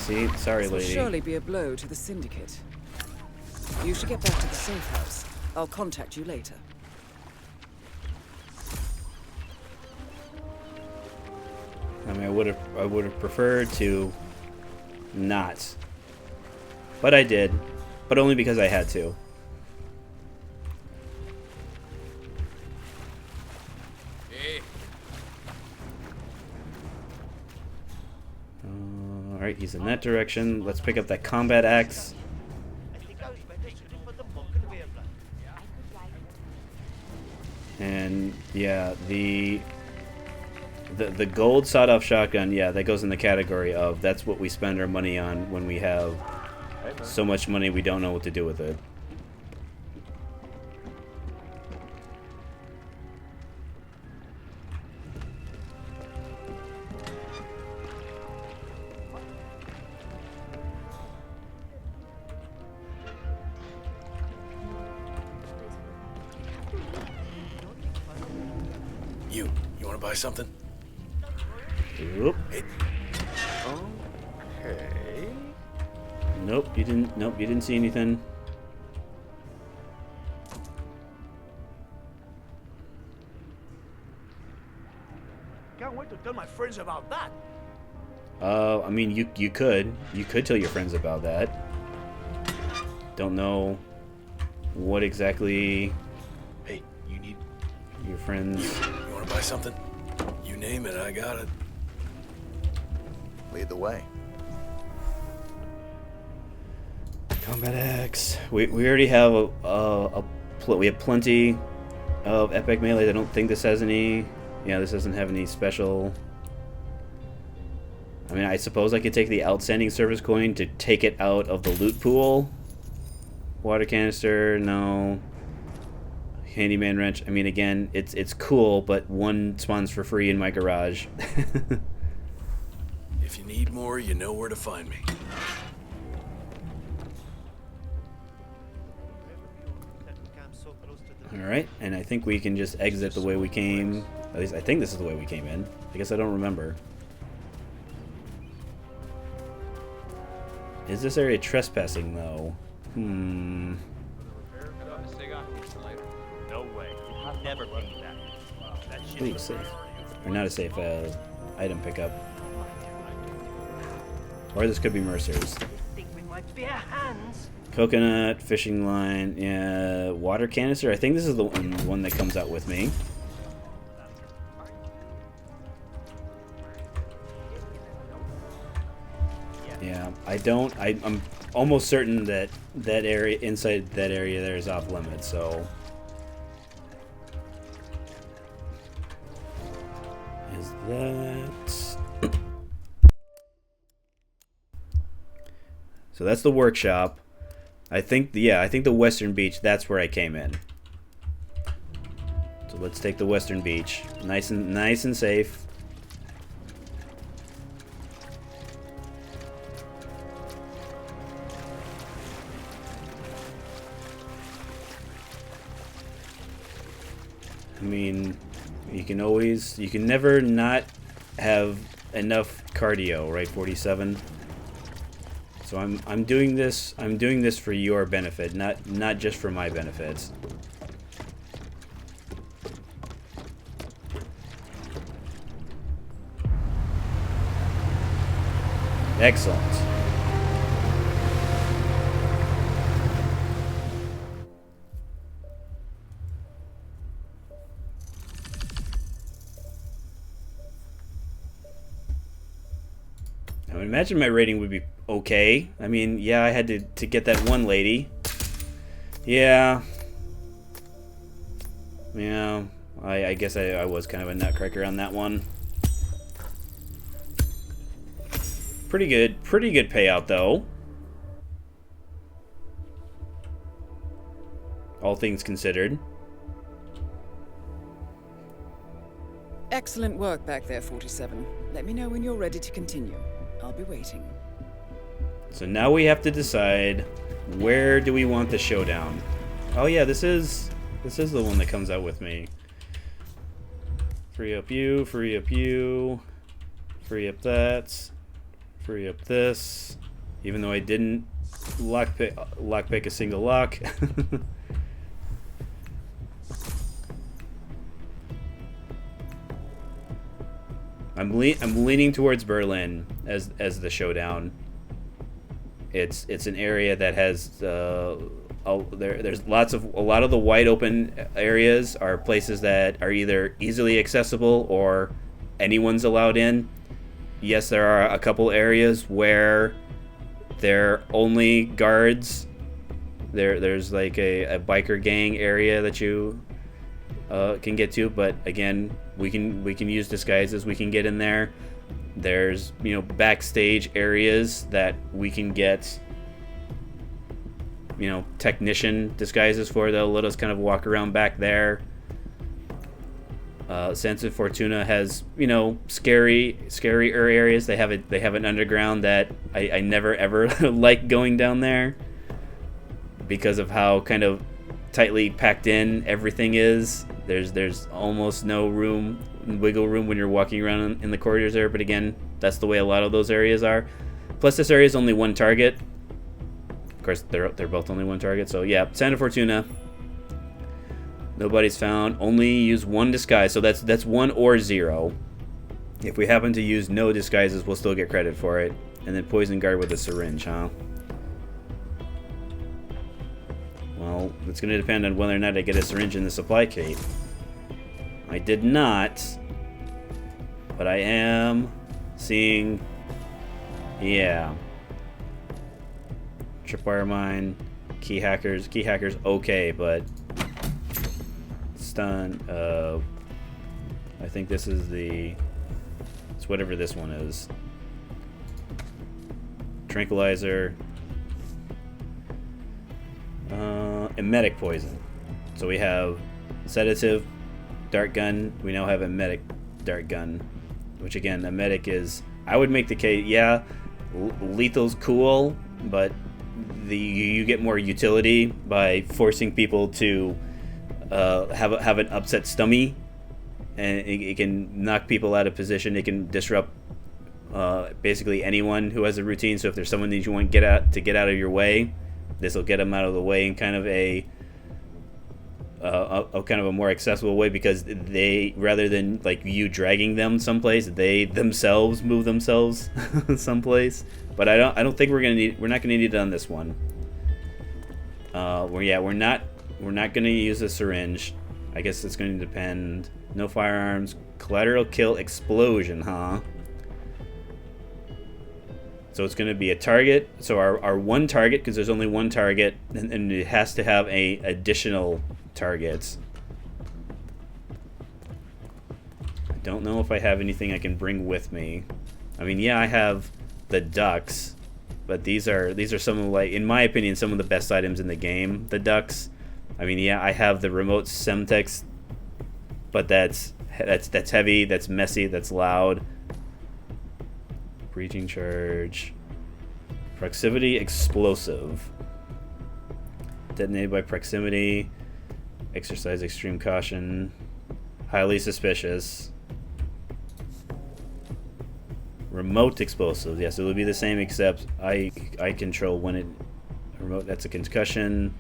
See? Sorry, lady. This will surely be a blow to the Syndicate. You should get back to the safe house. I'll contact you later. I mean, I would have preferred to not, but I did, but only because I had to. All right, he's in that direction. Let's pick up that combat axe. And yeah, the gold sawed-off shotgun, yeah, that goes in the category of that's what we spend our money on when we have so much money we don't know what to do with it. You want to buy something? Oop. Hey. Okay. Nope, you didn't. Nope, you didn't see anything. Can't wait to tell my friends about that. I mean, you could tell your friends about that. Don't know what exactly. Hey, you need your friends. You want to buy something? You name it, I got it. Lead the way. Combat X. We already have we have plenty of epic melee. I don't think this has any. Yeah, this doesn't have any special. I mean, I suppose I could take the outstanding service coin to take it out of the loot pool. Water canister, no. Handyman wrench. I mean, again, it's cool, but one spawns for free in my garage. If you need more, you know where to find me. Alright, and I think we can just exit the way we came. At least I think this is the way we came in. I guess I don't remember. Is this area trespassing, though? Hmm. No way. I'll never be that. I believe safe. Or not a safe item pickup. Or this could be Mercer's. Think we might be our hands. Coconut, fishing line, yeah, water canister. I think this is the one that comes out with me. Yeah, I'm almost certain that that area, inside that area there, is off limits, so. Is that... So that's the workshop. I think the Western Beach, that's where I came in. So let's take the Western Beach. Nice and safe. I mean, you can never not have enough cardio, right? 47. So I'm doing this for your benefit, not just for my benefits. Excellent. I would imagine my rating would be okay. I mean, yeah, I had to get that one lady. Yeah. Yeah, I guess I was kind of a nutcracker on that one. Pretty good payout, though. All things considered. Excellent work back there, 47. Let me know when you're ready to continue. I'll be waiting. So now we have to decide, where do we want the showdown? Oh yeah, this is the one that comes out with me. Free up you, free up you, free up that, free up this. Even though I didn't lockpick a single lock. I'm leaning towards Berlin as the showdown. It's an area that has there's a lot of the wide open areas are places that are either easily accessible or anyone's allowed in. Yes, there are a couple areas where they're only guards. There's like a biker gang area that you can get to, but again, we can use disguises. We can get in there. There's backstage areas that we can get technician disguises for. They'll let us kind of walk around back there. Sansa Fortuna has scarier areas. They have an underground that I never ever like going down there because of how kind of tightly packed in everything is. There's almost no wiggle room when you're walking around in the corridors there, but again, that's the way a lot of those areas are. Plus, this area is only one target. Of course, they're both only one target, so yeah, Santa Fortuna. Nobody's found. Only use one disguise, so that's 1 or 0. If we happen to use no disguises, we'll still get credit for it. And then poison guard with a syringe, huh? Well, it's going to depend on whether or not I get a syringe in the supply crate. I did not, but I am seeing, yeah. Tripwire mine. Key hackers. Key hackers okay, but stun. I think this is it's whatever this one is. Tranquilizer. Emetic poison. So we have sedative, dart gun. We now have emetic dart gun, which again, emetic is. I would make the case. Yeah, lethal's cool, but you get more utility by forcing people to have an upset stomach, and it can knock people out of position. It can disrupt basically anyone who has a routine. So if there's someone that you want to get out of your way, this will get them out of the way in kind of a more accessible way, because they, rather than like you dragging them someplace, they themselves move themselves someplace. But I don't think we're not gonna need it on this one. We're not gonna use a syringe. I guess it's going to depend. No firearms, collateral kill, explosion, huh? So it's going to be a target. So our one target, because there's only one target, and it has to have additional targets. I don't know if I have anything I can bring with me. I mean, yeah, I have the ducks, but these are some of, like, in my opinion, some of the best items in the game. The ducks. I mean, yeah, I have the remote Semtex, but that's heavy, that's messy, that's loud. Breaching charge. Proximity explosive. Detonated by proximity. Exercise extreme caution. Highly suspicious. Remote explosives. Yes, it would be the same, except I control when it remote. That's a concussion.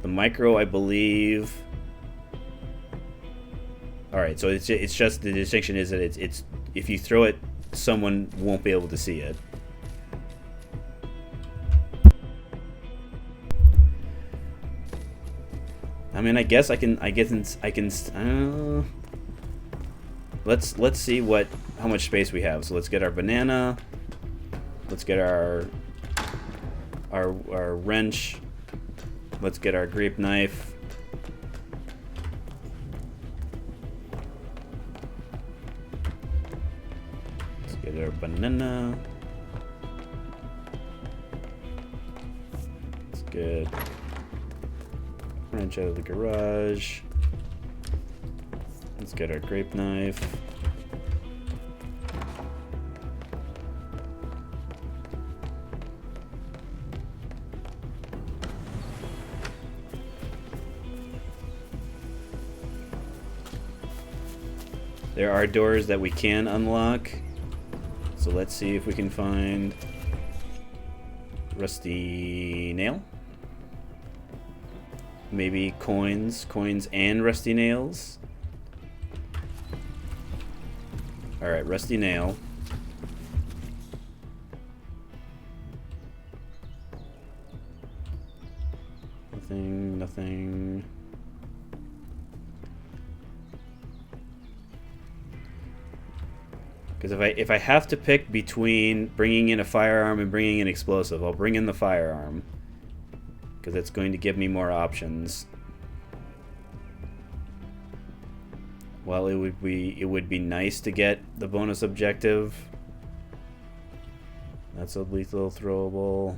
The micro, I believe. All right, so it's just the distinction is that it's if you throw it, someone won't be able to see it. I mean, I guess I can. Let's see how much space we have. So let's get our banana. Let's get our wrench. Let's get our grape knife. Let's get our banana. Let's get wrench out of the garage. Let's get our grape knife. There are doors that we can unlock, so let's see if we can find rusty nail. Maybe coins and rusty nails. Alright, rusty nail. Nothing. Because if I have to pick between bringing in a firearm and bringing in explosive, I'll bring in the firearm. Because it's going to give me more options. While it would be nice to get the bonus objective. That's a lethal throwable.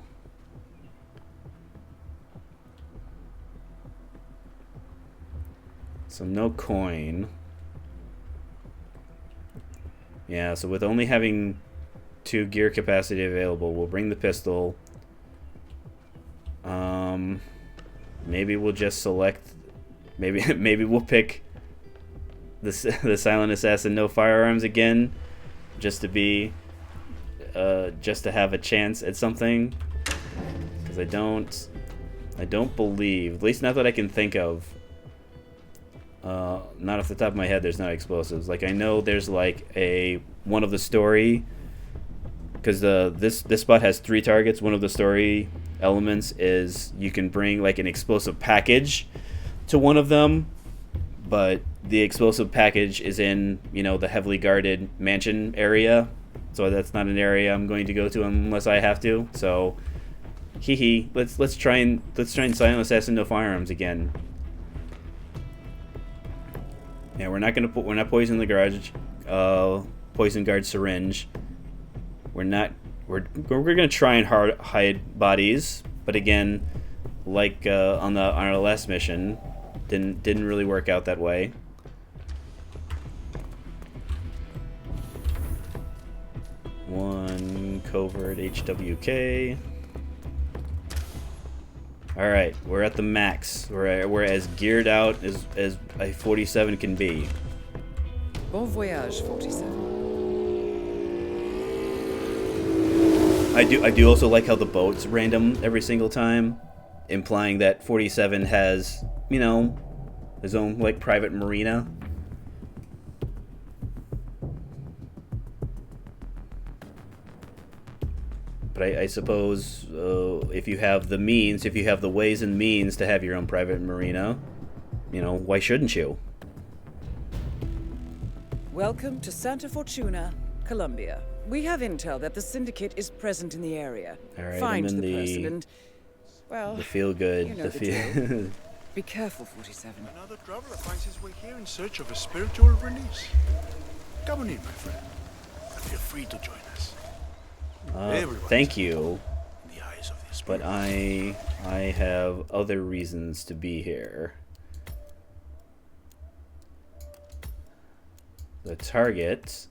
So no coin. Yeah, so with only having 2 gear capacity available, we'll bring the pistol. Maybe we'll just select. Maybe we'll pick the silent assassin, no firearms again, just to be, just to have a chance at something. Because I don't believe, at least not that I can think of. Not off the top of my head, there's not explosives. Like, I know there's like one of the story, because this spot has 3 targets. One of the story elements is you can bring like an explosive package to one of them, but the explosive package is in, the heavily guarded mansion area, so that's not an area I'm going to go to unless I have to. So Hee hee. Let's try and silent assassin no firearms again. Yeah, we're not poisoning the garage. Poison guard syringe. We're gonna try and hide bodies, but again, like on our last mission, didn't really work out that way. One covert HWK. All right, we're at the max. We're as geared out as a 47 can be. Bon voyage, 47. I do also like how the boat's random every single time, implying that 47 has, you know, his own like private marina. But I suppose if you have the means, if you have the ways and means to have your own private marina, you know, why shouldn't you? Welcome to Santa Fortuna, Colombia. We have intel that the Syndicate is present in the area. All right, Find I'm in the person and, well, the feel good. you know the drill. Be careful, 47. Another traveler finds his way here in search of a spiritual release. Come on in, my friend. And feel free to join us. Thank you, but I have other reasons to be here. The target,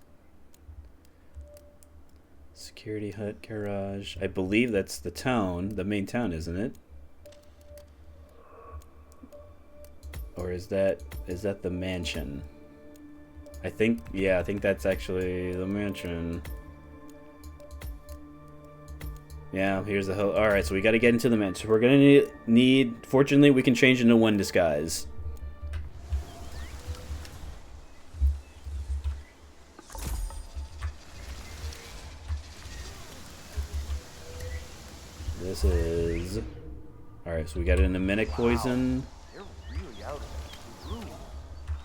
security hut, garage. I believe that's the town, the main town, isn't it? Or is that the mansion? I think that's actually the mansion. Yeah, here's the hell. Alright, so we gotta get into the mansion. We're gonna need. Fortunately, we can change into one disguise. This is. Alright, so we got an nemenic poison.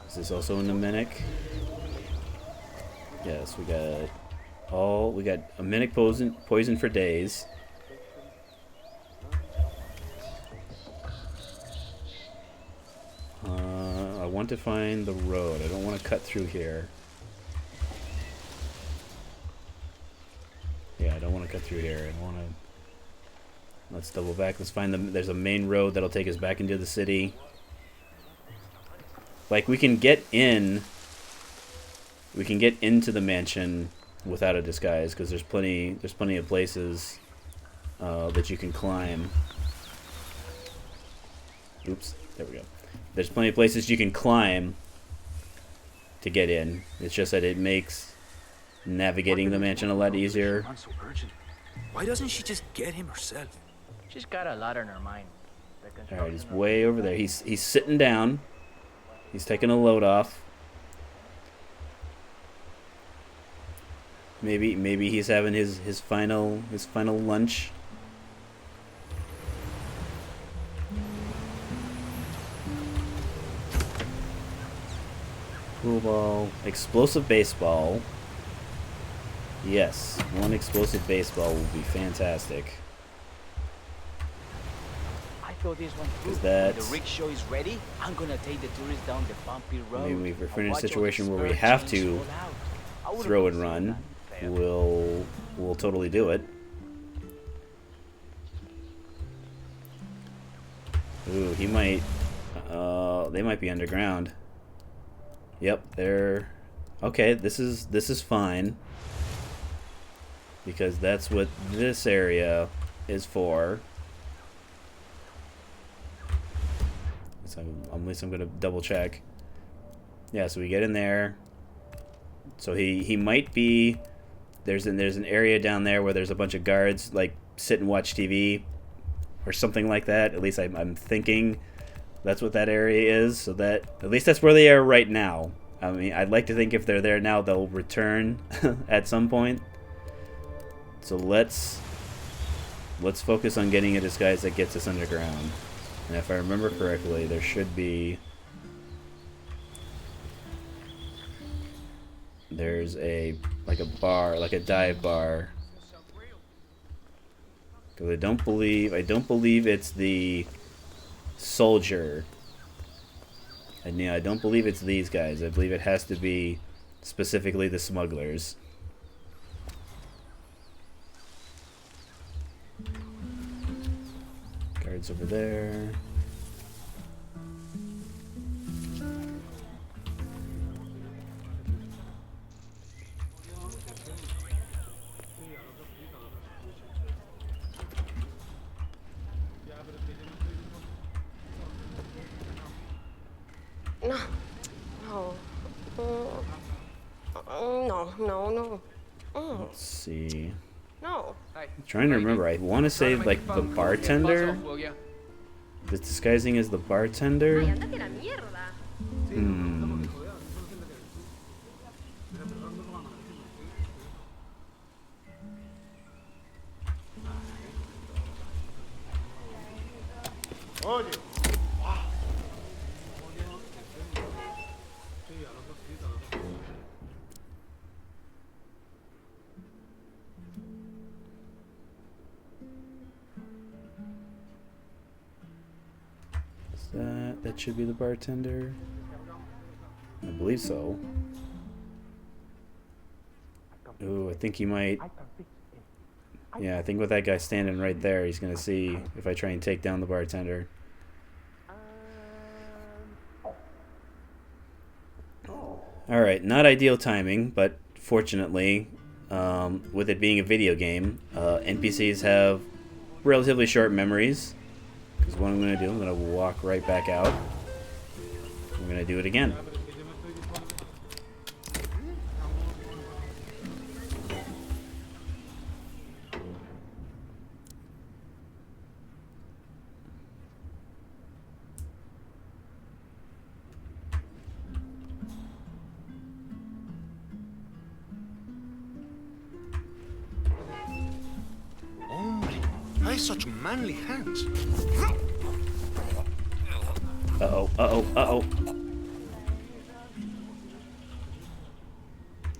Is this also a nemenic? Yes, we got a nemenic poison for days. I want to find the road. I don't want to cut through here. Yeah, I don't want to cut through here. I want to. Let's double back. Let's find there's a main road that'll take us back into the city. Like we can get in. We can get into the mansion without a disguise because there's plenty of places that you can climb. Oops, there we go. There's plenty of places you can climb to get in. It's just that it makes navigating the mansion a lot easier. So urgent. Why doesn't she just get him herself? She's got a lot on her mind. All right, he's way over there. He's sitting down. He's taking a load off. Maybe he's having his final lunch. Pool ball, explosive baseball. Yes, one explosive baseball would be fantastic. I thought this one through. Is When that? the rickshaw is ready, I'm gonna take the tourists down the bumpy road. I mean, if we're in a Watch all the situation where we spur have chains to roll out. I would've throw and considered run, we'll totally do it. Ooh, he might. They might be underground. Yep, they're. Okay, this is fine. Because that's what this area is for. So at least I'm gonna double check. Yeah, so we get in there. So he might be. There's an area down there where there's a bunch of guards like sit and watch TV, or something like that. At least I'm thinking that's what that area is. So that at least that's where they are right now. I mean, I'd like to think if they're there now, they'll return at some point. So let's focus on getting a disguise that gets us underground. And if I remember correctly, there should be. There's a bar, like a dive bar. Because I don't believe it's the soldier. And yeah, I don't believe it's these guys. I believe it has to be specifically the smugglers. Guards over there. No. No. No. Let's see. No. I'm trying to remember. I want to say like the bartender. This disguising as the bartender. Hmm. That should be the bartender. I believe so. Ooh, I think he might. Yeah, I think with that guy standing right there, he's gonna see if I try and take down the bartender. Alright, not ideal timing, but fortunately, with it being a video game, NPCs have relatively short memories. Because what I'm going to do, I'm going to walk right back out. I'm going to do it again. Why such manly hands? Uh-oh, uh-oh, uh-oh.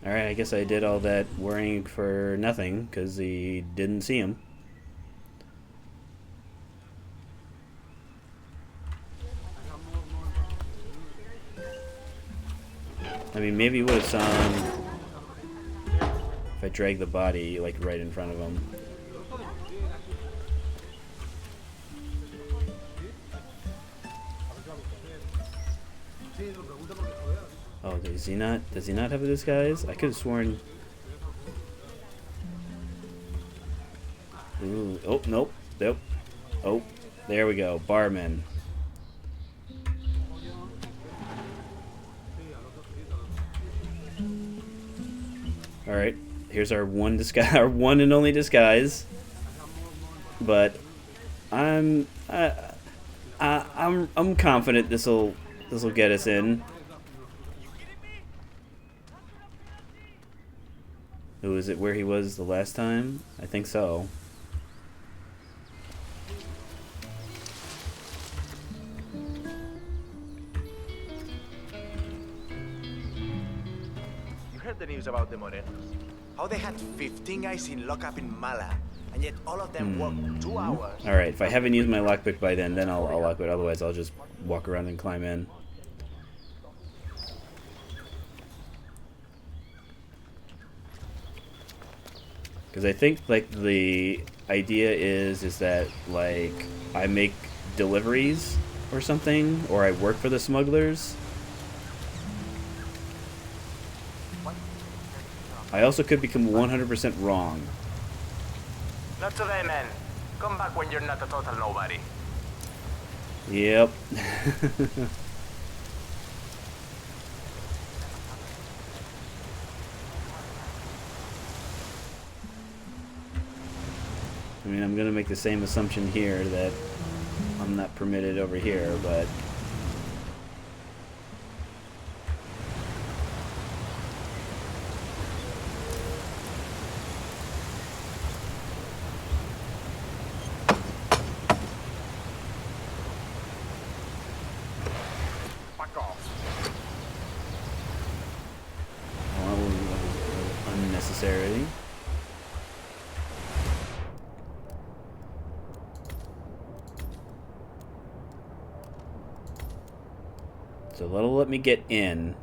Alright, I guess I did all that worrying for nothing, because he didn't see him. I mean, maybe he would have saw him if I dragged the body, like, right in front of him. Oh, does he not have a disguise? I could have sworn. Ooh, oh, nope. Nope. Oh, there we go. Barman. Alright. Here's our one disguise, our one and only disguise. But I'm confident this'll get us in. Who is it where he was the last time? I think so. You heard the news about the Morenos? How they had 15 guys in lockup in Mala, and yet all of them worked 2 hours. Alright, if I haven't used my lockpick by then I'll lock it. Otherwise, I'll just walk around and climb in. Because I think, like, the idea is that, like, I make deliveries or something, or I work for the smugglers. I also could become 100% wrong. Not today, man. Come back when you're not a total nobody. Yep. I mean, I'm going to make the same assumption here that I'm not permitted over here, but... Fuck off. Well, that was unnecessary. So that'll let me get in.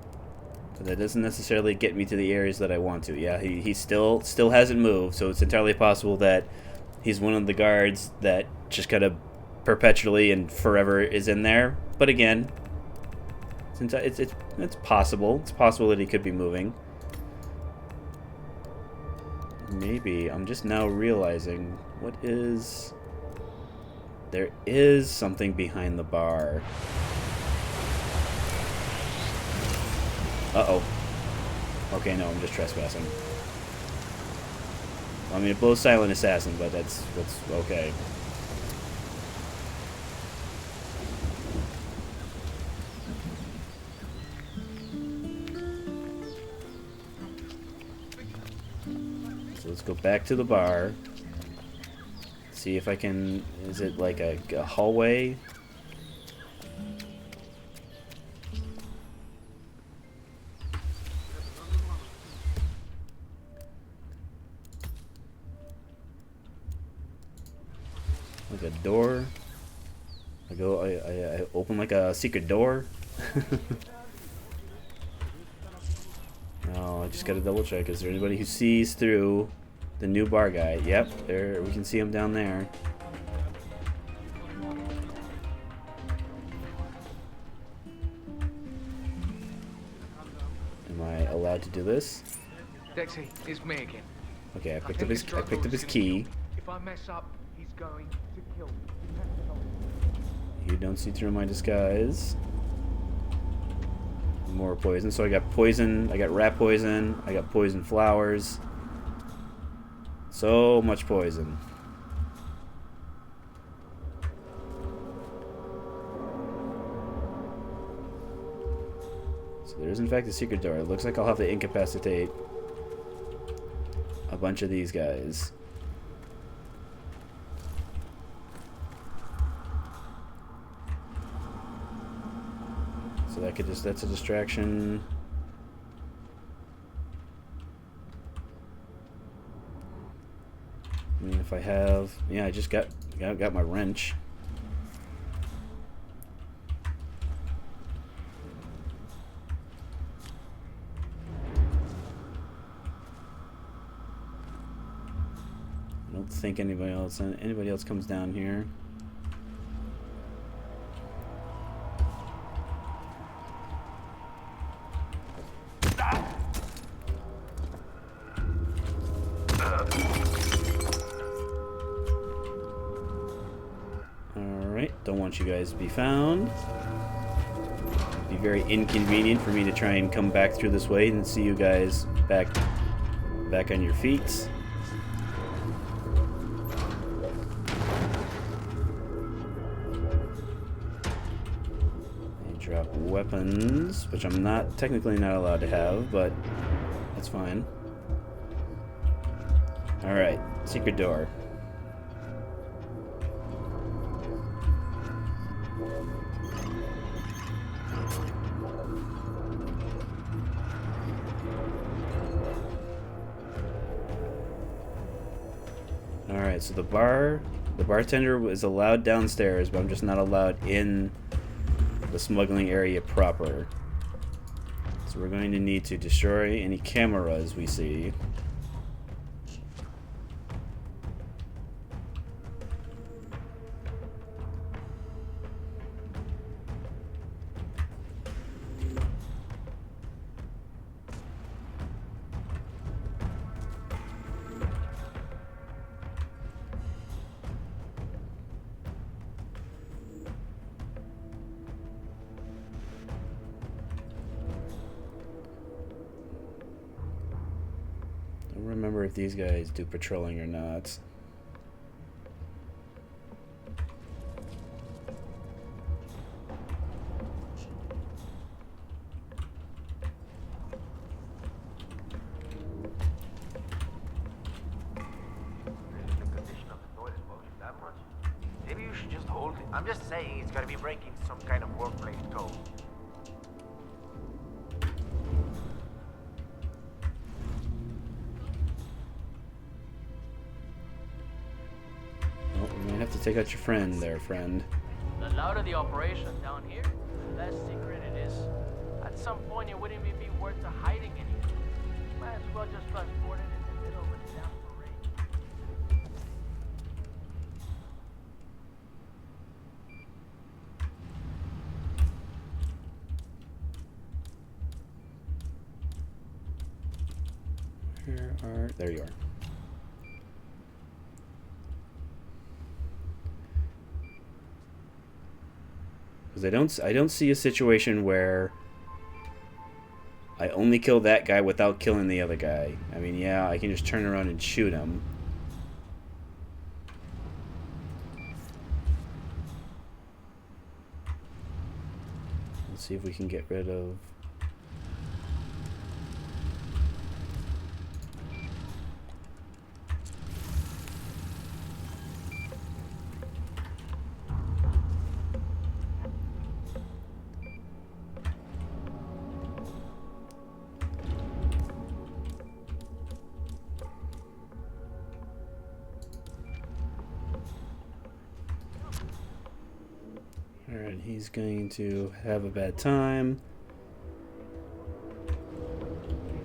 So that doesn't necessarily get me to the areas that I want to. Yeah, he still hasn't moved, so it's entirely possible that he's one of the guards that just kind of perpetually and forever is in there. But again, it's possible. It's possible that he could be moving. Maybe. I'm just now realizing what is... There is something behind the bar. Uh-oh. Okay, no, I'm just trespassing. I mean, it blows Silent Assassin, but that's okay. So let's go back to the bar. See if I can... Is it like a hallway? Like a door? I open like a secret door? Oh, I just gotta double check. Is there anybody who sees through the new bar guy? Yep, there, we can see him down there. Am I allowed to do this? Dexy, it's me again. Okay, I picked up his key. If I mess up, he's going to kill me. You don't see through my disguise. More poison. So I got poison, I got rat poison, I got poison flowers. So much poison. So there is in fact a secret door. It looks like I'll have to incapacitate a bunch of these guys. So that could just, that's a distraction. I mean, if I have, yeah, I just got my wrench. I don't think anybody else comes down here. Don't want you guys to be found. It'd be very inconvenient for me to try and come back through this way and see you guys back on your feet. They drop weapons, which I'm technically not allowed to have, but that's fine. Alright, secret door. Alright, so the bartender was allowed downstairs, but I'm just not allowed in the smuggling area proper. So we're going to need to destroy any cameras we see. I don't remember if these guys do patrolling or not. Maybe you should just hold it. I'm just saying it's gotta be breaking some kind of workplace code. Oh, you might have to take out your friend there, friend. The louder the operation down here, the less secret it is. some point it wouldn't even be worth the hiding anything. Might as well just transport it in the middle of a damn parade. There you are. Because I don't see a situation where I only kill that guy without killing the other guy. I mean, yeah, I can just turn around and shoot him. Let's see if we can get rid of... Alright, he's going to have a bad time.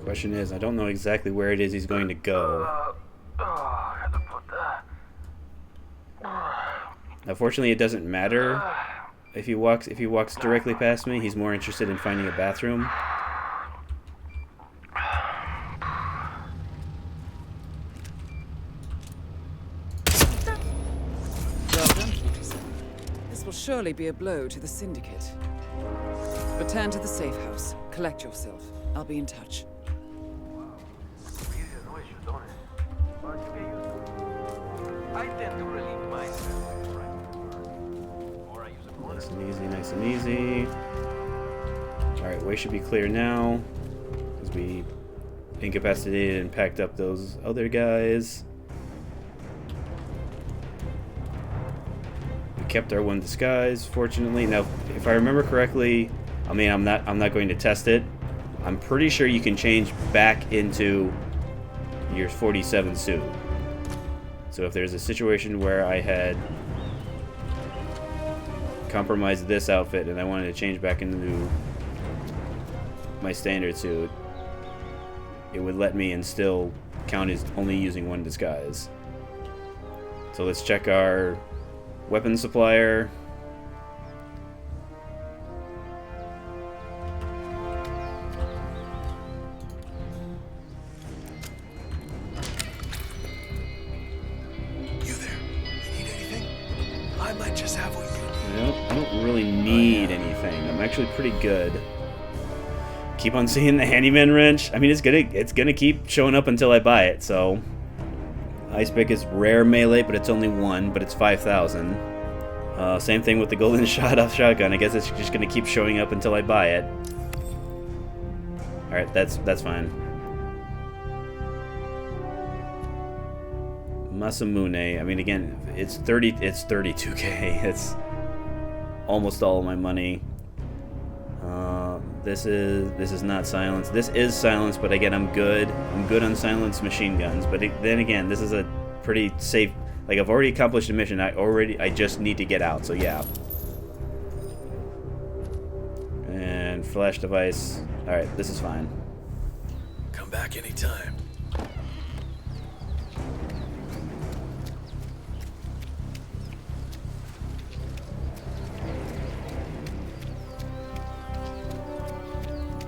Question is, I don't know exactly where it is he's going to go. Unfortunately, it doesn't matter if he walks directly past me. He's more interested in finding a bathroom. Well done, 47. This will surely be a blow to the Syndicate. Return to the safe house. Collect yourself. I'll be in touch. I tend to relieve myself. Nice and easy, nice and easy. Alright, way should be clear now. Because we incapacitated and packed up those other guys. We kept our one disguise, fortunately. Now, if I remember correctly, I mean, I'm not going to test it. I'm pretty sure you can change back into your 47 suit. So if there's a situation where I had compromised this outfit and I wanted to change back into my standard suit, it would let me and still count as only using one disguise. So let's check our weapon supplier. I might just have what you need. I don't really need anything. I'm actually pretty good. Keep on seeing the handyman wrench. I mean, it's gonna keep showing up until I buy it. So, ice pick is rare melee, but it's only one, but it's 5,000. Same thing with the golden shot-off shotgun. I guess it's just gonna keep showing up until I buy it. All right, that's fine. Masamune. I mean, again, it's 32K. It's almost all of my money. This is not silence. This is silence, but again, I'm good on silenced machine guns. But then again, this is a pretty safe. Like, I've already accomplished a mission. I just need to get out. So yeah. And flash device. All right, this is fine. Come back anytime.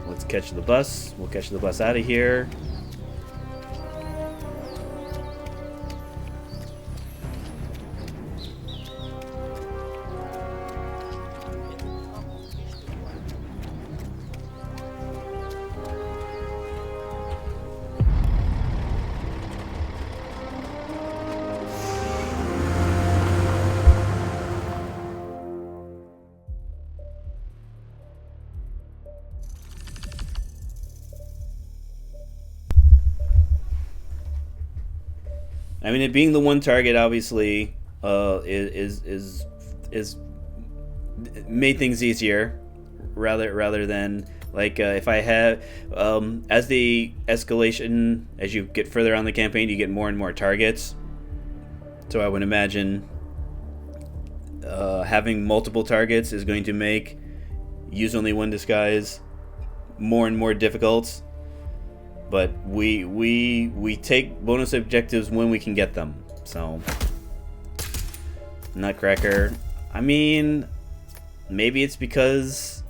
Let's catch the bus. We'll catch the bus out of here. I mean, it being the one target obviously is made things easier, rather than like if I have as the escalation, as you get further on the campaign, you get more and more targets. So I would imagine having multiple targets is going to make use only one disguise more and more difficult. But we take bonus objectives when we can get them. So Nutcracker. I mean, maybe it's because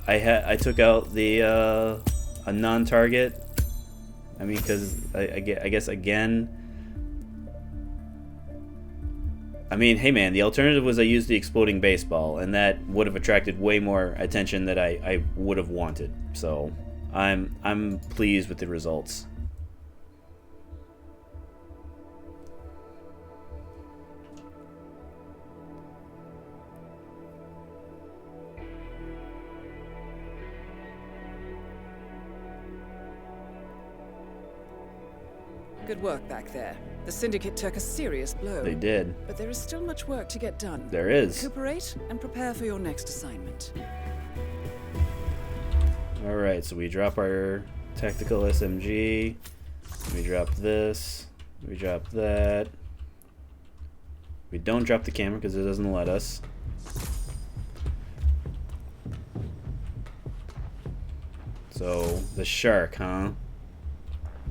I took out the a non-target. I mean, because I guess again. I mean, hey man, the alternative was I used the exploding baseball, and that would have attracted way more attention that I would have wanted. So I'm pleased with the results. Good work back there. The Syndicate took a serious blow. They did. But there is still much work to get done. There is. Recuperate and prepare for your next assignment. Alright, so we drop our tactical SMG. We drop this. We drop that. We don't drop the camera because it doesn't let us. So, the shark, huh?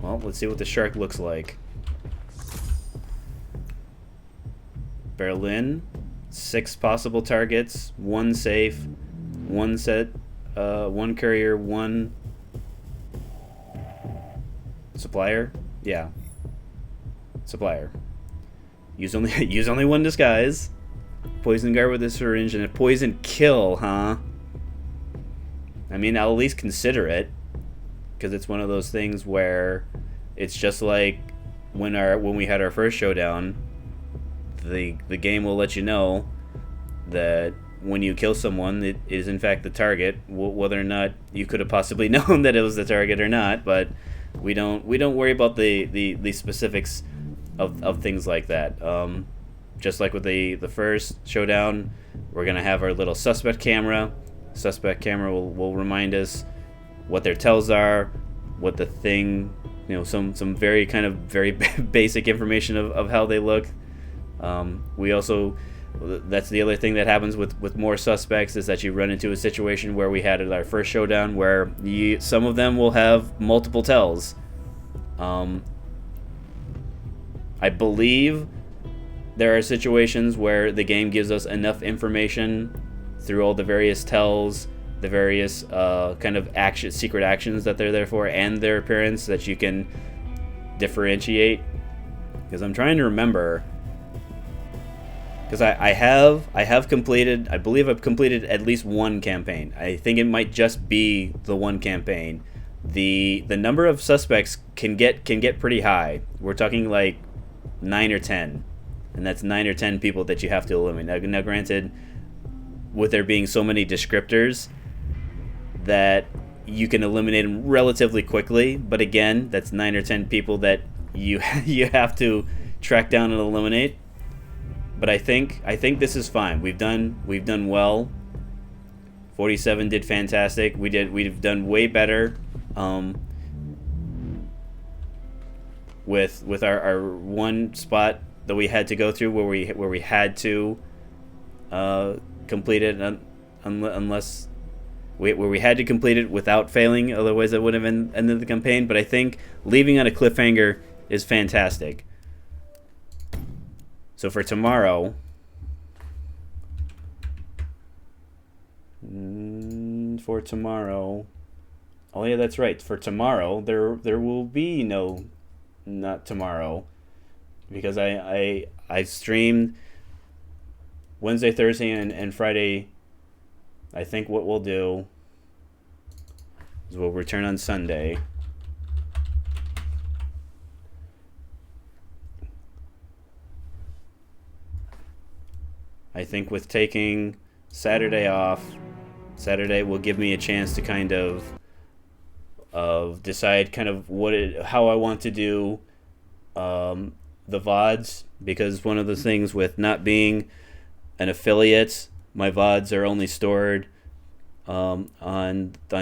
Well, let's see what the shark looks like. Berlin, 6 possible targets, 1 safe, 1 set, 1 courier, 1 supplier. Yeah, supplier. Use only 1 disguise. Poison guard with a syringe and a poison kill, huh? I mean, I'll at least consider it, because it's one of those things where it's just like when we had our first showdown. The game will let you know that when you kill someone, it is in fact the target, whether or not you could have possibly known that it was the target or not. But we don't worry about the specifics of things like that. Just like with the first showdown, we're gonna have our little suspect camera. Suspect camera will remind us what their tells are, what the thing, some very very basic information of how they look. We also, that's the other thing that happens with more suspects, is that you run into a situation where we had at our first showdown where some of them will have multiple tells. I believe there are situations where the game gives us enough information through all the various tells, the various secret actions that they're there for, and their appearance, that you can differentiate. Because I'm trying to remember. Because I have completed, I believe I've completed at least 1 campaign. I think it might just be the 1 campaign. The number of suspects can get pretty high. We're talking like 9 or 10, and that's 9 or 10 people that you have to eliminate. Now granted, with there being so many descriptors, that you can eliminate them relatively quickly. But again, that's 9 or 10 people that you have to track down and eliminate. But I think this is fine. We've done well. 47 did fantastic. We've done way better with our one spot that we had to go through where we had to complete it unless where we had to complete it without failing. Otherwise, that would have ended the campaign. But I think leaving on a cliffhanger is fantastic. So for tomorrow, oh yeah, that's right. For tomorrow, there will be not tomorrow, because I streamed Wednesday, Thursday, and Friday. I think what we'll do is we'll return on Sunday. I think with taking Saturday off, Saturday will give me a chance to kind of decide how I want to do the VODs, because one of the things with not being an affiliate, my VODs are only stored on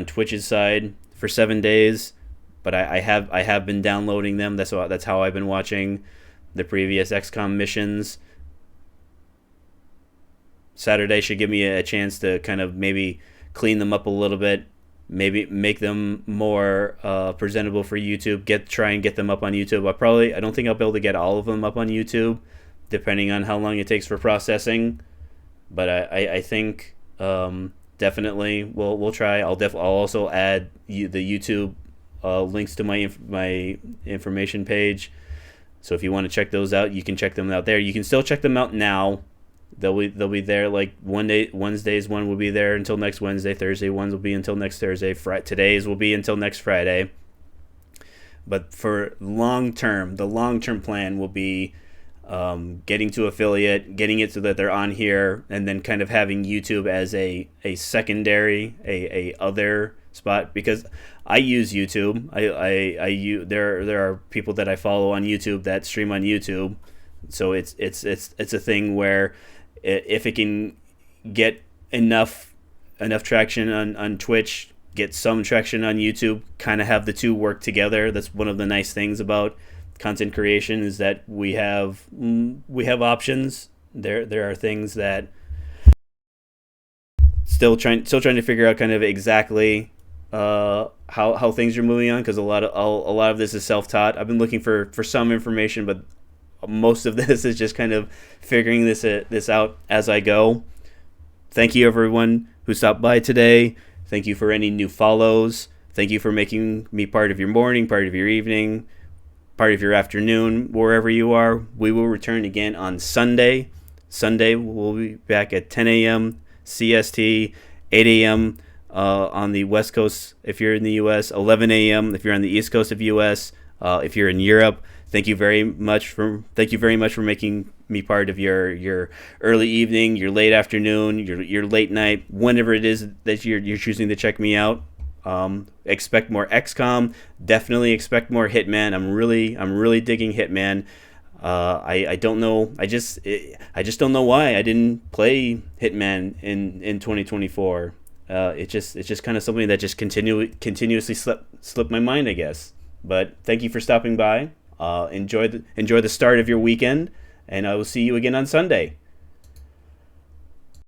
Twitch's side for 7 days, but I have been downloading them. That's how I've been watching the previous XCOM missions. Saturday should give me a chance to kind of maybe clean them up a little bit maybe make them more presentable for YouTube. Try and get them up on YouTube. I don't think I'll be able to get all of them up on YouTube, depending on how long it takes for processing. But I think definitely we'll try. I'll also add the YouTube links to my information page. So if you want to check those out, you can check them out there. You can still check them out now. They'll be there like Wednesdays one will be there until next Wednesday. Thursday ones will be until next Thursday. Today's will be until next Friday. But for the long term plan will be getting to affiliate, getting it so that they're on here, and then kind of having YouTube as a secondary, a other spot, because I use YouTube. There are people that I follow on YouTube that stream on YouTube, so it's a thing where if it can get enough traction on Twitch, get some traction on YouTube, kind of have the two work together. That's one of the nice things about content creation, is that we have options. There are things that still trying to figure out kind of exactly how things are moving on, because a lot of this is self-taught. I've been looking for some information, but most of this is just kind of figuring this out as I go. Thank you everyone who stopped by today. Thank you for any new follows. Thank you for making me part of your morning, part of your evening, part of your afternoon, wherever you are. We will return again on Sunday. Sunday we'll be back at 10 a.m. CST, 8 a.m. On the West Coast if you're in the U.S., 11 a.m. if you're on the East Coast of U.S. If you're in Europe. Thank you very much for making me part of your early evening, your late afternoon, your late night, whenever it is that you're choosing to check me out. Expect more XCOM. Definitely expect more Hitman. I'm really digging Hitman. I don't know. I just don't know why I didn't play Hitman in 2024. It's just kind of something that just continuously slipped my mind, I guess. But thank you for stopping by. Enjoy the start of your weekend, and I will see you again on Sunday.